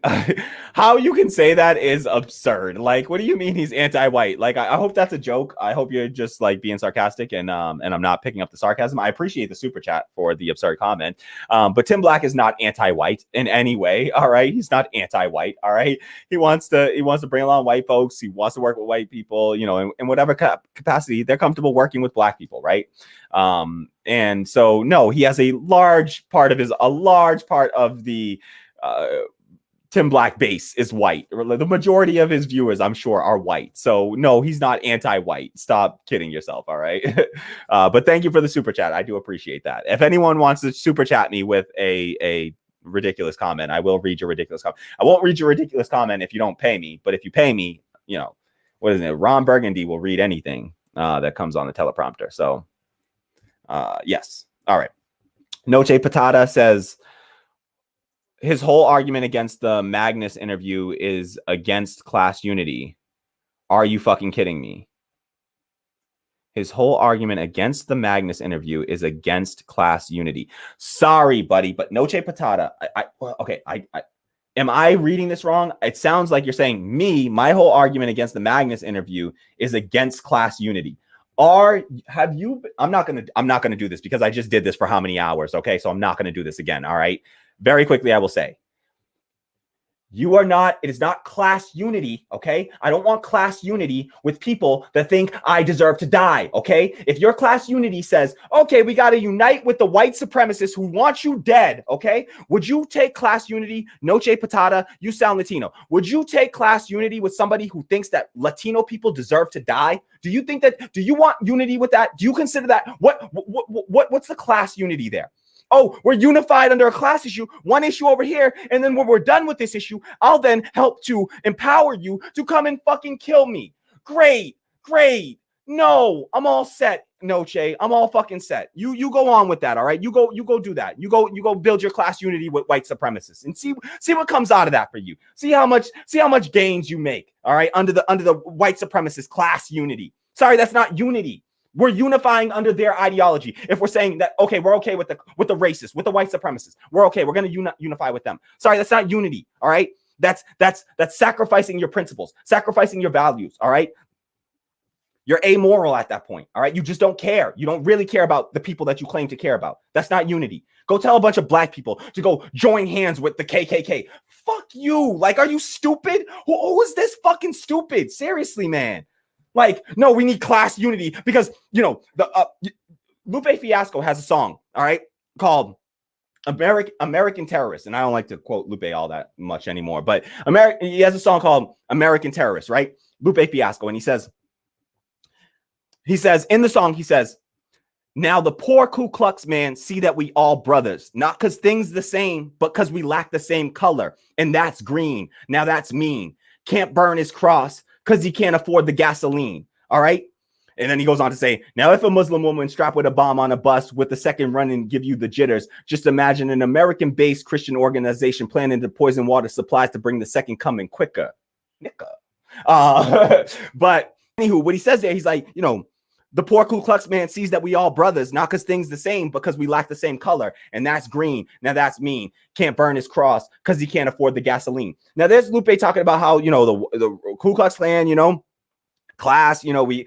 How you can say that is absurd. Like, what do you mean he's anti-white? Like, I hope that's a joke. I hope you're just like being sarcastic, and I'm not picking up the sarcasm. I appreciate the super chat for the absurd comment. But Tim Black is not anti-white in any way. All right, he's not anti-white. All right, he wants to bring along white folks. He wants to work with white people. In whatever capacity they're comfortable working with Black people, right? And so, no, he has a large part of the Tim Black base is white. The majority of his viewers, I'm sure, are white. So no, he's not anti-white. Stop kidding yourself. All right. But thank you for the super chat. I do appreciate that. If anyone wants to super chat me with a ridiculous comment, I will read your ridiculous comment. I won't read your ridiculous comment if you don't pay me. But if you pay me, what is it? Ron Burgundy will read anything that comes on the teleprompter. So yes. All right. Noche Patata says his whole argument against the Magnus interview is against class unity. Are you fucking kidding me? His whole argument against the Magnus interview is against class unity. Sorry, buddy, but Noche Patata. Am I reading this wrong? It sounds like you're saying my whole argument against the Magnus interview is against class unity. I'm not gonna do this because I just did this for how many hours? Okay, so I'm not gonna do this again. All right. Very quickly, I will say, it is not class unity, okay? I don't want class unity with people that think I deserve to die, okay? If your class unity says, okay, we got to unite with the white supremacists who want you dead, okay? Would you take class unity? Noche patata, you sound Latino. Would you take class unity with somebody who thinks that Latino people deserve to die? Do you want unity with that? Do you consider that? What's the class unity there? Oh, we're unified under a class issue, one issue over here. And then when we're done with this issue, I'll then help to empower you to come and fucking kill me. Great. No, I'm all set, Noche. I'm all fucking set. You go on with that, all right? You go do that. You go build your class unity with white supremacists and see what comes out of that for you. See how much gains you make, all right, under the white supremacist class unity. Sorry, that's not unity. We're unifying under their ideology. If we're saying that, okay, we're okay with the racists, with the white supremacists, we're okay. We're going to unify with them. Sorry, that's not unity. All right. That's sacrificing your principles, sacrificing your values. All right. You're amoral at that point. All right. You just don't care. You don't really care about the people that you claim to care about. That's not unity. Go tell a bunch of black people to go join hands with the KKK. Fuck you. Like, are you stupid? Who is this fucking stupid? Seriously, man. Like, no, we need class unity because, Lupe Fiasco has a song, all right, called American Terrorist. And I don't like to quote Lupe all that much anymore, but he has a song called American Terrorist, right? Lupe Fiasco. And he says in the song, now the poor Ku Klux man see that we all brothers, not because things the same, but because we lack the same color. And that's green. Now that's mean. Can't burn his cross because he can't afford the gasoline. All right. And then he goes on to say, now, if a Muslim woman strapped with a bomb on a bus with the second run and give you the jitters, just imagine an American-based Christian organization planning to poison water supplies to bring the second coming quicker. But anywho, what he says there, he's like, the poor Ku Klux man sees that we all brothers, not because things the same, because we lack the same color. And that's green. Now that's mean. Can't burn his cross because he can't afford the gasoline. Now there's Lupe talking about how, the Ku Klux Klan, class, we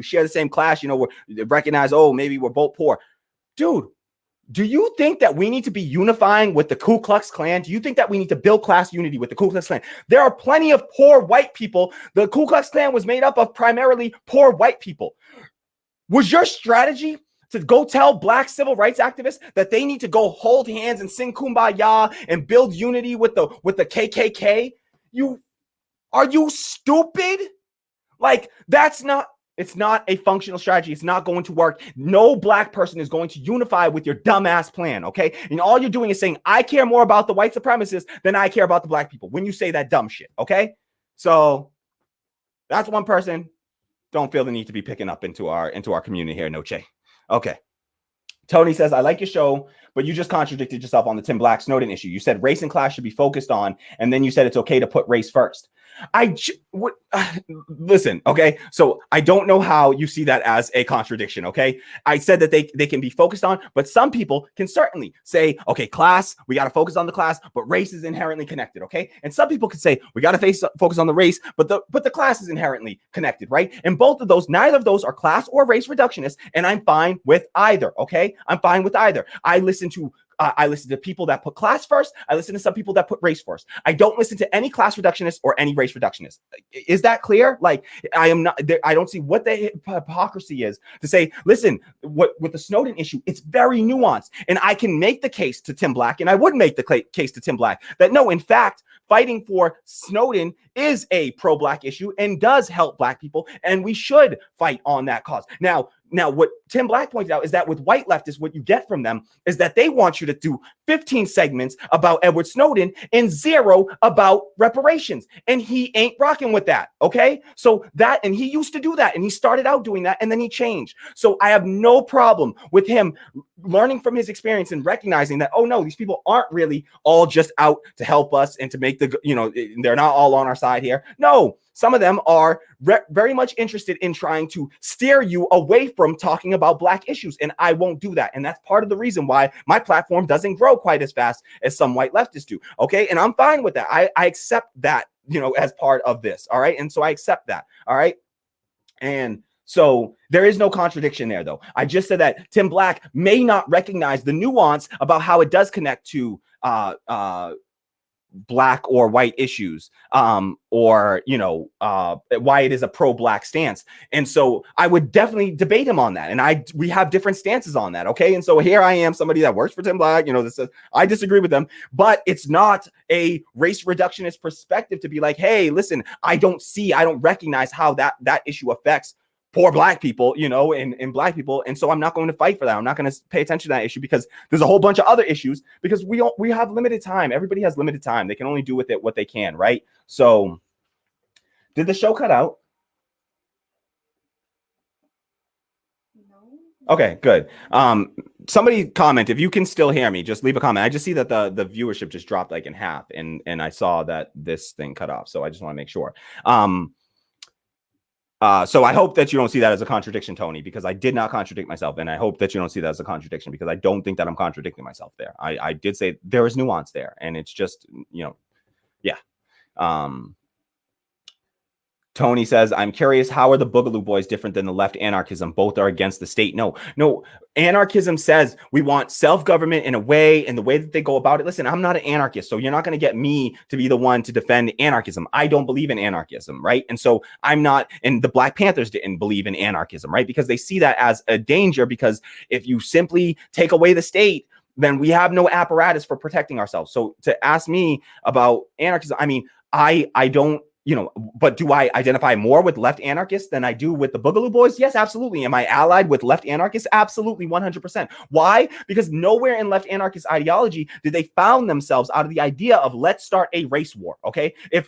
share the same class, we recognize, oh, maybe we're both poor. Dude, do you think that we need to be unifying with the Ku Klux Klan? Do you think that we need to build class unity with the Ku Klux Klan? There are plenty of poor white people. The Ku Klux Klan was made up of primarily poor white people. Was your strategy to go tell black civil rights activists that they need to go hold hands and sing Kumbaya and build unity with the KKK? Are you stupid? Like, it's not a functional strategy. It's not going to work. No black person is going to unify with your dumbass plan, okay? And all you're doing is saying, I care more about the white supremacists than I care about the black people when you say that dumb shit, okay? So that's one person. Don't feel the need to be picking up into our community here, Noche. Okay. Tony says, I like your show, but you just contradicted yourself on the Tim Black Snowden issue. You said race and class should be focused on, and then you said it's okay to put race first. Listen, okay? So I don't know how you see that as a contradiction, okay? I said that they can be focused on, but some people can certainly say, okay, class, we got to focus on the class, but race is inherently connected, okay? And some people can say, we got to focus on the race, but the class is inherently connected, right? And both of those, neither of those are class or race reductionists, and I'm fine with either, okay? I'm fine with either. I listen to people that put class first. I listen to some people that put race first. I don't listen to any class reductionists or any race reductionists. Is that clear? Like, I am not there. I don't see what the hypocrisy is to say, listen, with the Snowden issue, it's very nuanced. And I can make the case to Tim Black, and I would make the case to Tim Black that no, in fact, fighting for Snowden is a pro-black issue and does help black people, and we should fight on that cause. Now, what Tim Black pointed out is that with white leftists, what you get from them is that they want you to do 15 segments about Edward Snowden and 0 about reparations. And he ain't rocking with that, okay? So and he used to do that, and he started out doing that, and then he changed. So I have no problem with him learning from his experience and recognizing that, oh no, these people aren't really all just out to help us and to make the, you know, they're not all on our side here. No, some of them are very much interested in trying to steer you away from talking about Black issues. And I won't do that. And that's part of the reason why my platform doesn't grow quite as fast as some white leftists do. Okay. And I'm fine with that. I accept that, you know, as part of this. All right. And so I accept that. All right. And so there is no contradiction there, though. I just said that Tim Black may not recognize the nuance about how it does connect to Black or white issues, or, you know, why it is a pro-Black stance. And so I would definitely debate him on that. And we have different stances on that. Okay. And so here I am, somebody that works for Tim Black, you know, this is, I disagree with them, but it's not a race reductionist perspective to be like, hey, listen, I don't recognize how that issue affects poor Black people, you know, and Black people. And so I'm not going to fight for that. I'm not going to pay attention to that issue because there's a whole bunch of other issues because we have limited time. Everybody has limited time. They can only do with it what they can. Right. So did the show cut out? No. Okay, good. Somebody comment if you can still hear me, just leave a comment. I just see that the viewership just dropped like in half and I saw that this thing cut off. So I just want to make sure. So I hope that you don't see that as a contradiction, Tony, because I did not contradict myself. And I hope that you don't see that as a contradiction because I don't think that I'm contradicting myself there. I did say there is nuance there and it's just, you know, yeah. Tony says, I'm curious, how are the Boogaloo Boys different than the left anarchism? Both are against the state. No, anarchism says we want self-government in a way, and the way that they go about it. Listen, I'm not an anarchist, so you're not going to get me to be the one to defend anarchism. I don't believe in anarchism, right? And so I'm not, and the Black Panthers didn't believe in anarchism, right? Because they see that as a danger, because if you simply take away the state, then we have no apparatus for protecting ourselves. So to ask me about anarchism, I mean, I don't, you know, but do I identify more with left anarchists than I do with the Boogaloo Boys? Yes, absolutely. Am I allied with left anarchists? Absolutely, 100%. Why? Because nowhere in left anarchist ideology did they found themselves out of the idea of let's start a race war. Okay, if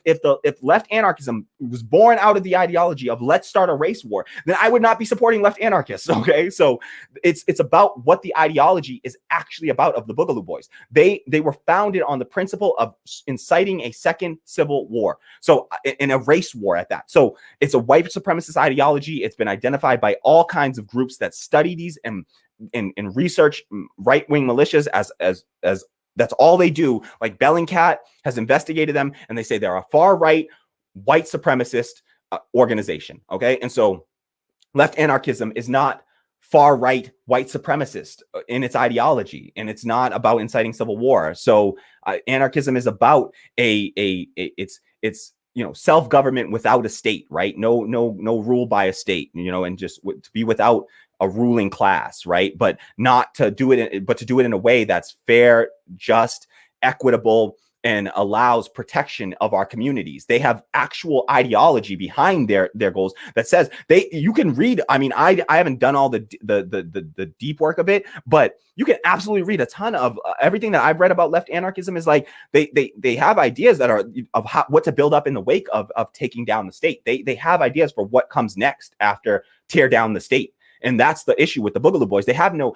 left anarchism was born out of the ideology of let's start a race war, then I would not be supporting left anarchists. Okay, so it's about what the ideology is actually about of the Boogaloo Boys. They were founded on the principle of inciting a second civil war. So in a race war at that. So it's a white supremacist ideology. It's been identified by all kinds of groups that study these and research right-wing militias as that's all they do. Like Bellingcat has investigated them and they say they're a far-right white supremacist organization. Okay. And so left anarchism is not far-right white supremacist in its ideology, and it's not about inciting civil war. So anarchism is about it's you know, self-government without a state, right? No rule by a state, you know, and just to be without a ruling class, right? But not to do it, but to do it in a way that's fair, just, equitable, and allows protection of our communities. They have actual ideology behind their goals that says you can read. I mean, I haven't done all the deep work of it, but you can absolutely read a ton of everything that I've read about left anarchism is like they have ideas that are of what to build up in the wake of taking down the state. They have ideas for what comes next after tear down the state. And that's the issue with the Boogaloo Boys. They have no,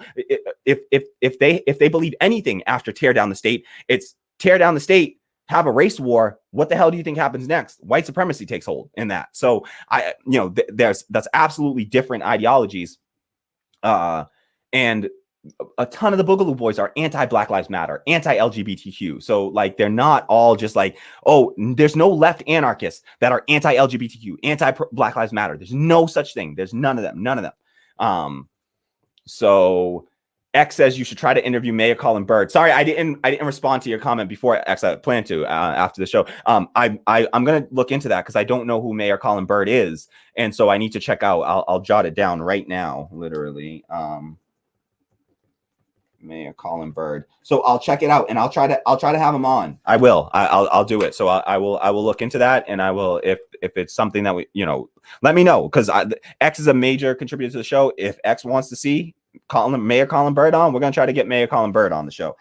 if they believe anything after tear down the state, it's tear down the state, have a race war. What the hell do you think happens next? White supremacy takes hold in that. So that's absolutely different ideologies. And a ton of the Boogaloo Boys are anti-Black Lives Matter, anti-LGBTQ. So like, they're not all just like, oh, there's no left anarchists that are anti-LGBTQ, anti-Black Lives Matter. There's no such thing. There's none of them. So X says you should try to interview Mayor Colin Bird. Sorry, I didn't respond to your comment before, X. I plan to after the show. I'm gonna look into that because I don't know who Mayor Colin Bird is, and so I need to check out. I'll jot it down right now, literally. Mayor Colin Bird. So I'll check it out and I'll try to have him on. I will. I'll do it. So I will look into that, and I will if it's something that we, you know, let me know, because X is a major contributor to the show. If X wants to see Mayor Colin Bird on, we're gonna try to get Mayor Colin Bird on the show.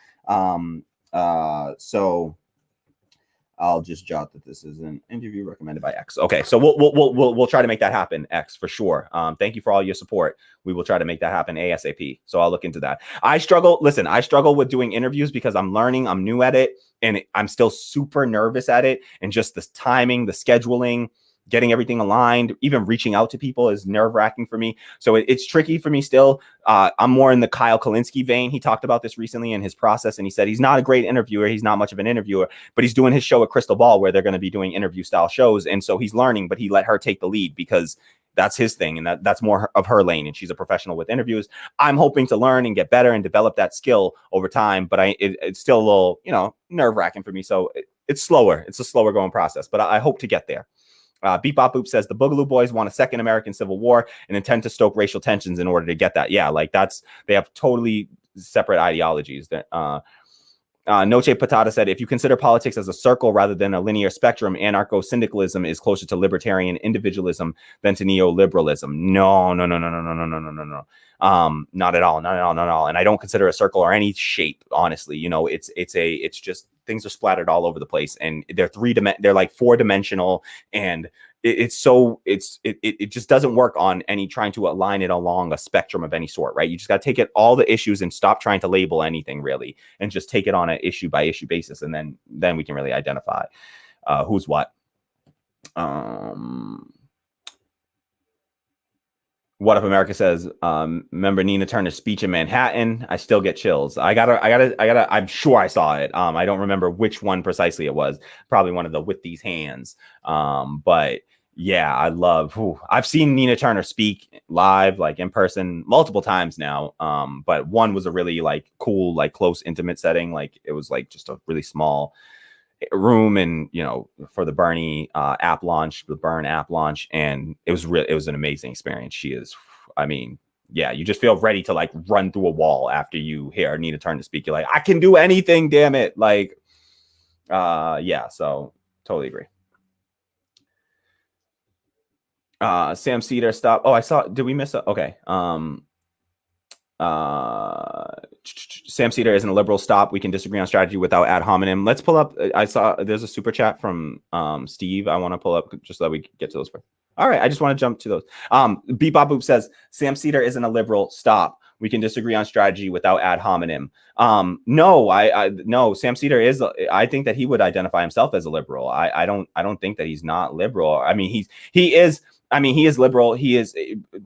I'll just jot that this is an interview recommended by X. Okay, so we'll try to make that happen, X, for sure. Thank you for all your support. We will try to make that happen ASAP. So I'll look into that. I struggle with doing interviews because I'm learning, I'm new at it, and I'm still super nervous at it. And just the timing, the scheduling, getting everything aligned, even reaching out to people is nerve-wracking for me. So it's tricky for me still. I'm more in the Kyle Kalinske vein. He talked about this recently in his process, and he said he's not a great interviewer. He's not much of an interviewer, but he's doing his show at Crystal Ball where they're going to be doing interview style shows. And so he's learning, but he let her take the lead because that's his thing. And that's more of her lane. And she's a professional with interviews. I'm hoping to learn and get better and develop that skill over time. But it's still a little, nerve-wracking for me. So it's slower. It's a slower going process, but I hope to get there. Beep Bop Boop says the Boogaloo Boys want a second American Civil War and intend to stoke racial tensions in order to get that. Yeah, like they have totally separate ideologies. That Noche Patata said, if you consider politics as a circle rather than a linear spectrum, anarcho-syndicalism is closer to libertarian individualism than to neoliberalism. No. Not at all. And I don't consider a circle or any shape, honestly. It's just things are splattered all over the place, and they're they're like 4-dimensional, and it just doesn't work on any trying to align it along a spectrum of any sort, right? You just got to take it all the issues and stop trying to label anything really, and just take it on an issue by issue basis, and then we can really identify who's what. What If America says, remember Nina Turner's speech in Manhattan? I still get chills. I'm sure I saw it. I don't remember which one precisely it was. Probably one of the with these hands. But yeah, I've seen Nina Turner speak live, like in person, multiple times now. But one was a really like cool, like close, intimate setting. Like it was like just a really small room, and for the Burn app launch, and it was an amazing experience. She is, you just feel ready to like run through a wall after you hear Nina Turner speak. You're like, I can do anything, damn it. Like so totally agree. Sam Cedar, stop. Oh, I saw, did we miss it? Okay. Sam Cedar isn't a liberal. Stop. We can disagree on strategy without ad hominem. Let's pull up. I saw there's a super chat from Steve. I want to pull up just so that we get to those first. All right. I just want to jump to those. Bebop Boop says Sam Cedar isn't a liberal. Stop. We can disagree on strategy without ad hominem. No, Sam Cedar is. I think that he would identify himself as a liberal. I don't think that he's not liberal. I mean, he is liberal.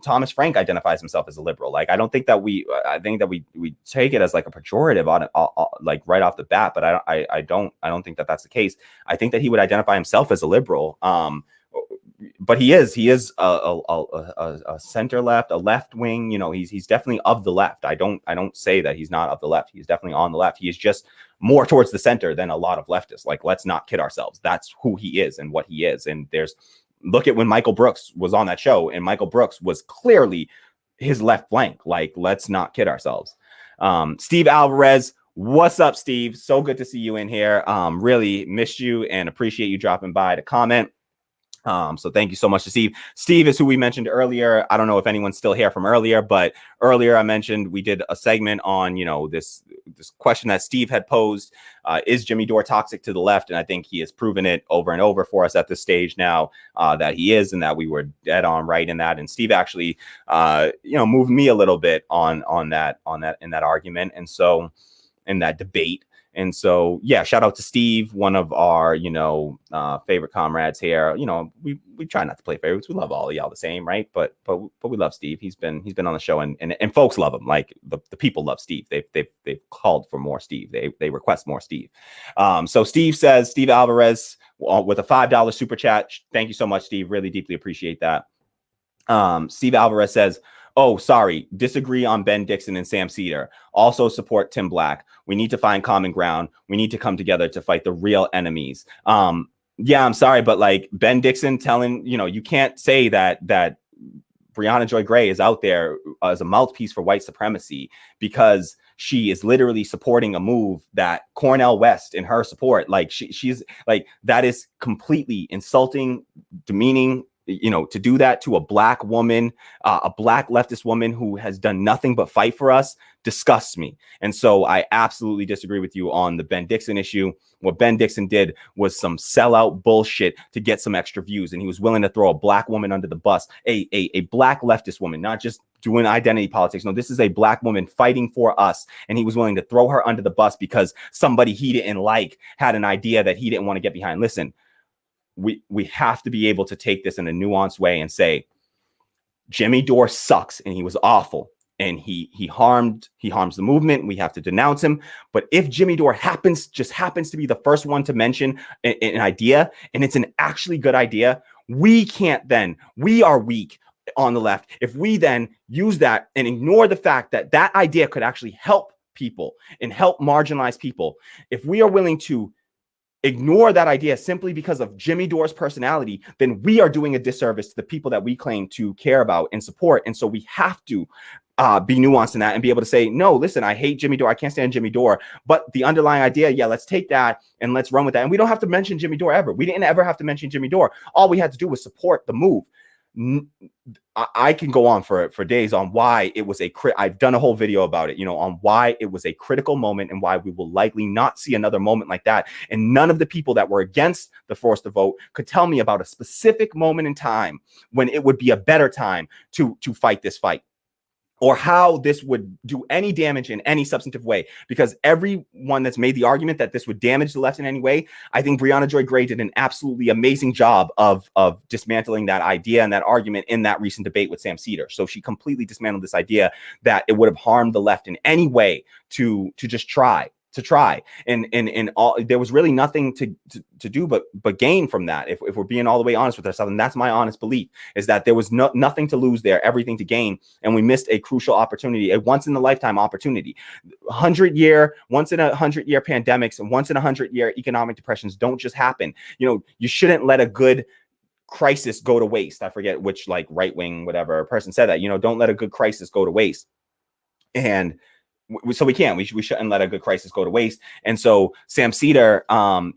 Thomas Frank identifies himself as a liberal. Like, I think that we take it as like a pejorative on it, like right off the bat. But I don't think that that's the case. I think that he would identify himself as a liberal. But he is a center left, a left wing. He's definitely of the left. I don't say that he's not of the left. He's definitely on the left. He is just more towards the center than a lot of leftists. Like, let's not kid ourselves. That's who he is and what he is. And look at when Michael Brooks was on that show, and Michael Brooks was clearly his left flank. Like, let's not kid ourselves. Steve Alvarez, what's up, Steve? So good to see you in here. Really missed you and appreciate you dropping by to comment. So thank you so much to Steve. Steve is who we mentioned earlier. I don't know if anyone's still here from earlier, but earlier I mentioned we did a segment on, this question that Steve had posed. Is Jimmy Dore toxic to the left? And I think he has proven it over and over for us at this stage now, that he is, and that we were dead on right in that. And Steve actually, moved me a little bit on that in that argument. And so in that debate. And so, yeah, shout out to Steve, one of our, favorite comrades here. We try not to play favorites. We love all of y'all the same, right? But we love Steve. He's been on the show, and folks love him. Like the people love Steve. They've called for more Steve. They request more Steve. So Steve says, Steve Alvarez with a $5 super chat. Thank you so much, Steve. Really deeply appreciate that. Steve Alvarez says, oh, sorry, disagree on Ben Dixon and Sam Cedar. Also support Tim Black. We need to find common ground. We need to come together to fight the real enemies. Yeah, I'm sorry, but like Ben Dixon telling, you can't say that Breonna Joy Gray is out there as a mouthpiece for white supremacy, because she is literally supporting a move that Cornel West in her support, like she's like, that is completely insulting, demeaning, to do that to a black woman, a black leftist woman who has done nothing but fight for us, disgusts me. And so I absolutely disagree with you on the Ben Dixon issue. What Ben Dixon did was some sellout bullshit to get some extra views. And he was willing to throw a black woman under the bus, a black leftist woman, not just doing identity politics. No, this is a black woman fighting for us. And he was willing to throw her under the bus because somebody he didn't like had an idea that he didn't want to get behind. Listen, we have to be able to take this in a nuanced way and say, Jimmy Dore sucks and he was awful. And he harms the movement. We have to denounce him. But if Jimmy Dore happens to be the first one to mention an idea, and it's an actually good idea, we are weak on the left. If we then use that and ignore the fact that that idea could actually help people and help marginalized people, if we are willing to ignore that idea simply because of Jimmy Dore's personality, then we are doing a disservice to the people that we claim to care about and support. And so we have to be nuanced in that and be able to say, no, listen, I hate Jimmy Dore. I can't stand Jimmy Dore. But the underlying idea, yeah, let's take that and let's run with that. And we don't have to mention Jimmy Dore ever. We didn't ever have to mention Jimmy Dore. All we had to do was support the move. I can go on for days on why it was I've done a whole video about it, on why it was a critical moment and why we will likely not see another moment like that. And none of the people that were against the force to vote could tell me about a specific moment in time when it would be a better time to fight this fight, or how this would do any damage in any substantive way. Because everyone that's made the argument that this would damage the left in any way, I think Brianna Joy Gray did an absolutely amazing job of dismantling that idea and that argument in that recent debate with Sam Cedar. So she completely dismantled this idea that it would have harmed the left in any way to just try. And all, there was really nothing to do but gain from that. If we're being all the way honest with ourselves, and that's my honest belief, is that there was nothing to lose there, everything to gain, and we missed a crucial opportunity, a once in a lifetime opportunity. Once in a 100-year pandemics and once in a 100-year economic depressions don't just happen. You shouldn't let a good crisis go to waste. I forget which right-wing whatever person said that. Don't let a good crisis go to waste. And so we shouldn't let a good crisis go to waste. And so Sam Cedar, caring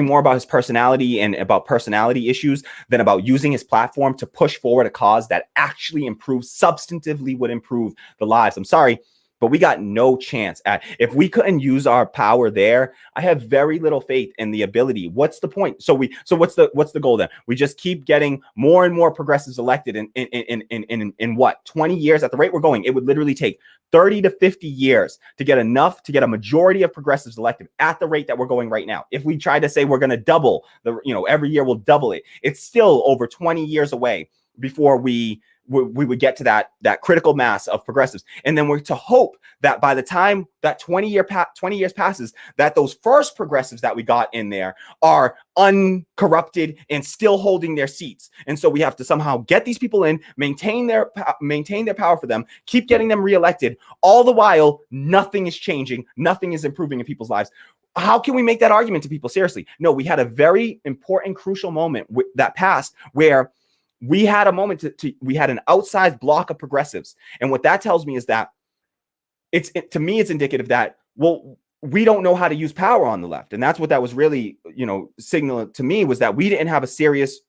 more about his personality and about personality issues than about using his platform to push forward a cause that actually substantively would improve the lives. I'm sorry, but we got no chance if we couldn't use our power there. I have very little faith in the ability. What's the point? So what's the goal then? We just keep getting more and more progressives elected in what, 20 years at the rate we're going? It would literally take 30 to 50 years to get a majority of progressives elected at the rate that we're going right now. If we try to say we're going to double every year we'll double it, it's still over 20 years away before we would get to that critical mass of progressives. And then we're to hope that by the time that 20 years passes, that those first progressives that we got in there are uncorrupted and still holding their seats. And so we have to somehow get these people in, maintain their power for them, keep getting them reelected. All the while, nothing is changing. Nothing is improving in people's lives. How can we make that argument to people? Seriously. No, we had a very important, crucial moment that passed where we had a moment we had an outsized block of progressives. And what that tells me is that to me, it's indicative that, well, we don't know how to use power on the left. And that's what that was really, signaling to me, was that we didn't have a serious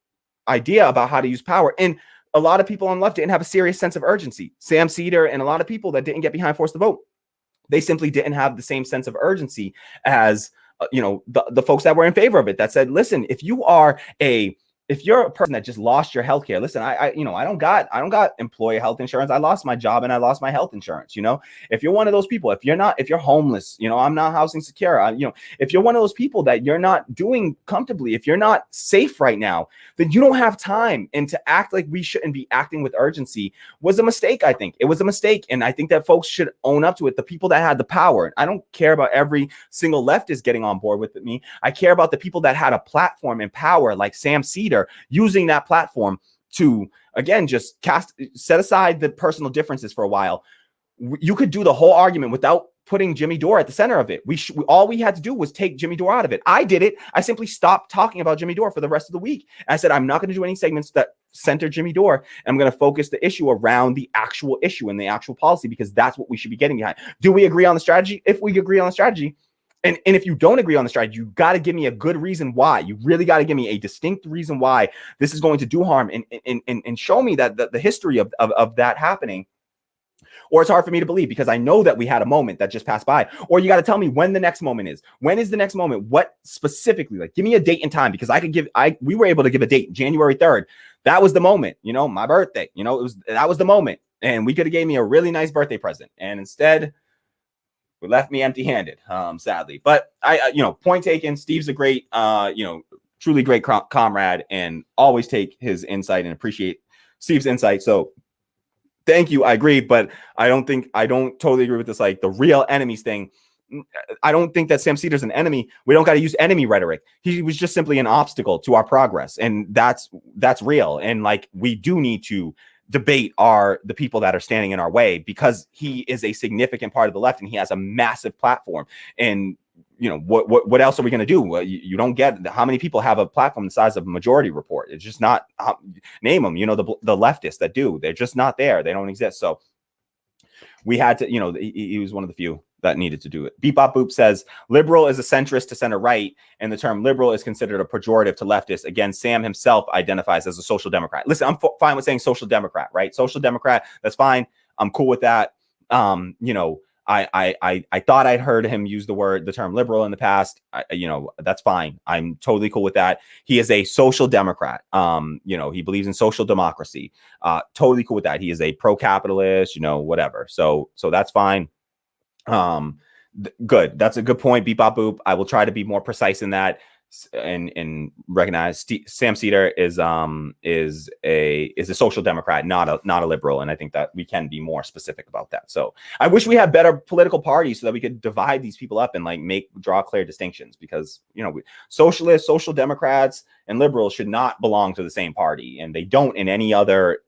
idea about how to use power. And a lot of people on the left didn't have a serious sense of urgency. Sam Cedar and a lot of people that didn't get behind force to vote, they simply didn't have the same sense of urgency as, the folks that were in favor of it, that said, listen, if you're a person that just lost your health care, listen, I don't got employee health insurance. I lost my job and I lost my health insurance. If you're one of those people, if you're homeless, I'm not housing secure. If you're one of those people that you're not doing comfortably, if you're not safe right now, then you don't have time. And to act like we shouldn't be acting with urgency was a mistake. I think it was a mistake. And I think that folks should own up to it. The people that had the power. I don't care about every single leftist getting on board with me. I care about the people that had a platform and power, like Sam Cedar, using that platform to, again, just set aside the personal differences for a while. You could do the whole argument without putting Jimmy Dore at the center of it. All we had to do was take Jimmy Dore out of it. I did it. I simply stopped talking about Jimmy Dore for the rest of the week. And I said, I'm not going to do any segments that center Jimmy Dore. I'm going to focus the issue around the actual issue and the actual policy, because that's what we should be getting behind. Do we agree on the strategy? If we agree on the strategy, And if you don't agree on the strategy, you got to give me a good reason why. You really got to give me a distinct reason why this is going to do harm, and show me that the history of that happening. Or it's hard for me to believe because I know that we had a moment that just passed by. Or you got to tell me when the next moment is. When is the next moment? What specifically? Like, give me a date and time, because we were able to give a date, January 3rd. That was the moment, my birthday. That was the moment. And we could have gave me a really nice birthday present. And instead, we left me empty-handed, sadly. But point taken. Steve's a great, truly great comrade, and always take his insight and appreciate Steve's insight. So thank you. I agree, but I don't totally agree with this, like the real enemies thing. I don't think that Sam Seder's an enemy. We don't got to use enemy rhetoric. He was just simply an obstacle to our progress. And that's real. And like, we do need to debate the people that are standing in our way, because he is a significant part of the left and he has a massive platform. And what else are we going to do? You don't get how many people have a platform the size of a Majority Report. It's just not, name them, the leftists that do. They're just not there. They don't exist. So we had to, he was one of the few that needed to do it. Beep Bop Boop says liberal is a centrist to center right, and the term liberal is considered a pejorative to leftists. Again, Sam himself identifies as a social democrat. Listen, I'm fine with saying social democrat, right? Social democrat, that's fine. I'm cool with that. I thought I'd heard him use the term liberal in the past. That's fine. I'm totally cool with that. He is a social democrat. He believes in social democracy. Totally cool with that. He is a pro-capitalist, whatever. So that's fine. Good. That's a good point. Beep Bop Boop. I will try to be more precise in that and recognize Sam Seder is a social democrat, not a liberal. And I think that we can be more specific about that. So I wish we had better political parties so that we could divide these people up and like draw clear distinctions, because, socialists, social democrats, and liberals should not belong to the same party. And they don't in any other,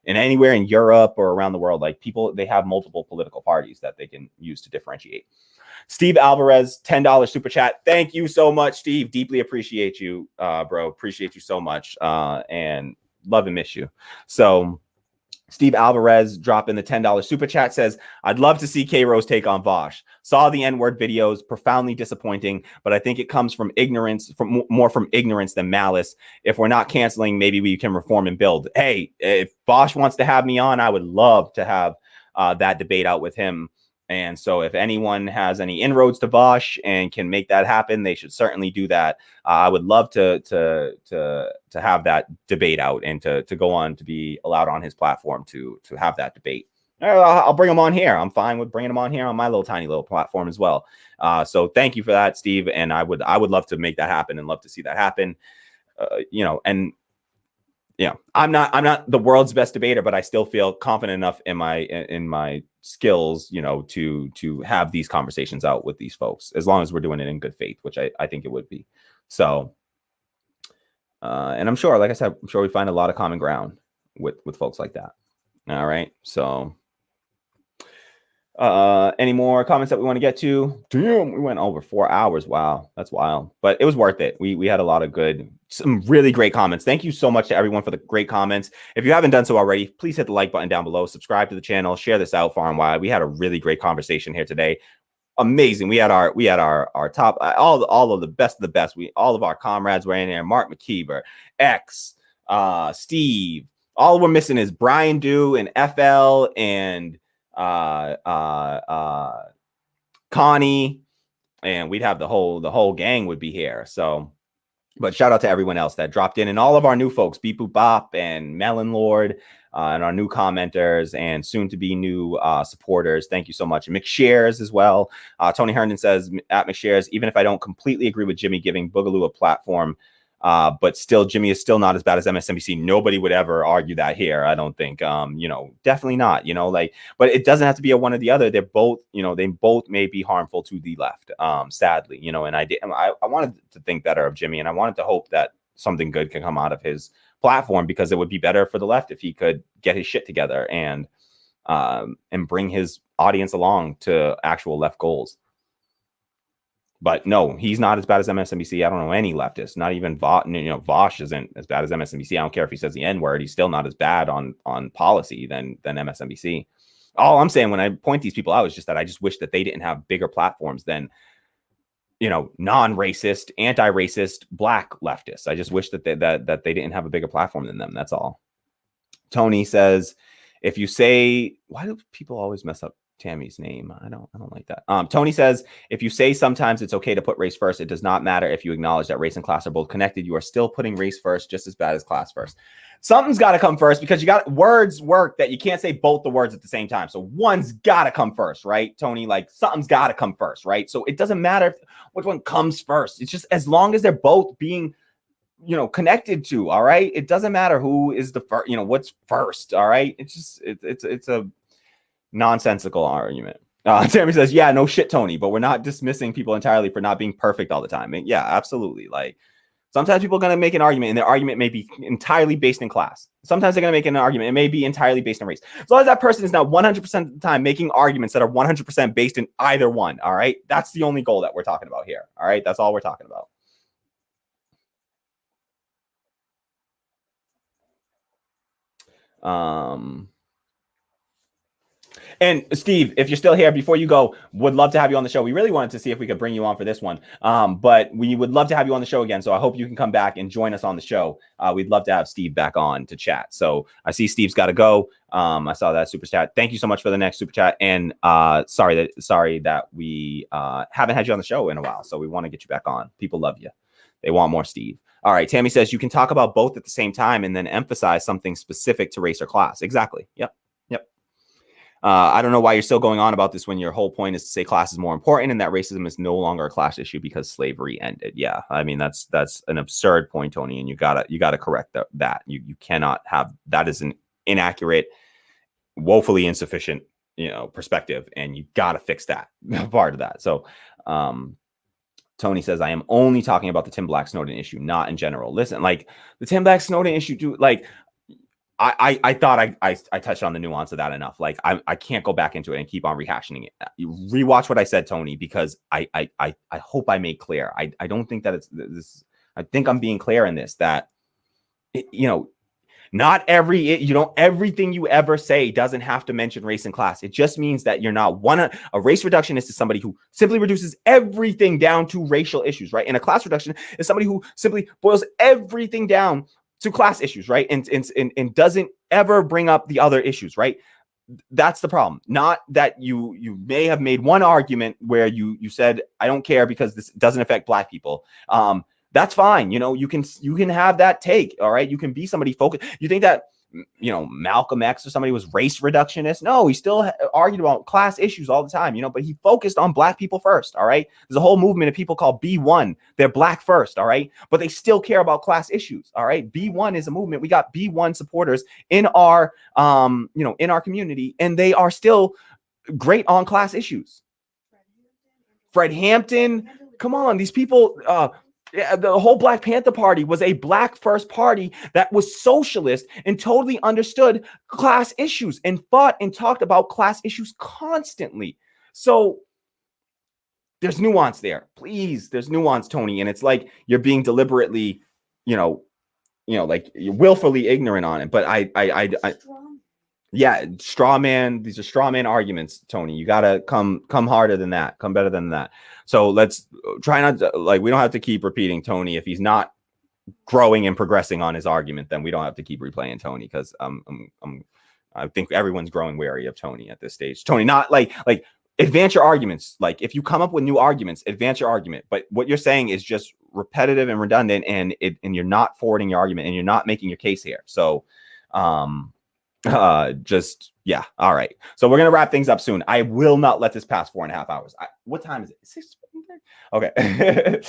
in anywhere in Europe or around the world. Like, people, they have multiple political parties that they can use to differentiate. Steve Alvarez, $10 super chat. Thank you so much, Steve. Deeply appreciate you, bro. Appreciate you so much, and love and miss you. So Steve Alvarez dropping the $10 super chat says, I'd love to see K-Rose take on Vosh. Saw the N-word videos, profoundly disappointing, but I think it comes from ignorance, more from ignorance than malice. If we're not canceling, maybe we can reform and build. Hey, if Vosh wants to have me on, I would love to have that debate out with him. And so if anyone has any inroads to Vosh and can make that happen, they should certainly do that. I would love to have that debate out and to go on, to be allowed on his platform to have that debate. I'll bring him on here. I'm fine with bringing him on here on my tiny little platform as well. So thank you for that, Steve. And I would love to make that happen and love to see that happen. And I'm not the world's best debater, but I still feel confident enough in my skills, to have these conversations out with these folks, as long as we're doing it in good faith, which I think it would be. So, and I'm sure, like I said, I'm sure we find a lot of common ground with folks like that. All right. So, any more comments that we want to get to? Damn, we went over 4 hours. Wow, that's wild, but it was worth it. We had a lot of some really great comments. Thank you so much to everyone for the great comments. If you haven't done so already, please hit the like button down below, subscribe to the channel, share this out far and wide. We had a really great conversation here today. Amazing. We had our top, all of the best. All of our comrades were in there. Mark McKeever, X, Steve. All we're missing is Brian Dew and FL and Connie, and we'd have the whole gang would be here. So, but shout out to everyone else that dropped in, and all of our new folks, Beep Boop Bop and Melon Lord, and our new commenters and soon to be new supporters. Thank you so much. McShares as well. Tony Herndon says at McShares, even if I don't completely agree with Jimmy giving Boogaloo a platform, but still, Jimmy is still not as bad as MSNBC. Nobody would ever argue that here. I don't think, definitely not, but it doesn't have to be a one or the other. They're both, they both may be harmful to the left, sadly, and I wanted to think better of Jimmy, and I wanted to hope that something good can come out of his platform, because it would be better for the left if he could get his shit together and bring his audience along to actual left goals. But no, he's not as bad as MSNBC. I don't know any leftists, not even Vosh isn't as bad as MSNBC. I don't care if he says the N-word. He's still not as bad on policy than MSNBC. All I'm saying when I point these people out is just that I just wish that they didn't have bigger platforms than, non-racist, anti-racist, black leftists. I just wish that they didn't have a bigger platform than them. That's all. Tony says, if you say, why do people always mess up Tammy's name? I don't like that. Tony says, if you say sometimes it's okay to put race first, it does not matter if you acknowledge that race and class are both connected. You are still putting race first, just as bad as class first. Something's got to come first, because words work that you can't say both the words at the same time. So one's got to come first, right, Tony? Like, something's got to come first, right? So it doesn't matter which one comes first. It's just as long as they're both being, connected to, all right? It doesn't matter who is the first, what's first, all right? It's just, it's a nonsensical argument. Tammy says, yeah, no shit, Tony, but we're not dismissing people entirely for not being perfect all the time. And yeah, absolutely. Like, sometimes people are going to make an argument, and their argument may be entirely based in class. Sometimes they're going to make an argument, it may be entirely based on race. As long as that person is not 100% of the time making arguments that are 100% based in either one, all right? That's the only goal that we're talking about here, all right? That's all we're talking about. And Steve, if you're still here, before you go, would love to have you on the show. We really wanted to see if we could bring you on for this one, but we would love to have you on the show again. So I hope you can come back and join us on the show. We'd love to have Steve back on to chat. So I see Steve's got to go. I saw that super chat. Thank you so much for the next super chat. And sorry that we haven't had you on the show in a while. So we want to get you back on. People love you. They want more Steve. All right. Tammy says you can talk about both at the same time and then emphasize something specific to race or class. Exactly. Yep. I don't know why you're still going on about this when your whole point is to say class is more important and that racism is no longer a class issue because slavery ended. Yeah, I mean that's an absurd point, Tony, and you gotta correct that. You cannot have that is an inaccurate, woefully insufficient perspective, and you gotta fix that part of that. So Tony says, I am only talking about the Tim Black Snowden issue, not in general. Listen, like the Tim Black Snowden issue, dude, like I thought I touched on the nuance of that enough. Like I can't go back into it and keep on rehashing it. You rewatch what I said, Tony, because I hope I made clear. I don't think that it's this. I think I'm being clear in this that not everything you ever say doesn't have to mention race and class. It just means that you're not a race reductionist is somebody who simply reduces everything down to racial issues, right? And a class reduction is somebody who simply boils everything down to class issues, right? And doesn't ever bring up the other issues, right? That's the problem. Not that you may have made one argument where you said, I don't care because this doesn't affect Black people. That's fine. You can have that take. All right. You can be somebody focused. You think that, Malcolm X or somebody was race reductionist? No, he still argued about class issues all the time, but he focused on Black people first. All right. There's a whole movement of people called B1. They're Black first. All right. But they still care about class issues. All right. B1 is a movement. We got B1 supporters in our, in our community, and they are still great on class issues. Fred Hampton. Come on. These people, the whole Black Panther Party was a Black first party that was socialist and totally understood class issues and fought and talked about class issues constantly. So there's nuance there. Please, there's nuance, Tony. And it's like you're being deliberately, like you're willfully ignorant on it. But yeah, straw man. These are straw man arguments, Tony. You gotta come harder than that. Come better than that. So let's try not to, like, we don't have to keep repeating Tony. If he's not growing and progressing on his argument, then we don't have to keep replaying Tony, because I think everyone's growing wary of Tony at this stage. Tony, not like advance your arguments. Like if you come up with new arguments, advance your argument. But what you're saying is just repetitive and redundant, and you're not forwarding your argument, and you're not making your case here. So yeah. All right. So we're going to wrap things up soon. I will not let this pass 4.5 hours. What time is it? 6. Okay.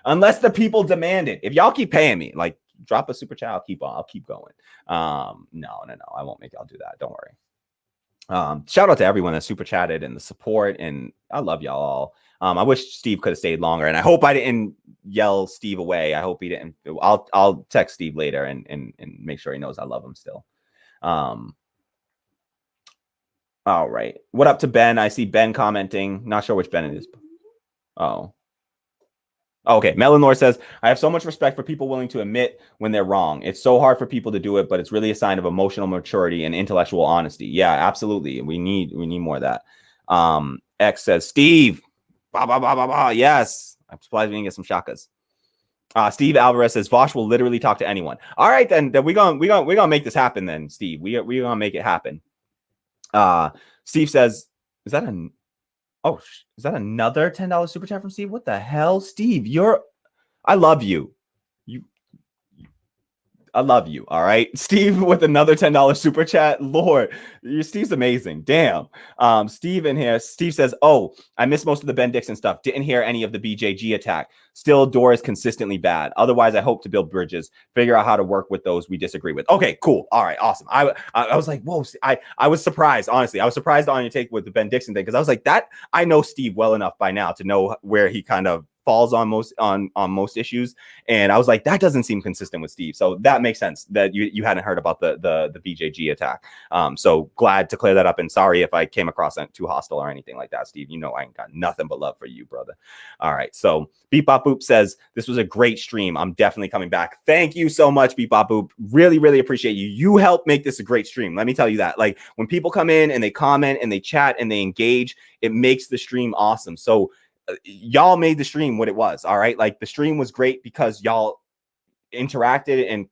Unless the people demand it. If y'all keep paying me, like drop a super chat, I'll keep going. No, I won't make y'all do that. Don't worry. Shout out to everyone that super chatted and the support, and I love y'all all. I wish Steve could have stayed longer, and I hope I didn't yell Steve away. I hope he didn't. I'll text Steve later and make sure he knows I love him still. All right. What up to Ben? I see Ben commenting. Not sure which Ben it is. Oh. Okay, Melanor says, I have so much respect for people willing to admit when they're wrong. It's so hard for people to do it, but it's really a sign of emotional maturity and intellectual honesty. Yeah, absolutely. We need more of that. X says, Steve, bah, bah, bah, bah, bah. Yes. I'm surprised we didn't get some shakas. Steve Alvarez says, Vosh will literally talk to anyone. All right, then we're gonna make this happen then, Steve. We're gonna make it happen. Steve says, is that another $10 super chat from Steve? What the hell, Steve? I love you. I love you. All right. Steve with another $10 super chat. Lord, Steve's amazing. Damn. Steve in here. Steve says, oh, I missed most of the Ben Dixon stuff. Didn't hear any of the BJG attack. Still, Dore is consistently bad. Otherwise, I hope to build bridges, figure out how to work with those we disagree with. Okay, cool. All right, awesome. I was like, whoa, I was surprised, honestly. I was surprised on your take with the Ben Dixon thing, because I was like, that I know Steve well enough by now to know where he kind of falls on most issues, and I was like, that doesn't seem consistent with Steve. So that makes sense that you hadn't heard about the BJG attack. So glad to clear that up, and sorry if I came across too hostile or anything like that, Steve. You know I ain't got nothing but love for you, brother. All right, so Beep Bop Boop says, this was a great stream. I'm definitely coming back. Thank you so much, Beep Bop Boop. Really, really appreciate you. You helped make this a great stream. Let me tell you that. Like, when people come in and they comment and they chat and they engage, it makes the stream awesome. So y'all made the stream what it was. All right, like the stream was great because y'all interacted and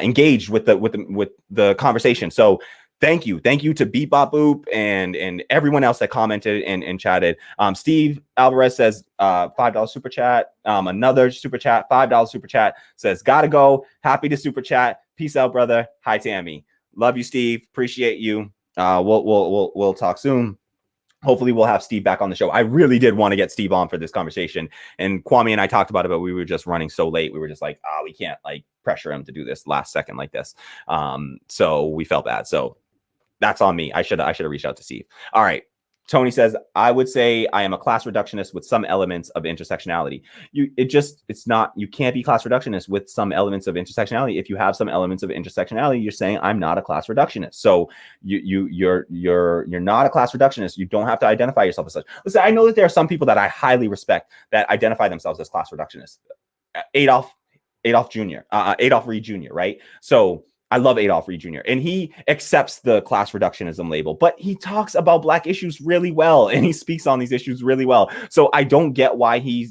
engaged with the conversation. So thank you to Beep Bop Boop and everyone else that commented and chatted. Steve Alvarez says $5 super chat. Another super chat, $5 super chat, says gotta go. Happy to super chat. Peace out, brother. Hi, Tammy. Love you, Steve. Appreciate you. We'll talk soon. Hopefully we'll have Steve back on the show. I really did want to get Steve on for this conversation, and Kwame and I talked about it, but we were just running so late. We were just like, we can't like pressure him to do this last second like this. So we felt bad. So that's on me. I should have reached out to Steve. All right. Tony says, I would say I am a class reductionist with some elements of intersectionality. You can't be class reductionist with some elements of intersectionality. If you have some elements of intersectionality, you're saying I'm not a class reductionist. So you're not a class reductionist. You don't have to identify yourself as such. Listen, I know that there are some people that I highly respect that identify themselves as class reductionists. Adolf Reed Jr., right? So I love Adolf Reed Jr. and he accepts the class reductionism label, but he talks about Black issues really well and he speaks on these issues really well. So I don't get why he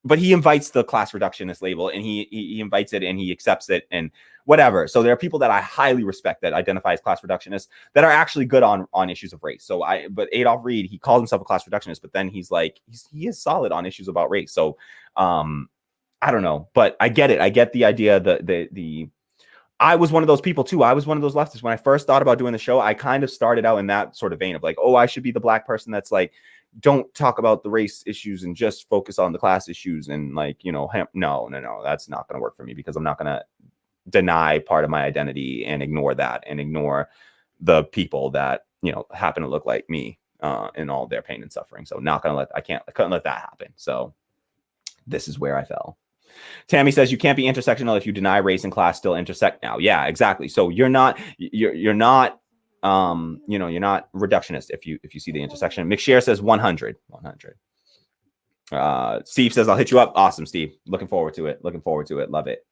invites the class reductionist label and he invites it and he accepts it and whatever. So there are people that I highly respect that identify as class reductionists that are actually good on issues of race. But Adolf Reed, he calls himself a class reductionist, but then he's like, he is solid on issues about race. So I don't know, but I get it. I get the idea I was one of those people too. I was one of those leftists. When I first thought about doing the show, I kind of started out in that sort of vein of like, oh, I should be the Black person that's like, don't talk about the race issues and just focus on the class issues. And like, no, that's not going to work for me because I'm not going to deny part of my identity and ignore that and ignore the people that, happen to look like me in all their pain and suffering. So I couldn't let that happen. So this is where I fell. Tammy says you can't be intersectional if you deny race and class still intersect now. Yeah, exactly. So you're not reductionist if you see the intersection. McShare says 100. Steve says I'll hit you up. Awesome, Steve. Looking forward to it. Love it.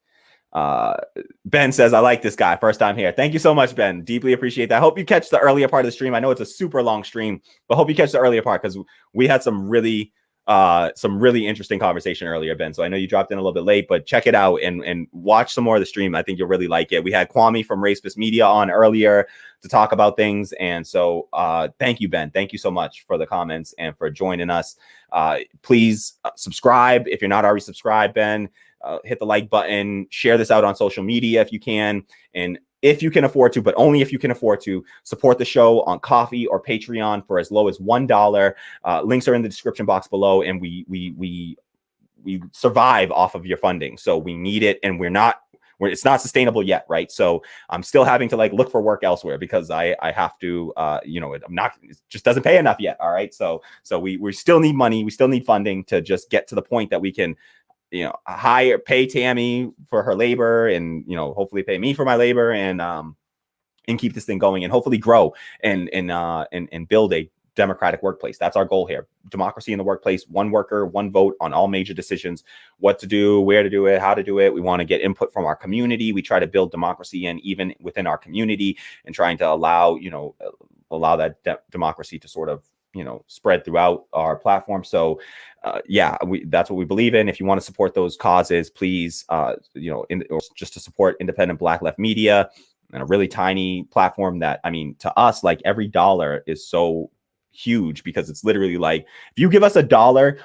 Ben says I like this guy. First time here. Thank you so much, Ben. Deeply appreciate that. I hope you catch the earlier part of the stream. I know it's a super long stream, but hope you catch the earlier part because we had some really interesting conversation earlier, Ben. So I know you dropped in a little bit late, but check it out and watch some more of the stream. I think you'll really like it. We had Kwame from Racist Media on earlier to talk about things. And so thank you, Ben. Thank you so much for the comments and for joining us. Please subscribe. If you're not already subscribed, Ben, hit the like button, share this out on social media if you can. And if you can afford to, but only if you can afford to, support the show on Ko-fi or Patreon for as low as $1. Links are in the description box below, and we survive off of your funding. So we need it, and it's not sustainable yet, right? So I'm still having to look for work elsewhere because I have to, it just doesn't pay enough yet. All right. So we still need money. We still need funding to just get to the point that we can, pay Tammy for her labor and, hopefully pay me for my labor and keep this thing going and hopefully grow and build a democratic workplace. That's our goal here. Democracy in the workplace, one worker, one vote on all major decisions, what to do, where to do it, how to do it. We want to get input from our community. We try to build democracy in even within our community and trying to allow, allow that democracy to sort of, spread throughout our platform. So that's what we believe in. If you want to support those causes, please, or just to support independent Black left media and a really tiny platform that, I mean, to us, like every dollar is so huge because it's literally like, if you give us $1,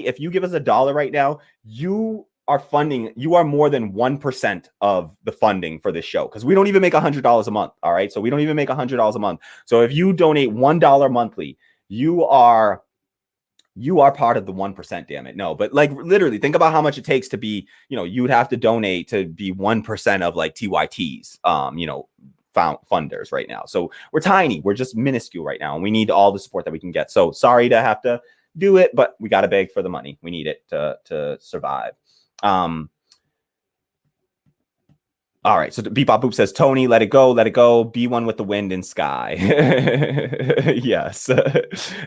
if you give us $1 right now, you are more than 1% of the funding for this show, because we don't even make $100 a month. All right. So we don't even make $100 a month. So if you donate $1 monthly, you are part of the 1%, damn it. No, but like literally think about how much it takes to be, you would have to donate to be 1% of like TYT's, funders right now. So we're tiny. We're just minuscule right now. And we need all the support that we can get. So sorry to have to do it, but we got to beg for the money. We need it to survive. All right. So Beep Bop Boop says, Tony, let it go. Be one with the wind and sky. Yes.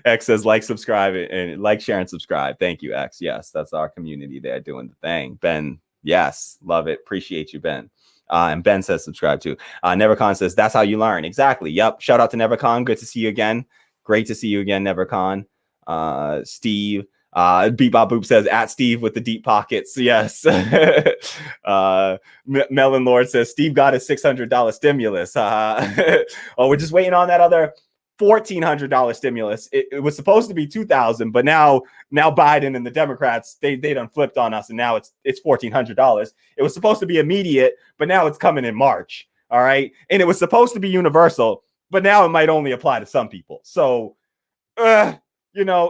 X says, like, subscribe, and like, share, and subscribe. Thank you, X. Yes, that's our community there doing the thing. Ben, yes, love it. Appreciate you, Ben. And Ben says subscribe too. Nevercon says, that's how you learn. Exactly. Yep. Shout out to Nevercon. Good to see you again. Great to see you again, Nevercon. Steve. Beep Bop Boop says, at Steve with the deep pockets. Yes. Melon Lord says, Steve got his $600 stimulus. Oh, we're just waiting on that other $1,400 stimulus. It was supposed to be $2,000, but now Biden and the Democrats, they done flipped on us, and now it's $1,400. It was supposed to be immediate, but now it's coming in March. All right. And it was supposed to be universal, but now it might only apply to some people. So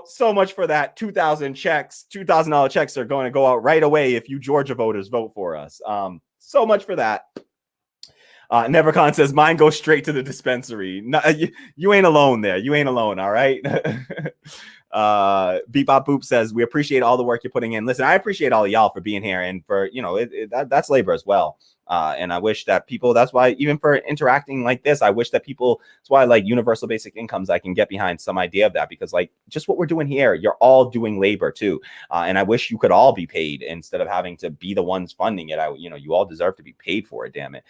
so much for that. $2,000 checks are going to go out right away if you Georgia voters vote for us. So much for that. Nevercon says, mine goes straight to the dispensary. No, you ain't alone there. You ain't alone. All right. Beep Bop Boop says, we appreciate all the work you're putting in. Listen, I appreciate all of y'all for being here and for, that's labor as well. And I wish that people, that's why even for interacting like this, I wish that people, that's why I like universal basic incomes. I can get behind some idea of that, because like just what we're doing here, you're all doing labor too. And I wish you could all be paid instead of having to be the ones funding it. You all deserve to be paid for it, damn it,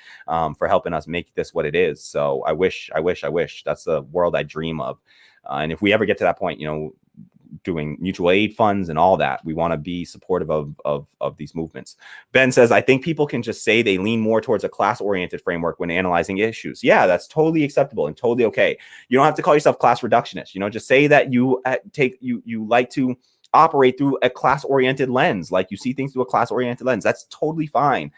for helping us make this what it is. So I wish that's the world I dream of. And if we ever get to that point, doing mutual aid funds and all that, we want to be supportive of these movements. Ben says, I think people can just say they lean more towards a class-oriented framework when analyzing issues. Yeah, that's totally acceptable and totally okay. You don't have to call yourself class reductionist. Just say that you like to operate through a class-oriented lens, like you see things through a class-oriented lens. That's totally fine.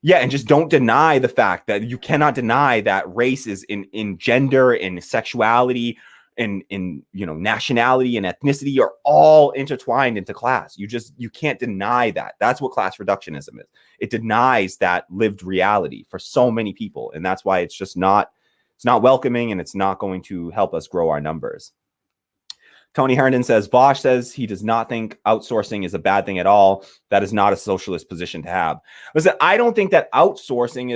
Yeah, and just don't deny the fact that you cannot deny that race is in gender, in sexuality, in nationality and ethnicity are all intertwined into class. You can't deny that. That's what class reductionism is. It denies that lived reality for so many people, and that's why it's not welcoming, and it's not going to help us grow our numbers. Tony Herndon says, Bosch says he does not think outsourcing is a bad thing at all. That is not a socialist position to have. Listen, I don't think that outsourcing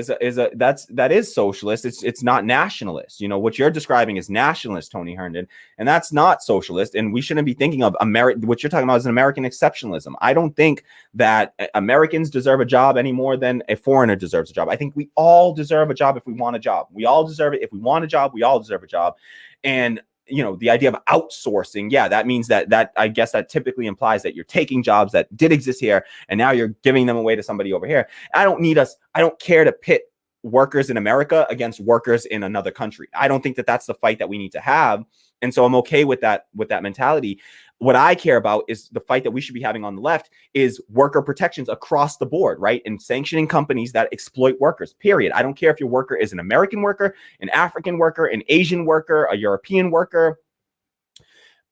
that is socialist. It's not nationalist. What you're describing is nationalist, Tony Herndon, and that's not socialist. And we shouldn't be thinking of what you're talking about is an American exceptionalism. I don't think that Americans deserve a job any more than a foreigner deserves a job. I think we all deserve a job if we want a job. We all deserve it. If we want a job, we all deserve a job. And the idea of outsourcing, that means that I guess that typically implies that you're taking jobs that did exist here and now you're giving them away to somebody over here. I don't care to pit workers in America against workers in another country. I don't think that that's the fight that we need to have. And so I'm okay with that mentality. What I care about is the fight that we should be having on the left is worker protections across the board, right? And sanctioning companies that exploit workers, period. I don't care if your worker is an American worker, an African worker, an Asian worker, a European worker,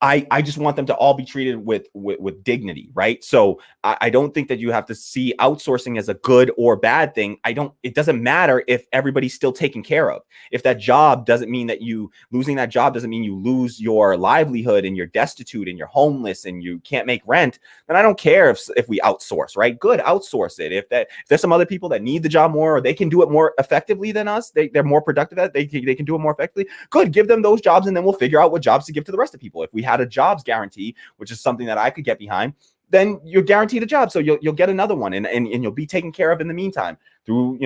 I just want them to all be treated with dignity, right? So I don't think that you have to see outsourcing as a good or bad thing. It doesn't matter if everybody's still taken care of. If that job doesn't mean that losing that job doesn't mean you lose your livelihood and you're destitute and you're homeless and you can't make rent, then I don't care if we outsource, right? Good, outsource it. If there's some other people that need the job more, or they can do it more effectively than us, they're more productive at it, they can do it more effectively. Good, give them those jobs, and then we'll figure out what jobs to give to the rest of people. If we had a jobs guarantee, which is something that I could get behind, then you're guaranteed a job. So you'll get another one, and you'll be taken care of in the meantime through,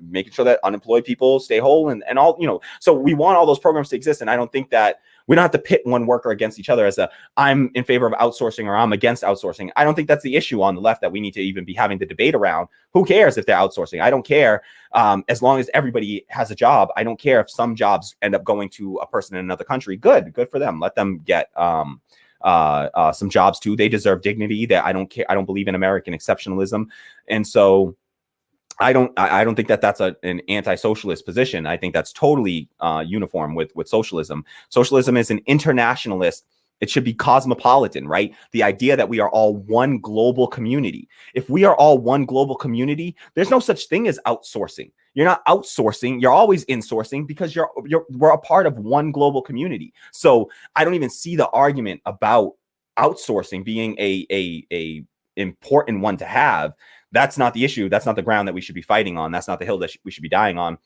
making sure that unemployed people stay whole and all, so we want all those programs to exist. And I don't think that we don't have to pit one worker against each other as I'm in favor of outsourcing or I'm against outsourcing. I don't think that's the issue on the left that we need to even be having the debate around. Who cares if they're outsourcing? I don't care. As long as everybody has a job. I don't care if some jobs end up going to a person in another country. Good for them. Let them get some jobs too. They deserve dignity. That I don't care. I don't believe in American exceptionalism, and so I don't think that that's an anti-socialist position. I think that's totally uniform with socialism. Socialism is an internationalist. It should be cosmopolitan, right? The idea that we are all one global community. If we are all one global community, there's no such thing as outsourcing. You're not outsourcing. You're always insourcing because we're a part of one global community. So I don't even see the argument about outsourcing being a important one to have. That's not the issue. That's not the ground that we should be fighting on. That's not the hill that we should be dying on.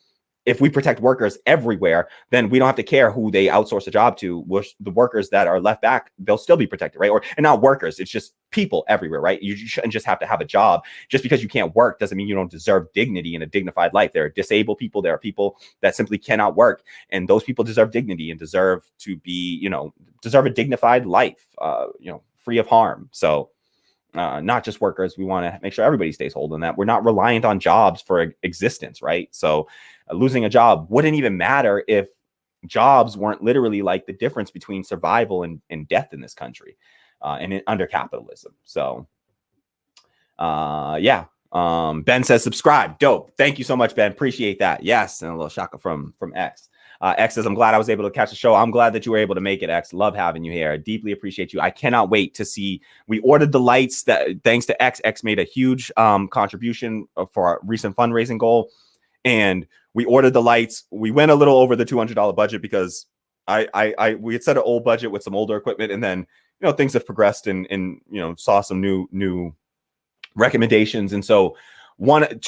If we protect workers everywhere, then we don't have to care who they outsource a job to. The workers that are left back, they'll still be protected, right? And not workers, it's just people everywhere, right? You shouldn't just have to have a job. Just because you can't work doesn't mean you don't deserve dignity and a dignified life. There are disabled people. There are people that simply cannot work. And those people deserve dignity and deserve to be, deserve a dignified life, free of harm. So not just workers. We want to make sure everybody stays whole in that. We're not reliant on jobs for existence, right? So losing a job wouldn't even matter if jobs weren't literally like the difference between survival and death in this country under capitalism. So Ben says subscribe. Dope. Thank you so much, Ben. Appreciate that. Yes. And a little shaka from X. X says, I'm glad I was able to catch the show. I'm glad that you were able to make it, X. Love having you here. I deeply appreciate you. I cannot wait to see. We ordered the lights that thanks to X. X made a huge contribution for our recent fundraising goal. And we ordered the lights. We went a little over the $200 budget because we had set an old budget with some older equipment. And then, things have progressed and saw some new recommendations. And so the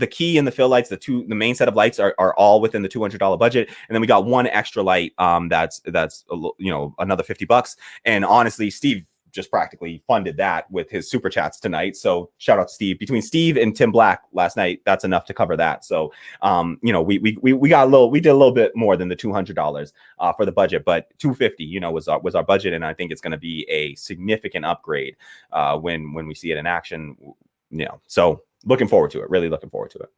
key and the fill lights, the main set of lights are all within the $200 budget. And then we got one extra light that's another $50. And honestly, Steve just practically funded that with his super chats tonight. So shout out to Steve. Between Steve and Tim Black last night, that's enough to cover that. So we did a little bit more than the $200 for the budget, but $250 was our budget, and I think it's going to be a significant upgrade when we see it in action. So looking forward to it. Really looking forward to it.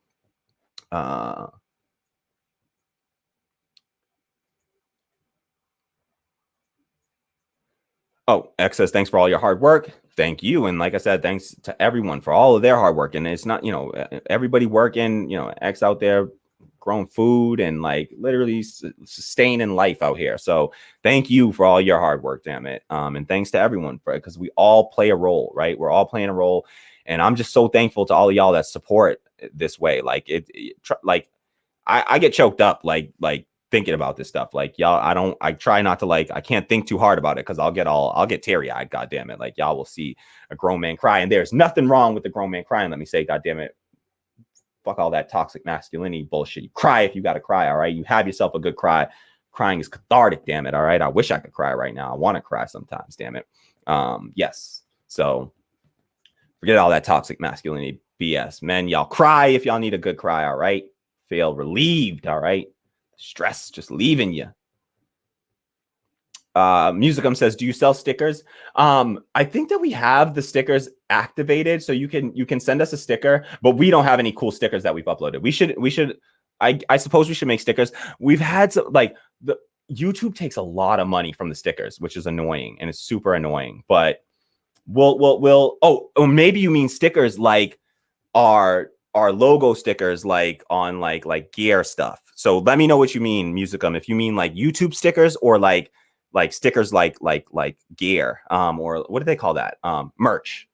X says, thanks for all your hard work. Thank you. And like I said, thanks to everyone for all of their hard work. And it's not, everybody working, X out there growing food and like literally sustaining life out here. So thank you for all your hard work, damn it. And thanks to everyone for it, because we all play a role, right? We're all playing a role. And I'm just so thankful to all of y'all that support this way. Like I get choked up, like thinking about this stuff. Like y'all, I try not to I can't think too hard about it because I'll get teary-eyed, god damn it. Like y'all will see a grown man cry, and there's nothing wrong with the grown man crying. Let me say, god damn it. Fuck all that toxic masculinity bullshit. You cry if you gotta cry, all right? You have yourself a good cry. Crying is cathartic, damn it, all right? I wish I could cry right now. I want to cry sometimes, damn it. Yes. So forget all that toxic masculinity BS. Men, y'all cry if y'all need a good cry, all right? Feel relieved, all right? Stress just leaving you. Musicum says, do you sell stickers? I think that we have the stickers activated, so you can send us a sticker, but we don't have any cool stickers that we've uploaded. We should I suppose we should make stickers. We've had some, the YouTube takes a lot of money from the stickers, which is annoying, and it's super annoying. But we'll maybe you mean stickers like our logo stickers, like on like gear stuff. So let me know what you mean, Musicum. If you mean like YouTube stickers or like stickers, like gear, or what do they call that? Merch.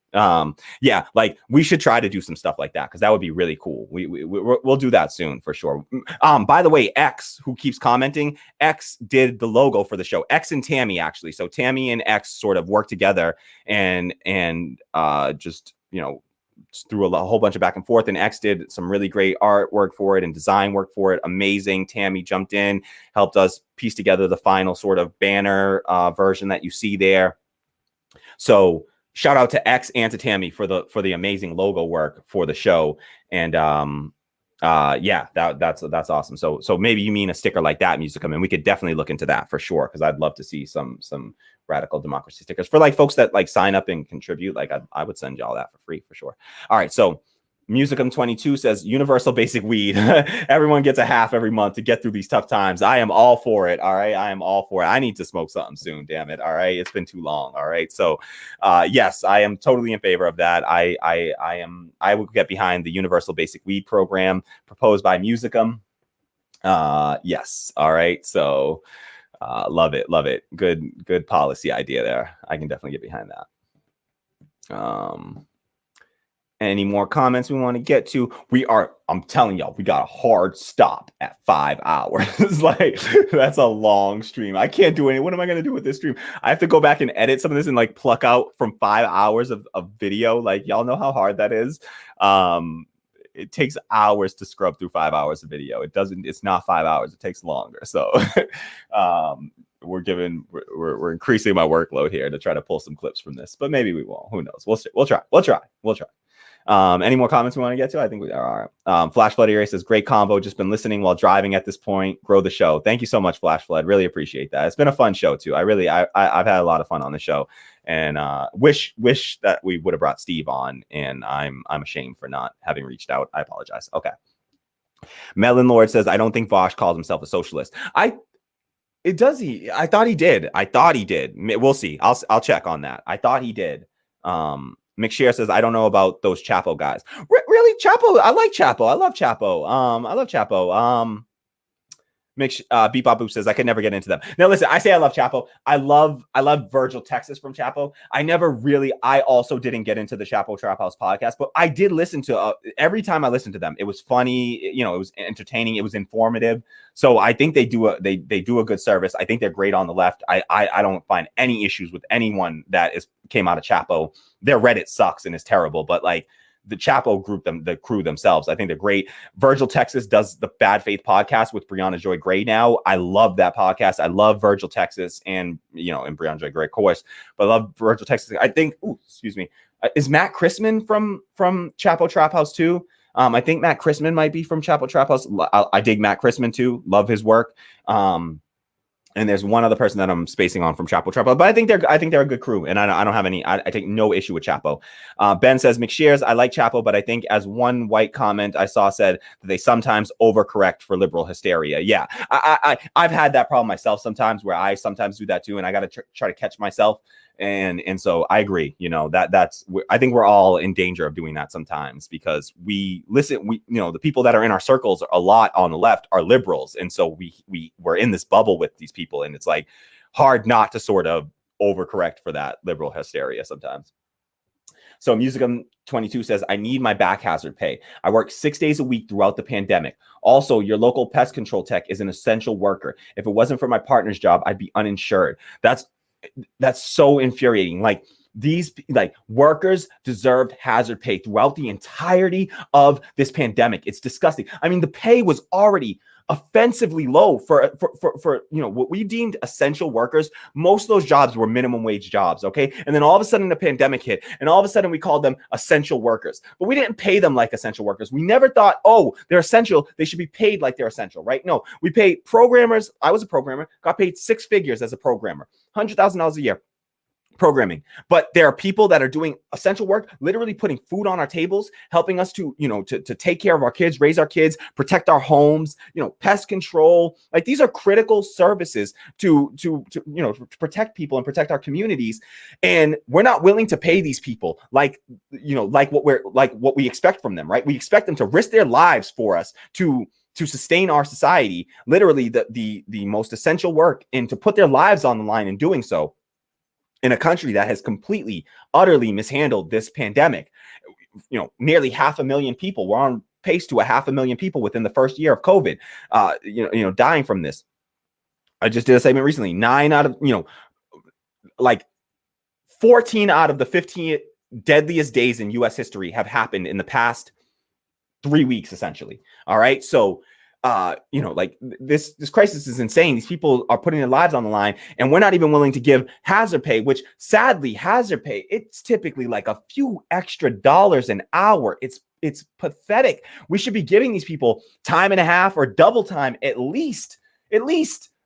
Yeah, like we should try to do some stuff like that because that would be really cool. We'll do that soon for sure. By the way, X, who keeps commenting, X did the logo for the show. X and Tammy, actually. So Tammy and X sort of worked together and just, you know, through a whole bunch of back and forth, and X did some really great artwork for it and design work for it. Amazing. Tammy jumped in, helped us piece together the final sort of banner version that you see there. So shout out to X and to Tammy for the amazing logo work for the show. And yeah, that's awesome. So maybe you mean a sticker like that, Musicum, and we could definitely look into that for sure, because I'd love to see some radical democracy stickers for like folks that like sign up and contribute. Like I would send y'all that for free for sure. All right, so Musicum 22 says universal basic weed. Everyone gets a half every month to get through these tough times. I am all for it. All right. I am all for it. I need to smoke something soon. Damn it. All right. It's been too long. All right. So yes, I am totally in favor of that. I would get behind the universal basic weed program proposed by Musicum. Yes. All right. So love it. Love it. Good policy idea there. I can definitely get behind that. Any more comments we want to get to? I'm telling y'all, we got a hard stop at 5 hours. Like, that's a long stream. I can't do any. What am I going to do with this stream? I have to go back and edit some of this and like pluck out from 5 hours of video. Like, y'all know how hard that is. It takes hours to scrub through 5 hours of video. It's not 5 hours. It takes longer. So, we're increasing my workload here to try to pull some clips from this, but maybe we won't. Who knows? We'll try. Any more comments we want to get to? I think we are. All right. Flash Flood Area says, great convo. Just been listening while driving at this point. Grow the show. Thank you so much, Flash Flood. Really appreciate that. It's been a fun show too. I've had a lot of fun on the show, and wish that we would have brought Steve on, and I'm ashamed for not having reached out. I apologize. Okay. Melon Lord says, I don't think Vosh calls himself a socialist. I thought he did. We'll see. I'll check on that. I thought he did. McShare says, I don't know about those Chapo guys. Really? Chapo? I like Chapo. I love Chapo. Beep Babu says, I could never get into them. Now listen, I say I love Chapo. I love Virgil Texas from Chapo. I also didn't get into the Chapo Trap House podcast, but I did listen to every time I listened to them. It was funny, it was entertaining, it was informative. So I think they do a good service. I think they're great on the left. I don't find any issues with anyone that came out of Chapo. Their Reddit sucks and is terrible, but like the Chapo group, the crew themselves, I think they're great. Virgil Texas does the Bad Faith podcast with Brianna Joy Gray now. I love that podcast. I love Virgil Texas and Brianna Joy Gray, of course, but I love Virgil Texas. I think, excuse me, is Matt Chrisman from Chapo Trap House too? I think Matt Chrisman might be from Chapo Trap House. I dig Matt Chrisman too. Love his work. And there's one other person that I'm spacing on from Chapo Trap House, but I think they're a good crew, and I don't have any. I take no issue with Chapo. Ben says, McShares, I like Chapo, but I think as one white comment I saw said that they sometimes overcorrect for liberal hysteria. Yeah, I've had that problem myself sometimes, where I sometimes do that too, and I got to try to catch myself. And so I agree, I think we're all in danger of doing that sometimes, because the people that are in our circles a lot on the left are liberals. And so we're in this bubble with these people, and it's like hard not to sort of overcorrect for that liberal hysteria sometimes. So Musicum 22 says, I need my back hazard pay. I work 6 days a week throughout the pandemic. Also, your local pest control tech is an essential worker. If it wasn't for my partner's job, I'd be uninsured. That's so infuriating. Like, these workers deserved hazard pay throughout the entirety of this pandemic. It's disgusting. I mean, the pay was already offensively low for what we deemed essential workers. Most of those jobs were minimum wage jobs, okay? And then all of a sudden the pandemic hit, and all of a sudden we called them essential workers. But we didn't pay them like essential workers. We never thought, oh, they're essential, they should be paid like they're essential, right? No, we pay programmers. I was a programmer, got paid 6 figures as a programmer, $100,000 a year. Programming. But there are people that are doing essential work, literally putting food on our tables, helping us to take care of our kids, raise our kids, protect our homes, pest control. Like, these are critical services to protect people and protect our communities. And we're not willing to pay these people like what we expect from them, right? We expect them to risk their lives for us, to to sustain our society, literally the most essential work, and to put their lives on the line in doing so in a country that has completely, utterly mishandled this pandemic. Nearly 500,000 people. We're on pace to 500,000 people within the first year of COVID, dying from this. I just did a segment recently. 14 out of the 15 deadliest days in U.S. history have happened in the past 3 weeks, essentially. All right. So, this crisis is insane. These people are putting their lives on the line, and we're not even willing to give hazard pay, which sadly, hazard pay, it's typically like a few extra dollars an hour. It's pathetic. We should be giving these people time and a half or double time at least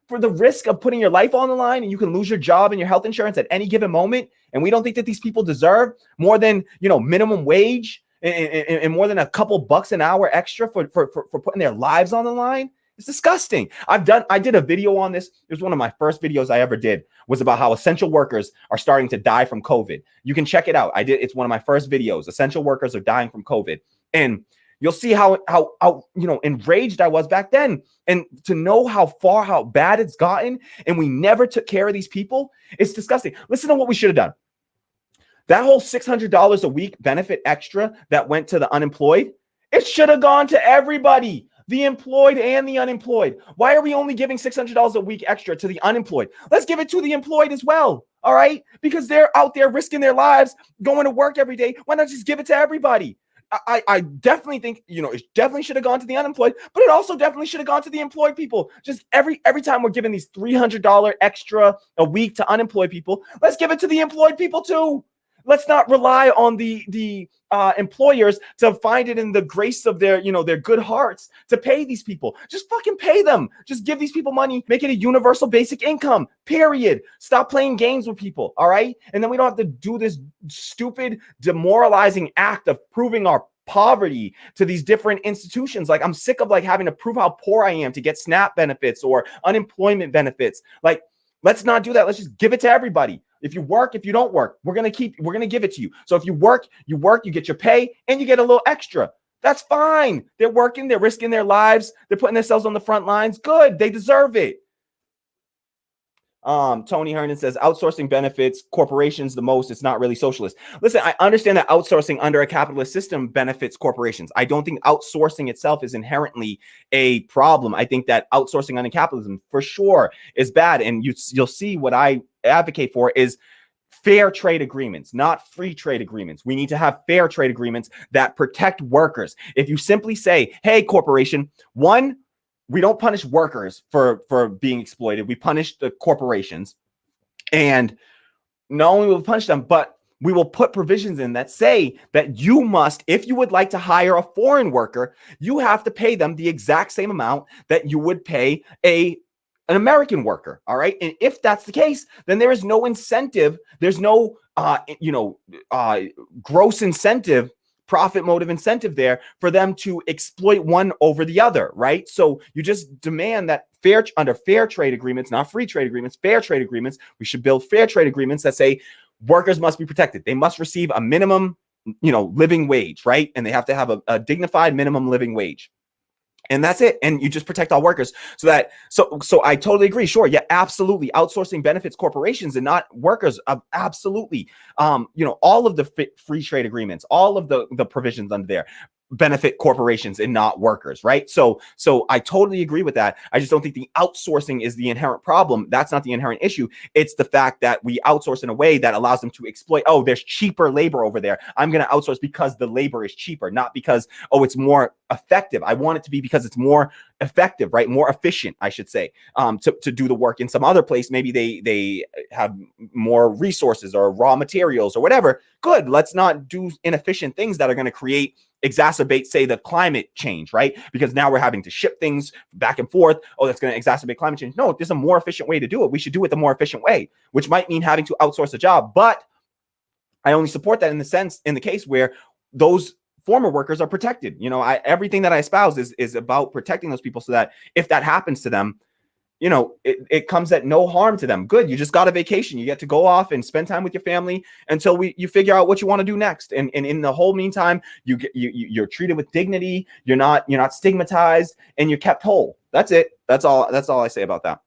for the risk of putting your life on the line, and you can lose your job and your health insurance at any given moment. And we don't think that these people deserve more than, minimum wage and more than a couple bucks an hour extra for putting their lives on the line. It's disgusting. I did a video on this. It was one of my first videos I ever did, was about how essential workers are starting to die from COVID. You can check it out. It's one of my first videos. Essential workers are dying from COVID. And you'll see how enraged I was back then. And to know how bad it's gotten, and we never took care of these people, it's disgusting. Listen to what we should have done. That whole $600 a week benefit extra that went to the unemployed, it should have gone to everybody, the employed and the unemployed. Why are we only giving $600 a week extra to the unemployed? Let's give it to the employed as well. All right? Because they're out there risking their lives, going to work every day. Why not just give it to everybody? I definitely think, it definitely should have gone to the unemployed, but it also definitely should have gone to the employed people. Just every time we're giving these $300 extra a week to unemployed people, let's give it to the employed people too. Let's not rely on the employers to find it in the grace of their good hearts to pay these people. Just fucking pay them. Just give these people money. Make it a universal basic income, period. Stop playing games with people, all right? And then we don't have to do this stupid, demoralizing act of proving our poverty to these different institutions. Like, I'm sick of having to prove how poor I am to get SNAP benefits or unemployment benefits. Like, let's not do that. Let's just give it to everybody. If you work, if you don't work, we're going to give it to you. So if you work, you get your pay and you get a little extra. That's fine. They're working, they're risking their lives. They're putting themselves on the front lines. Good. They deserve it. Tony Hernan says outsourcing benefits corporations the most. It's not really socialist. Listen, I understand that outsourcing under a capitalist system benefits corporations. I don't think outsourcing itself is inherently a problem. I think that outsourcing under capitalism for sure is bad. And you'll see what I advocate for is fair trade agreements, not free trade agreements. We need to have fair trade agreements that protect workers. If you simply say, hey, corporation, one, we don't punish workers for being exploited. We punish the corporations. And not only will we punish them, but we will put provisions in that say that you must, if you would like to hire a foreign worker, you have to pay them the exact same amount that you would pay an American worker. All right. And if that's the case, then there is no incentive. There's no, gross incentive, profit motive incentive there for them to exploit one over the other, right? So you just demand that under fair trade agreements, not free trade agreements, fair trade agreements, we should build fair trade agreements that say workers must be protected. They must receive a minimum, living wage, right? And they have to have a dignified minimum living wage. And that's it. And you just protect all workers so I totally agree. Sure. Yeah, absolutely. Outsourcing benefits corporations and not workers. Absolutely. All of the free trade agreements, all of the provisions under there benefit corporations and not workers, right? So I totally agree with that. I just don't think the outsourcing is the inherent problem. That's not the inherent issue. It's the fact that we outsource in a way that allows them to exploit. Oh, there's cheaper labor over there. I'm going to outsource because the labor is cheaper, not because, it's more effective. I want it to be because it's more effective, right? More efficient, I should say, to do the work in some other place. Maybe they have more resources or raw materials or whatever. Good. Let's not do inefficient things that are going to exacerbate, say, the climate change, right? Because now we're having to ship things back and forth. Oh, that's going to exacerbate climate change. No, there's a more efficient way to do it. We should do it the more efficient way, which might mean having to outsource a job. But I only support that in the case where those former workers are protected. Everything that I espouse is about protecting those people so that if that happens to them, you know, it comes at no harm to them. Good. You just got a vacation. You get to go off and spend time with your family until you figure out what you want to do next. And in the whole meantime, you're treated with dignity. You're not stigmatized, and you're kept whole. That's it. That's all I say about that.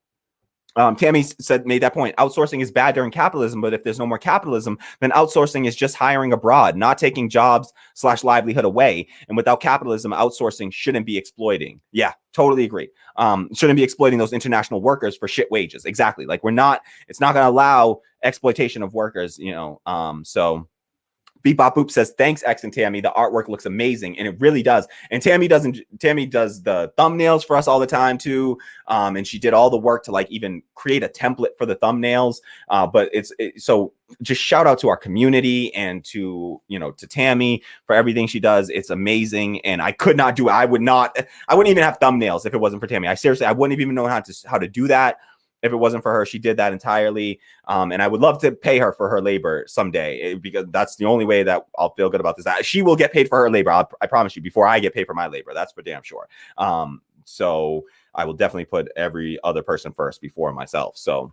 Tammy made that point. Outsourcing is bad during capitalism, but if there's no more capitalism, then outsourcing is just hiring abroad, not taking jobs / livelihood away. And without capitalism, outsourcing shouldn't be exploiting. Yeah, totally agree. Shouldn't be exploiting those international workers for shit wages. Exactly. Like it's not going to allow exploitation of workers, you know. So Beep Bop Boop says, thanks, X and Tammy. The artwork looks amazing. And it really does. And Tammy does the thumbnails for us all the time too. And she did all the work to like even create a template for the thumbnails. But so just shout out to our community and to Tammy for everything she does. It's amazing. And I could not do it. I wouldn't even have thumbnails if it wasn't for Tammy. I wouldn't even know how to do that if it wasn't for her. She did that entirely. And I would love to pay her for her labor someday, because that's the only way that I'll feel good about this. She will get paid for her labor. I promise you, before I get paid for my labor. That's for damn sure. So I will definitely put every other person first before myself. So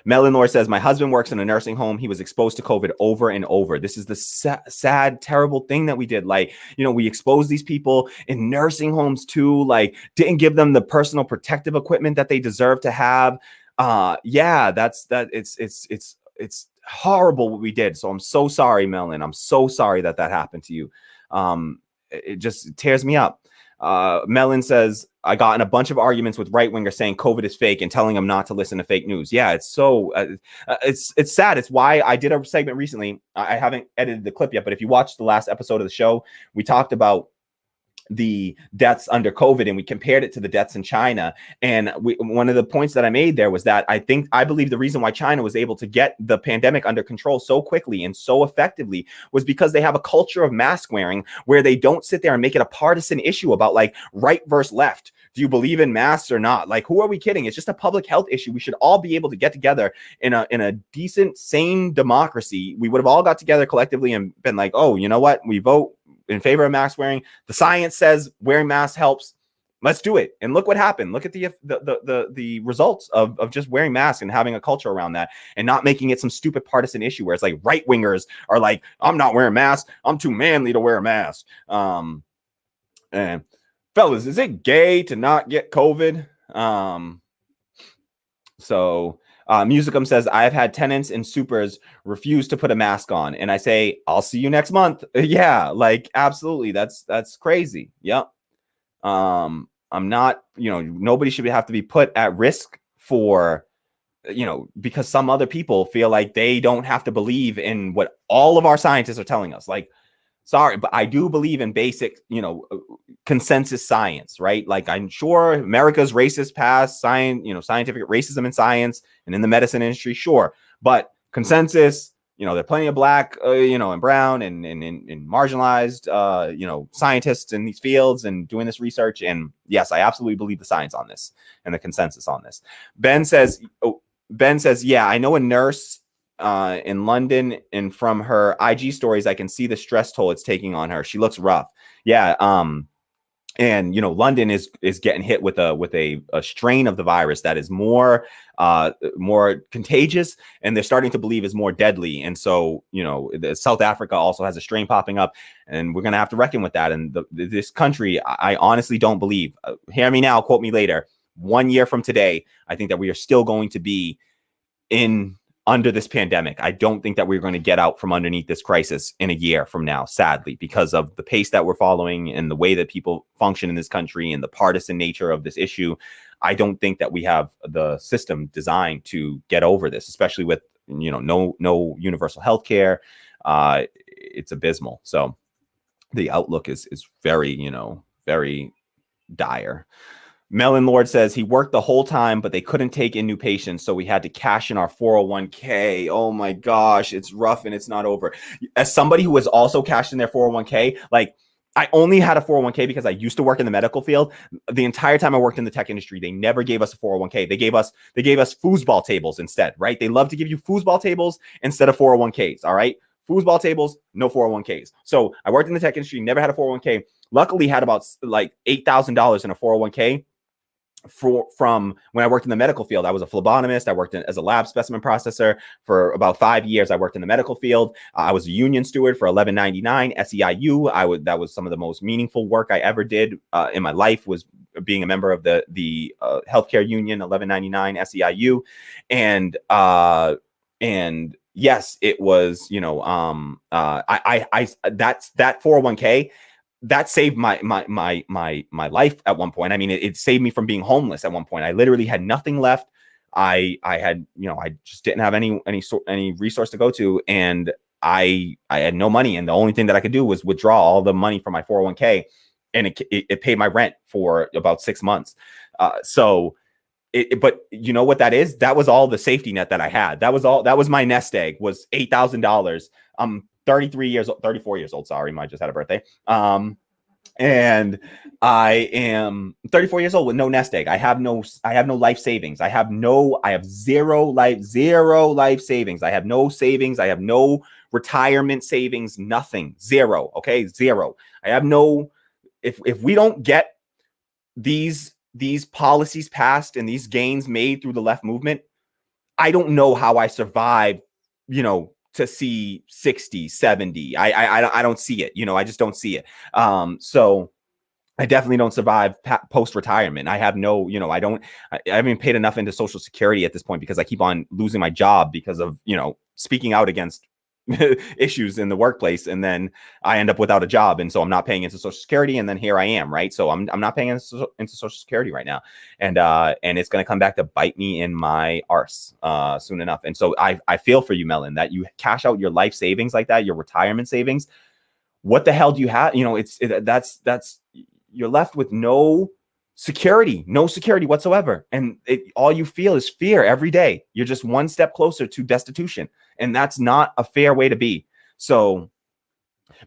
Melon Lord says, my husband works in a nursing home. He was exposed to COVID over and over. This is the sad, terrible thing that we did. Like, we exposed these people in nursing homes too, like didn't give them the personal protective equipment that they deserve to have. It's horrible what we did. So I'm so sorry, Melon. I'm so sorry that happened to you. It just tears me up. Melon says, I got in a bunch of arguments with right-wingers saying COVID is fake and telling them not to listen to fake news. Yeah, it's so it's sad. It's why I did a segment recently. I haven't edited the clip yet, but if you watched the last episode of the show, we talked about the deaths under COVID and we compared it to the deaths in China. And one of the points that I made there was that I believe the reason why China was able to get the pandemic under control so quickly and so effectively was because they have a culture of mask wearing where they don't sit there and make it a partisan issue about like right versus left. Do you believe in masks or not? Like, who are we kidding? It's just a public health issue. We should all be able to get together in a decent, sane democracy. We would have all got together collectively and been like, oh, you know what? We vote in favor of mask wearing. The science says wearing masks helps. Let's do it. And look what happened. Look at the results of just wearing masks and having a culture around that and not making it some stupid partisan issue where it's like right wingers are like, I'm not wearing masks. I'm too manly to wear a mask. And fellas, is it gay to not get COVID? Musicum says, I've had tenants in supers refuse to put a mask on. And I say, I'll see you next month. Yeah, like, absolutely. That's crazy. Yep. I'm not, nobody should have to be put at risk for, because some other people feel like they don't have to believe in what all of our scientists are telling us. Like, sorry, but I do believe in basic, consensus science, right? Like, I'm sure America's racist past, scientific racism in science and in the medicine industry, sure. But consensus, there are plenty of black, and brown and marginalized, scientists in these fields and doing this research. And yes, I absolutely believe the science on this and the consensus on this. Ben says, yeah, I know a nurse in London, and from her IG stories, I can see the stress toll it's taking on her. She looks rough. Yeah. And London is getting hit with a strain of the virus that is more contagious, and they're starting to believe is more deadly. And so South Africa also has a strain popping up, and we're gonna have to reckon with that. And this country, I honestly don't believe. Hear me now, quote me later. 1 year from today, I think that we are still going to be under this pandemic. I don't think that we're going to get out from underneath this crisis in a year from now, sadly, because of the pace that we're following and the way that people function in this country and the partisan nature of this issue. I don't think that we have the system designed to get over this, especially with, no universal health care. It's abysmal. So the outlook is very, very dire. Melon Lord says he worked the whole time, but they couldn't take in new patients, so we had to cash in our 401k. Oh my gosh, it's rough and it's not over. As somebody who has also cashed in their 401k, like, I only had a 401k because I used to work in the medical field. The entire time I worked in the tech industry, they never gave us a 401k. They gave us foosball tables instead, right? They love to give you foosball tables instead of 401ks, all right? Foosball tables, no 401ks. So I worked in the tech industry, never had a 401k. Luckily had about like $8,000 in a 401k. from when I worked in the medical field. I was a phlebotomist. I worked as a lab specimen processor for about 5 years. I worked in the medical field. I was a union steward for 1199 SEIU. That was some of the most meaningful work I ever did in my life, was being a member of the healthcare union 1199 SEIU, and yes, it was, you know, that's that 401k. That saved my life at one point. I mean, it saved me from being homeless at one point. I literally had nothing left. I had, you know, I just didn't have any resource to go to, and I had no money, and the only thing that I could do was withdraw all the money from my 401k, and it paid my rent for about 6 months. But you know what that is? That was all the safety net that I had. That was my nest egg, was $8,000. I'm 34 years old. Sorry, I just had a birthday. And I am 34 years old with no nest egg. I have no life savings. I have zero life savings. I have no savings. I have no retirement savings, nothing. Zero. Okay. Zero. I have no, if we don't get these policies passed and these gains made through the left movement, I don't know how I survive, you know, to see 60, 70. I don't see it. You know, I just don't see it. So I definitely don't survive post-retirement. I have no, you know, I haven't paid enough into Social Security at this point because I keep on losing my job because of, you know, speaking out against issues in the workplace, and then I end up without a job, and so I'm not paying into Social Security, and then here I am, right? So I'm not paying into Social Security right now, and it's going to come back to bite me in my arse soon enough. And so I feel for you, Melon, that you cash out your life savings like that, your retirement savings. What the hell do you have? You know, that's you're left with no security whatsoever, and all you feel is fear every day. You're just one step closer to destitution, and that's not a fair way to be. So,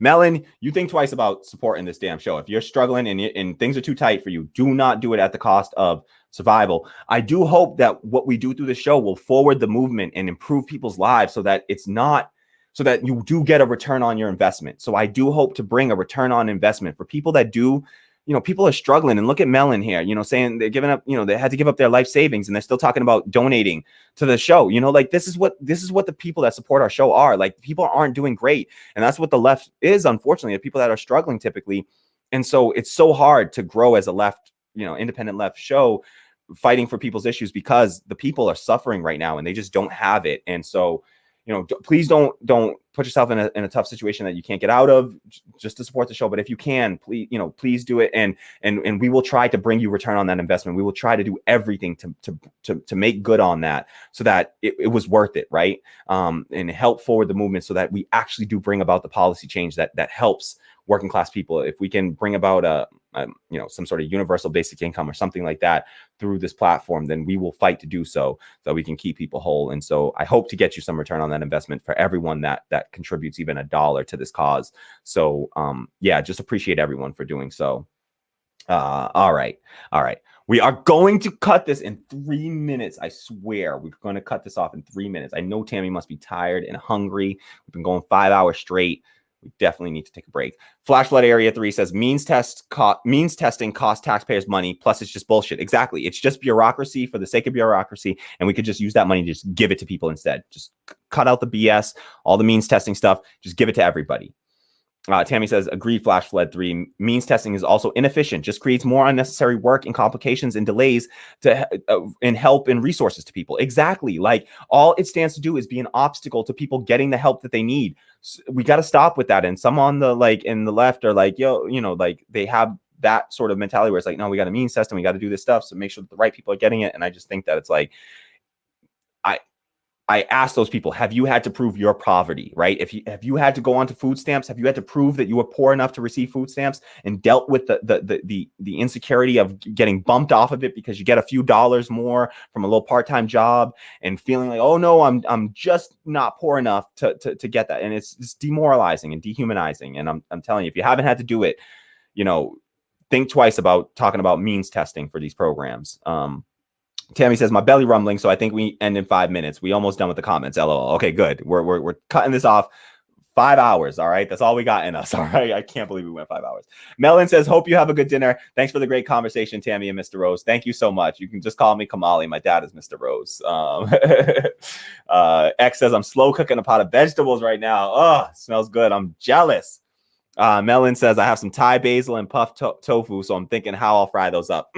Melon, you think twice about supporting this damn show. If you're struggling and things are too tight for you, do not do it at the cost of survival. I do hope that what we do through the show will forward the movement and improve people's lives, so that you do get a return on your investment. So I do hope to bring a return on investment for people that do. You know, people are struggling, and look at Melon here, you know, saying they're giving up, you know, they had to give up their life savings, and they're still talking about donating to the show. You know, like this is what the people that support our show are. Like, people aren't doing great. And that's what the left is, unfortunately, the people that are struggling typically. And so it's so hard to grow as a left, you know, independent left show fighting for people's issues, because the people are suffering right now and they just don't have it. And so, you know, please don't put yourself in a tough situation that you can't get out of just to support the show. But if you can, please do it. And we will try to bring you return on that investment. We will try to do everything to make good on that, so that it was worth it. Right. And help forward the movement so that we actually do bring about the policy change that helps working class people. If we can bring about you know, some sort of universal basic income or something like that through this platform, then we will fight to do so we can keep people whole. And so I hope to get you some return on that investment for everyone that contributes even $1 to this cause. So yeah, just appreciate everyone for doing so. All right. We are going to cut this in 3 minutes. I swear we're going to cut this off in 3 minutes. I know Tammy must be tired and hungry. We've been going 5 hours straight. We definitely need to take a break. Flash Flood Area 3 says means testing costs taxpayers money, plus it's just bullshit. Exactly. It's just bureaucracy for the sake of bureaucracy, and we could just use that money to just give it to people instead. Just cut out the BS, all the means testing stuff, just give it to everybody. Tammy says, agree, Flash Flood 3. Means testing is also inefficient, just creates more unnecessary work and complications and delays and help and resources to people. Exactly. Like, all it stands to do is be an obstacle to people getting the help that they need. So we got to stop with that. And some on the, like, in the left are like, yo, you know, like, they have that sort of mentality where it's like, no, we got a means test and we got to do this stuff. So make sure that the right people are getting it. And I just think that it's like, I ask those people, have you had to prove your poverty, right? Have you had to go onto food stamps? Have you had to prove that you were poor enough to receive food stamps and dealt with the insecurity of getting bumped off of it because you get a few dollars more from a little part-time job and feeling like, oh no, I'm just not poor enough to get that. And it's demoralizing and dehumanizing. And I'm telling you, if you haven't had to do it, you know, think twice about talking about means testing for these programs. Tammy says, my belly rumbling, so I think we end in 5 minutes. We almost done with the comments. LOL. Okay, good. We're cutting this off 5 hours. All right. That's all we got in us. All right. I can't believe we went 5 hours. Melon says, hope you have a good dinner. Thanks for the great conversation, Tammy and Mr. Rose. Thank you so much. You can just call me Kamali. My dad is Mr. Rose. X says, I'm slow cooking a pot of vegetables right now. Oh, smells good. I'm jealous. Melon says, I have some Thai basil and puffed tofu, so I'm thinking how I'll fry those up.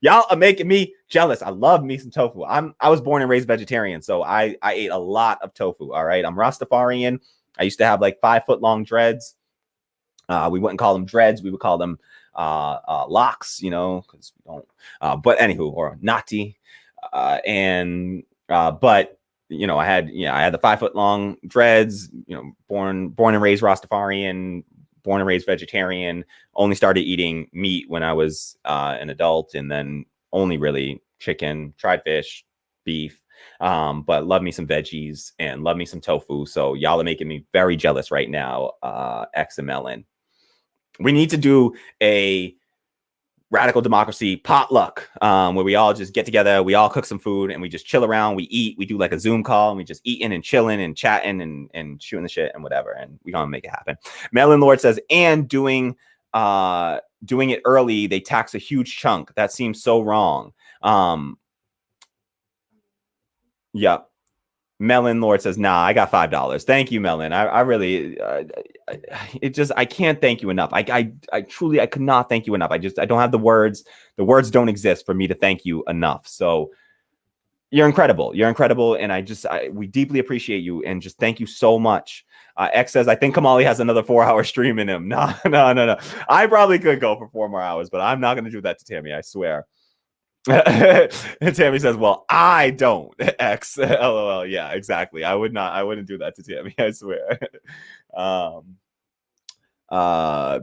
Y'all are making me jealous. I love me some tofu. I was born and raised vegetarian, so I ate a lot of tofu. All right. I'm Rastafarian. I used to have like 5-foot long dreads. We wouldn't call them dreads. We would call them locks, you know, because we don't. But anywho, or nati. But you know, I had the 5-foot long dreads. You know, born and raised Rastafarian. Born and raised vegetarian. Only started eating meat when I was an adult, and then only really chicken, tried fish, beef. But love me some veggies and love me some tofu. So y'all are making me very jealous right now. X and Melon. We need to do a radical democracy potluck where we all just get together, we all cook some food, and we just chill around. We eat. We do like a Zoom call, and we just eating and chilling and chatting and shooting the shit and whatever. And we gonna make it happen. Melon Lord says, and doing it early, they tax a huge chunk. That seems so wrong. Yep. Melon Lord says, nah, I got $5. Thank you, Melon. I really, I can't thank you enough. I truly, I could not thank you enough. I don't have the words. The words don't exist for me to thank you enough. So you're incredible. You're incredible. And we deeply appreciate you. And just thank you so much. X says, I think Kamali has another 4-hour stream in him. No. I probably could go for 4 more hours, but I'm not going to do that to Tammy. I swear. And Tammy says, well, I don't. X LOL. Yeah, exactly. I wouldn't do that to Tammy. I swear.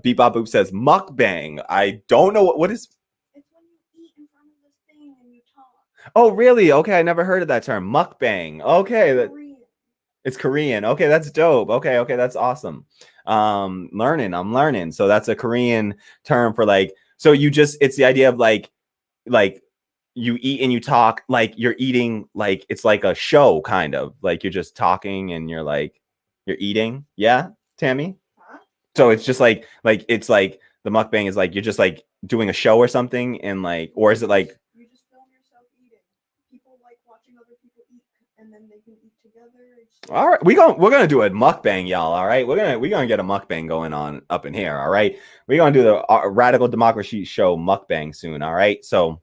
Beep Bop Boop says mukbang. I don't know what is. It's when you eat in front of this thing and you talk. Oh, really? Okay, I never heard of that term. Mukbang. Okay, it's Korean. Okay, that's dope. Okay, that's awesome. I'm learning. So that's a Korean term for like. So it's the idea of like you eat and you talk, like you're eating, like it's like a show kind of, like you're just talking and you're eating. Yeah, Tammy? Huh? So it's just like it's like the mukbang is like you're just like doing a show or something, and like, or is it like you just film yourself eating? People like watching other people eat and then they can eat together. All right, we're gonna do a mukbang, y'all. All right, we're gonna get a mukbang going on up in here. All right, we're gonna do the Radical Democracy Show mukbang soon. All right, so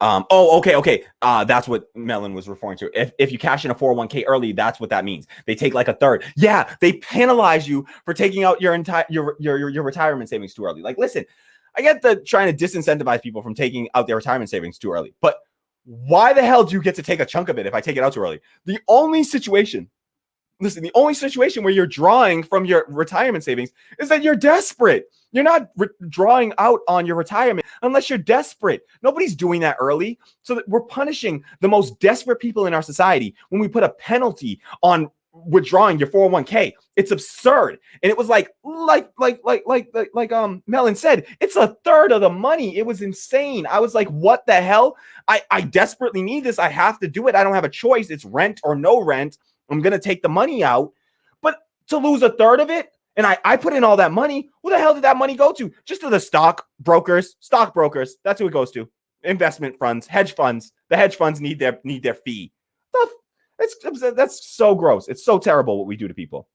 okay. That's what Melon was referring to. If you cash in a 401k early, that's what that means. They take like a third. Yeah, they penalize you for taking out your entire your retirement savings too early. Like, listen, I get the trying to disincentivize people from taking out their retirement savings too early, but why the hell do you get to take a chunk of it if I take it out too early? The only situation where you're drawing from your retirement savings is that you're desperate. You're not drawing out on your retirement unless you're desperate. Nobody's doing that early. So that we're punishing the most desperate people in our society when we put a penalty on withdrawing your 401k. It's absurd. And it was like Melon said, it's a third of the money. It was insane. I was like, what the hell? I desperately need this. I have to do it. I don't have a choice. It's rent or no rent. I'm going to take the money out, but to lose a third of it, and I put in all that money, who the hell did that money go to? Just to the stockbrokers. That's who it goes to. Investment funds, hedge funds. The hedge funds need their fee. That's so gross. It's so terrible what we do to people.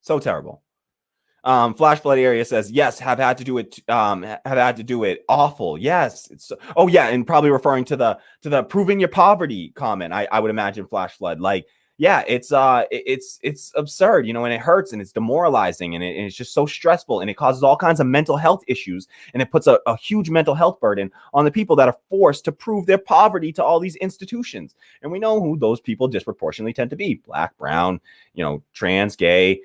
So terrible. Flash Flood Area says, yes, have had to do it. Awful. Yes. Oh yeah. And probably referring to the proving your poverty comment. I would imagine Flash Flood, like, yeah, it's absurd, you know, and it hurts and it's demoralizing and it's just so stressful and it causes all kinds of mental health issues and it puts a huge mental health burden on the people that are forced to prove their poverty to all these institutions. And we know who those people disproportionately tend to be: Black, brown, you know, trans, gay,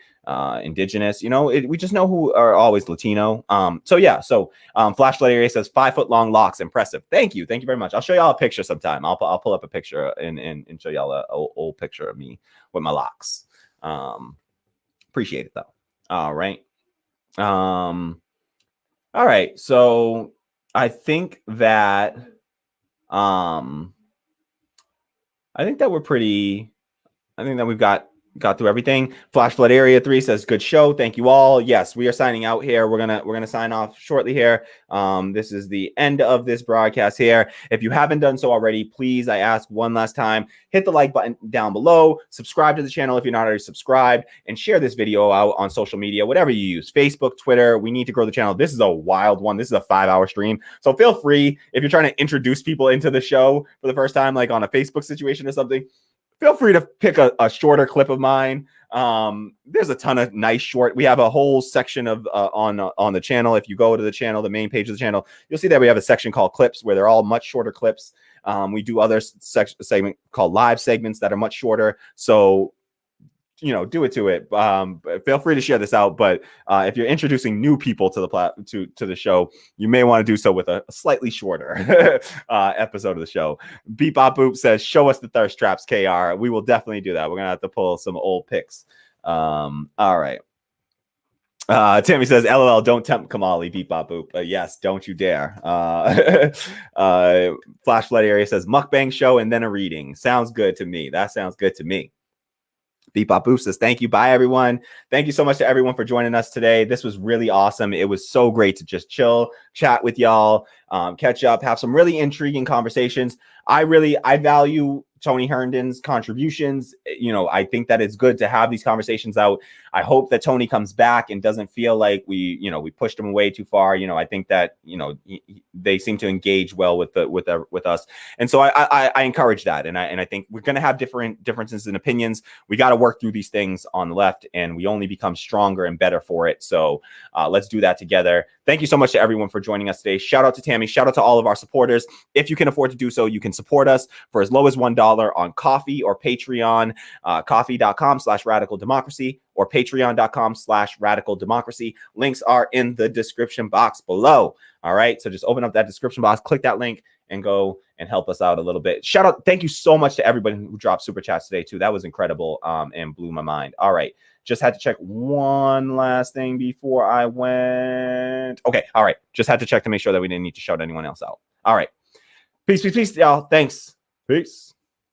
indigenous, you know, we just know who are always Latino. So Flashlight Area says 5-foot long locks. Impressive. Thank you very much. I'll show y'all a picture sometime. I'll pull up a picture and show y'all a old picture of me with my locks. Appreciate it though. All right. So I think that we've got got through everything. Flash Flood Area 3 says good show. Thank you all. Yes, we are signing out here. We're gonna sign off shortly here. This is the end of this broadcast here. If you haven't done so already, please, I ask one last time, hit the like button down below, subscribe to the channel if you're not already subscribed, and share this video out on social media, whatever you use, Facebook, Twitter. We need to grow the channel. This is a wild one. This is a 5-hour stream. So feel free, if you're trying to introduce people into the show for the first time, like on a Facebook situation or something, feel free to pick a shorter clip of mine. There's a ton of nice short. We have a whole section of on the channel. If you go to the channel, the main page of the channel, you'll see that we have a section called clips where they're all much shorter clips. We do other segment called live segments that are much shorter. So, you know, do it to it. Feel free to share this out. But if you're introducing new people to the to the show, you may want to do so with a slightly shorter episode of the show. Beep Bop Boop says, "Show us the thirst traps, KR." We will definitely do that. We're gonna have to pull some old pics. All right. Tammy says, "LOL, don't tempt Kamali." Beep Bop Boop. Yes, don't you dare. Flash Flood Area says, "Mukbang show and then a reading." Sounds good to me. That sounds good to me. Beep Bop Boop says, "Thank you. Bye, everyone." Thank you so much to everyone for joining us today. This was really awesome. It was so great to just chill, chat with y'all, catch up, have some really intriguing conversations. I value Tony Herndon's contributions. You know, I think that it's good to have these conversations out. I hope that Tony comes back and doesn't feel like we pushed him away too far. You know, I think that, they seem to engage well with us. And so I encourage that. And I think we're going to have differences in opinions. We got to work through these things on the left, and we only become stronger and better for it. So let's do that together. Thank you so much to everyone for joining us today. Shout out to Tammy. Shout out to all of our supporters. If you can afford to do so, you can support us for as low as $1 on Coffee or Patreon, coffee.com/radical democracy or patreon.com/radical democracy. Links are in the description box below. All right. So just open up that description box, click that link, and go and help us out a little bit. Shout out. Thank you so much to everybody who dropped super chats today too. That was incredible and blew my mind. All right. Just had to check one last thing before I went. Okay. All right. Just had to check to make sure that we didn't need to shout anyone else out. All right. Peace, y'all. Thanks. Peace.